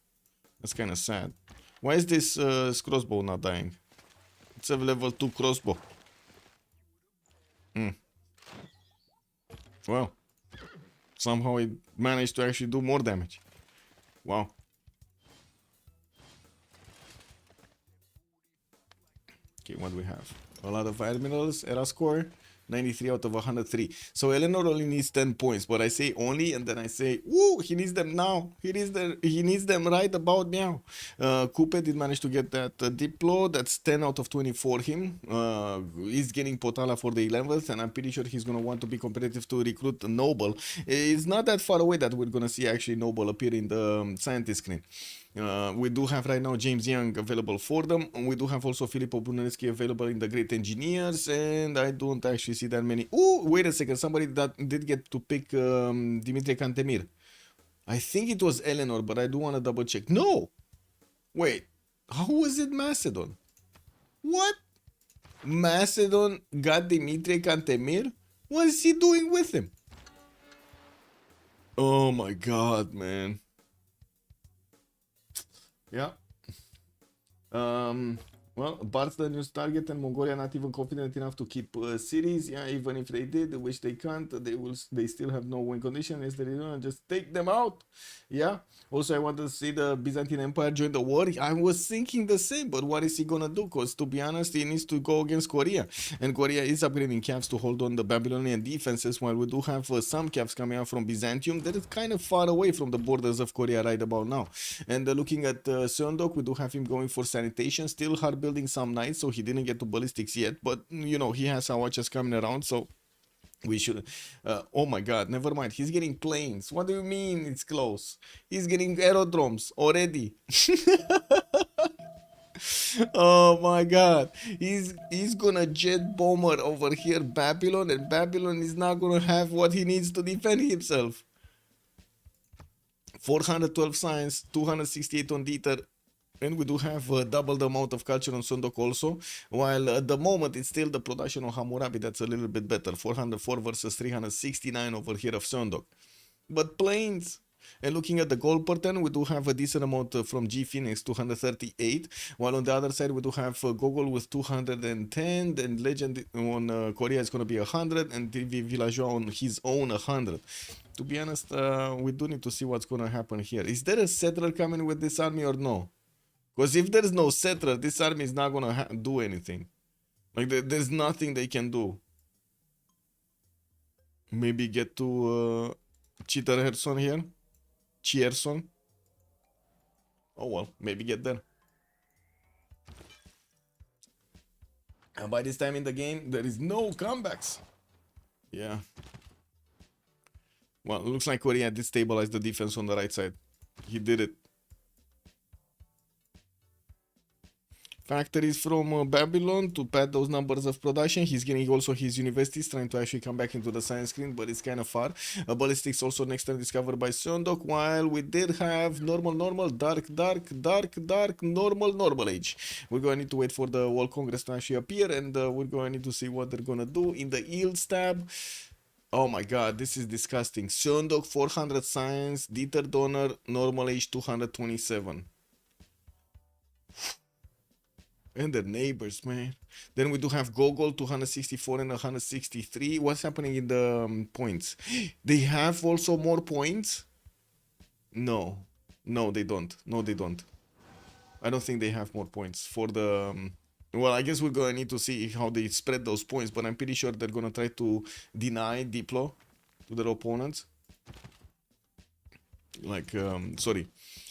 That's kind of sad. Why is this crossbow not dying? It's a level 2 crossbow. Well, somehow it managed to actually do more damage. Wow. Okay, what do we have? A lot of admirals, era score 93 out of 103. So Eleanor only needs 10 points, but I say only, and then I say, woo, he needs them now. He needs them right about now. Coupe did manage to get that diplo. That's 10 out of 20 for him. He's getting Potala for the 11th, and I'm pretty sure he's going to want to be competitive to recruit Noble. It's not that far away that we're going to see actually Noble appear in the scientist screen. We do have right now James Young available for them. We do have also Filippo Brunelleschi available in the Great Engineers, and I don't actually see that many. Oh, wait a second. Somebody that did get to pick Dimitri Cantemir. I think it was Eleanor, but I do want to double check. No! Wait. How was it Macedon? What? Macedon got Dimitri Cantemir? What is he doing with him? Oh my god, man. Yeah. Well, Bart's the news target, and Mongolia not even confident enough to keep cities. Yeah, even if they did, which they can't, they still have no win condition. Is they don't just take them out. Yeah. Also, I want to see the Byzantine Empire join the war. I was thinking the same, but what is he gonna do? Because to be honest, he needs to go against Korea, and Korea is upgrading Cavs to hold on the Babylonian defenses. While we do have some Cavs coming out from Byzantium, that is kind of far away from the borders of Korea right about now. And looking at Seondok, we do have him going for sanitation. Still hard building some knights, so he didn't get to ballistics yet, but you know, he has Awachas coming around, so we should oh my god, never mind, he's getting planes. What do you mean it's close? He's getting aerodromes already. Oh my god, he's gonna jet bomber over here Babylon, and Babylon is not gonna have what he needs to defend himself. 412 science, 268 on Dieter. And we do have double the amount of culture on Sundok also, while at the moment it's still the production of Hammurabi that's a little bit better, 404 versus 369 over here of Sundok. But plains, and looking at the gold pattern, we do have a decent amount from G Phoenix, 238, while on the other side we do have Gogol with 210, and Legend on Korea is going to be 100, and TV Villageois on his own 100. To be honest, we do need to see what's going to happen here. Is there a settler coming with this army or no? Because if there's no settler, this army is not going to do anything. Like, there's nothing they can do. Maybe get to Cheater Herson here. Chierson. Oh well, maybe get there. And by this time in the game, there is no comebacks. Yeah. Well, it looks like Korea did stabilize the defense on the right side. He did it. Factories from Babylon to pad those numbers of production. He's getting also his universities, trying to actually come back into the science screen, but it's kind of far. Ballistics also next time discovered by Sundok, while we did have normal, dark, normal age. We're going to need to wait for the World Congress to actually appear, and we're going to need to see what they're going to do. In the yields tab, oh my god, this is disgusting. Sundok 400 science, Dieter Donner, normal age 227. And the neighbors, man. Then we do have Gogol 264 and 163. What's happening in the points? They have also more points? No, they don't. I don't think they have more points for the. Well, I guess we're gonna need to see how they spread those points, but I'm pretty sure they're gonna try to deny Diplo to their opponents. Like, sorry.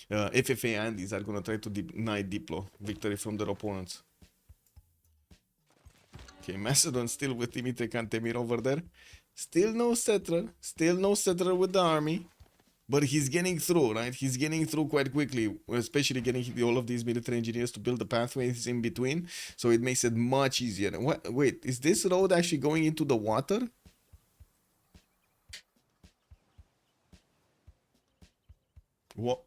FFA Andies are gonna try to deny Diplo victory from their opponents. Okay, Macedon still with Dimitri Cantemir over there. Still no settler with the army. But he's getting through, right? He's getting through quite quickly, especially getting all of these military engineers to build the pathways in between. So it makes it much easier. What? Wait, is this road actually going into the water? What?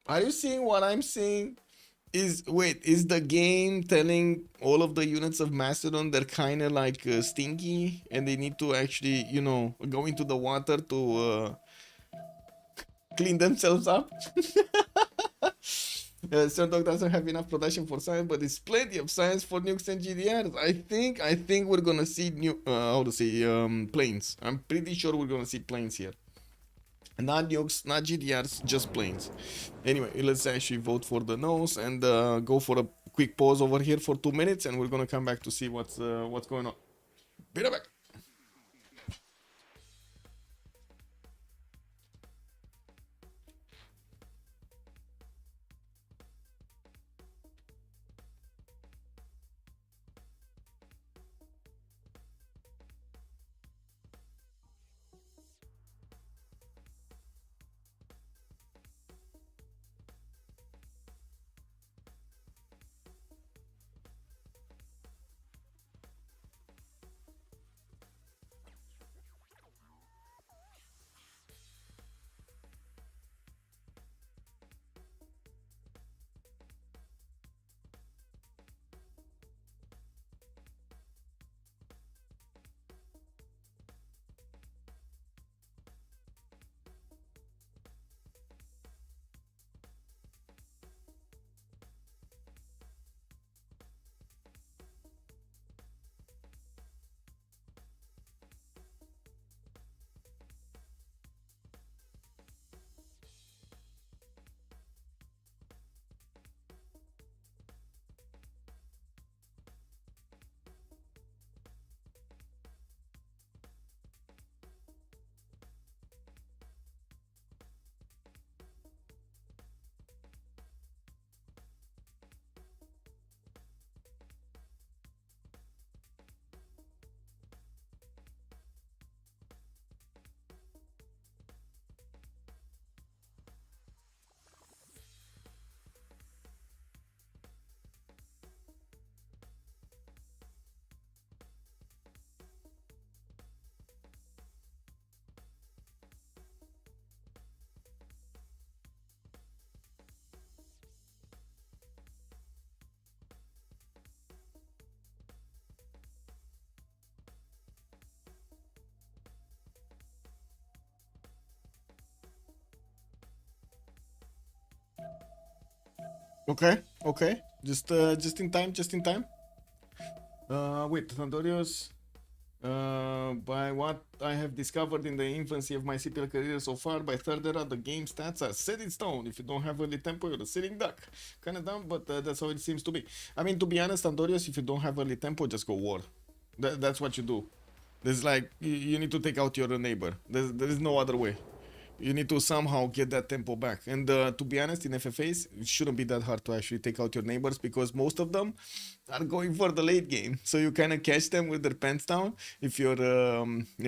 Are you seeing what I'm seeing? Is the game telling all of the units of Macedon they're kind of like stinky and they need to actually, you know, go into the water to clean themselves up? Sundok doesn't have enough production for science, but there's plenty of science for nukes and GDRs. I think we're gonna see planes. I'm pretty sure we're gonna see planes here. Not nukes, not GDRs, just planes. Anyway, let's actually vote for the no's and go for a quick pause over here for 2 minutes, and we're gonna come back to see what's going on. Be right back. Okay, okay. Just in time, just in time. Wait, Thundorius. By what I have discovered in the infancy of my CPL career so far, by third era, the game stats are set in stone. If you don't have early tempo, you're a sitting duck. Kinda dumb, but that's how it seems to be. I mean, to be honest, Thundorius, if you don't have early tempo, just go war. That's what you do. There's like, you need to take out your neighbor. There is no other way. You need to somehow get that tempo back. And to be honest, in FFAs, it shouldn't be that hard to actually take out your neighbors because most of them are going for the late game. So you kind of catch them with their pants down if you're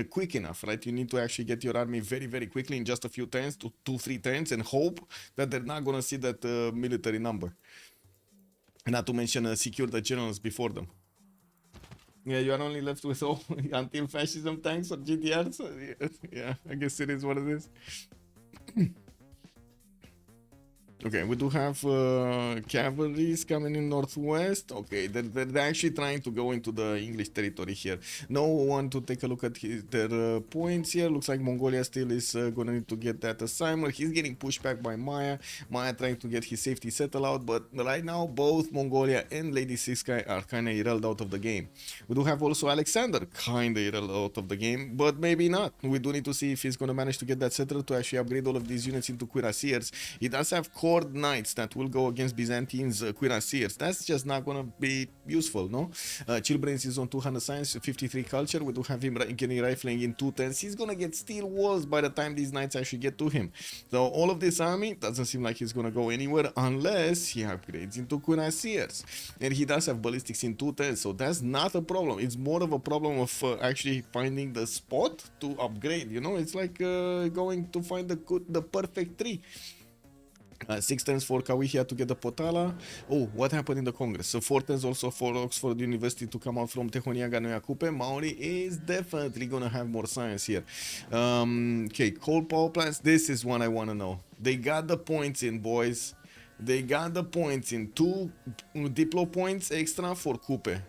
quick enough, right? You need to actually get your army very, very quickly in just a few turns, 2-3 turns, and hope that they're not going to see that military number. And not to mention secure the generals before them. Yeah, you are only left with all anti-fascism tanks or GTRs. So yeah, I guess it is what it is. Okay, we do have cavalries coming in northwest. Okay, they're actually trying to go into the English territory here. No one to take a look at their points here. Looks like Mongolia still is gonna need to get that assignment. He's getting pushed back by Maya. Maya trying to get his safety settled out, but right now both Mongolia and Lady Siskai are kind of erased out of the game. We do have also Alexander kind of erased out of the game, but maybe not. We do need to see if he's gonna manage to get that settled to actually upgrade all of these units into cuirassiers. He does have knights that will go against Byzantines cuirassiers. That's just not gonna be useful, no? Chillbrains is on 200 science, 53 culture. We do have him getting rifling in 210. He's gonna get steel walls by the time these knights actually get to him. So all of this army doesn't seem like he's gonna go anywhere unless he upgrades into cuirassiers. And he does have ballistics in 210, so that's not a problem. It's more of a problem of actually finding the spot to upgrade, you know? It's like going to find the perfect tree. 6 turns for Kawihia to get the Potala. Oh, what happened in the Congress? So 4 turns also for Oxford University to come out from Tehoniaga Noyakupe. Maori is definitely gonna have more science here. Okay, coal power plants. This is what I want to know. They got the points in, boys. They got the points in. 2 Diplo points extra for Kupe.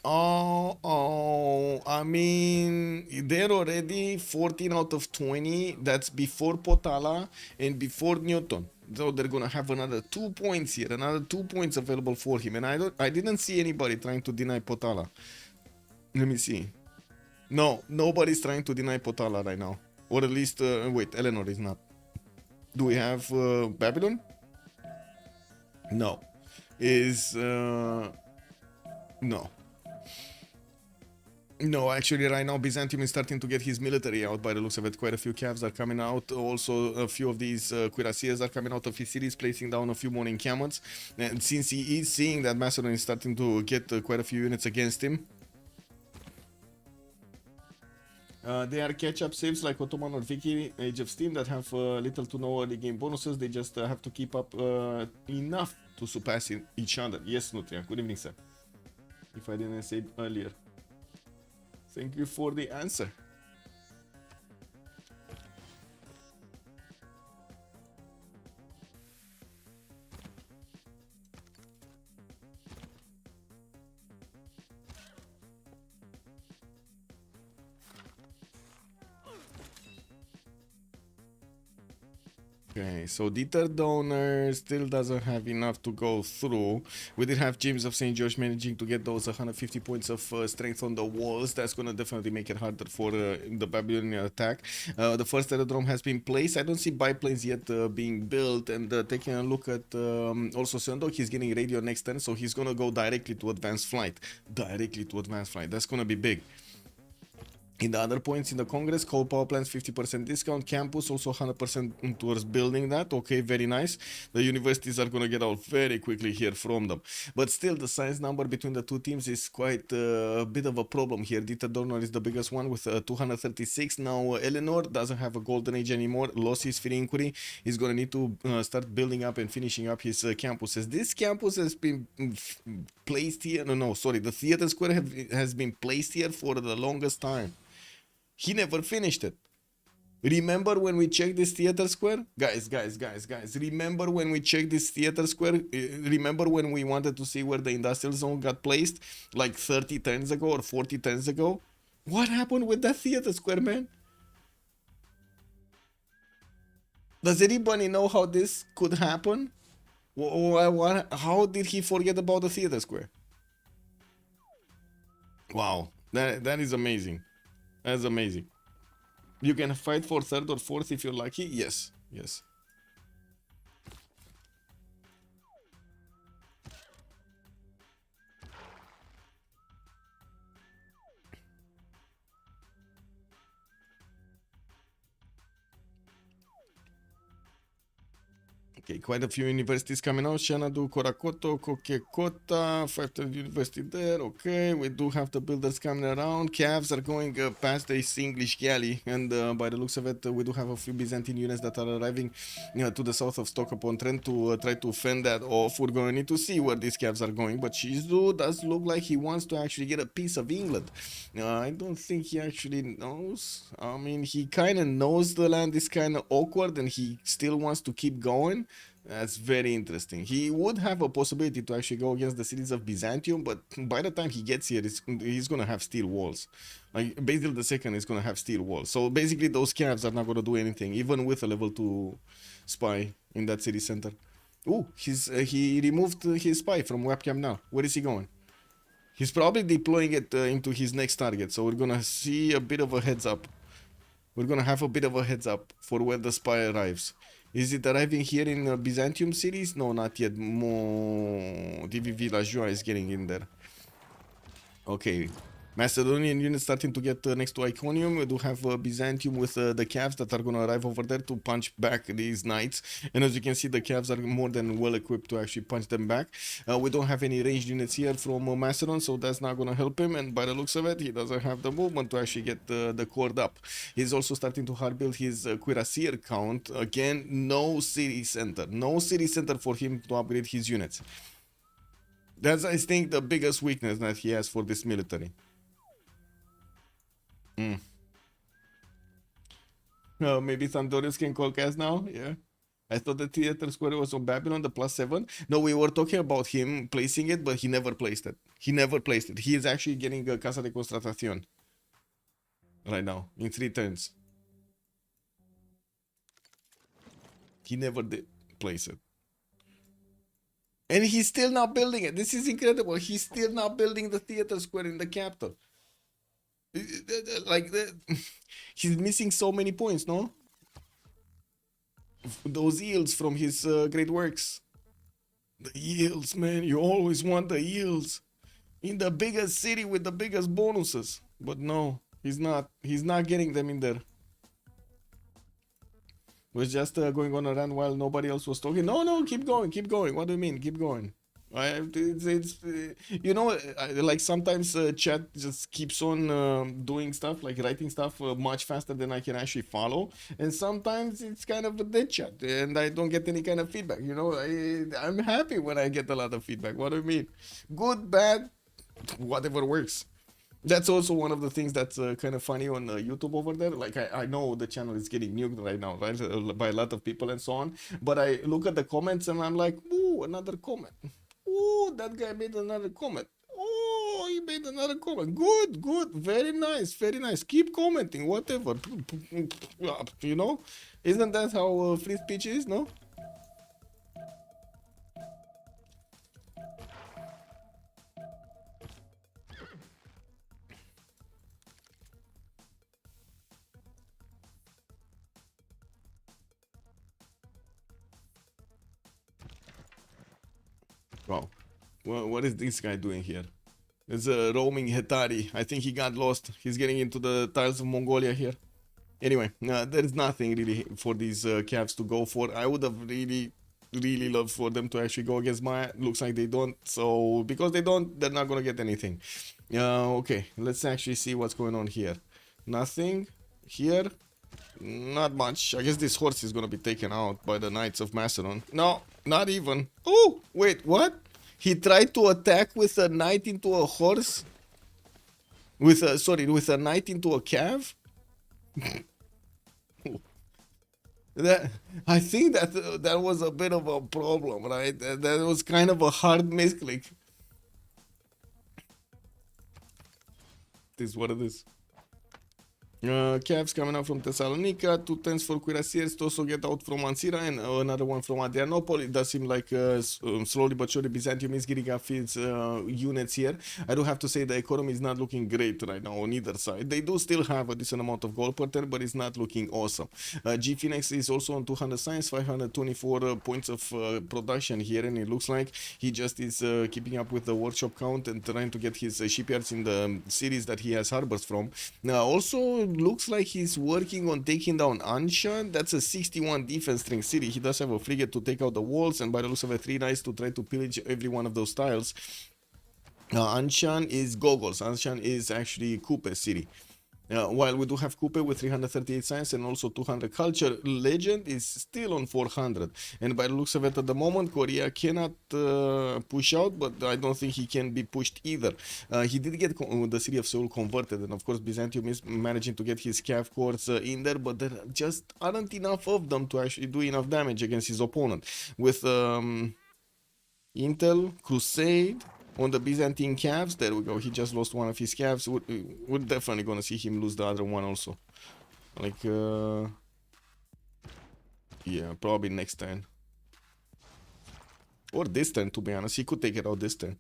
I mean, they're already 14 out of 20. That's before Potala and before Newton. So they're gonna have another 2 points here, another 2 points available for him. And I didn't see anybody trying to deny Potala. Let me see. No, nobody's trying to deny Potala right now. Or at least, wait, Eleanor is not. Do we have Babylon? No. Is, no. No, actually right now Byzantium is starting to get his military out by the looks of it. Quite a few calves are coming out. Also a few of these cuirassiers are coming out of his cities, placing down a few more encampments. And since he is seeing that Macedon is starting to get quite a few units against him, they are catch-up saves like Ottoman or Vicky, Age of Steam, that have little to no early game bonuses. They just have to keep up enough to surpass each other. Yes, Nutria. Good evening, sir. If I didn't say it earlier. Thank you for the answer. Okay, so Dieter Donor still doesn't have enough to go through. We did have James of St. George managing to get those 150 points of strength on the walls. That's going to definitely make it harder for the Babylonian attack. The first aerodrome has been placed. I don't see biplanes yet being built. And taking a look at also Sundok, he's getting radio next turn, so he's going to go directly to advanced flight. That's going to be big. In the other points in the Congress, coal power plants 50% discount, campus also 100% towards building that. Okay, very nice. The universities are going to get out very quickly here from them. But still, the size number between the two teams is quite a bit of a problem here. Dieter Dorner is the biggest one with 236. Now, Eleanor doesn't have a golden age anymore. Lost his free inquiry. He's going to need to start building up and finishing up his campuses. This campus has been placed here. No, sorry. The theater square has been placed here for the longest time. He never finished it. Remember when we checked this theater square? Guys. Remember when we checked this theater square? Remember when we wanted to see where the industrial zone got placed? Like 30 turns ago or 40 turns ago? What happened with that theater square, man? Does anybody know how this could happen? How did he forget about the theater square? Wow, that is amazing. That's amazing. You can fight for third or fourth if you're lucky. Yes, yes. Okay, quite a few universities coming out. Xanadu, Korakoto, Kokekota, 5th University there. Okay, we do have the builders coming around. Cavs are going past this English galley, and by the looks of it, we do have a few Byzantine units that are arriving to the south of Stock-upon-Trent to try to fend that off. We're going to need to see where these Cavs are going, but Shizu does look like he wants to actually get a piece of England. I don't think he actually knows. I mean, he kind of knows the land is kind of awkward, and he still wants to keep going. That's very interesting. He would have a possibility to actually go against the cities of Byzantium, but by the time he gets here, he's going to have steel walls. Like, Basil II is going to have steel walls. So basically, those Cavs are not going to do anything, even with a level 2 spy in that city center. Oh, he removed his spy from webcam now. Where is he going? He's probably deploying it into his next target, so we're going to see a bit of a heads up. We're going to have a bit of a heads up for where the spy arrives. Is it arriving here in Byzantium cities? No, not yet. More DV Villageois is getting in there. Okay. Macedonian units starting to get next to Iconium. We do have Byzantium with the Cavs that are going to arrive over there to punch back these knights. And as you can see, the Cavs are more than well equipped to actually punch them back. We don't have any ranged units here from Macedon, so that's not going to help him. And by the looks of it, he doesn't have the movement to actually get the cord up. He's also starting to hard build his cuirassier count. Again, no city center. No city center for him to upgrade his units. That's, I think, the biggest weakness that he has for this military. Maybe Sandorius can call cast now. Yeah, I thought the theater square was on Babylon, the +7. No, we were talking about him placing it, but he never placed it. He never placed it. He is actually getting a Casa de Constatación right now in 3 turns. He never did place it. And he's still not building it. This is incredible. He's still not building the theater square in the capital. Like, he's missing so many points, no? Those yields from his great works. The yields, man. You always want the yields. In the biggest city with the biggest bonuses. But no, he's not. He's not getting them in there. Was just going on a run while nobody else was talking. No, keep going, keep going. What do you mean, keep going? It's you know, like sometimes chat just keeps on doing stuff, like writing stuff much faster than I can actually follow, and sometimes it's kind of a dead chat and I don't get any kind of feedback. You know, I'm happy when I get a lot of feedback. What do you mean? Good, bad, whatever works. That's also one of the things that's kind of funny on YouTube over there. Like, I know the channel is getting nuked right now, right, by a lot of people and so on, but I look at the comments and I'm like, ooh, another comment. Oh, that guy made another comment. Oh, he made another comment. Good, good. Very nice, very nice. Keep commenting, whatever. You know? Isn't that how free speech is, no? Wow. Well, what is this guy doing here? It's a roaming Hetari. I think he got lost. He's getting into the tiles of Mongolia here. Anyway, there's nothing really for these Cavs to go for. I would have really loved for them to actually go against Maya. Looks like they don't. So, because they don't, they're not going to get anything. Okay, let's actually see what's going on here. Nothing here. Not much. I guess this horse is going to be taken out by the Knights of Macedon. No, not even. Oh, wait, what? He tried to attack with a knight into a horse? With a knight into a cav? I think that was a bit of a problem, right? That was kind of a hard misclick. This is what it is. Cavs coming out from Thessalonica, 2 tens for Cuirassiers to also get out from Ansira, and another one from Adrianople. It does seem like slowly but surely Byzantium is getting up its units here. I do have to say the economy is not looking great right now on either side. They do still have a decent amount of gold per turn, but it's not looking awesome. G Phoenix is also on 200 science, 524 points of production here, and it looks like he just is keeping up with the workshop count and trying to get his shipyards in the cities that he has harbors from. Now, also looks like he's working on taking down Anshan. That's a 61 defense strength city. He does have a frigate to take out the walls, and by the looks of it, 3 knights to try to pillage every one of those tiles. Anshan is Goggles. Anshan is actually Kupe's city. While we do have Kupe with 338 science and also 200 culture, Legend is still on 400. And by the looks of it at the moment, Korea cannot push out, but I don't think he can be pushed either. He did get the city of Seoul converted, and of course Byzantium is managing to get his cav cores in there, but there just aren't enough of them to actually do enough damage against his opponent. With Intel, Crusade, on the Byzantine calves, there we go. He just lost one of his calves. We're definitely gonna see him lose the other one also. Like, yeah, probably next turn. Or this turn, to be honest. He could take it out this turn.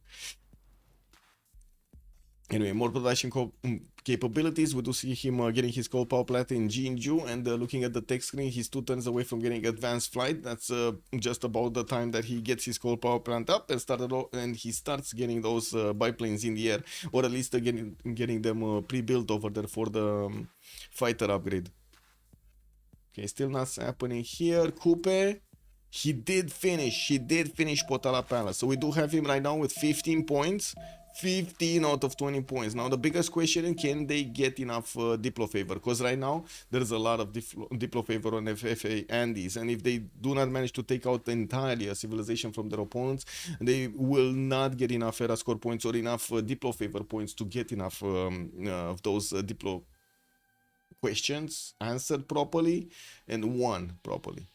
Anyway, more production capabilities. We do see him getting his coal power plant in Jinju, and looking at the tech screen, he's 2 turns away from getting advanced flight. That's just about the time that he gets his coal power plant up and he starts getting those biplanes in the air, or at least getting them pre-built over there for the fighter upgrade. Okay, still not happening here. Kupe, he did finish Potala Palace, so we do have him right now with 15 points. 15 out of 20 points. Now the biggest question is, can they get enough Diplo favor? Because right now there's a lot of Diplo favor on FFA Andies, and if they do not manage to take out entirely a civilization from their opponents, they will not get enough era score points or enough Diplo favor points to get enough of those Diplo questions answered properly and won properly.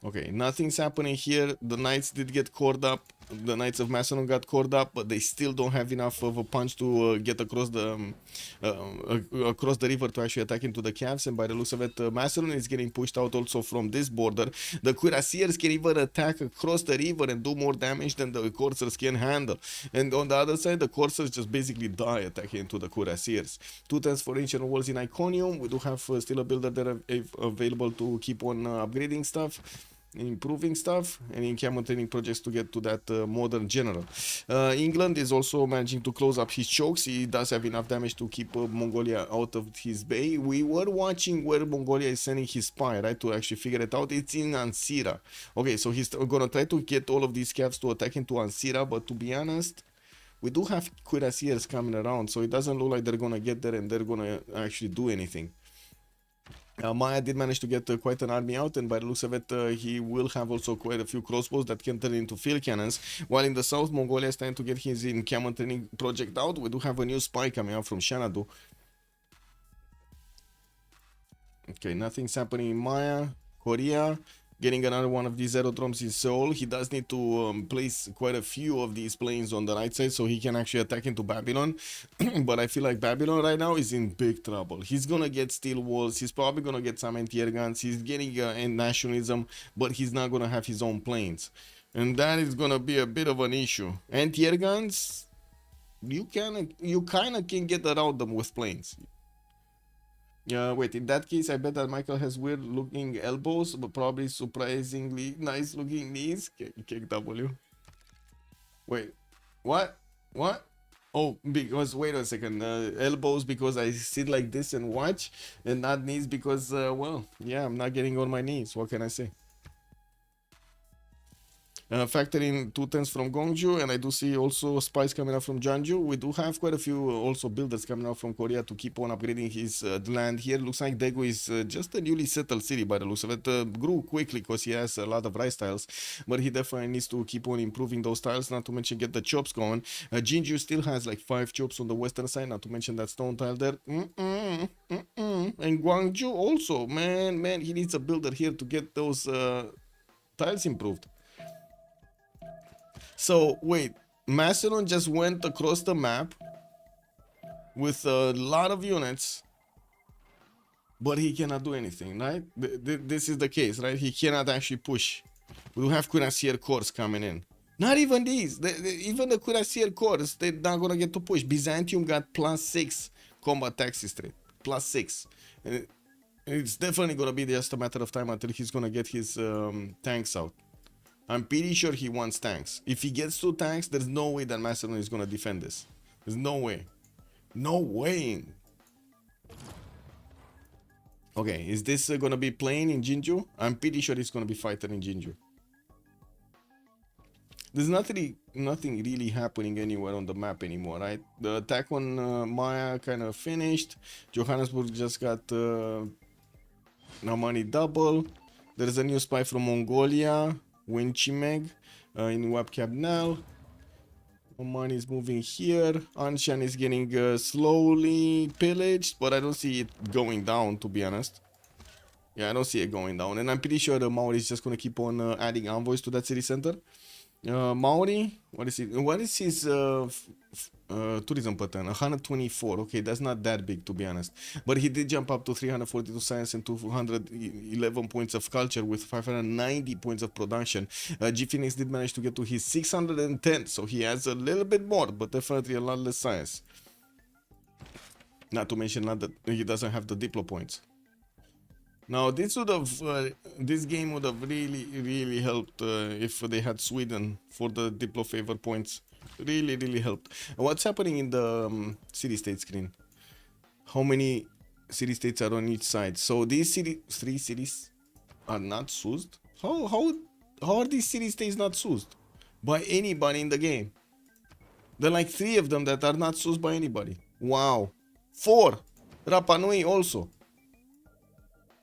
Okay, nothing's happening here. The Knights did get cored up. The Knights of Macedon got cored up, but they still don't have enough of a punch to get across the river to actually attack into the camps. And by the looks of it, Macedon is getting pushed out also from this border. The Cuirassiers can even attack across the river and do more damage than the Corsairs can handle. And on the other side, the Corsairs just basically die attacking into the Cuirassiers. 2 turns for ancient walls in Iconium. We do have still a builder there available to keep on upgrading stuff, improving stuff, and in camel training projects to get to that modern general. England is also managing to close up his chokes. He does have enough damage to keep Mongolia out of his bay. We were watching where Mongolia is sending his spy, right, to actually figure it out. It's in Ansira. Okay, so he's gonna try to get all of these calves to attack into Ansira, but to be honest, we do have Cuirassiers coming around, so it doesn't look like they're gonna get there and they're gonna actually do anything. Maya did manage to get quite an army out, and by the looks of it, he will have also quite a few crossbows that can turn into field cannons. While in the south, Mongolia is trying to get his camel training project out. We do have a new spy coming out from Xanadu. Okay, nothing's happening in Maya. Korea getting another one of these aerodromes in Seoul. He does need to place quite a few of these planes on the right side so he can actually attack into Babylon. But I feel like Babylon right now is in big trouble. He's gonna get steel walls. He's probably gonna get some anti-air guns. He's getting nationalism, but he's not gonna have his own planes. And that is gonna be a bit of an issue. Anti-air guns, you kind of can get around them with planes. Wait, in that case, I bet that Michael has weird looking elbows, but probably surprisingly nice looking knees. KW. Wait, what? Oh, because, wait a second, elbows because I sit like this and watch, and not knees because, well, yeah, I'm not getting on my knees. What can I say? Factor in 2 turns from Gongju, and I do see also spies coming out from Jeonju. We do have quite a few also builders coming out from Korea to keep on upgrading his land here. Looks like Daegu is just a newly settled city by the looks of it. Grew quickly because he has a lot of rice tiles, but he definitely needs to keep on improving those tiles, not to mention get the chops going. Jinju still has like 5 chops on the western side, not to mention that stone tile there. And Gwangju also, man, he needs a builder here to get those tiles improved. So, wait, Macedon just went across the map, with a lot of units, but he cannot do anything, right? This is the case, right? He cannot actually push. We will have Cuirassier Corps coming in. Not even these. Even the Cuirassier Corps, they're not going to get to push. Byzantium got +6 combat tax history. +6. And it's definitely going to be just a matter of time until he's going to get his tanks out. I'm pretty sure he wants tanks. If he gets 2 tanks, there's no way that Macedon is going to defend this. There's no way. No way. Okay, is this going to be playing in Jinju? I'm pretty sure it's going to be fighting in Jinju. There's nothing really happening anywhere on the map anymore, right? The attack on Maya kind of finished. Johannesburg just got money double. There's a new spy from Mongolia, Winchimeg, in Webcabnel. Money is moving here. Anshan is getting slowly pillaged, but I don't see it going down, to be honest. Yeah, I don't see it going down. And I'm pretty sure the Maori is just going to keep on adding envoys to that city center. Maori, what is it? What is his tourism pattern? 124. Okay, that's not that big, to be honest. But he did jump up to 342 science and 211 points of culture with 590 points of production. G Phoenix did manage to get to his 610, so he has a little bit more, but definitely a lot less science. Not to mention that he doesn't have the Diplo points. Now, this game would have really helped if they had Sweden for the Diplo favor points. Really helped. What's happening in the city-state screen? How many city-states are on each side? So these 3 cities are not soused? How are these city-states not soused? By anybody in the game? There are like 3 of them that are not soused by anybody. Wow. 4. Rapa Nui also.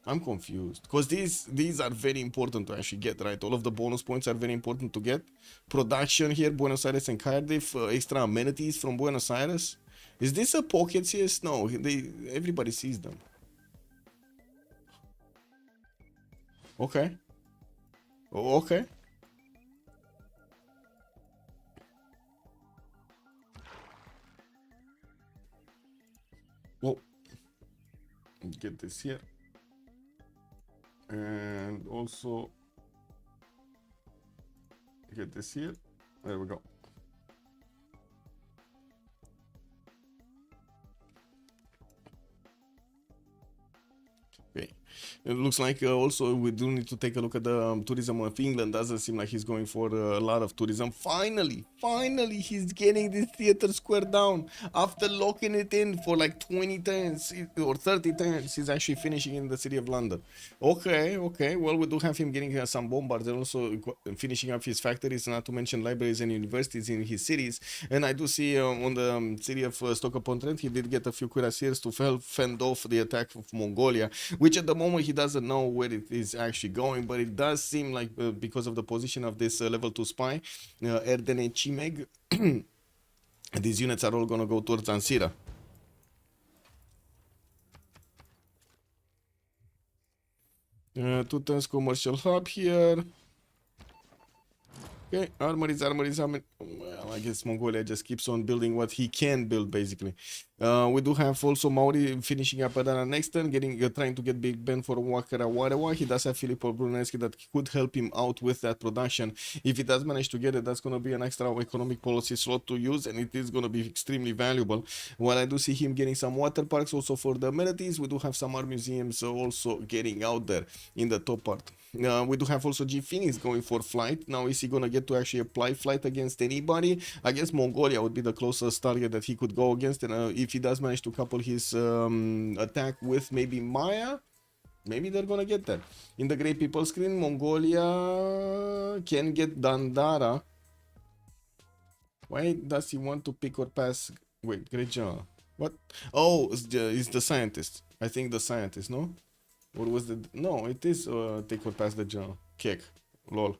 I'm confused because these are very important to actually get, right? All of the bonus points are very important to get. Production here, Buenos Aires and Cardiff, extra amenities from Buenos Aires. Is this a pocket CS? No, everybody sees them. Okay. Okay. Well, get this here. And also get this here. There we go. Okay. It looks like also we do need to take a look at the tourism of England. Doesn't seem like he's going for a lot of tourism. Finally he's getting this theater square down after locking it in for like 20 turns or 30 turns. He's actually finishing in the city of London. Okay. Well, we do have him getting some bombards and also finishing up his factories, not to mention libraries and universities in his cities. And I do see on the city of Stoke-upon-Trent, he did get a few cuirassiers to help fend off the attack of Mongolia, which at the moment he doesn't know where it is actually going, but it does seem like because of the position of this level 2 spy, Erdene Chimeg, these units are all going to go towards Ansira. Two turns commercial hub here. Okay, armories. Well, I guess Mongolia just keeps on building what he can build, basically. We do have also Maori finishing up Adana next turn, trying to get Big Ben for Wakara. He does have Filippo Brunelleschi that could help him out with that production. If he does manage to get it, that's going to be an extra economic policy slot to use, and it is going to be extremely valuable. While I do see him getting some water parks also for the amenities, we do have some art museums also getting out there in the top part. We do have also G Phoenix going for flight. Now, is he going to get to actually apply flight against anybody? I guess Mongolia would be the closest target that he could go against. And if he does manage to couple his attack with maybe Maya, maybe they're going to get that. In the Great People screen, Mongolia can get Dandara. Why does he want to pick or pass? Wait, Great General. What? Oh, it's the scientist. I think the scientist, no? Or was it? No, it is take or pass the general. Kick. Lol.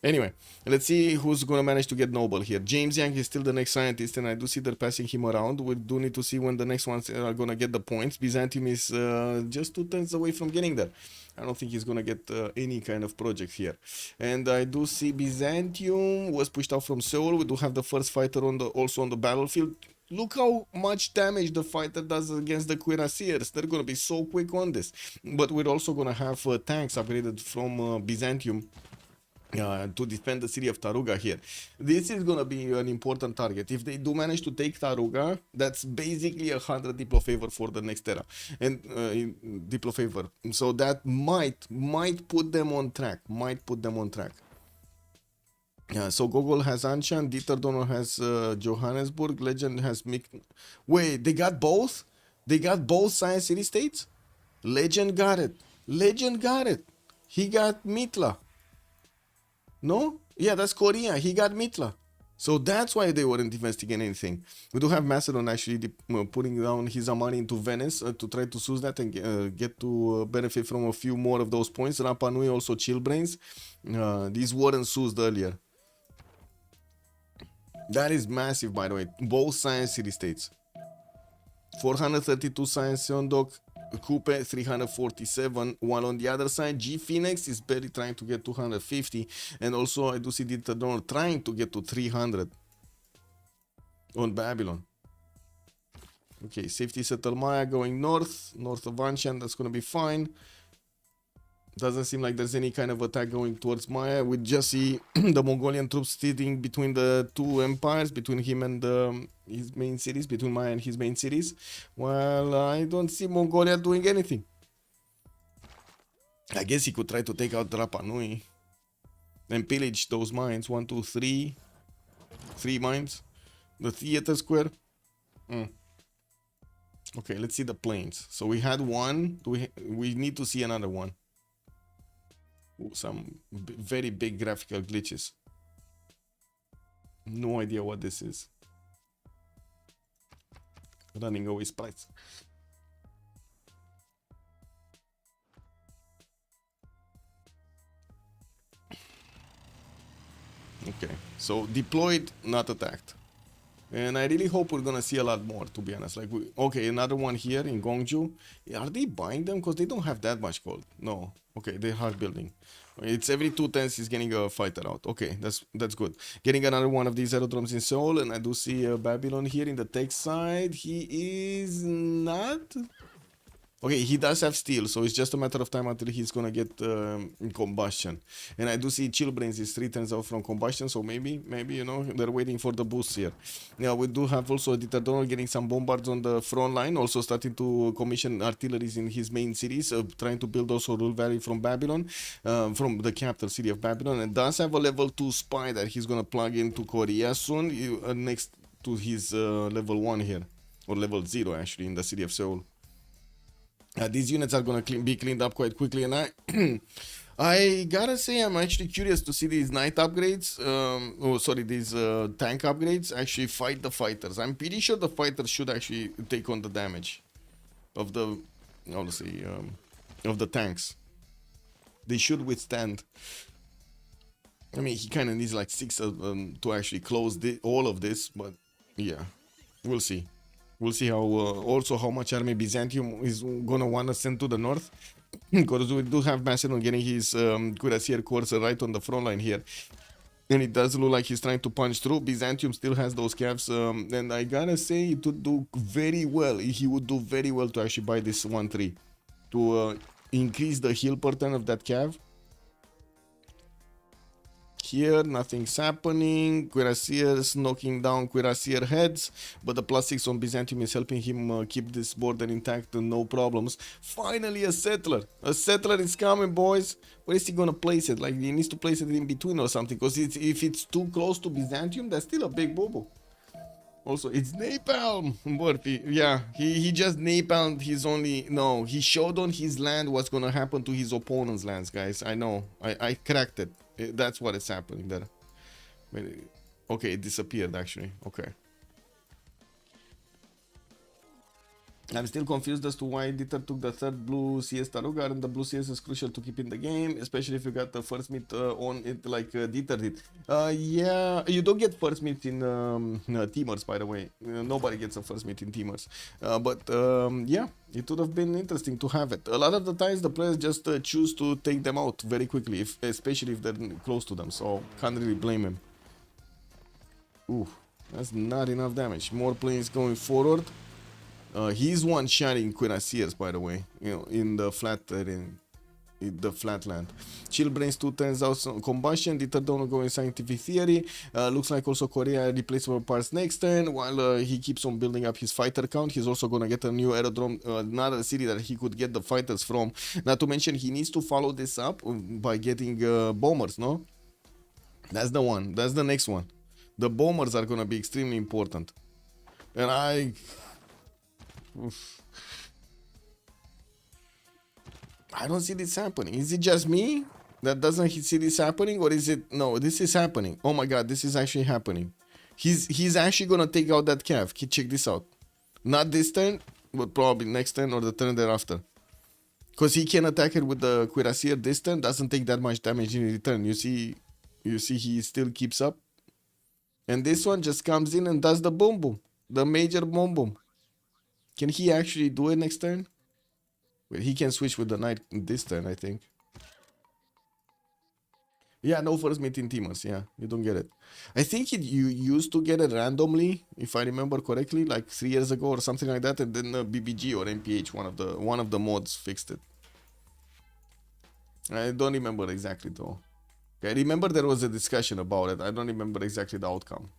Anyway, let's see who's going to manage to get noble here. James Young is still the next scientist, and I do see they're passing him around. We do need to see when the next ones are going to get the points. Byzantium is just 2 turns away from getting there. I don't think he's going to get any kind of project here. And I do see Byzantium was pushed out from Seoul. We do have the first fighter also on the battlefield. look how much damage the fighter does against the cuirassiers. They're gonna be so quick on this. But we're also gonna have tanks upgraded from Byzantium to defend the city of Taruga here. This is gonna be an important target. If they do manage to take Taruga, that's basically 100 Diplo favor for the next era, and Diplo favor. So that might put them on track. So Gogol has Anshan, Dieter Donner has Johannesburg, Legend has Wait, they got both? They got both Science City states? Legend got it. He got Mitla. No? Yeah, that's Korea. He got Mitla. So that's why they weren't investigating anything. We do have Macedon actually putting down his money into Venice to try to seize that and get to benefit from a few more of those points. Rapa Nui also Chillbrains. These weren't seized earlier. That is massive, by the way. Both Science City states. 432 Science Yondok, Coupe 347, while on the other side, G Phoenix is barely trying to get 250, and also I do see Dieter Donner trying to get to 300 on Babylon. Okay, safety settle Maya going north of Anshan, that's gonna be fine. Doesn't seem like there's any kind of attack going towards Maya. We just see the Mongolian troops sitting between the two empires, between him and his main cities, between Maya and his main cities. Well, I don't see Mongolia doing anything. I guess he could try to take out Rapa Nui and pillage those mines. 1, 2, 3. 3 mines. The theater square. Okay, let's see the planes. So we had one. We need to see another one. Some very big graphical glitches. No idea what this is. Running away sprites. Okay, so deployed, not attacked. And I really hope we're gonna see a lot more, to be honest. Like, okay, another one here in Gongju. Are they buying them? Because they don't have that much gold. No. Okay, they're hard building. It's every 2 turns he's getting a fighter out. Okay, that's good. Getting another one of these aerodromes in Seoul, and I do see Babylon here in the tech side. He is not. Okay, he does have steel, so it's just a matter of time until he's gonna get combustion. And I do see Chillbrains is 3 turns out from combustion, so maybe you know they're waiting for the boost here. Now we do have also Dieter Donner getting some bombards on the front line, also starting to commission artilleries in his main cities, trying to build also Rule Valley from Babylon, from the capital city of Babylon, and does have a level 2 spy that he's gonna plug into Korea soon, next to his level 1 here, or level 0 actually in the city of Seoul. These units are going to be cleaned up quite quickly, and I gotta say I'm actually curious to see these night upgrades, these tank upgrades actually fight the fighters. I'm pretty sure the fighters should actually take on the damage of the, honestly, of the tanks. They should withstand. I mean, he kind of needs like 6 of them to actually close all of this, but yeah, we'll see. We'll see how also how much army Byzantium is gonna want to send to the north, because we do have Macedon getting his cuirassier corps right on the front line here, and it does look like he's trying to punch through. Byzantium still has those calves, and I gotta say it would do very well. He would do very well to actually buy this 1-3 to increase the heal per turn of that cav. Here, nothing's happening. Cuirassiers knocking down cuirassier heads, but the +6 on Byzantium is helping him keep this border intact and no problems. Finally, a settler. A settler is coming, boys. Where is he gonna place it? Like, he needs to place it in between or something, because if it's too close to Byzantium, that's still a big boo-boo. Also, it's napalm. Yeah, he just napalmed his only. No, he showed on his land what's gonna happen to his opponent's lands, guys. I know. I cracked it. That's what is happening there. Okay, it disappeared actually. Okay. I'm still confused as to why Dieter took the 3rd blue CS Taruga, and the blue CS is crucial to keep in the game, especially if you got the first meet on it like Dieter did. Yeah, you don't get first meet in teamers, by the way. Nobody gets a first meet in teamers. Yeah, it would have been interesting to have it. A lot of the times the players just choose to take them out very quickly, especially if they're close to them, so can't really blame him. Ooh, That's not enough damage. More planes going forward. He's one-shotting Cuirassiers, by the way, you know, in the flatland. Chill Brains 2 turns out some combustion. The third don't go in scientific theory. Looks like also Korea replaceable parts next turn. While he keeps on building up his fighter count, he's also gonna get a new aerodrome, another city that he could get the fighters from. Not to mention, he needs to follow this up by getting bombers. No, that's the one. That's the next one. The bombers are gonna be extremely important, and I don't see this happening. Is it just me that doesn't see this happening, or is it no? This is happening. Oh my god, this is actually happening. He's actually gonna take out that cav. Check this out. Not this turn, but probably next turn or the turn thereafter. Because he can attack it with the Cuirassier this turn, doesn't take that much damage in return. You see he still keeps up. And this one just comes in and does the boom boom. The major boom boom. Can he actually do it next turn? Well, he can switch with the knight this turn, I think. Yeah, no first meeting teamers. Yeah, you don't get it. I think you used to get it randomly, if I remember correctly, like 3 years ago or something like that, and then BBG or MPH, one of the mods fixed it. I don't remember exactly though. I remember there was a discussion about it. I don't remember exactly the outcome.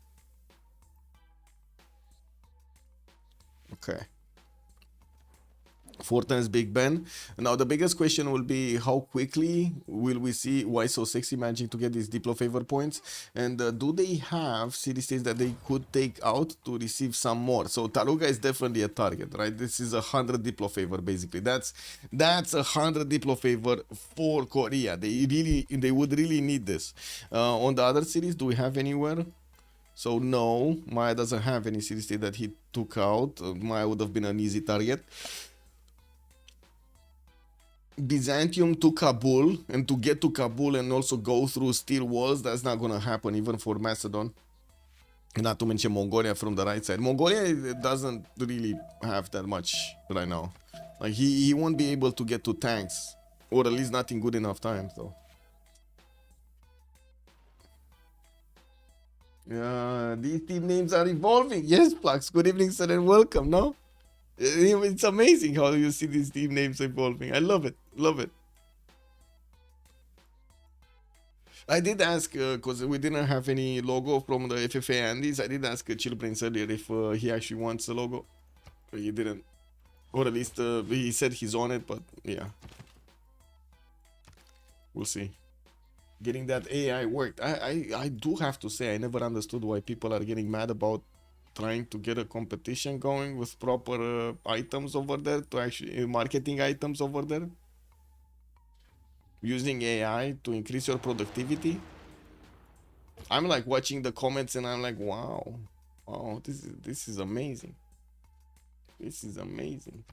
Okay. 4 turns Big Ben. Now the biggest question will be how quickly will we see Why So Sexy managing to get these Diplo favor points, and do they have city states that they could take out to receive some more? So Taruga is definitely a target, right? This is 100 Diplo favor basically. That's 100 Diplo favor for Korea. They would really need this. On the other cities, do we have anywhere? So no, Maya doesn't have any city state that he took out. Maya would have been an easy target. Byzantium to Kabul, and to get to Kabul and also go through steel walls, that's not gonna happen even for Macedon. Not to mention Mongolia from the right side. Mongolia doesn't really have that much right now. Like he won't be able to get to tanks, or at least not in good enough time though. Yeah, these team names are evolving. Yes, Plux. Good evening, sir, and welcome. No? It's amazing how you see these team names evolving. I love it. Love it. I did ask, because we didn't have any logo from the FFA Andies, I did ask Chill Prince earlier if he actually wants a logo. He didn't. Or at least he said he's on it, but yeah. We'll see. Getting that AI worked. I do have to say, I never understood why people are getting mad about trying to get a competition going with proper items over there, to actually marketing items over there, using AI to increase your productivity. I'm like watching the comments and I'm like, wow, this is amazing. This is amazing.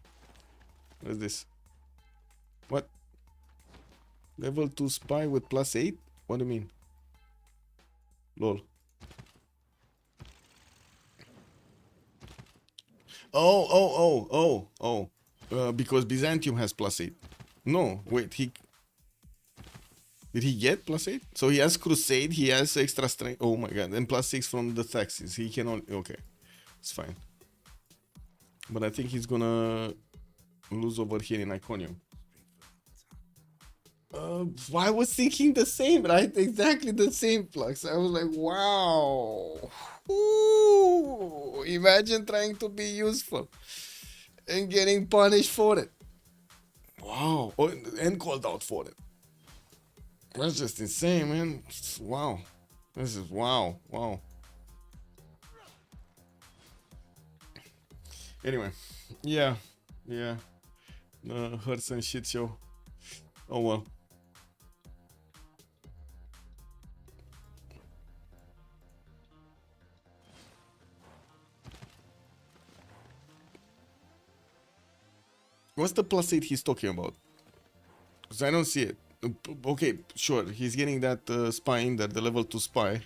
What is this? What? Level 2 spy with +8? What do you mean? Lol. Because Byzantium has +8. No, wait, did he get +8? So he has Crusade, he has extra strength. Oh my god, and +6 from the taxes. He can only, okay, it's fine. But I think he's gonna lose over here in Iconium. I was thinking the same, right? Exactly the same, Flux. I was like, wow. Ooh, imagine trying to be useful and getting punished for it. Wow. Oh, and called out for it. That's just insane, man. Wow. This is wow. Wow. Anyway, yeah. Hurts and shit show. Oh well. What's the +8 he's talking about? Because I don't see it. Okay, sure, he's getting that spy in there, the level 2 spy.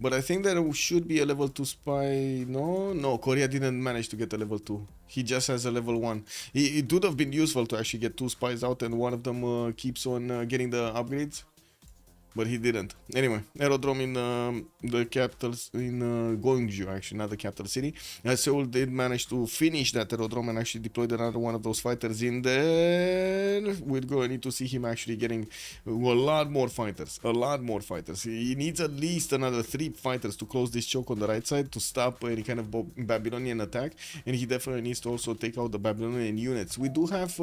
But I think there should be a level 2 spy. No, Korea didn't manage to get a level 2. He just has a level 1. It would have been useful to actually get 2 spies out and one of them keeps on getting the upgrades. but he didn't. Anyway, aerodrome in the capital, in Gwangju, actually, not the capital city. Seoul did manage to finish that aerodrome and actually deployed another one of those fighters in there. We're going to need to see him actually getting a lot more fighters. A lot more fighters. He needs at least another 3 fighters to close this choke on the right side to stop any kind of Babylonian attack. And he definitely needs to also take out the Babylonian units. We do have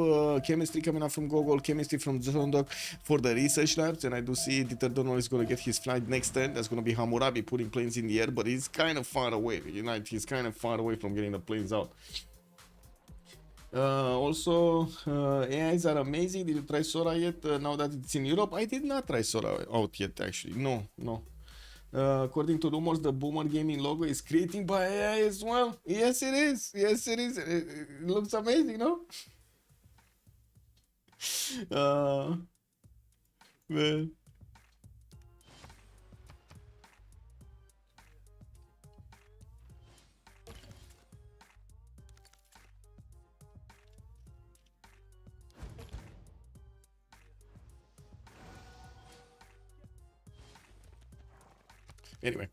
chemistry coming up from Gogol, chemistry from Zondok for the research labs, and I do see Dieter Donald is going to get his flight next turn. That's going to be Hammurabi putting planes in the air, but he's kind of far away. You know, he's kind of far away from getting the planes out. Also, AIs are amazing. Did you try Sora yet? Now that it's in Europe, I did not try Sora out yet, actually. No. According to rumors, the Boomer Gaming logo is created by AI as well. Yes, it is. Yes, it is. It looks amazing, no? Man. Anyway,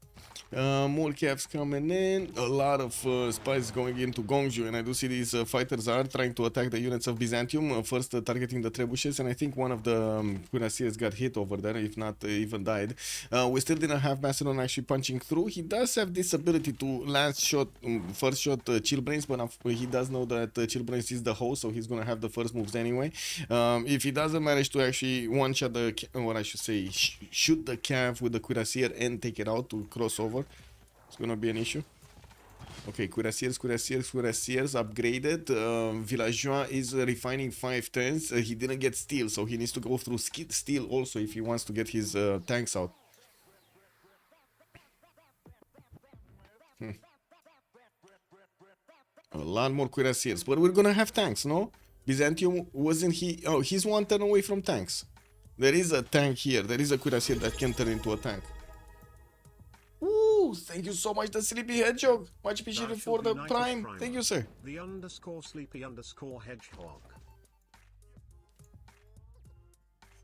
more caps coming in, a lot of spies going into Gwangju, and I do see these fighters are trying to attack the units of Byzantium, first targeting the trebuchets, and I think one of the cuirassiers got hit over there, if not even died. We still didn't have Macedon actually punching through. He does have this ability to last shot, first shot Chillbrains, but he does know that Chillbrains is the host, so he's gonna have the first moves anyway. If he doesn't manage to actually one-shot the, what I should say, shoot the cav with the cuirassier and take it out to cross over, it's gonna be an issue. Okay, cuirassiers upgraded. Villageois is refining 5 turns. He didn't get steel, so he needs to go through steel also if he wants to get his tanks out. A lot more cuirassiers, but we're gonna have tanks, no? Byzantium, wasn't he? Oh, he's 1 turn away from tanks. There is a tank here. There is a cuirassier that can turn into a tank. Ooh, thank you so much, the Sleepy Hedgehog. Much appreciated for the prime. Thank you, sir. The _sleepy_hedgehog.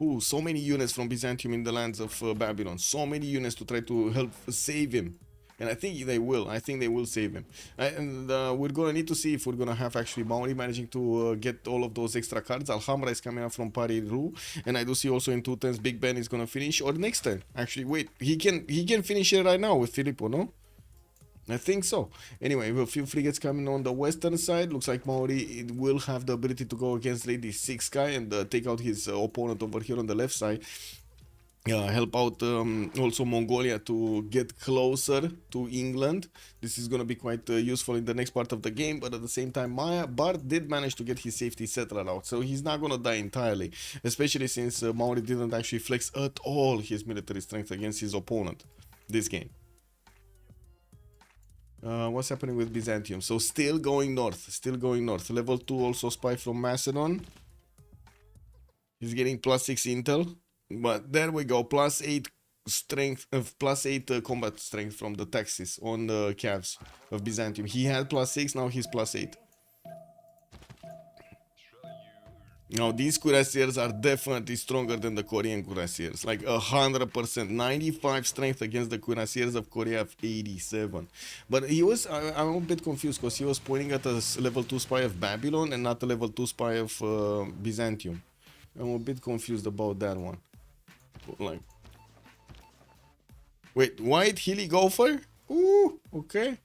Ooh, so many units from Byzantium in the lands of Babylon. So many units to try to help save him. And I think they will. I think they will save him. And we're going to need to see if we're going to have actually Maori managing to get all of those extra cards. Alhambra is coming up from Pariru. And I do see also in 2 turns Big Ben is going to finish. Or next turn. Actually, wait. He can finish it right now with Filippo, no? I think so. Anyway, we have a few frigates coming on the western side. Looks like Maori will have the ability to go against Lady 6 guy and take out his opponent over here on the left side. Help out also Mongolia to get closer to England. This is going to be quite useful in the next part of the game, but at the same time Bart did manage to get his safety settler out, so he's not going to die entirely, especially since Maori didn't actually flex at all his military strength against his opponent this game. What's happening with Byzantium? So still going north. Level 2 also spy from Macedon. He's getting +6 intel. But there we go, +8 strength, +8 combat strength from the taxes on the calves of Byzantium. He had +6, now he's +8. Now these cuirassiers are definitely stronger than the Korean cuirassiers, like 100%, 95 strength against the cuirassiers of Korea of 87. But he was, I'm a bit confused because he was pointing at a level 2 spy of Babylon and not a level 2 spy of Byzantium. I'm a bit confused about that one. Like, wait, white hilly gopher? Ooh, okay.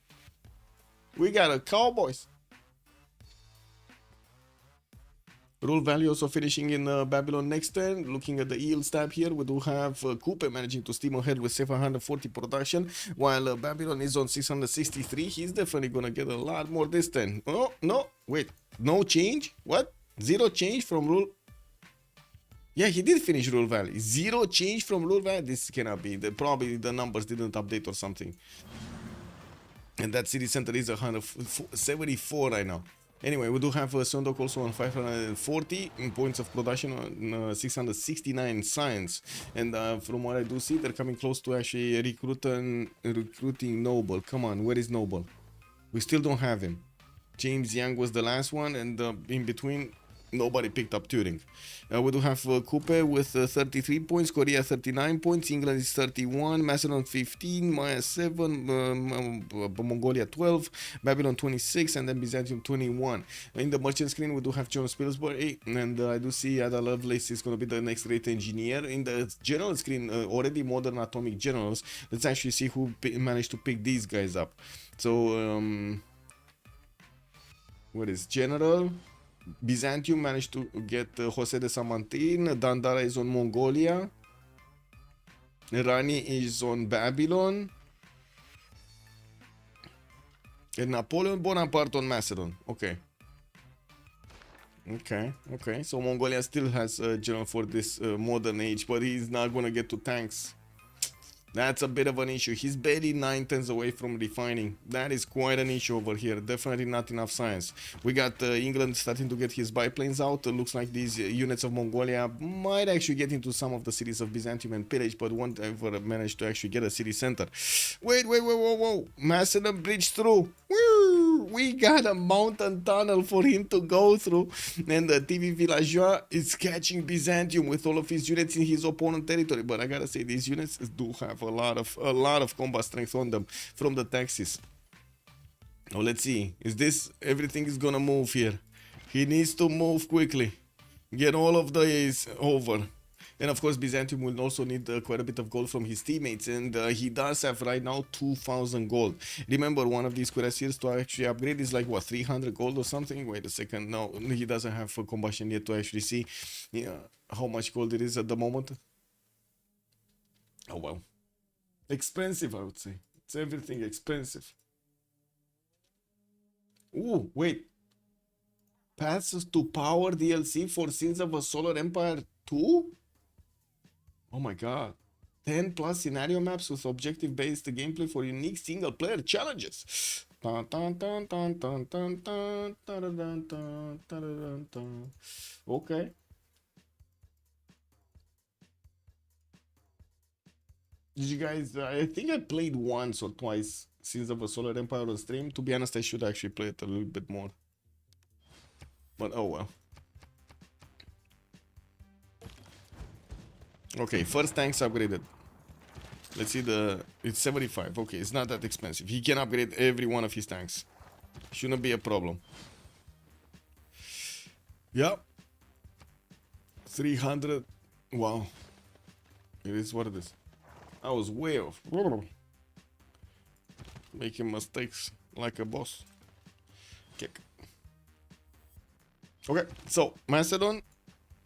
We got a Cowboys. Rule value also finishing in Babylon next turn. Looking at the yield stab here, we do have Coupe managing to steam ahead with 740 production, while Babylon is on 663. He's definitely gonna get a lot more this turn. Oh, no, wait, no change? What? 0 change from rule? Yeah, he did finish Rule Valley. 0 change from Rule Valley. This cannot be. Probably the numbers didn't update or something. And that city center is 174 right now. Anyway, we do have Sondok also on 540 in points of production on 669 science. And from what I do see, they're coming close to actually recruiting Noble. Come on, where is Noble? We still don't have him. James Young was the last one, and in between... Nobody picked up Turing. We do have Coupe with 33 points, Korea 39 points, England is 31, Macedon 15, Maya 7, Mongolia 12, Babylon 26, and then Byzantium 21. In the merchant screen, we do have John Spilsbury, and I do see Ada Lovelace is going to be the next rate engineer. In the general screen, already modern atomic generals. Let's actually see who managed to pick these guys up. So, what is general? Byzantium managed to get Jose de Samantin. Dandara is on Mongolia. Rani is on Babylon. And Napoleon Bonaparte on Macedon. Okay. Okay. So Mongolia still has a general for this modern age, but he's not gonna get to tanks. That's a bit of an issue. He's barely 9 turns away from refining. That is quite an issue over here. Definitely not enough science. We got England starting to get his biplanes out. Looks like these units of Mongolia might actually get into some of the cities of Byzantium and pillage, but won't ever manage to actually get a city center. Wait, whoa. Macedon bridge through. Woo! We got a mountain tunnel for him to go through. And the TV Villageois is catching Byzantium with all of his units in his opponent territory. But I gotta say, these units do have a lot of combat strength on them from the taxis. Now let's see. Is this everything is gonna move here? He needs to move quickly. Get all of these over. And of course, Byzantium will also need quite a bit of gold from his teammates, and he does have right now 2,000 gold. Remember, one of these cuirassiers to actually upgrade is like what, 300 gold or something? Wait a second, no, he doesn't have combustion yet to actually see how much gold it is at the moment. Oh well. Expensive, I would say. It's everything expensive. Ooh, wait. Paths to Power DLC for Sins of a Solar Empire 2? Oh my god. 10 plus scenario maps with objective-based gameplay for unique single-player challenges. Okay. Did you guys, I think I played once or twice Sins of a Solar Empire on stream. To be honest, I should actually play it a little bit more. But oh well. Okay, first tanks upgraded. Let's see it's 75. Okay, it's not that expensive. He can upgrade every one of his tanks. Shouldn't be a problem. Yep. 300. Wow. It is what it is. I was way off. Making mistakes like a boss. Kick. Okay, so Macedon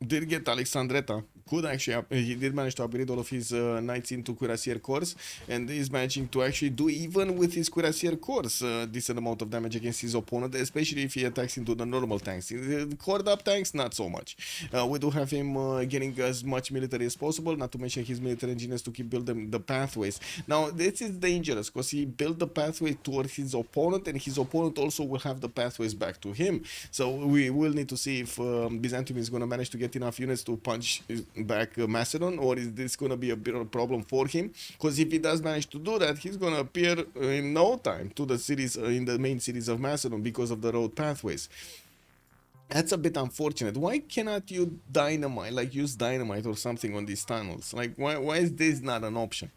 did get Alexandretta. Could actually, he did manage to upgrade all of his knights into cuirassier cores, and is managing to actually do, even with his cuirassier cores, a decent amount of damage against his opponent, especially if he attacks into the normal tanks. The cored up tanks, not so much. We do have him getting as much military as possible, not to mention his military engineers to keep building the pathways. Now, this is dangerous, because he built the pathway towards his opponent, and his opponent also will have the pathways back to him. So we will need to see if Byzantium is going to manage to get enough units to punch back Macedon, or is this going to be a bit of a problem for him? Because if he does manage to do that, he's going to appear in no time to the cities, in the main cities of Macedon, because of the road pathways. That's a bit unfortunate. Why cannot you dynamite, like use dynamite or something on these tunnels? Like, why is this not an option?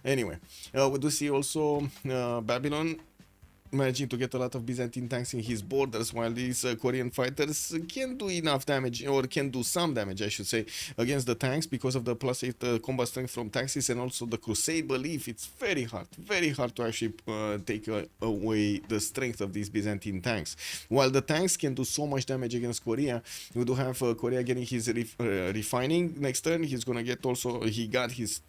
Anyway, we do see also Babylon managing to get a lot of Byzantine tanks in his borders, while these Korean fighters can do enough damage, or can do some damage, I should say, against the tanks because of the +8 combat strength from taxis, and also the Crusade belief. It's very hard to actually take away the strength of these Byzantine tanks. While the tanks can do so much damage against Korea, we do have Korea getting his refining next turn. He's gonna get also, he got his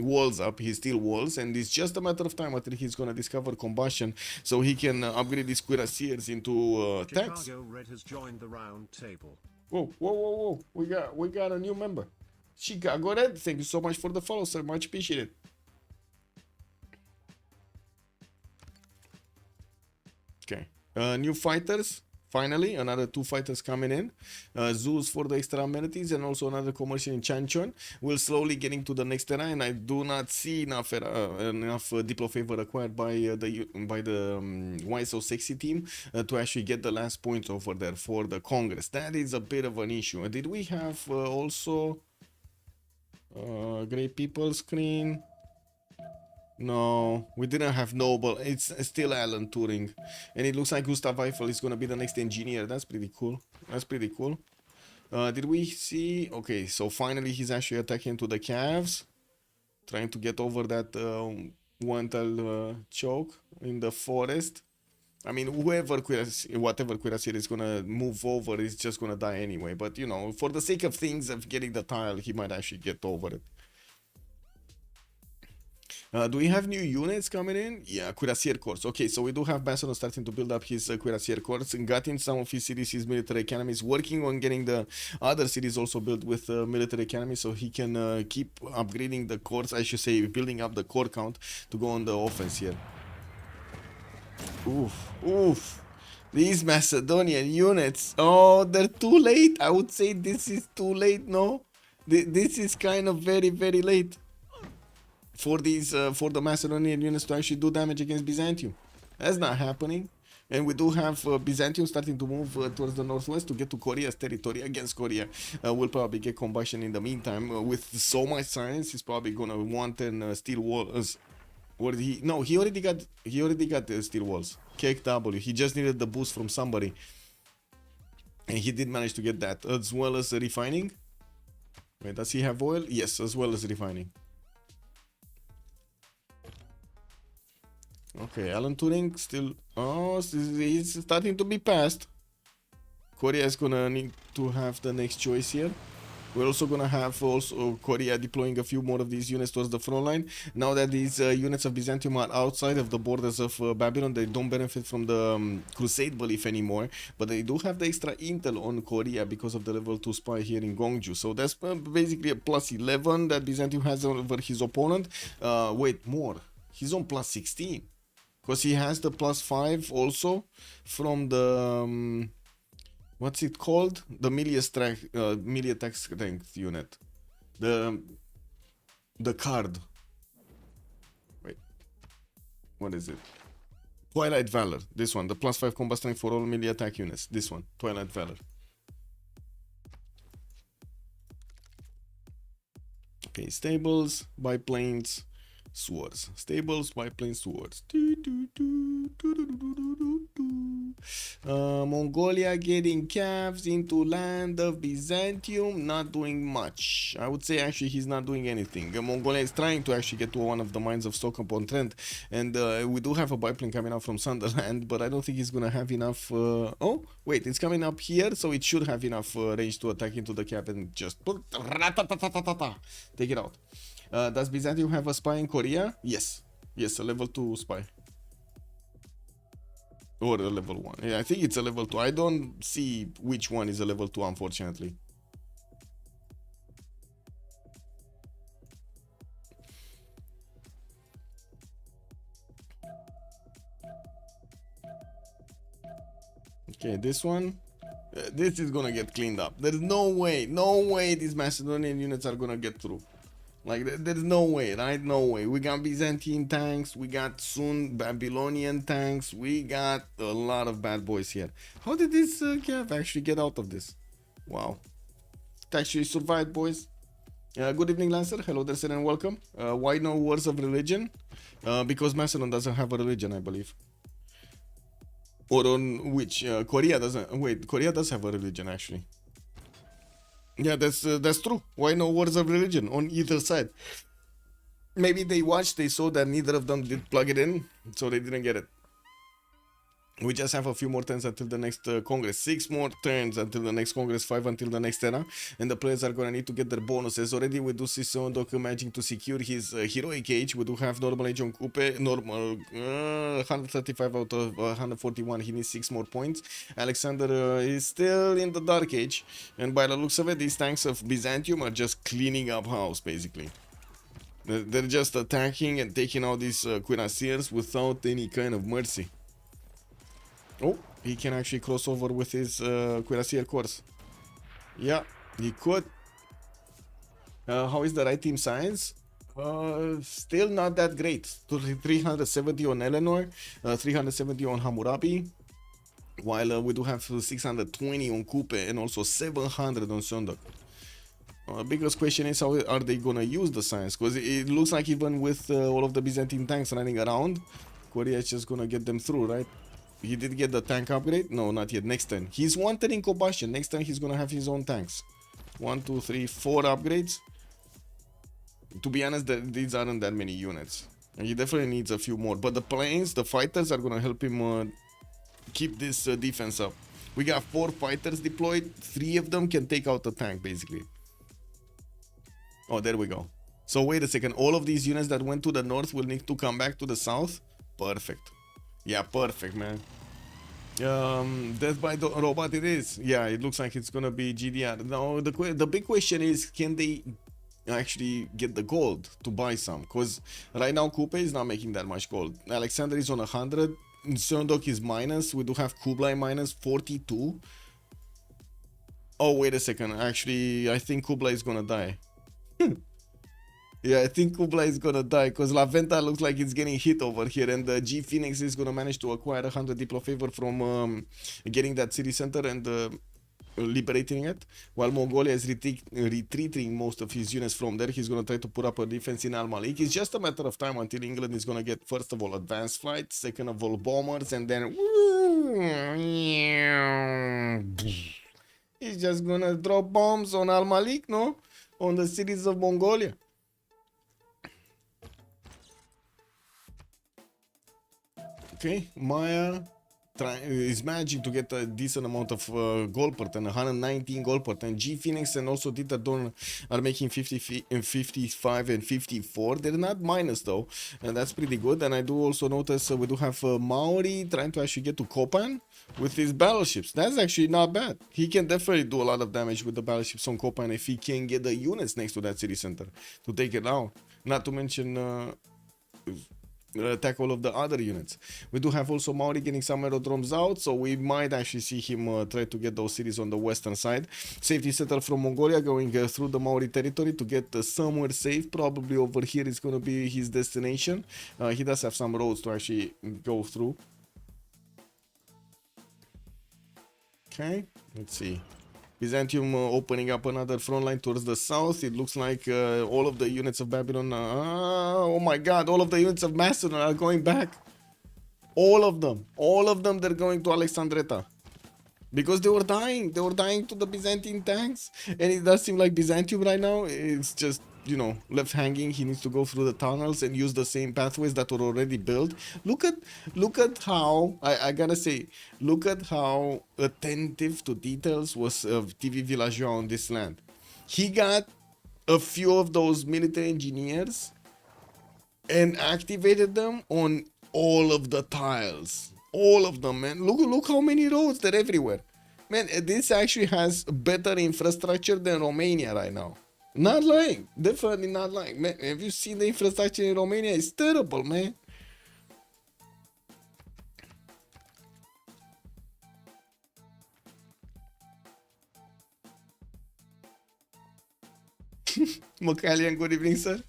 walls up, his steel walls, and it's just a matter of time until he's gonna discover combustion, so he can upgrade his cuirassiers into tanks. Chicago Red has joined the round table. Whoa! We got a new member. Chicago Red, thank you so much for the follow, sir. Much appreciated. Okay, new fighters Finally, another 2 fighters coming in. Zeus for the extra amenities and also another commercial in Chanchon. We're slowly getting to the next era, and I do not see enough Diplo favor acquired by the Why So Sexy team to actually get the last points over there for the Congress. That is a bit of an issue. Did we have also Great People screen? No, we didn't have Noble. It's still Alan Turing. And it looks like Gustav Eiffel is going to be the next engineer. That's pretty cool. That's pretty cool. Did we see? Okay, so finally he's actually attacking to the calves. Trying to get over that one-tail choke in the forest. I mean, whatever Cuirassier is going to move over is just going to die anyway. But, you know, for the sake of things, of getting the tile, he might actually get over it. Do we have new units coming in? Yeah, Cuirassier Corps. Okay, so we do have Basson starting to build up his Cuirassier Corps and got in some of his cities, his military academies, working on getting the other cities also built with military academies so he can keep upgrading the corps, I should say, building up the core count to go on the offense here. Oof, oof. These Macedonian units, oh, they're too late. I would say this is too late, no? This is kind of very, very late for these for the Macedonian units to actually do damage against Byzantium. That's not happening. And we do have Byzantium starting to move towards the northwest to get to Korea's territory. Against Korea will probably get combustion in the meantime. With so much science, he's probably gonna want an steel walls. Or he already got the steel walls. KW. He just needed the boost from somebody, and he did manage to get that, as well as refining. Wait, does he have oil? Yes, as well as refining. Okay, Alan Turing still. Oh, he's starting to be passed. Korea is gonna need to have the next choice here. We're also gonna have Korea deploying a few more of these units towards the front line. Now that these units of Byzantium are outside of the borders of Babylon, they don't benefit from the Crusade belief anymore. But they do have the extra intel on Korea because of the level 2 spy here in Gongju. So that's basically a plus 11 that Byzantium has over his opponent. Wait, more. He's on plus 16. Because he has the plus 5 also from the... what's it called? The melee attack strength unit. The card. Wait. What is it? Twilight Valor. This one. The plus 5 combat strength for all melee attack units. This one. Twilight Valor. Okay. Stables, biplanes, swords. Stables, biplanes, swords. Mongolia getting calves into land of Byzantium, not doing much. I would say actually he's not doing anything. Mongolia is trying to actually get to one of the mines of Stockholm-upon-Trent, and we do have a biplane coming out from Sunderland, but I don't think he's gonna have enough. Oh wait, it's coming up here, so it should have enough range to attack into the cap and just take it out. Does Byzantium have a spy in Korea? Yes, a level 2 spy. Or a level 1. Yeah, I think it's a level 2. I don't see which one is a level 2, unfortunately. Okay, this one. This is gonna get cleaned up. There's no way these Macedonian units are gonna get through. Like, there's no way, right? No way. We got Byzantine tanks, we got soon Babylonian tanks, we got a lot of bad boys here. How did this Cav actually get out of this? Wow. It actually survived, boys. Good evening, Lancer. Hello there, sir, and welcome. Why no wars of religion? Because Macedon doesn't have a religion, I believe. Or on which? Korea doesn't. Wait, Korea does have a religion, actually. Yeah, that's true. Why no wars of religion on either side? Maybe they watched, they saw that neither of them did plug it in, so they didn't get it. We just have a few more turns until the next Congress. 6 more turns until the next Congress, 5 until the next era. And the players are gonna need to get their bonuses. Already we do see Sondok managing to secure his heroic age. We do have normal age on Coupe. Normal 135 out of 141. He needs 6 more points. Alexander is still in the dark age. And by the looks of it, these tanks of Byzantium are just cleaning up house, basically. They're just attacking and taking out these cuirassiers without any kind of mercy. Oh, he can actually cross over with his Cuirassier course. Yeah, he could. How is the right team science? Still not that great. 370 on Eleanor, 370 on Hammurabi, while we do have 620 on Coupe and also 700 on Sundok. Biggest question is how are they gonna use the science, because it looks like even with all of the Byzantine tanks running around, Korea is just gonna get them through, right? He did get the tank upgrade? No, not yet. Next turn. He's one turn in combustion. Next turn he's gonna have his own tanks. 1, 2, 3, 4 upgrades. To be honest, these aren't that many units. And he definitely needs a few more. But the planes, the fighters are gonna help him keep this defense up. We got 4 fighters deployed. 3 of them can take out the tank, basically. Oh, there we go. So wait a second. All of these units that went to the north will need to come back to the south? Perfect. Yeah, perfect, man. Death by the robot it is. Yeah, it looks like it's gonna be GDR. Now, the big question is, can they actually get the gold to buy some? Because right now, Coupe is not making that much gold. Alexander is on 100. Sundok is minus. We do have Kublai minus 42. Oh, wait a second. Actually, I think Kublai is gonna die. Yeah, I think Kublai is gonna die because La Venta looks like it's getting hit over here, and the G Phoenix is gonna manage to acquire 100 Diplo favor from getting that city center and liberating it, while Mongolia is retreating most of his units from there. He's gonna try to put up a defense in Al Malik. It's just a matter of time until England is gonna get, first of all, advanced flight, second of all, bombers, and then he's just gonna drop bombs on Al Malik, no? On the cities of Mongolia. Okay, Maya is managing to get a decent amount of gold per turn, 119 gold per turn. G Phoenix and also Dita Dawn are making 55 and 54. They're not minus though, and that's pretty good. And I do also notice we do have Maori trying to actually get to Kopan with his battleships. That's actually not bad. He can definitely do a lot of damage with the battleships on Kopan if he can get the units next to that city center to take it out. Not to mention attack all of the other units. We do have also Maori getting some aerodromes out, so we might actually see him try to get those cities on the western side. Safety settle from Mongolia going through the Maori territory to get somewhere safe. Probably over here is going to be his destination. He does have some roads to actually go through. Okay, let's see. Byzantium opening up another front line towards the south. It looks like all of the units of Babylon, oh my god, all of the units of Macedon are going back. All of them, they're going to Alexandretta. Because they were dying to the Byzantine tanks. And it does seem like Byzantium right now is just, you know, left hanging. He needs to go through the tunnels and use the same pathways that were already built. Look at how, I gotta say, look at how attentive to details was TV Villageois on this land. He got a few of those military engineers and activated them on all of the tiles. All of them, man. Look how many roads, they're everywhere. Man, this actually has better infrastructure than Romania right now. Not lying. Definitely not lying. Man, have you seen the infrastructure in Romania? It's terrible, man. Macalian, good evening, sir.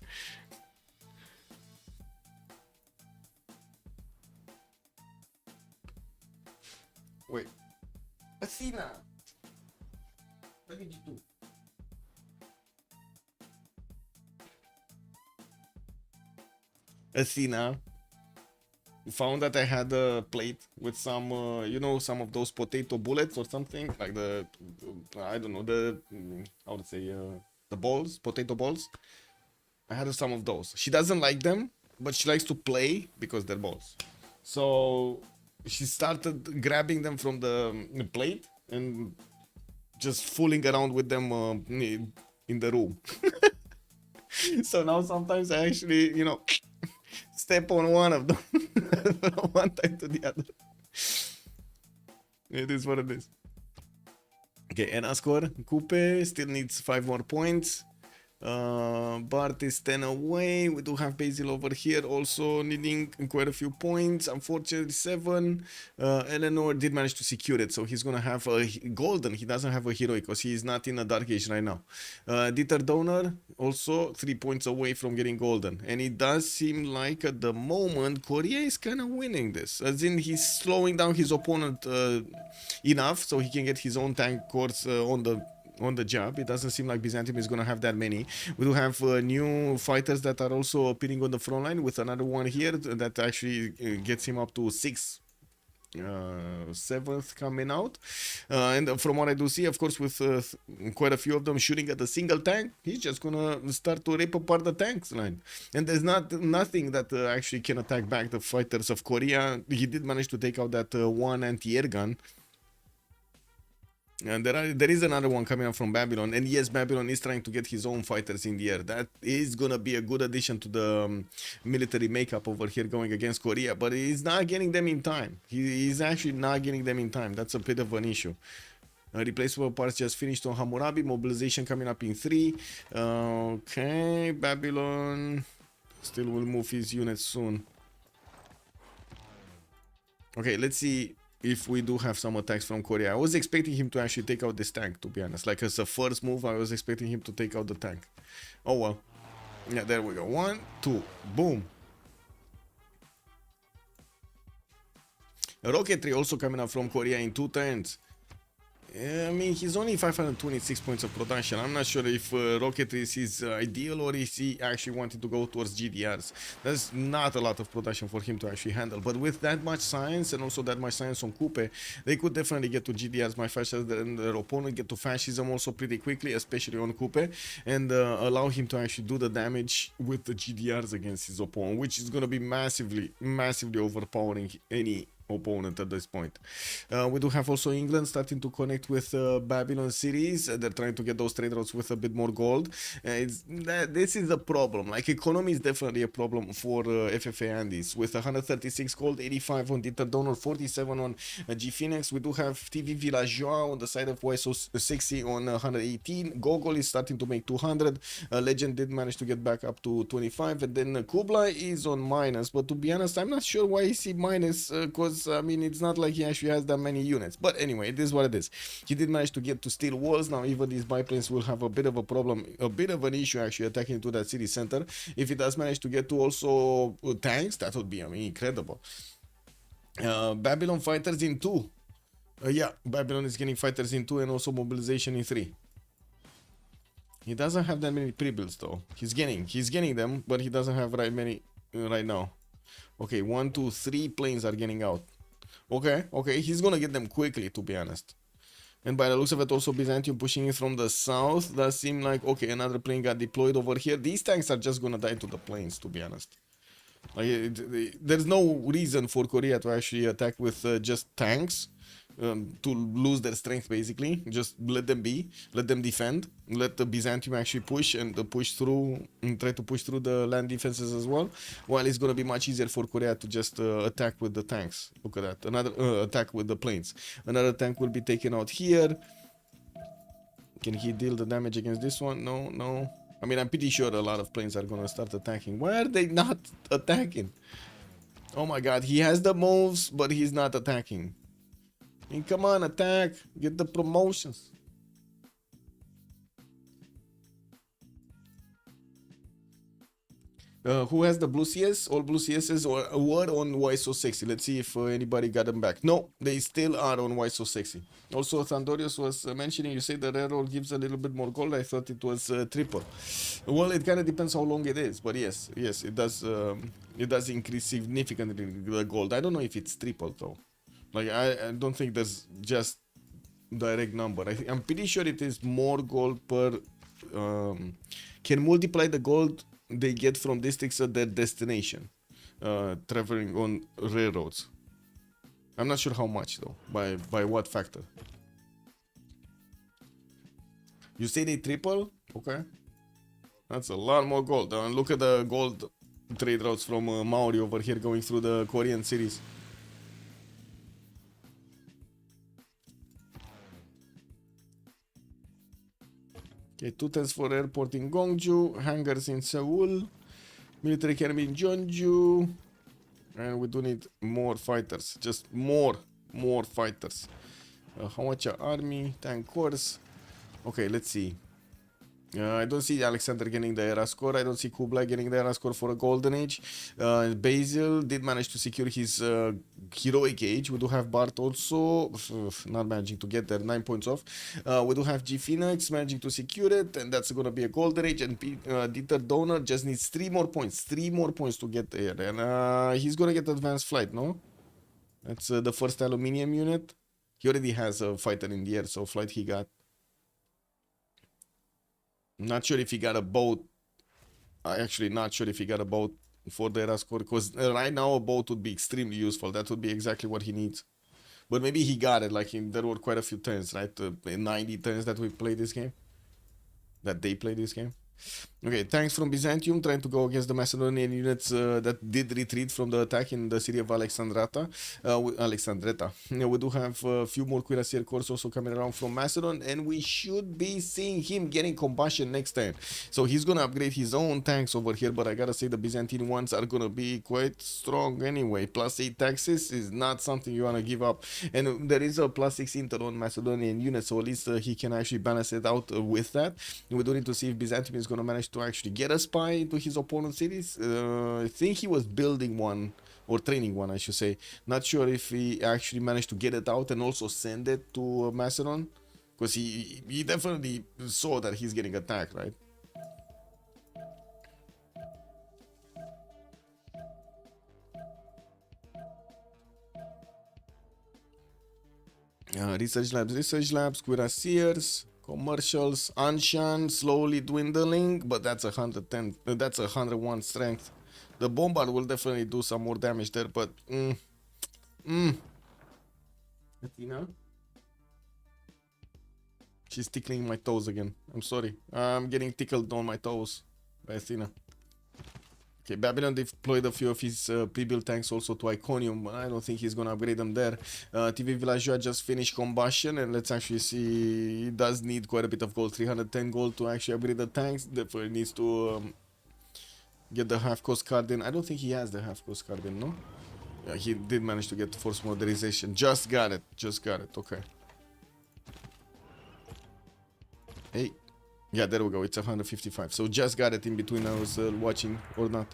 Wait. Athena! What did you do? Athena found that I had a plate with some, you know, some of those potato bullets or something, like the, I don't know, the, how to say, the balls, potato balls. I had some of those. She doesn't like them, but she likes to play because they're balls. So she started grabbing them from the plate and just fooling around with them in the room. So now sometimes I actually, you know, step on one of them from one time to the other. It is what it is. Okay, and score. Coupe still needs 5 more points. Bart is 10 away. We do have Basil over here also needing quite a few points. Unfortunately 7. Eleanor did manage to secure it, so he's gonna have a golden. He doesn't have a heroic because he is not in a dark age right now. Dieter Donor also 3 points away from getting golden, and it does seem like at the moment Korea is kind of winning this, as in he's slowing down his opponent enough so he can get his own tank course on the job. It doesn't seem like Byzantium is going to have that many. We do have new fighters that are also appearing on the front line, with another one here that actually gets him up to 6th, 7th coming out. And from what I do see, of course, with quite a few of them shooting at a single tank, he's just gonna start to rip apart the tanks line. And there's nothing that actually can attack back the fighters of Korea. He did manage to take out that one anti-air gun. And there is another one coming up from Babylon, and yes, Babylon is trying to get his own fighters in the air. That is gonna be a good addition to the military makeup over here going against Korea, but he's not getting them in time. He's actually not getting them in time. That's a bit of an issue. Replaceable parts just finished on Hammurabi. Mobilization coming up in 3. Okay, Babylon still will move his units soon. Okay, let's see if we do have some attacks from Korea. I was expecting him to actually take out this tank, to be honest. Like, as a first move, I was expecting him to take out the tank. Oh well. Yeah, there we go. 1, 2, boom. Rocketry also coming up from Korea in 2 turns. I mean, he's only 526 points of production. I'm not sure if rocketry is his ideal, or is he actually wanted to go towards GDRs. There's not a lot of production for him to actually handle. But with that much science, and also that much science on Coupe, they could definitely get to GDRs much faster than their opponent, get to fascism also pretty quickly, especially on Coupe, and allow him to actually do the damage with the GDRs against his opponent, which is going to be massively overpowering any opponent at this point. We do have also England starting to connect with Babylon cities. They're trying to get those trade routes with a bit more gold. This is a problem. Like, economy is definitely a problem for FFA Andies, with 136 gold, 85 on Dieter Donor, 47 on G Phoenix. We do have TV Villageois on the side of YSO 60 on 118. Gogol is starting to make 200. Legend did manage to get back up to 25, and then Kublai is on minus. But to be honest, I'm not sure why is he minus, because I mean, it's not like he actually has that many units. But anyway, it is what it is. He did manage to get to steel walls. Now even these biplanes will have a bit of a problem, a bit of an issue actually attacking into that city center. If he does manage to get to also tanks, that would be, I mean, incredible. Babylon fighters in 2. Yeah, Babylon is getting fighters in 2 and also mobilization in 3. He doesn't have that many pre-builds though. He's getting them, but he doesn't have many right now. Okay, 1, 2, 3 planes are getting out. Okay, he's gonna get them quickly, to be honest. And by the looks of it, also Byzantium pushing in from the south. Does seem like, okay, another plane got deployed over here. These tanks are just gonna die to the planes, to be honest. Like, there's no reason for Korea to actually attack with just tanks. To lose their strength, basically. Just let them be, let them defend, let the Byzantium actually push and push through, and try to push through the land defenses as well. While it's gonna be much easier for Korea to just attack with the tanks. Look at that, another attack with the planes. Another tank will be taken out here. Can he deal the damage against this one? No. I mean, I'm pretty sure a lot of planes are gonna start attacking. Why are they not attacking? Oh my god, he has the moves, but he's not attacking. I mean, come on, attack, get the promotions. Who has the blue CS? All blue CSs were on YSO 60. Let's see if anybody got them back. No, they still are on YSO 60. Also, Thandorius was mentioning, you say the rare roll gives a little bit more gold. I thought it was triple. Well, it kind of depends how long it is, but yes, it does. It does increase significantly the gold. I don't know if it's triple though. Like, I don't think there's just direct number. I'm pretty sure it is more gold per... can multiply the gold they get from districts at their destination. Traveling on railroads. I'm not sure how much though. By what factor. You say they triple? Okay. That's a lot more gold. Look at the gold trade routes from Maori over here going through the Korean cities. Okay, 2 tents for airport in Gwangju, hangars in Seoul, military academy in Jeonju, and we do need more fighters, just more fighters. How much are army, tank corps? Okay, let's see. I don't see Alexander getting the era score. I don't see Kublai getting the era score for a golden age. Basil did manage to secure his heroic age. We do have Bart also, not managing to get there, 9 points off. We do have G Phoenix managing to secure it, and that's going to be a golden age. And Dieter Donor just needs 3 more points to get there. And he's going to get advanced flight, no? That's the first aluminium unit. He already has a fighter in the air, so flight he got. Not sure if he got a boat. Actually, not sure if he got a boat for the era score, because right now a boat would be extremely useful. That would be exactly what he needs. But maybe he got it. Like there were quite a few turns, right? 90 turns that we played this game. That they played this game. Okay, tanks from Byzantium trying to go against the Macedonian units that did retreat from the attack in the city of Alexandretta. We do have a few more cuirassier corps also coming around from Macedon, and we should be seeing him getting combustion next turn. So he's gonna upgrade his own tanks over here, but I gotta say the Byzantine ones are gonna be quite strong anyway. +8 taxes is not something you wanna give up, and there is a +6 inter on Macedonian unit, so at least he can actually balance it out with that. We do need to see if Byzantium is gonna manage to actually get a spy into his opponent's cities. I think he was building one, or training one I should say. Not sure if he actually managed to get it out and also send it to Macedon, because he definitely saw that he's getting attacked, right? Research labs, cuirassiers, commercials, Anshan slowly dwindling, but that's 110. That's 101 strength. The bombard will definitely do some more damage there, but Athena, she's tickling my toes again. I'm sorry. I'm getting tickled on my toes by Athena. Okay, Babylon deployed a few of his pre-built tanks also to Iconium, but I don't think he's gonna upgrade them there. TV Villageois just finished combustion, and let's actually see. He does need quite a bit of gold, 310 gold to actually upgrade the tanks. Therefore, he needs to get the half-cost card in. I don't think he has the half-cost card in, no? Yeah, he did manage to get force modernization. Just got it. Okay. Hey. Yeah, there we go. It's 155. So just got it in between I was watching or not.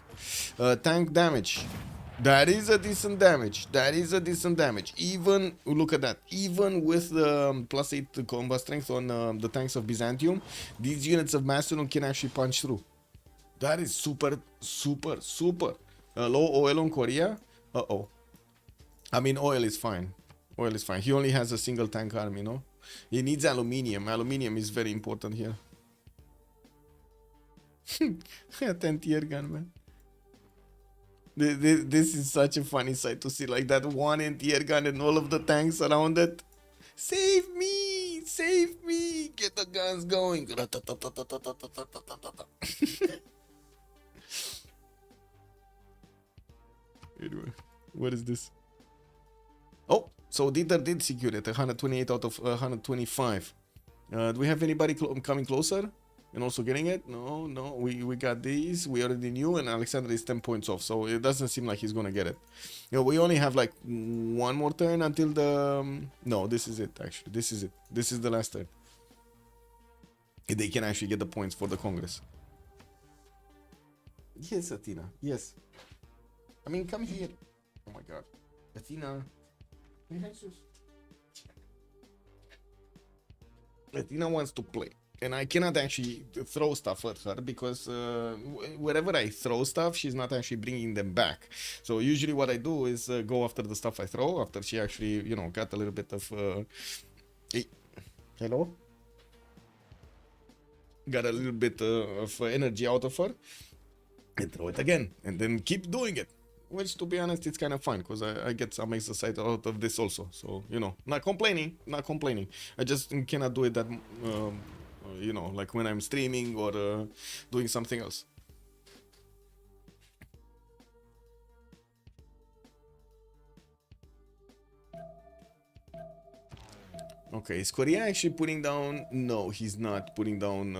Tank damage. That is a decent damage. Even, look at that. Even with the +8 combat strength on the tanks of Byzantium, these units of Macedon can actually punch through. That is super. Low oil on Korea. I mean, oil is fine. He only has a single tank army, no? He needs aluminium. Aluminium is very important here. 10 tier gun, man. This is such a funny sight to see, like that one tier gun and all of the tanks around it. Save me! Get the guns going. Anyway, what is this? Oh, so Dieter did secure it, 128 out of 125. Do we have anybody coming closer and also getting it? No, we got these. We already knew, and Alexander is 10 points off, so it doesn't seem like he's gonna get it. You know, we only have like one more turn until the... no, this is it, actually. This is the last turn. They can actually get the points for the Congress. Yes, Athena, yes. I mean, come here. Oh my god. Athena. Athena wants to play, and I cannot actually throw stuff at her because wherever I throw stuff, she's not actually bringing them back. So usually what I do is go after the stuff I throw after she actually, you know, got a little bit of hello? Got a little bit of energy out of her, and throw it again, and then keep doing it. Which, to be honest, it's kind of fun because I get some exercise out of this also. So, you know, not complaining. I just cannot do it that, you know, like when I'm streaming or doing something else. Okay, is Korea actually putting down? No, he's not putting down.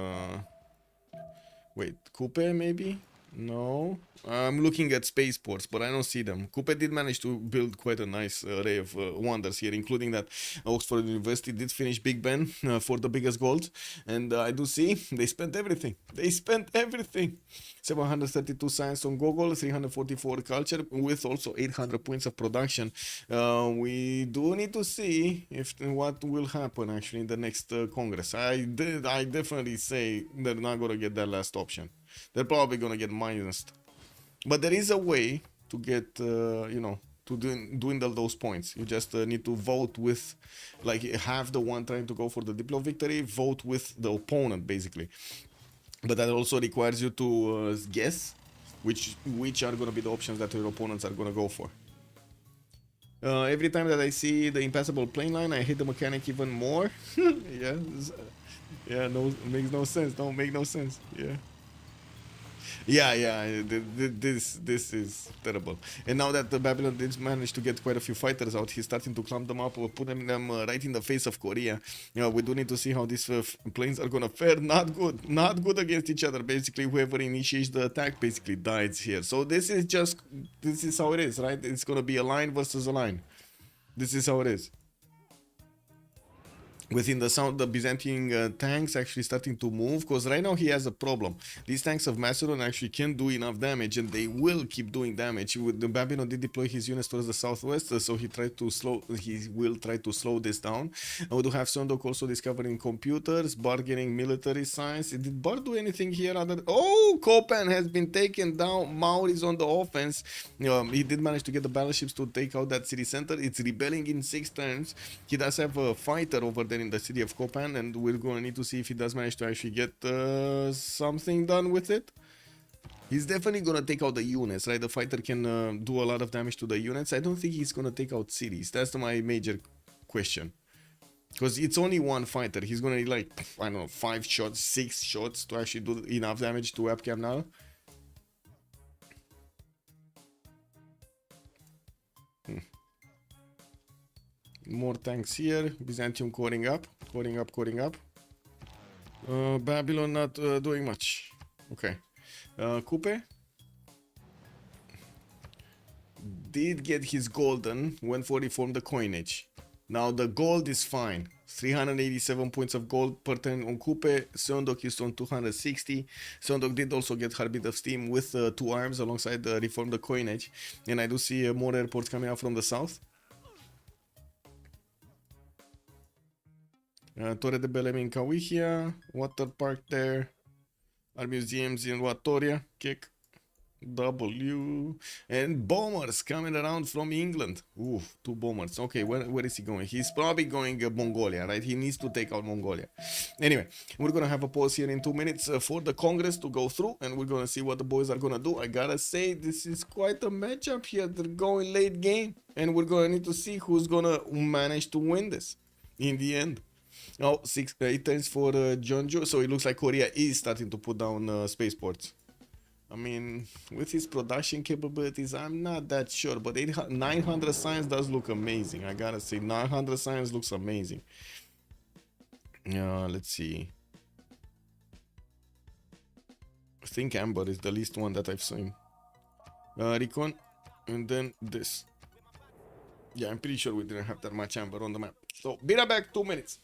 Wait, Coupe maybe? No. I'm looking at spaceports, but I don't see them. Coupe did manage to build quite a nice array of wonders here, including that Oxford University did finish Big Ben for the biggest gold. And I do see they spent everything. They spent everything. 732 science on Google, 344 culture, with also 800 points of production. We do need to see if what will happen actually in the next Congress. I definitely say they're not going to get that last option. They're probably going to get minused. But there is a way to get, you know, to dwindle those points. You just need to vote with, like, have the one trying to go for the Diplo victory, vote with the opponent, basically. But that also requires you to guess which are going to be the options that your opponents are going to go for. Every time that I see the impassable plane line, I hate the mechanic even more. Yeah, no, makes no sense. Don't make no sense. Yeah, this is terrible. And now that the Babylon did manage to get quite a few fighters out, he's starting to clamp them up, putting them right in the face of Korea. We do need to see how these planes are gonna fare. Not good against each other. Basically, whoever initiates the attack basically dies here. So this is how it is, right? It's gonna be a line versus a line. This is how it is. Within the sound, the Byzantine tanks actually starting to move, because right now he has a problem. These tanks of Macedon actually can't do enough damage, and they will keep doing damage. The Babylon did deploy his units towards the southwest, so he will try to slow this down. And we do have Sondok also discovering computers, Bar getting military science. Did Bar do anything here? Oh, Kopan has been taken down. Mauri's on the offense. He did manage to get the battleships to take out that city center. It's rebelling in 6 turns. He does have a fighter over there in the city of Kopan, and we're going to need to see if he does manage to actually get something done with it. He's definitely going to take out the units, right? The fighter can do a lot of damage to the units. I don't think he's going to take out cities. That's my major question. Because it's only one fighter. He's going to need, like, I don't know, 5 shots, 6 shots to actually do enough damage to webcam now. More tanks here. Byzantium coring up. Babylon not doing much. Okay. Coupe did get his golden when for reform the coinage. Now the gold is fine. 387 points of gold per turn on Coupe. Sondok is on 260. Sondok did also get Heartbeat of Steam with 2 arms alongside the reform the coinage. And I do see more airports coming out from the south. Torre de Belém in Kawihia, water park there, our museums in Watoria, kick, W, and bombers coming around from England. Ooh, 2 bombers. Okay, where is he going? He's probably going Mongolia, right? He needs to take out Mongolia. Anyway, we're gonna have a pause here in 2 minutes for the Congress to go through, and we're gonna see what the boys are gonna do. I gotta say, this is quite a matchup here. They're going late game, and we're gonna need to see who's gonna manage to win this in the end. Oh, 8 turns for Jeonju. So it looks like Korea is starting to put down spaceports. I mean, with his production capabilities, I'm not that sure. But 900 science does look amazing. I gotta say, 900 science looks amazing. Let's see. I think Amber is the least one that I've seen. Recon, and then this. Yeah, I'm pretty sure we didn't have that much Amber on the map. So, be right back, 2 minutes.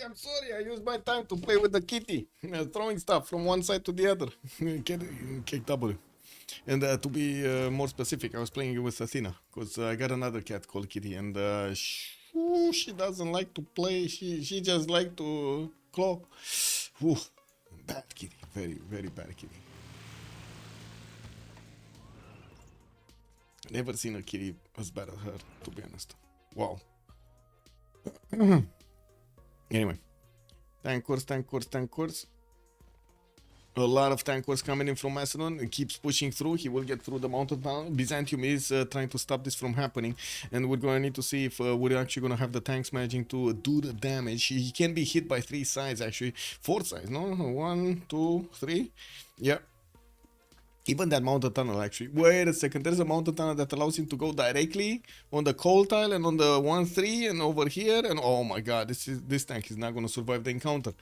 I'm sorry. I used my time to play with the kitty, throwing stuff from one side to the other. Kick W. And to be more specific, I was playing it with Athena because I got another cat called Kitty, and she doesn't like to play. She just like to claw. Ooh, bad kitty, very very bad kitty. Never seen a kitty as bad as her, to be honest. Wow. Anyway, tank course. A lot of tank course coming in from Macedon. It keeps pushing through. He will get through the mountain tunnel. Byzantium is trying to stop this from happening, and we're going to need to see if we're actually going to have the tanks managing to do the damage. He can be hit by 3 sides, actually 4 sides. No, 1, 2, 3. Yeah. Even that mountain tunnel, actually. Wait a second. There's a mountain tunnel that allows him to go directly on the coal tile and on the 1-3 and over here. And oh my god, this tank is not going to survive the encounter.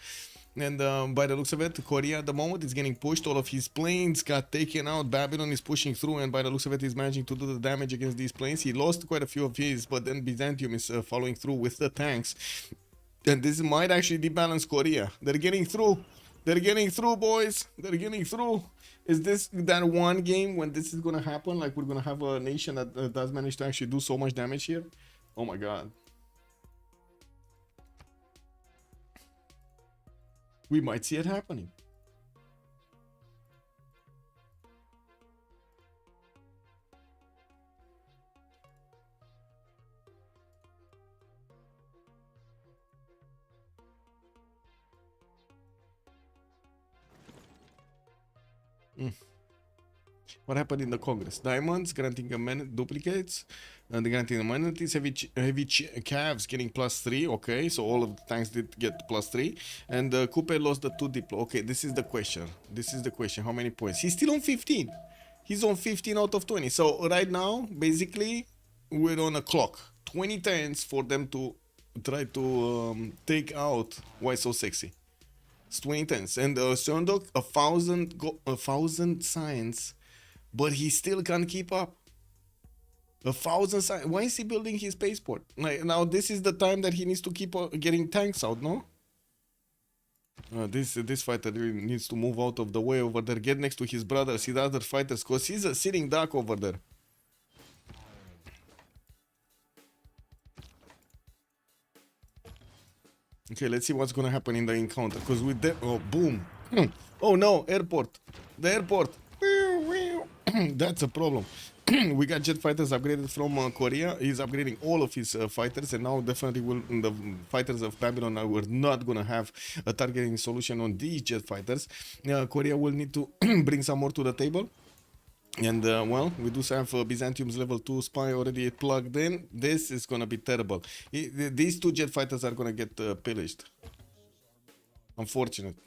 And by the looks of it, Korea at the moment is getting pushed. All of his planes got taken out. Babylon is pushing through, and by the looks of it, he's managing to do the damage against these planes. He lost quite a few of his, but then Byzantium is following through with the tanks. And this might actually debalance Korea. They're getting through. They're getting through, boys. They're getting through. Is this that one game when this is going to happen? Like, we're going to have a nation that does manage to actually do so much damage here? Oh my god. We might see it happening. What happened in the Congress? Diamonds granting amendment duplicates, and granting amenities. Heavy calves getting +3. Okay, so all of the tanks did get +3, and Coupe lost the 2 diplo. Okay, this is the question. This is the question. How many points? He's still on 15. He's on 15 out of 20. So right now, basically, we're on a clock. 20 turns for them to try to take out Why So Sexy. It's 20 turns, and Sondok 1,000 signs. But he still can't keep up. 1,000 signs. Why is he building his spaceport? Like, now this is the time that he needs to keep getting tanks out, no? This fighter really needs to move out of the way over there. Get next to his brother, see the other fighters, because he's a sitting duck over there. Okay, let's see what's gonna happen in the encounter. Because with that, oh boom! Oh no, airport! The airport! That's a problem. We got jet fighters upgraded from Korea. He's upgrading all of his fighters, and now definitely the fighters of Babylon we're not gonna have a targeting solution on these jet fighters. Korea will need to bring some more to the table. And well, we do have Byzantium's level 2 spy already plugged in. This is gonna be terrible. These 2 jet fighters are gonna get pillaged. Unfortunate.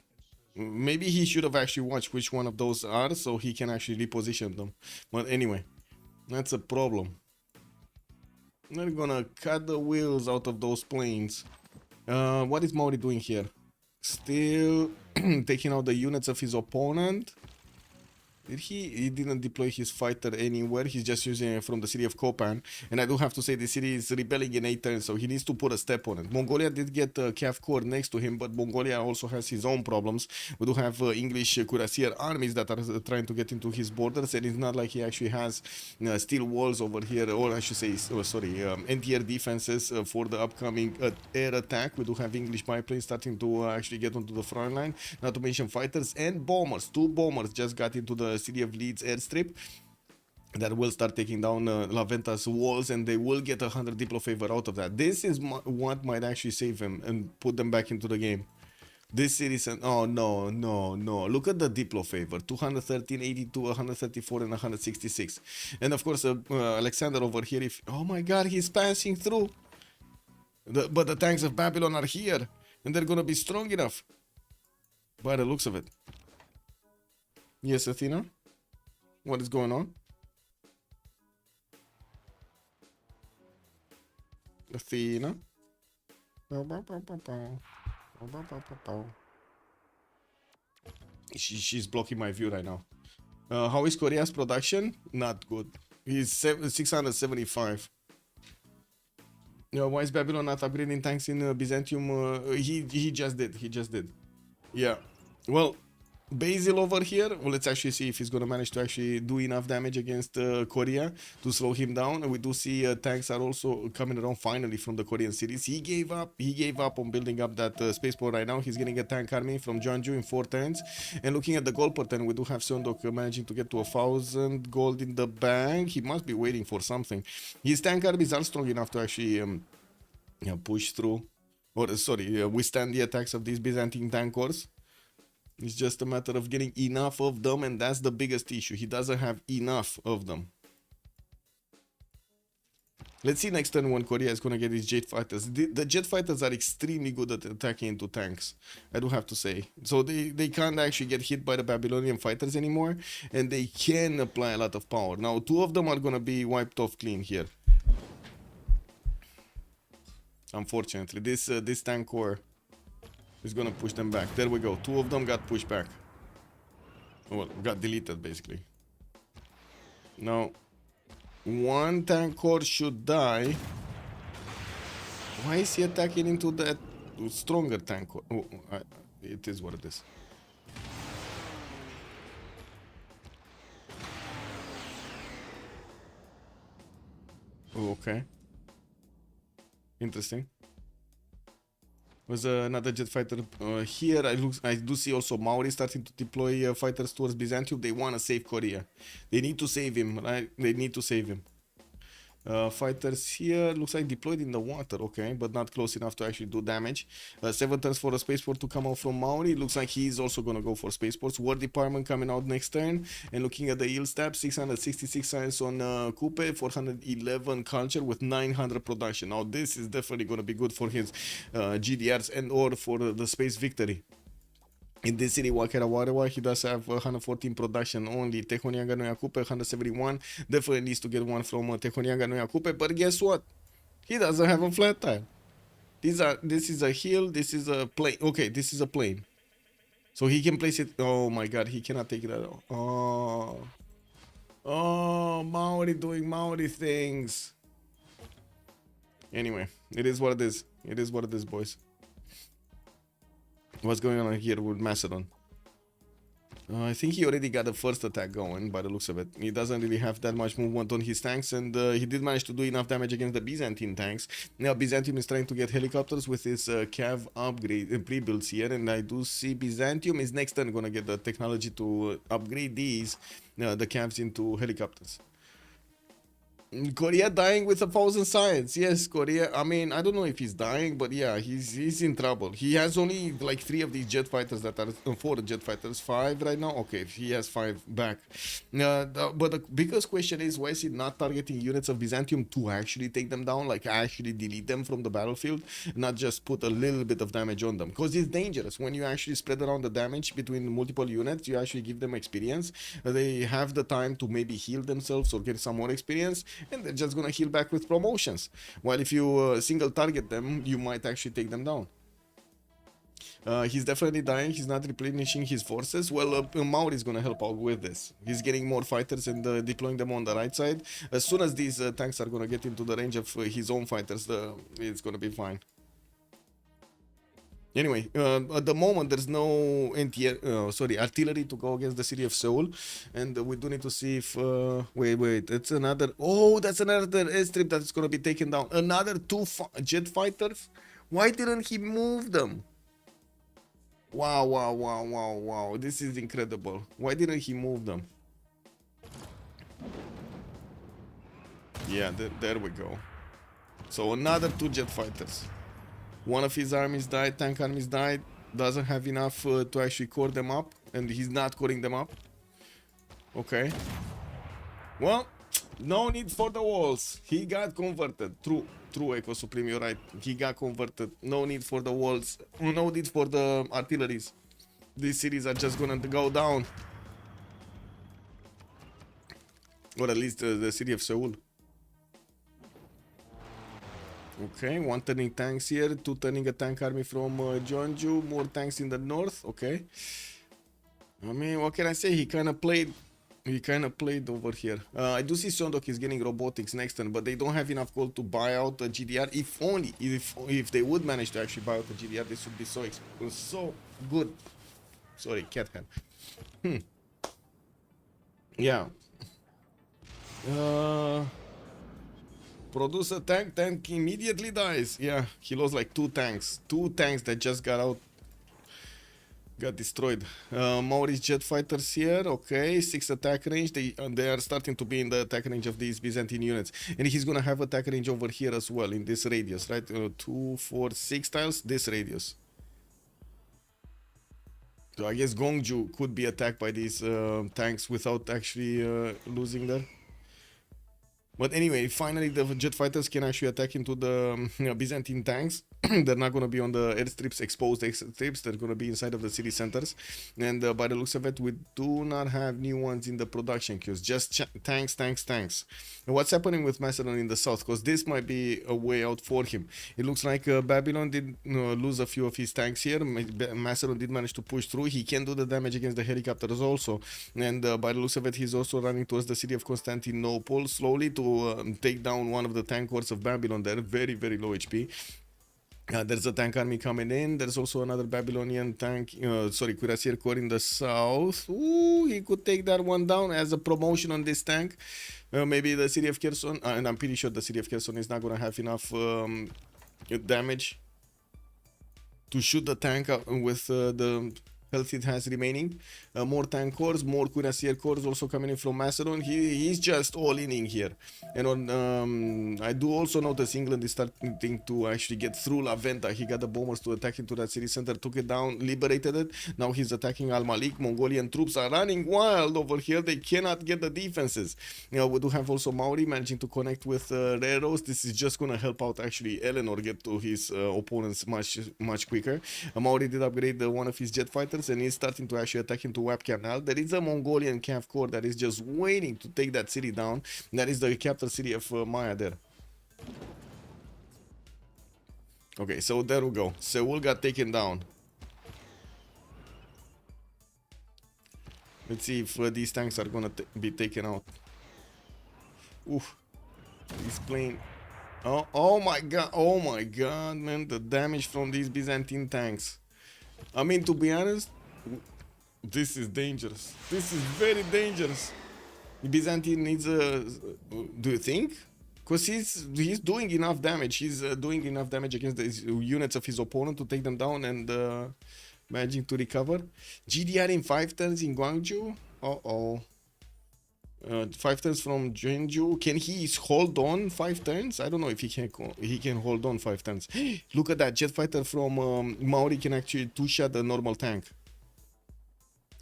Maybe he should have actually watched which one of those are, so he can actually reposition them. But anyway, that's a problem. They're gonna cut the wheels out of those planes. What is Maori doing here? Still taking out the units of his opponent. He didn't deploy his fighter anywhere. He's just using it from the city of Kopan. And I do have to say the city is rebelling in 8 turns, so he needs to put a step on it. Mongolia did get Cav Corps next to him, but Mongolia also has his own problems. We do have English cuirassier armies that are trying to get into his borders, and it's not like he actually has steel walls over here, or I should say, anti-air defenses for the upcoming air attack. We do have English biplanes starting to actually get onto the front line, not to mention fighters and bombers. 2 bombers just got into the city of Leeds airstrip that will start taking down La Venta's walls, and they will get 100 Diplo favor out of that. This is what might actually save him and put them back into the game. This series, oh no, look at the Diplo favor, 213, 82, 134 and 166. And of course Alexander over here, oh my god, he's passing through. But the tanks of Babylon are here, and they're gonna be strong enough by the looks of it. Yes, Athena? What is going on? Athena? She's blocking my view right now. How is Korea's production? Not good. He's 675. Why is Babylon not upgrading tanks in Byzantium? He just did. Yeah. Well, Basil over here, well, let's actually see if he's going to manage to actually do enough damage against Korea to slow him down. And we do see tanks are also coming around finally from the Korean cities. He gave up on building up that spaceport right now. He's getting a tank army from Jeonju in 4 turns. And looking at the gold pattern, we do have Seondok managing to get to 1,000 gold in the bank. He must be waiting for something. His tank armies are strong enough to actually push through, or withstand the attacks of these Byzantine tank corps. It's just a matter of getting enough of them, and that's the biggest issue. He doesn't have enough of them. Let's see next turn when Korea is going to get his jet fighters. The jet fighters are extremely good at attacking into tanks, I do have to say. So they can't actually get hit by the Babylonian fighters anymore, and they can apply a lot of power. Now, 2 of them are going to be wiped off clean here. Unfortunately, this tank corps is gonna push them back. There we go. 2 of them got pushed back. Well, got deleted basically. Now, 1 tank corps should die. Why is he attacking into that stronger tank corps? Oh, it is what it is. Oh, okay. Interesting. Was another jet fighter here. I do see also Maori starting to deploy fighters towards Byzantium. They want to save Korea. They need to save him, right? They need to save him. Fighters here, looks like deployed in the water, okay, but not close enough to actually do damage. 7 turns for a spaceport to come out from Maori. Looks like he's also gonna go for spaceports. War Department coming out next turn. And looking at the yield stab, 666 science on Coupe, 411 culture with 900 production. Now this is definitely gonna be good for his GDRs and or for the space victory. In this city, Wakarawarewa, he does have 114 production only. Tehonianga no Yakupe, 171. Definitely needs to get one from Tehonianga no Yakupe. But guess what? He doesn't have a flat tire. This is a hill. This is a plane. Okay, this is a plane. So he can place it. Oh my god, he cannot take it at all. Oh, Maori doing Maori things. Anyway, it is what it is. It is what it is, boys. What's going on here with Macedon? I think he already got the first attack going by the looks of it. He doesn't really have that much movement on his tanks, and he did manage to do enough damage against the Byzantine tanks. Now Byzantium is trying to get helicopters with his Cav upgrade pre-builds here, and I do see Byzantium is next turn gonna get the technology to upgrade these the Cavs into helicopters. Korea dying with 1,000 science. Yes, Korea. I mean, I don't know if he's dying, but yeah, he's in trouble. He has only like 3 of these jet fighters that are 4 jet fighters, 5 right now. Okay, he has 5 back. But the biggest question is, why is he not targeting units of Byzantium to actually take them down, like actually delete them from the battlefield, not just put a little bit of damage on them? Because it's dangerous when you actually spread around the damage between multiple units. You actually give them experience. They have the time to maybe heal themselves or get some more experience, and they're just gonna heal back with promotions. While if you single target them, you might actually take them down. He's definitely dying. He's not replenishing his forces. Well, Maori is gonna help out with this. He's getting more fighters and deploying them on the right side. As soon as these tanks are gonna get into the range of his own fighters, it's gonna be fine. Anyway, at the moment there's no artillery to go against the city of Seoul, and we do need to see if wait, that's another. Oh, that's another airstrip that's gonna be taken down. Another two jet fighters. Why didn't he move them? Wow. This is incredible. Why didn't he move them? Yeah, there we go. So another two jet fighters. One of his armies died, tank armies died. Doesn't have enough to actually core them up. And he's not coring them up. Okay. Well, no need for the walls. He got converted. True, Echo Supreme, you're right. He got converted. No need for the walls. No need for the artilleries. These cities are just gonna go down. Or at least the city of Seoul. Okay, one turning tanks here, two turning a tank army from Jeonju, more tanks in the north. Okay. I mean, what can I say? He kind of played over here. I do see Sondok is getting robotics next turn, but they don't have enough gold to buy out the GDR. If only, if they would manage to actually buy out the GDR, this would be so good. Sorry, cat hand. Yeah. Produce a tank immediately dies. Yeah, he lost like two tanks that just got destroyed. Maori's jet fighters here. Okay, 6 attack range. They are starting to be in the attack range of these Byzantine units, and he's gonna have attack range over here as well in this radius, right? 2, 4, 6 tiles. This radius. So I guess Gongju could be attacked by these tanks without actually losing there. But anyway, finally the jet fighters can actually attack into the Byzantine tanks. They're not going to be on the airstrips, exposed airstrips. They're going to be inside of the city centers. And by the looks of it, we do not have new ones in the production queues. Just tanks. And what's happening with Macedon in the south? Because this might be a way out for him. It looks like Babylon did lose a few of his tanks here. Macedon did manage to push through. He can do the damage against the helicopters also. And by the looks of it, he's also running towards the city of Constantinople slowly to take down one of the tank corps of Babylon there. Very, very low HP. There's a tank army coming in. There's also another Babylonian tank, cuirassier corps in the south. Ooh, he could take that one down as a promotion on this tank. Maybe the city of Kherson, and I'm pretty sure the city of Kherson is not going to have enough damage to shoot the tank with the health it has remaining. More tank corps, more cuirassier corps also coming in from Macedon. He's just all in here. And on I do also notice England is starting to actually get through La Venta. He got the bombers to attack into that city center, took it down, liberated it. Now he's attacking Al Malik. Mongolian troops are running wild over here. They cannot get the defenses. We do have also Maori managing to connect with Reros. This is just going to help out actually Eleanor get to his opponents much quicker. Maori did upgrade one of his jet fighters, and he's starting to actually attack into Wap Canal. There is a Mongolian Cav Corps that is just waiting to take that city down. That is the capital city of Maya there. Okay, so there we go. Seoul got taken down. Let's see if these tanks are gonna be taken out. Oof. He's playing. Oh my god, man. The damage from these Byzantine tanks. I mean, to be honest, this is dangerous. This is very dangerous. Byzantine needs a... Do you think? Because he's doing enough damage. He's doing enough damage against the units of his opponent to take them down and managing to recover. GDR in 5 turns in Gwangju. 5 turns from Jeonju. Can he hold on 5 turns? I don't know if he can hold on 5 turns. Look at that. Jet fighter from Maori can actually 2-shot the normal tank.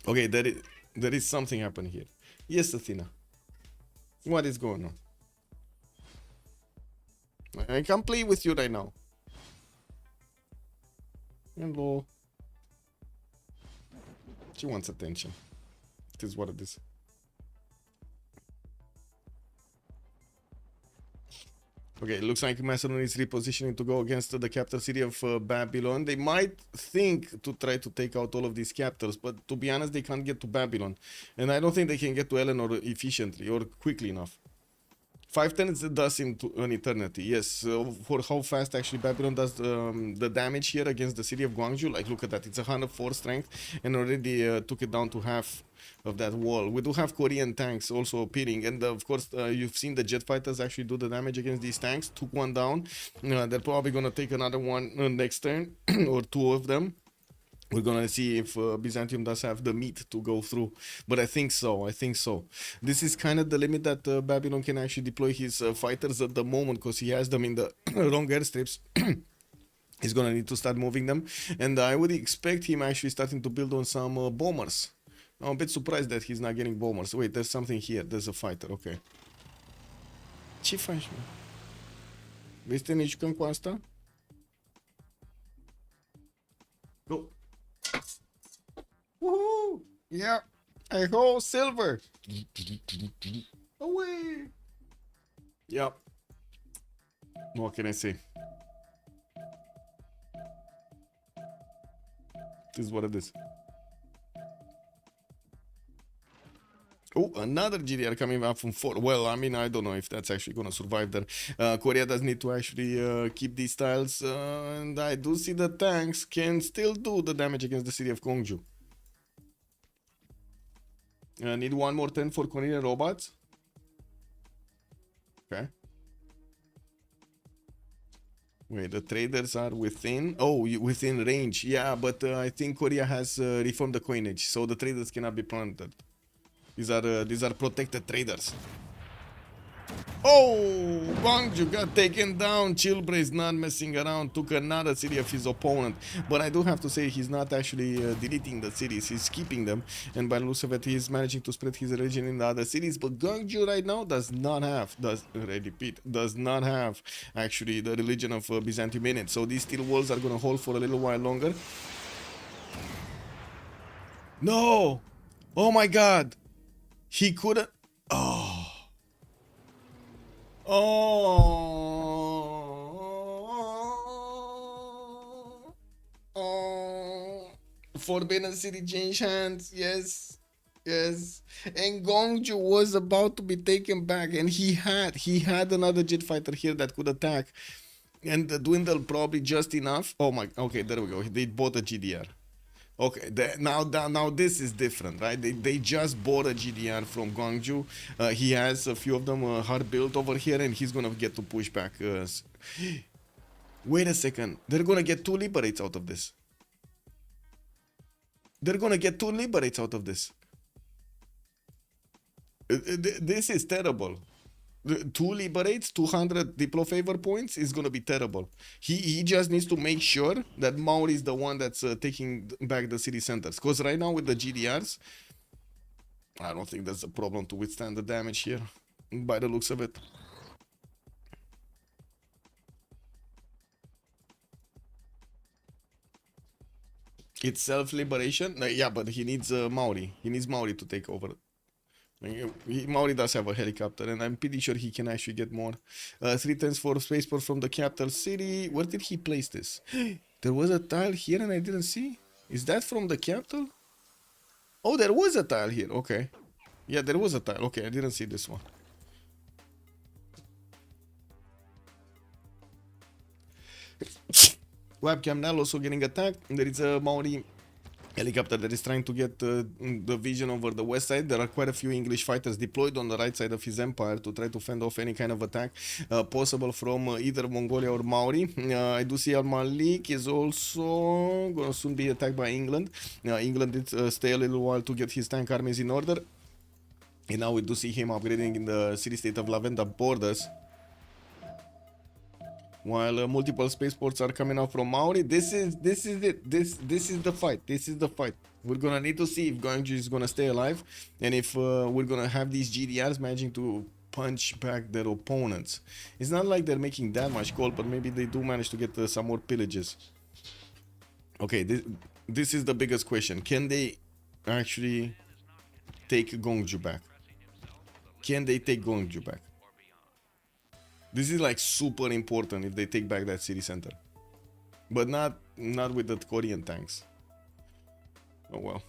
Okay, there is something happening here. Yes, Athena. What is going on? I can't play with you right now. Hello. She wants attention. It is what it is. Okay, it looks like Macedon is repositioning to go against the capital city of Babylon. They might think to try to take out all of these capitals, but to be honest, they can't get to Babylon. And I don't think they can get to Eleanor efficiently or quickly enough. 5 turns does into an eternity, yes. For how fast actually Babylon does the damage here against the city of Gwangju, like look at that, it's 104 strength and already took it down to half of that wall. We do have Korean tanks also appearing, and of course you've seen the jet fighters actually do the damage against these tanks. Took one down, they're probably gonna take another one next turn or 2 of them. We're gonna see if Byzantium does have the meat to go through, but I think so. This is kind of the limit that Babylon can actually deploy his fighters at the moment, because he has them in the wrong airstrips. He's gonna need to start moving them, and I would expect him actually starting to build on some bombers. I'm a bit surprised that he's not getting bombers. Wait, there's something here. There's a fighter, okay. Ce faci, mă? Vrei să ne jucăm cu asta? Go. Woohoo! Yeah. I ho silver. Away. Yep. What can I say? This is what it is. Oh, another GDR coming up from 4. Well, I mean, I don't know if that's actually going to survive there. Korea does need to actually keep these tiles. And I do see the tanks can still do the damage against the city of Gwangju. Need one more turn for Korean robots. Okay. Wait, the traders are within. Oh, within range. Yeah, but I think Korea has reformed the coinage, so the traders cannot be planted. These are protected traders. Oh, Gwangju got taken down. Chilbre is not messing around. Took another city of his opponent. But I do have to say he's not actually deleting the cities. He's keeping them. And by the looks of it, he's managing to spread his religion in the other cities. But Gwangju right now does not have actually the religion of Byzantium in it. So these steel walls are going to hold for a little while longer. No! Oh my god! He couldn't. Oh. Forbidden City changed hands. Yes. And Gwangju was about to be taken back, and he had another jet fighter here that could attack, and dwindle probably just enough. Oh my. Okay, there we go. They bought a GDR. Okay, now this is different, right? They just bought a GDR from Gwangju. He has a few of them hard built over here, and he's gonna get to push back. Wait a second, they're gonna get 2 liberates out of this. This is terrible. 2 liberates, 200 Diplo favor points is gonna be terrible. He just needs to make sure that Maori is the one that's taking back the city centers. Because right now with the GDRs, I don't think there's a problem to withstand the damage here, by the looks of it. It's self-liberation? Yeah, but he needs Maori. He needs Maori to take over. Maori does have a helicopter, and I'm pretty sure he can actually get more. 3 turns for spaceport from the capital city. Where did he place this? There was a tile here and I didn't see. Is that from the capital? Oh, there was a tile here. Okay. Yeah, there was a tile. Okay, I didn't see this one. Webcam now also getting attacked. There is a Maori helicopter that is trying to get the vision over the west side. There are quite a few English fighters deployed on the right side of his empire to try to fend off any kind of attack possible from either Mongolia or Maori. I do see Al Malik is also gonna soon be attacked by England. England did stay a little while to get his tank armies in order, and now we do see him upgrading in the city-state of Lavenda borders. While multiple spaceports are coming out from Maori, this is it. This is the fight. We're gonna need to see if Gwangju is gonna stay alive, and if we're gonna have these GDRs managing to punch back their opponents. It's not like they're making that much gold, but maybe they do manage to get some more pillages. Okay, this is the biggest question. Can they actually take Gwangju back? This is like super important if they take back that city center. But not with the Korean tanks. Oh well.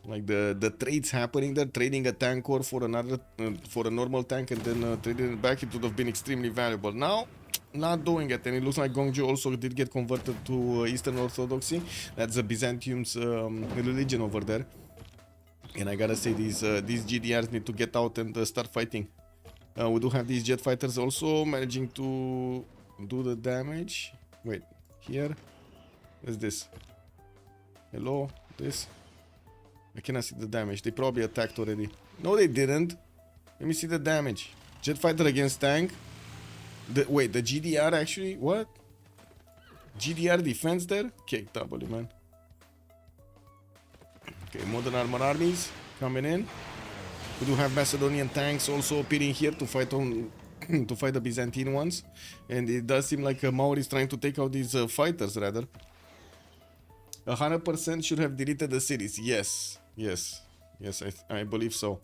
Like the trades happening there, trading a tank core for another for a normal tank and then trading it back, it would have been extremely valuable. Now, not doing it, and it looks like Gongju also did get converted to Eastern Orthodoxy. That's the Byzantium's religion over there. And I gotta say, these GDRs need to get out and start fighting. We do have these jet fighters also managing to do the damage. Wait, here? What's this? Hello? This? I cannot see the damage. They probably attacked already. No, they didn't. Let me see the damage. Jet fighter against tank. Wait, the GDR actually? What? GDR defense there? Okay, W, man. Okay, modern armor armies coming in. We do have Macedonian tanks also appearing here to fight on to fight the Byzantine ones. And it does seem like Maori is trying to take out these fighters rather. 100% should have deleted the cities. Yes, I believe so.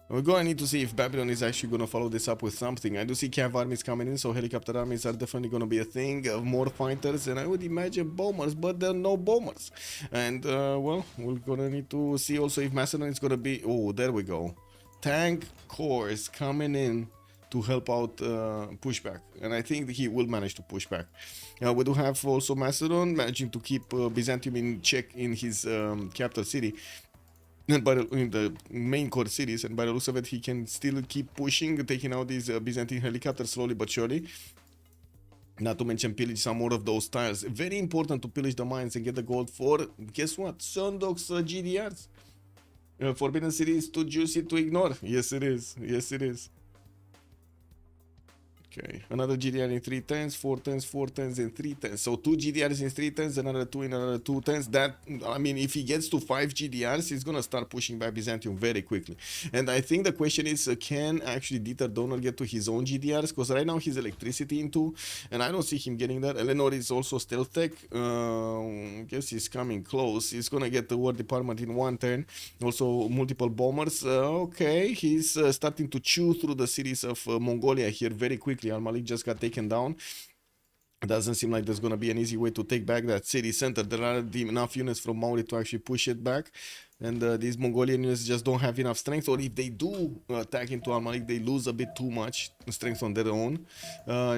We're going to need to see if Babylon is actually going to follow this up with something. I do see cav armies coming in, so helicopter armies are definitely going to be a thing. More fighters, and I would imagine bombers, but there are no bombers. And, well, we're going to need to see also if Macedon is going to be... Oh, there we go. Tank cores coming in to help out pushback, and I think he will manage to push back. We do have also Macedon managing to keep Byzantium in check in his capital city, and in the main core cities, and by the looks of it, he can still keep pushing, taking out these Byzantine helicopters slowly but surely. Not to mention pillage some more of those tiles. Very important to pillage the mines and get the gold for, guess what, Sundok's GDRs. Forbidden City is too juicy to ignore. Yes, it is. Yes, it is. Okay, another GDR in 3 tens, 4 tens, 4 tens, and 3 tens. So 2 GDRs in 3 tens, another 2 in another 2 tens. That, I mean, if he gets to 5 GDRs, he's gonna start pushing back Byzantium very quickly. And I think the question is, can actually Dieter Donner get to his own GDRs? Because right now he's electricity in 2, and I don't see him getting that. Eleanor is also stealth tech. Guess he's coming close. He's gonna get the War Department in 1 turn. Also multiple bombers. Okay, he's starting to chew through the cities of Mongolia here very quickly. Al-Malik just got taken down. It doesn't seem like there's going to be an easy way to take back that city center. There are enough units from Maori to actually push it back. And these Mongolian units just don't have enough strength. Or if they do attack into Al-Malik, they lose a bit too much strength on their own.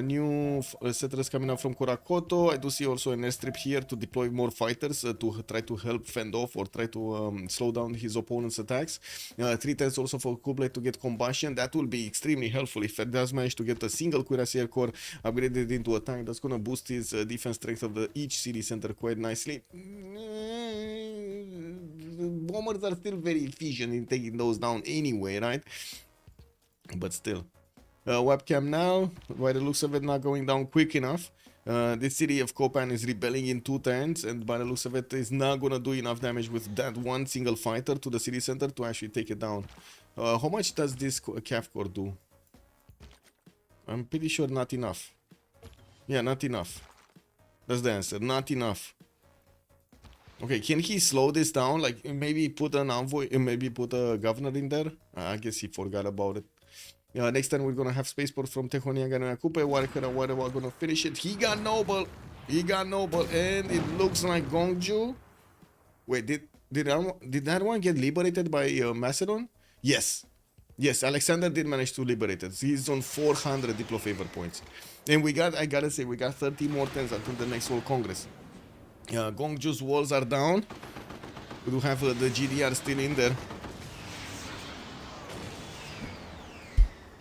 New settlers coming up from Korakoto. I do see also an airstrip here to deploy more fighters to try to help fend off or try to slow down his opponent's attacks. 3 tens also for Kublai to get combustion. That will be extremely helpful if it does manage to get a single cuirassier core upgraded into a tank. That's going to boost his defense strength of each city center quite nicely. Bombers are still very efficient in taking those down anyway, right? But still. Webcam now, by the looks of it, not going down quick enough. This city of Kopan is rebelling in 2 turns, and by the looks of it, is not gonna do enough damage with that one single fighter to the city center to actually take it down. How much does this Cav core do? I'm pretty sure not enough. Yeah, not enough. That's the answer, not enough. Okay, can he slow this down? Like, maybe put an envoy, maybe put a governor in there? I guess he forgot about it. Next time we're gonna have spaceport from Tehonia Gana Kupe. We're gonna finish it. He got noble. And it looks like Gongju. Wait, did that one get liberated by Macedon? Yes. Yes, Alexander did manage to liberate it. He's on 400 Diplo favor points. And I gotta say, we got 30 more turns until the next World Congress. Gongju's walls are down. We do have the GDR still in there.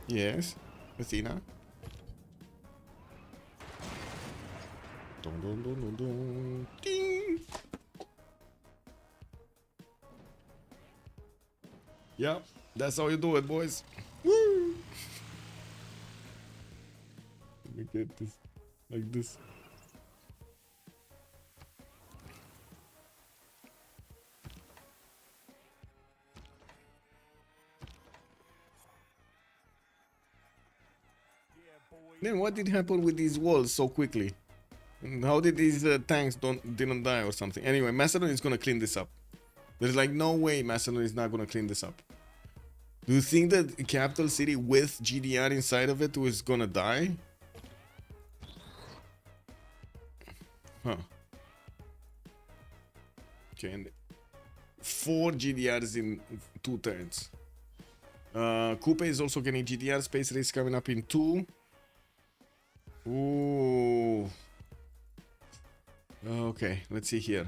Yes, Athena. Dun, dun, dun, dun, dun. Ding. Yeah, that's how you do it, boys. Woo! Let me get this like this. Then what did happen with these walls so quickly? How did these tanks didn't die or something? Anyway, Macedon is gonna clean this up. There's like no way Macedon is not gonna clean this up. Do you think that capital city with GDR inside of it is gonna die? Huh. Okay, and 4 GDRs in 2 turns. Coupe is also getting GDR. Space race coming up in 2. Ooh. Okay, let's see here.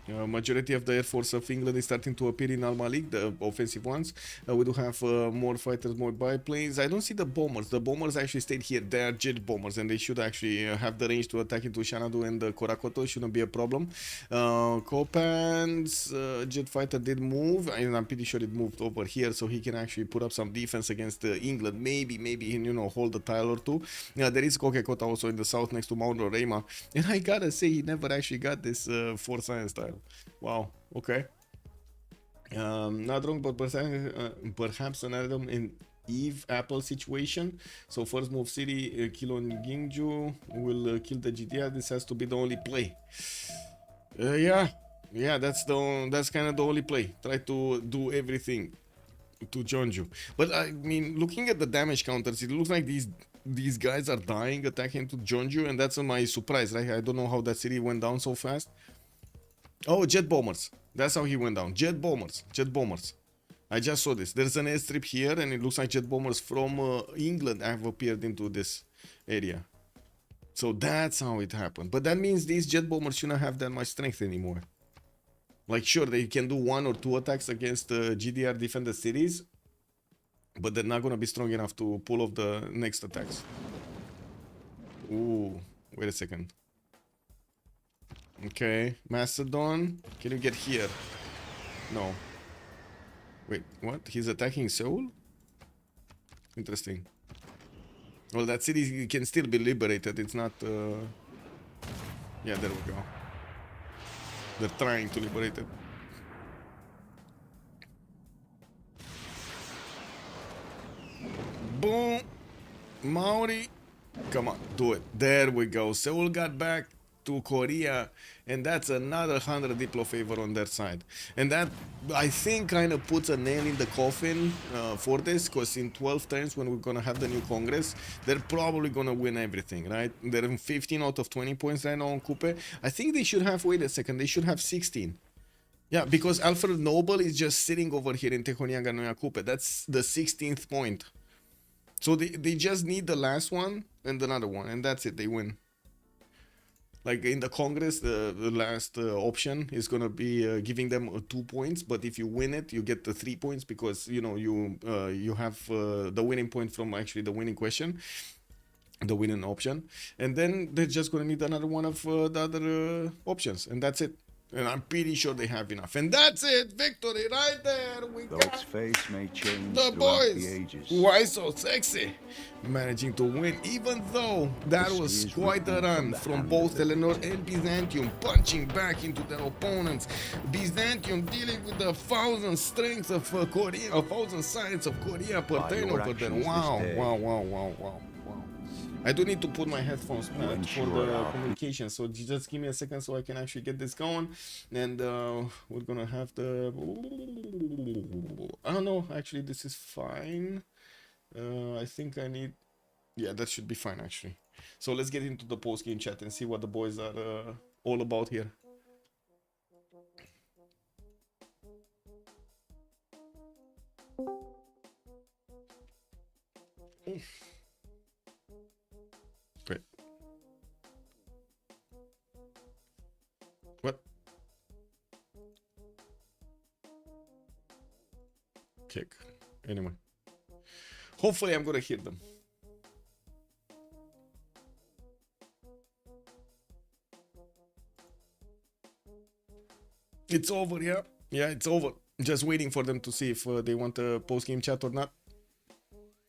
Majority of the Air Force of England is starting to appear in Al Malik, the offensive ones. We do have more fighters, more biplanes. I don't see the bombers. The bombers actually stayed here. They are jet bombers, and they should actually have the range to attack into Xanadu and Korakoto. Shouldn't be a problem. Copan's jet fighter did move, and I'm pretty sure it moved over here, so he can actually put up some defense against England. Maybe, you know, hold a tile or two. There is Kokekota also in the south next to Mount Roraima, and I gotta say, he never actually got this 4 science tile. Wow, okay. Not wrong, but perhaps an Adam in Eve Apple situation. So first move city, kill on Gingju, will kill the GDR. This has to be the only play. Yeah, that's kind of the only play. Try to do everything to Jeonju. But I mean, looking at the damage counters, it looks like these guys are dying attacking to Jeonju, and that's my surprise, right? I don't know how that city went down so fast. Oh, jet bombers. That's how he went down. Jet bombers. I just saw this. There's an airstrip here, and it looks like jet bombers from England have appeared into this area. So that's how it happened. But that means these jet bombers shouldn't have that much strength anymore. Like, sure, they can do 1 or 2 attacks against GDR defended cities, but they're not going to be strong enough to pull off the next attacks. Ooh, wait a second. Okay, Macedon, can you get here? No. Wait, what? He's attacking Seoul? Interesting. Well, that city can still be liberated. It's not... Yeah, there we go. They're trying to liberate it. Boom! Maori! Come on, do it. There we go. Seoul got back to Korea, and that's another 100 Diplo favor on their side. And that, I think, kind of puts a nail in the coffin for this, because in 12 turns, when we're gonna have the new Congress, they're probably gonna win everything, right? They're in 15 out of 20 points right now on Coupe. I think they should have, wait a second, they should have 16. Yeah, because Alfred Noble is just sitting over here in Tekoniaga Noya Coupe. That's the 16th point. So they just need the last one and another one, and that's it, they win. Like in the Congress, the last option is gonna be giving them 2 points, but if you win it, you get the 3 points, because you know you have the winning point from actually the winning question, the winning option, and then they're just gonna need another one of the other options, and that's it. And I'm pretty sure they have enough. And that's it. Victory right there. We Though got its face may change the throughout boys. the ages. Why so sexy? Managing to win, even though that was quite a run from both Eleanor and Byzantium, punching back into their opponents. Byzantium dealing with the 1,000 strength of Korea, 1,000 science of Korea per turn over there. Wow. I do need to put my headphones back for the communication, so just give me a second so I can actually get this going. And we're gonna have the... I don't know, actually this is fine. I think I need... Yeah, that should be fine actually. So let's get into the post-game chat and see what the boys are all about here. Wait. What? Kick. Anyway. Hopefully I'm gonna hit them. It's over, yeah? Yeah, it's over. Just waiting for them to see if they want a post-game chat or not.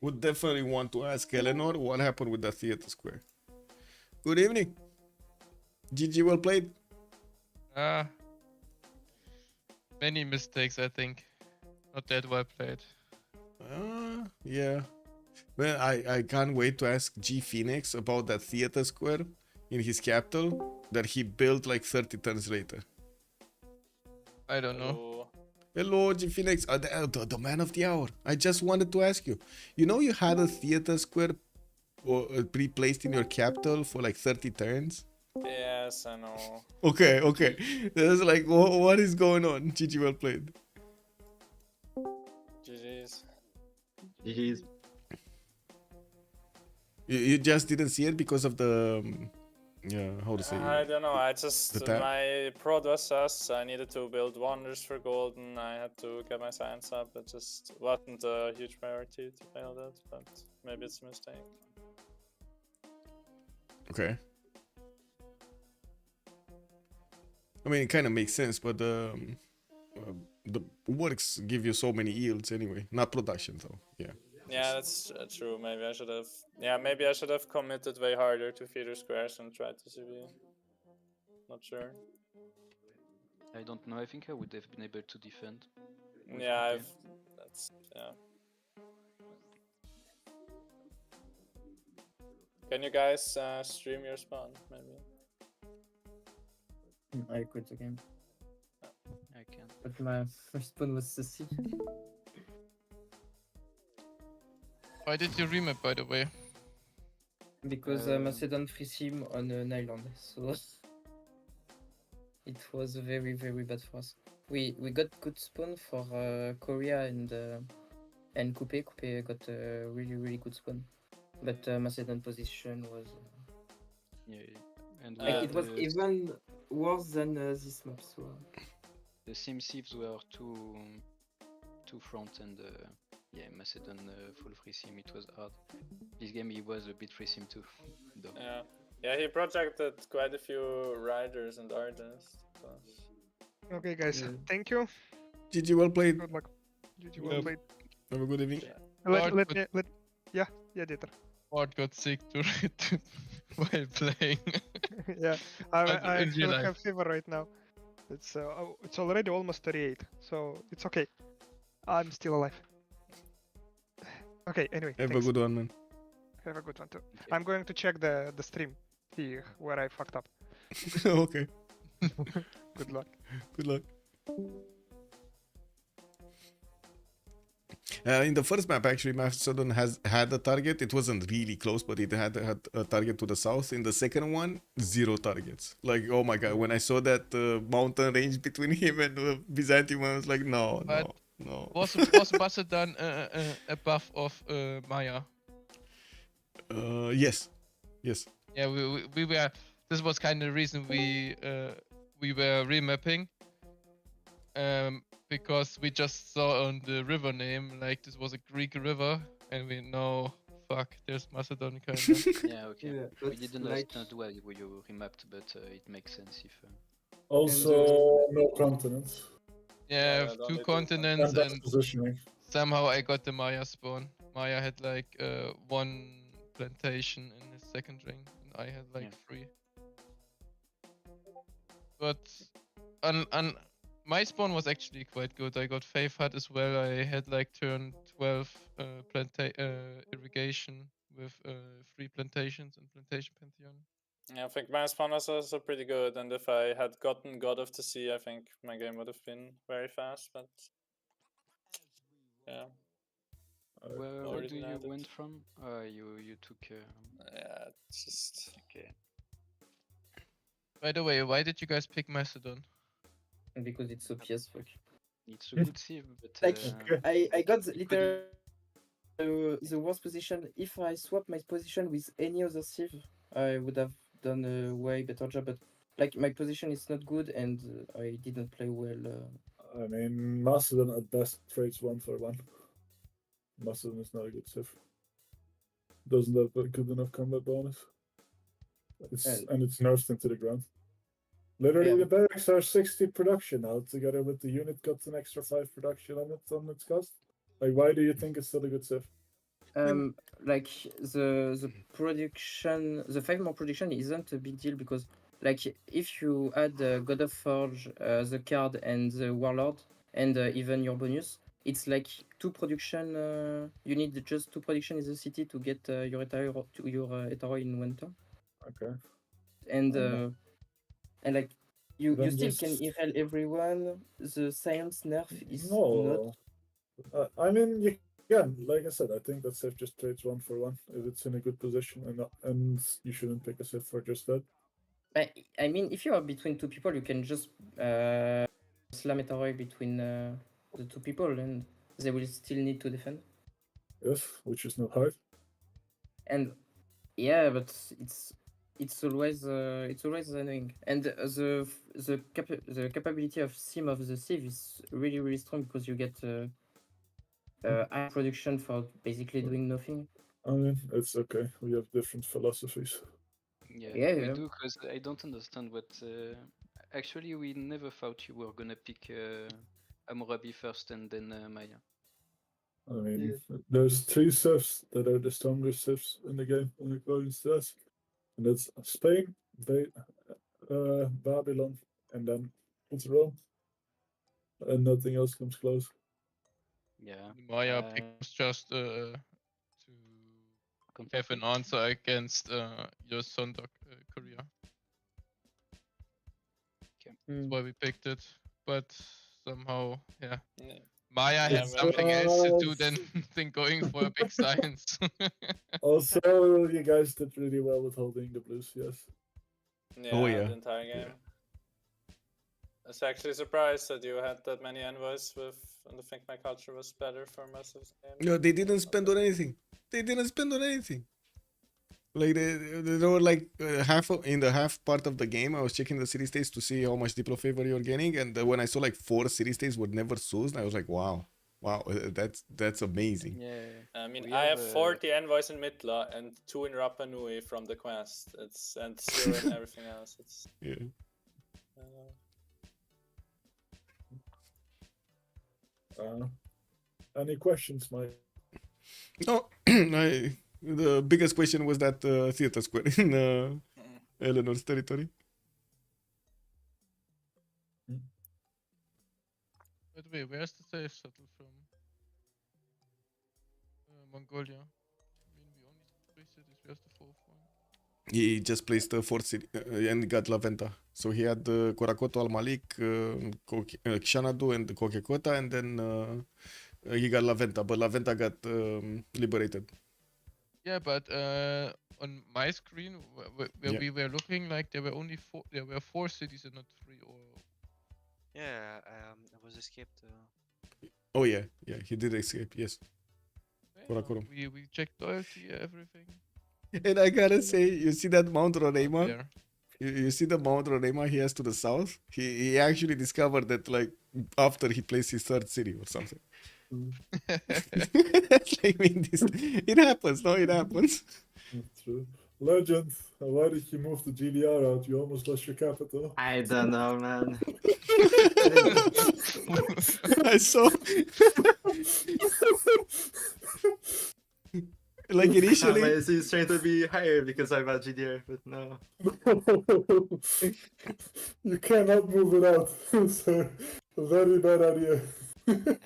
Would definitely want to ask Eleanor what happened with the theater square. Good evening. GG, well played. Many mistakes, I think. Not that well played. Yeah. Well, I can't wait to ask G Phoenix about that theater square in his capital that he built like 30 turns later. I don't know. Hello, G Phoenix, the man of the hour. I just wanted to ask you. You know you had a theater square pre-placed in your capital for like 30 turns? Yes, I know. Okay. There's like, what is going on? GG, well played. GG's. GG's. You just didn't see it because of the, how to say I don't know. I just the tab? my prod was sus. I needed to build wonders for golden. I had to get my science up. It just wasn't a huge priority to fail that, but maybe it's a mistake. Okay. I mean, it kind of makes sense, but the works give you so many yields anyway. Not production, though. Yeah. Yeah, that's true. Maybe I should have. Yeah, maybe I should have committed way harder to feeder squares and tried to CV. Not sure. I don't know. I think I would have been able to defend. Yeah, that's yeah. Can you guys stream your spawn? Maybe. I quit the game. I can. But my first spawn was sussy. Why did you remap, by the way? Because Macedon free sim on an island, so it was very bad for us. We got good spawn for Korea and Coupe. Coupe got a really good spawn, but Macedon position was Yeah, and like it was even worse than this map. So the same Civs were two front and yeah, Macedon full free sim. It was hard. This game he was a bit free sim too, though. Yeah, he projected quite a few riders and artists. So. Okay, guys, Yeah. thank you. GG, well played. Good luck. GG, well played. Have a good evening. Yeah, Dieter. Ward got sick while playing. Yeah, But I in real still life. have fever right now. It's already almost 38, so it's okay. I'm still alive. Okay, anyway, Have thanks. a good one, man. Have a good one too. I'm going to check the stream, see where I fucked up. Okay. Good luck. Good luck. In the first map, actually, Macedon had a target. It wasn't really close, but it had a target to the south. In the second one, 0 targets. Like, oh my god, when I saw that mountain range between him and Byzantium, I was like, no. Was Macedon above of Maya? Yes. Yeah, we were. This was kind of the reason we were remapping. Because we just saw on the river name like this was a Greek river, and we know, fuck, there's Macedon kind of. Yeah, okay. Yeah, We but didn't like- understand why you remapped, but it makes sense if. Also, no continents. Yeah, don't two need to- continents, And that's and positioning. somehow I got the Maya spawn. Maya had like 1 plantation in his second ring, and I had like 3. But my spawn was actually quite good. I got Faith Hut as well. I had like turn 12 irrigation with 3 plantations and plantation pantheon. Yeah, I think my spawn was also pretty good, and if I had gotten God of the Sea, I think my game would have been very fast. But yeah, Where already do you landed. went from? You took. yeah, it's just Okay. By the way, why did you guys pick Macedon? because it's OP as fuck. It's a good Civ, but Like I got the worst position. If I swap my position with any other Civ, I would have done a way better job. But like my position is not good, and I didn't play well. I mean, Macedon at best trades 1-for-1. Macedon is not a good Civ. Doesn't have a good enough combat bonus. And it's nerfed into the ground. Literally, Yeah. the barracks are 60 production now. Together with the unit, got an extra 5 production on its cost. Like, why do you think it's still a good Civ? Like the production, the 5 more production isn't a big deal because like if you add God of Forge, the card and the Warlord and even your bonus, it's like 2 production. You need just 2 production in the city to get your Etaro in 1 turn. Okay. And like You Then still just- can IRL everyone. The science nerf is No. I mean, you can. Like I said, I think that Civ just trades 1 for 1 if it's in a good position, and you shouldn't pick a Civ for just that. But I mean, if you are between two people, you can just slam it away between the two people, and they will still need to defend. Yes, which is not hard. And yeah, but it's always annoying. And the capability of sim of the Civ is really strong because you get high production for basically doing nothing. I mean, it's okay. We have different philosophies. Yeah, Yeah, we yeah. do, because I don't understand what. Actually, we never thought you were gonna pick Hammurabi first and then Maya. I mean, there's 3 Civs that are the strongest Civs in the game, according to us. And that's Spain, Babylon, and then it's Rome. And nothing else comes close. Yeah. Maya pick was just to have an answer against your Sondag Korea. That's why we picked it. But somehow, yeah. Yeah. Maya had Yeah, something else to do than going for a big science. Also, you guys did really well with holding the blues, yes. Yeah, the entire game. I was actually surprised that you had that many envoys with, and I think my culture was better for most of the game. No, they didn't spend on anything. They didn't spend on anything. Like they were like in the half part of the game, I was checking the city states to see how much Diplo favor you're getting, and when I saw like 4 city states were never sourced, I was like, wow, that's amazing. Yeah. I mean, I have 40 envoys in Mitla and 2 in Rapa Nui from the quest. And 0 in everything else. It's yeah. Any questions, Mike? No, the biggest question was that theater square in Eleanor's territory. By the way, where's the safe shuttle from? Mongolia. I mean, we only have 3 cities. Where's the 4th one? He just placed the 4th city and got La Venta. So he had Korakoto, Al Malik, Xanadu, and Kokekota, and then he got La Venta, but La Venta got liberated. Yeah, but on my screen, where we were looking, like there were 4 cities and not 3. Or yeah, I was escaped. Oh yeah, he did escape. Yes. yeah, we checked loyalty, everything. And I gotta say, you see that Mount Roraima? There. You see the Mount Roraima he has to the south? He actually discovered that like after he placed his 3rd city or something. I mean, it happens, no? It happens. That's true. Legend, why did you move the GDR out? You almost lost your capital. I don't know, man. I saw. Like initially, He's trying to be higher because I'm at GDR, but no. You cannot move it out. It's a very bad idea.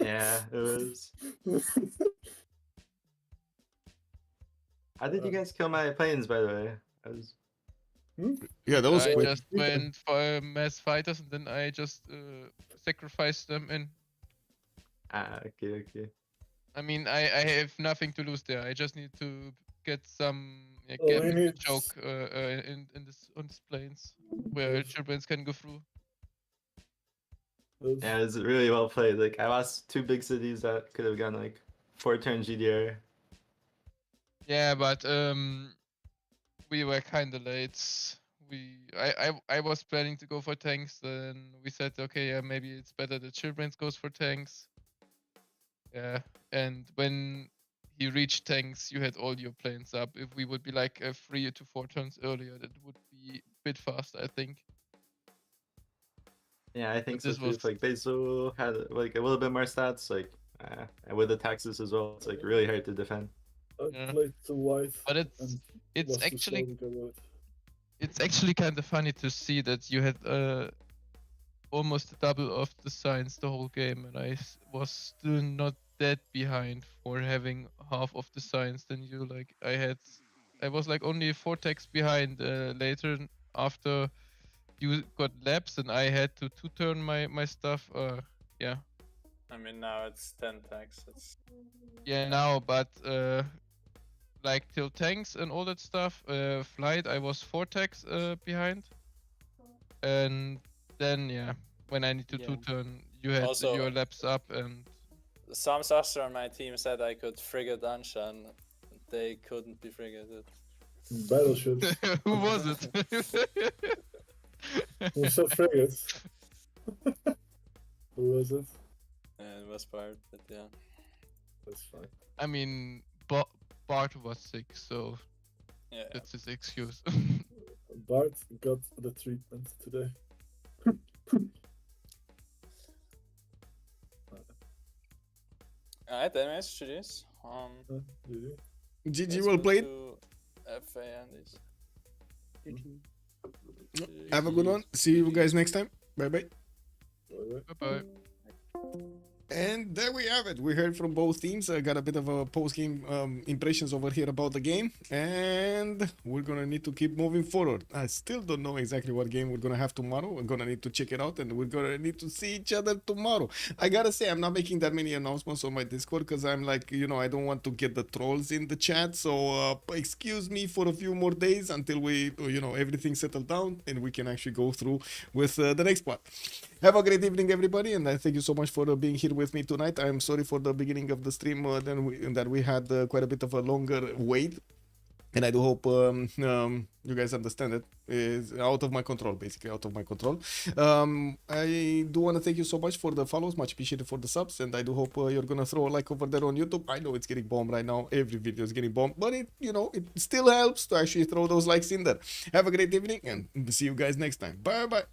Yeah, it was. How did you guys kill my planes, by the way? Yeah, that was I quick. just went for mass fighters and then I just sacrificed them in. Okay. I mean, I have nothing to lose there. I just need to get some choke on this planes where children can go through. Yeah, it was really well played. Like I lost 2 big cities that could have gone like 4-turn GDR. Yeah, but we were kind of late. I was planning to go for tanks. Then we said, okay, yeah, maybe it's better the children goes for tanks. Yeah, and when he reached tanks, you had all your planes up. If we would be like 3 to 4 turns earlier, that would be a bit faster, I think. Yeah, I think But so too. Like Basil had like a little bit more stats, like and with the taxes as well, it's like really hard to defend. I played the white. But it's actually kind of funny to see that you had almost the double of the signs the whole game, and I was still not that behind for having half of the signs than you. Like I was like only 4 techs behind later after you got laps and I had to two-turn my stuff. Yeah. I mean, now it's 10 tax. It's Yeah, now, but like till tanks and all that stuff, flight, I was 4 tags behind. And then, yeah, when I need to Yeah. two-turn, you had Also- your laps up and... some saster on my team said I could frigate Anshan. They couldn't be frigated. Battleships. Who was it? Who said frigates? Who was it? It was part, but yeah. That's fine. I mean, Bart was sick, so Yeah. that's his excuse. Bart got the treatment today. Alright, anyways, GG's. GG. GG, let's well go played. to FFA Andies. Have a good one. See you guys next time. Bye bye. Bye-bye. And there we have it. We heard from both teams. I got a bit of a post-game impressions over here about the game. And we're going to need to keep moving forward. I still don't know exactly what game we're going to have tomorrow. We're going to need to check it out. And we're going to need to see each other tomorrow. I got to say, I'm not making that many announcements on my Discord. Because I'm like, you know, I don't want to get the trolls in the chat. So excuse me for a few more days until we, you know, everything settled down. And we can actually go through with the next part. Have a great evening, everybody. And I thank you so much for being here with me tonight. I'm sorry for the beginning of the stream that we had quite a bit of a longer wait, and I do hope you guys understand it. It's out of my control, basically out of my control. I do want to thank you so much for the follows, much appreciated for the subs, and I do hope you're gonna throw a like over there on YouTube. I know it's getting bombed right now, every video is getting bombed, but it, you know, it still helps to actually throw those likes in there. Have a great evening and see you guys next time. Bye bye.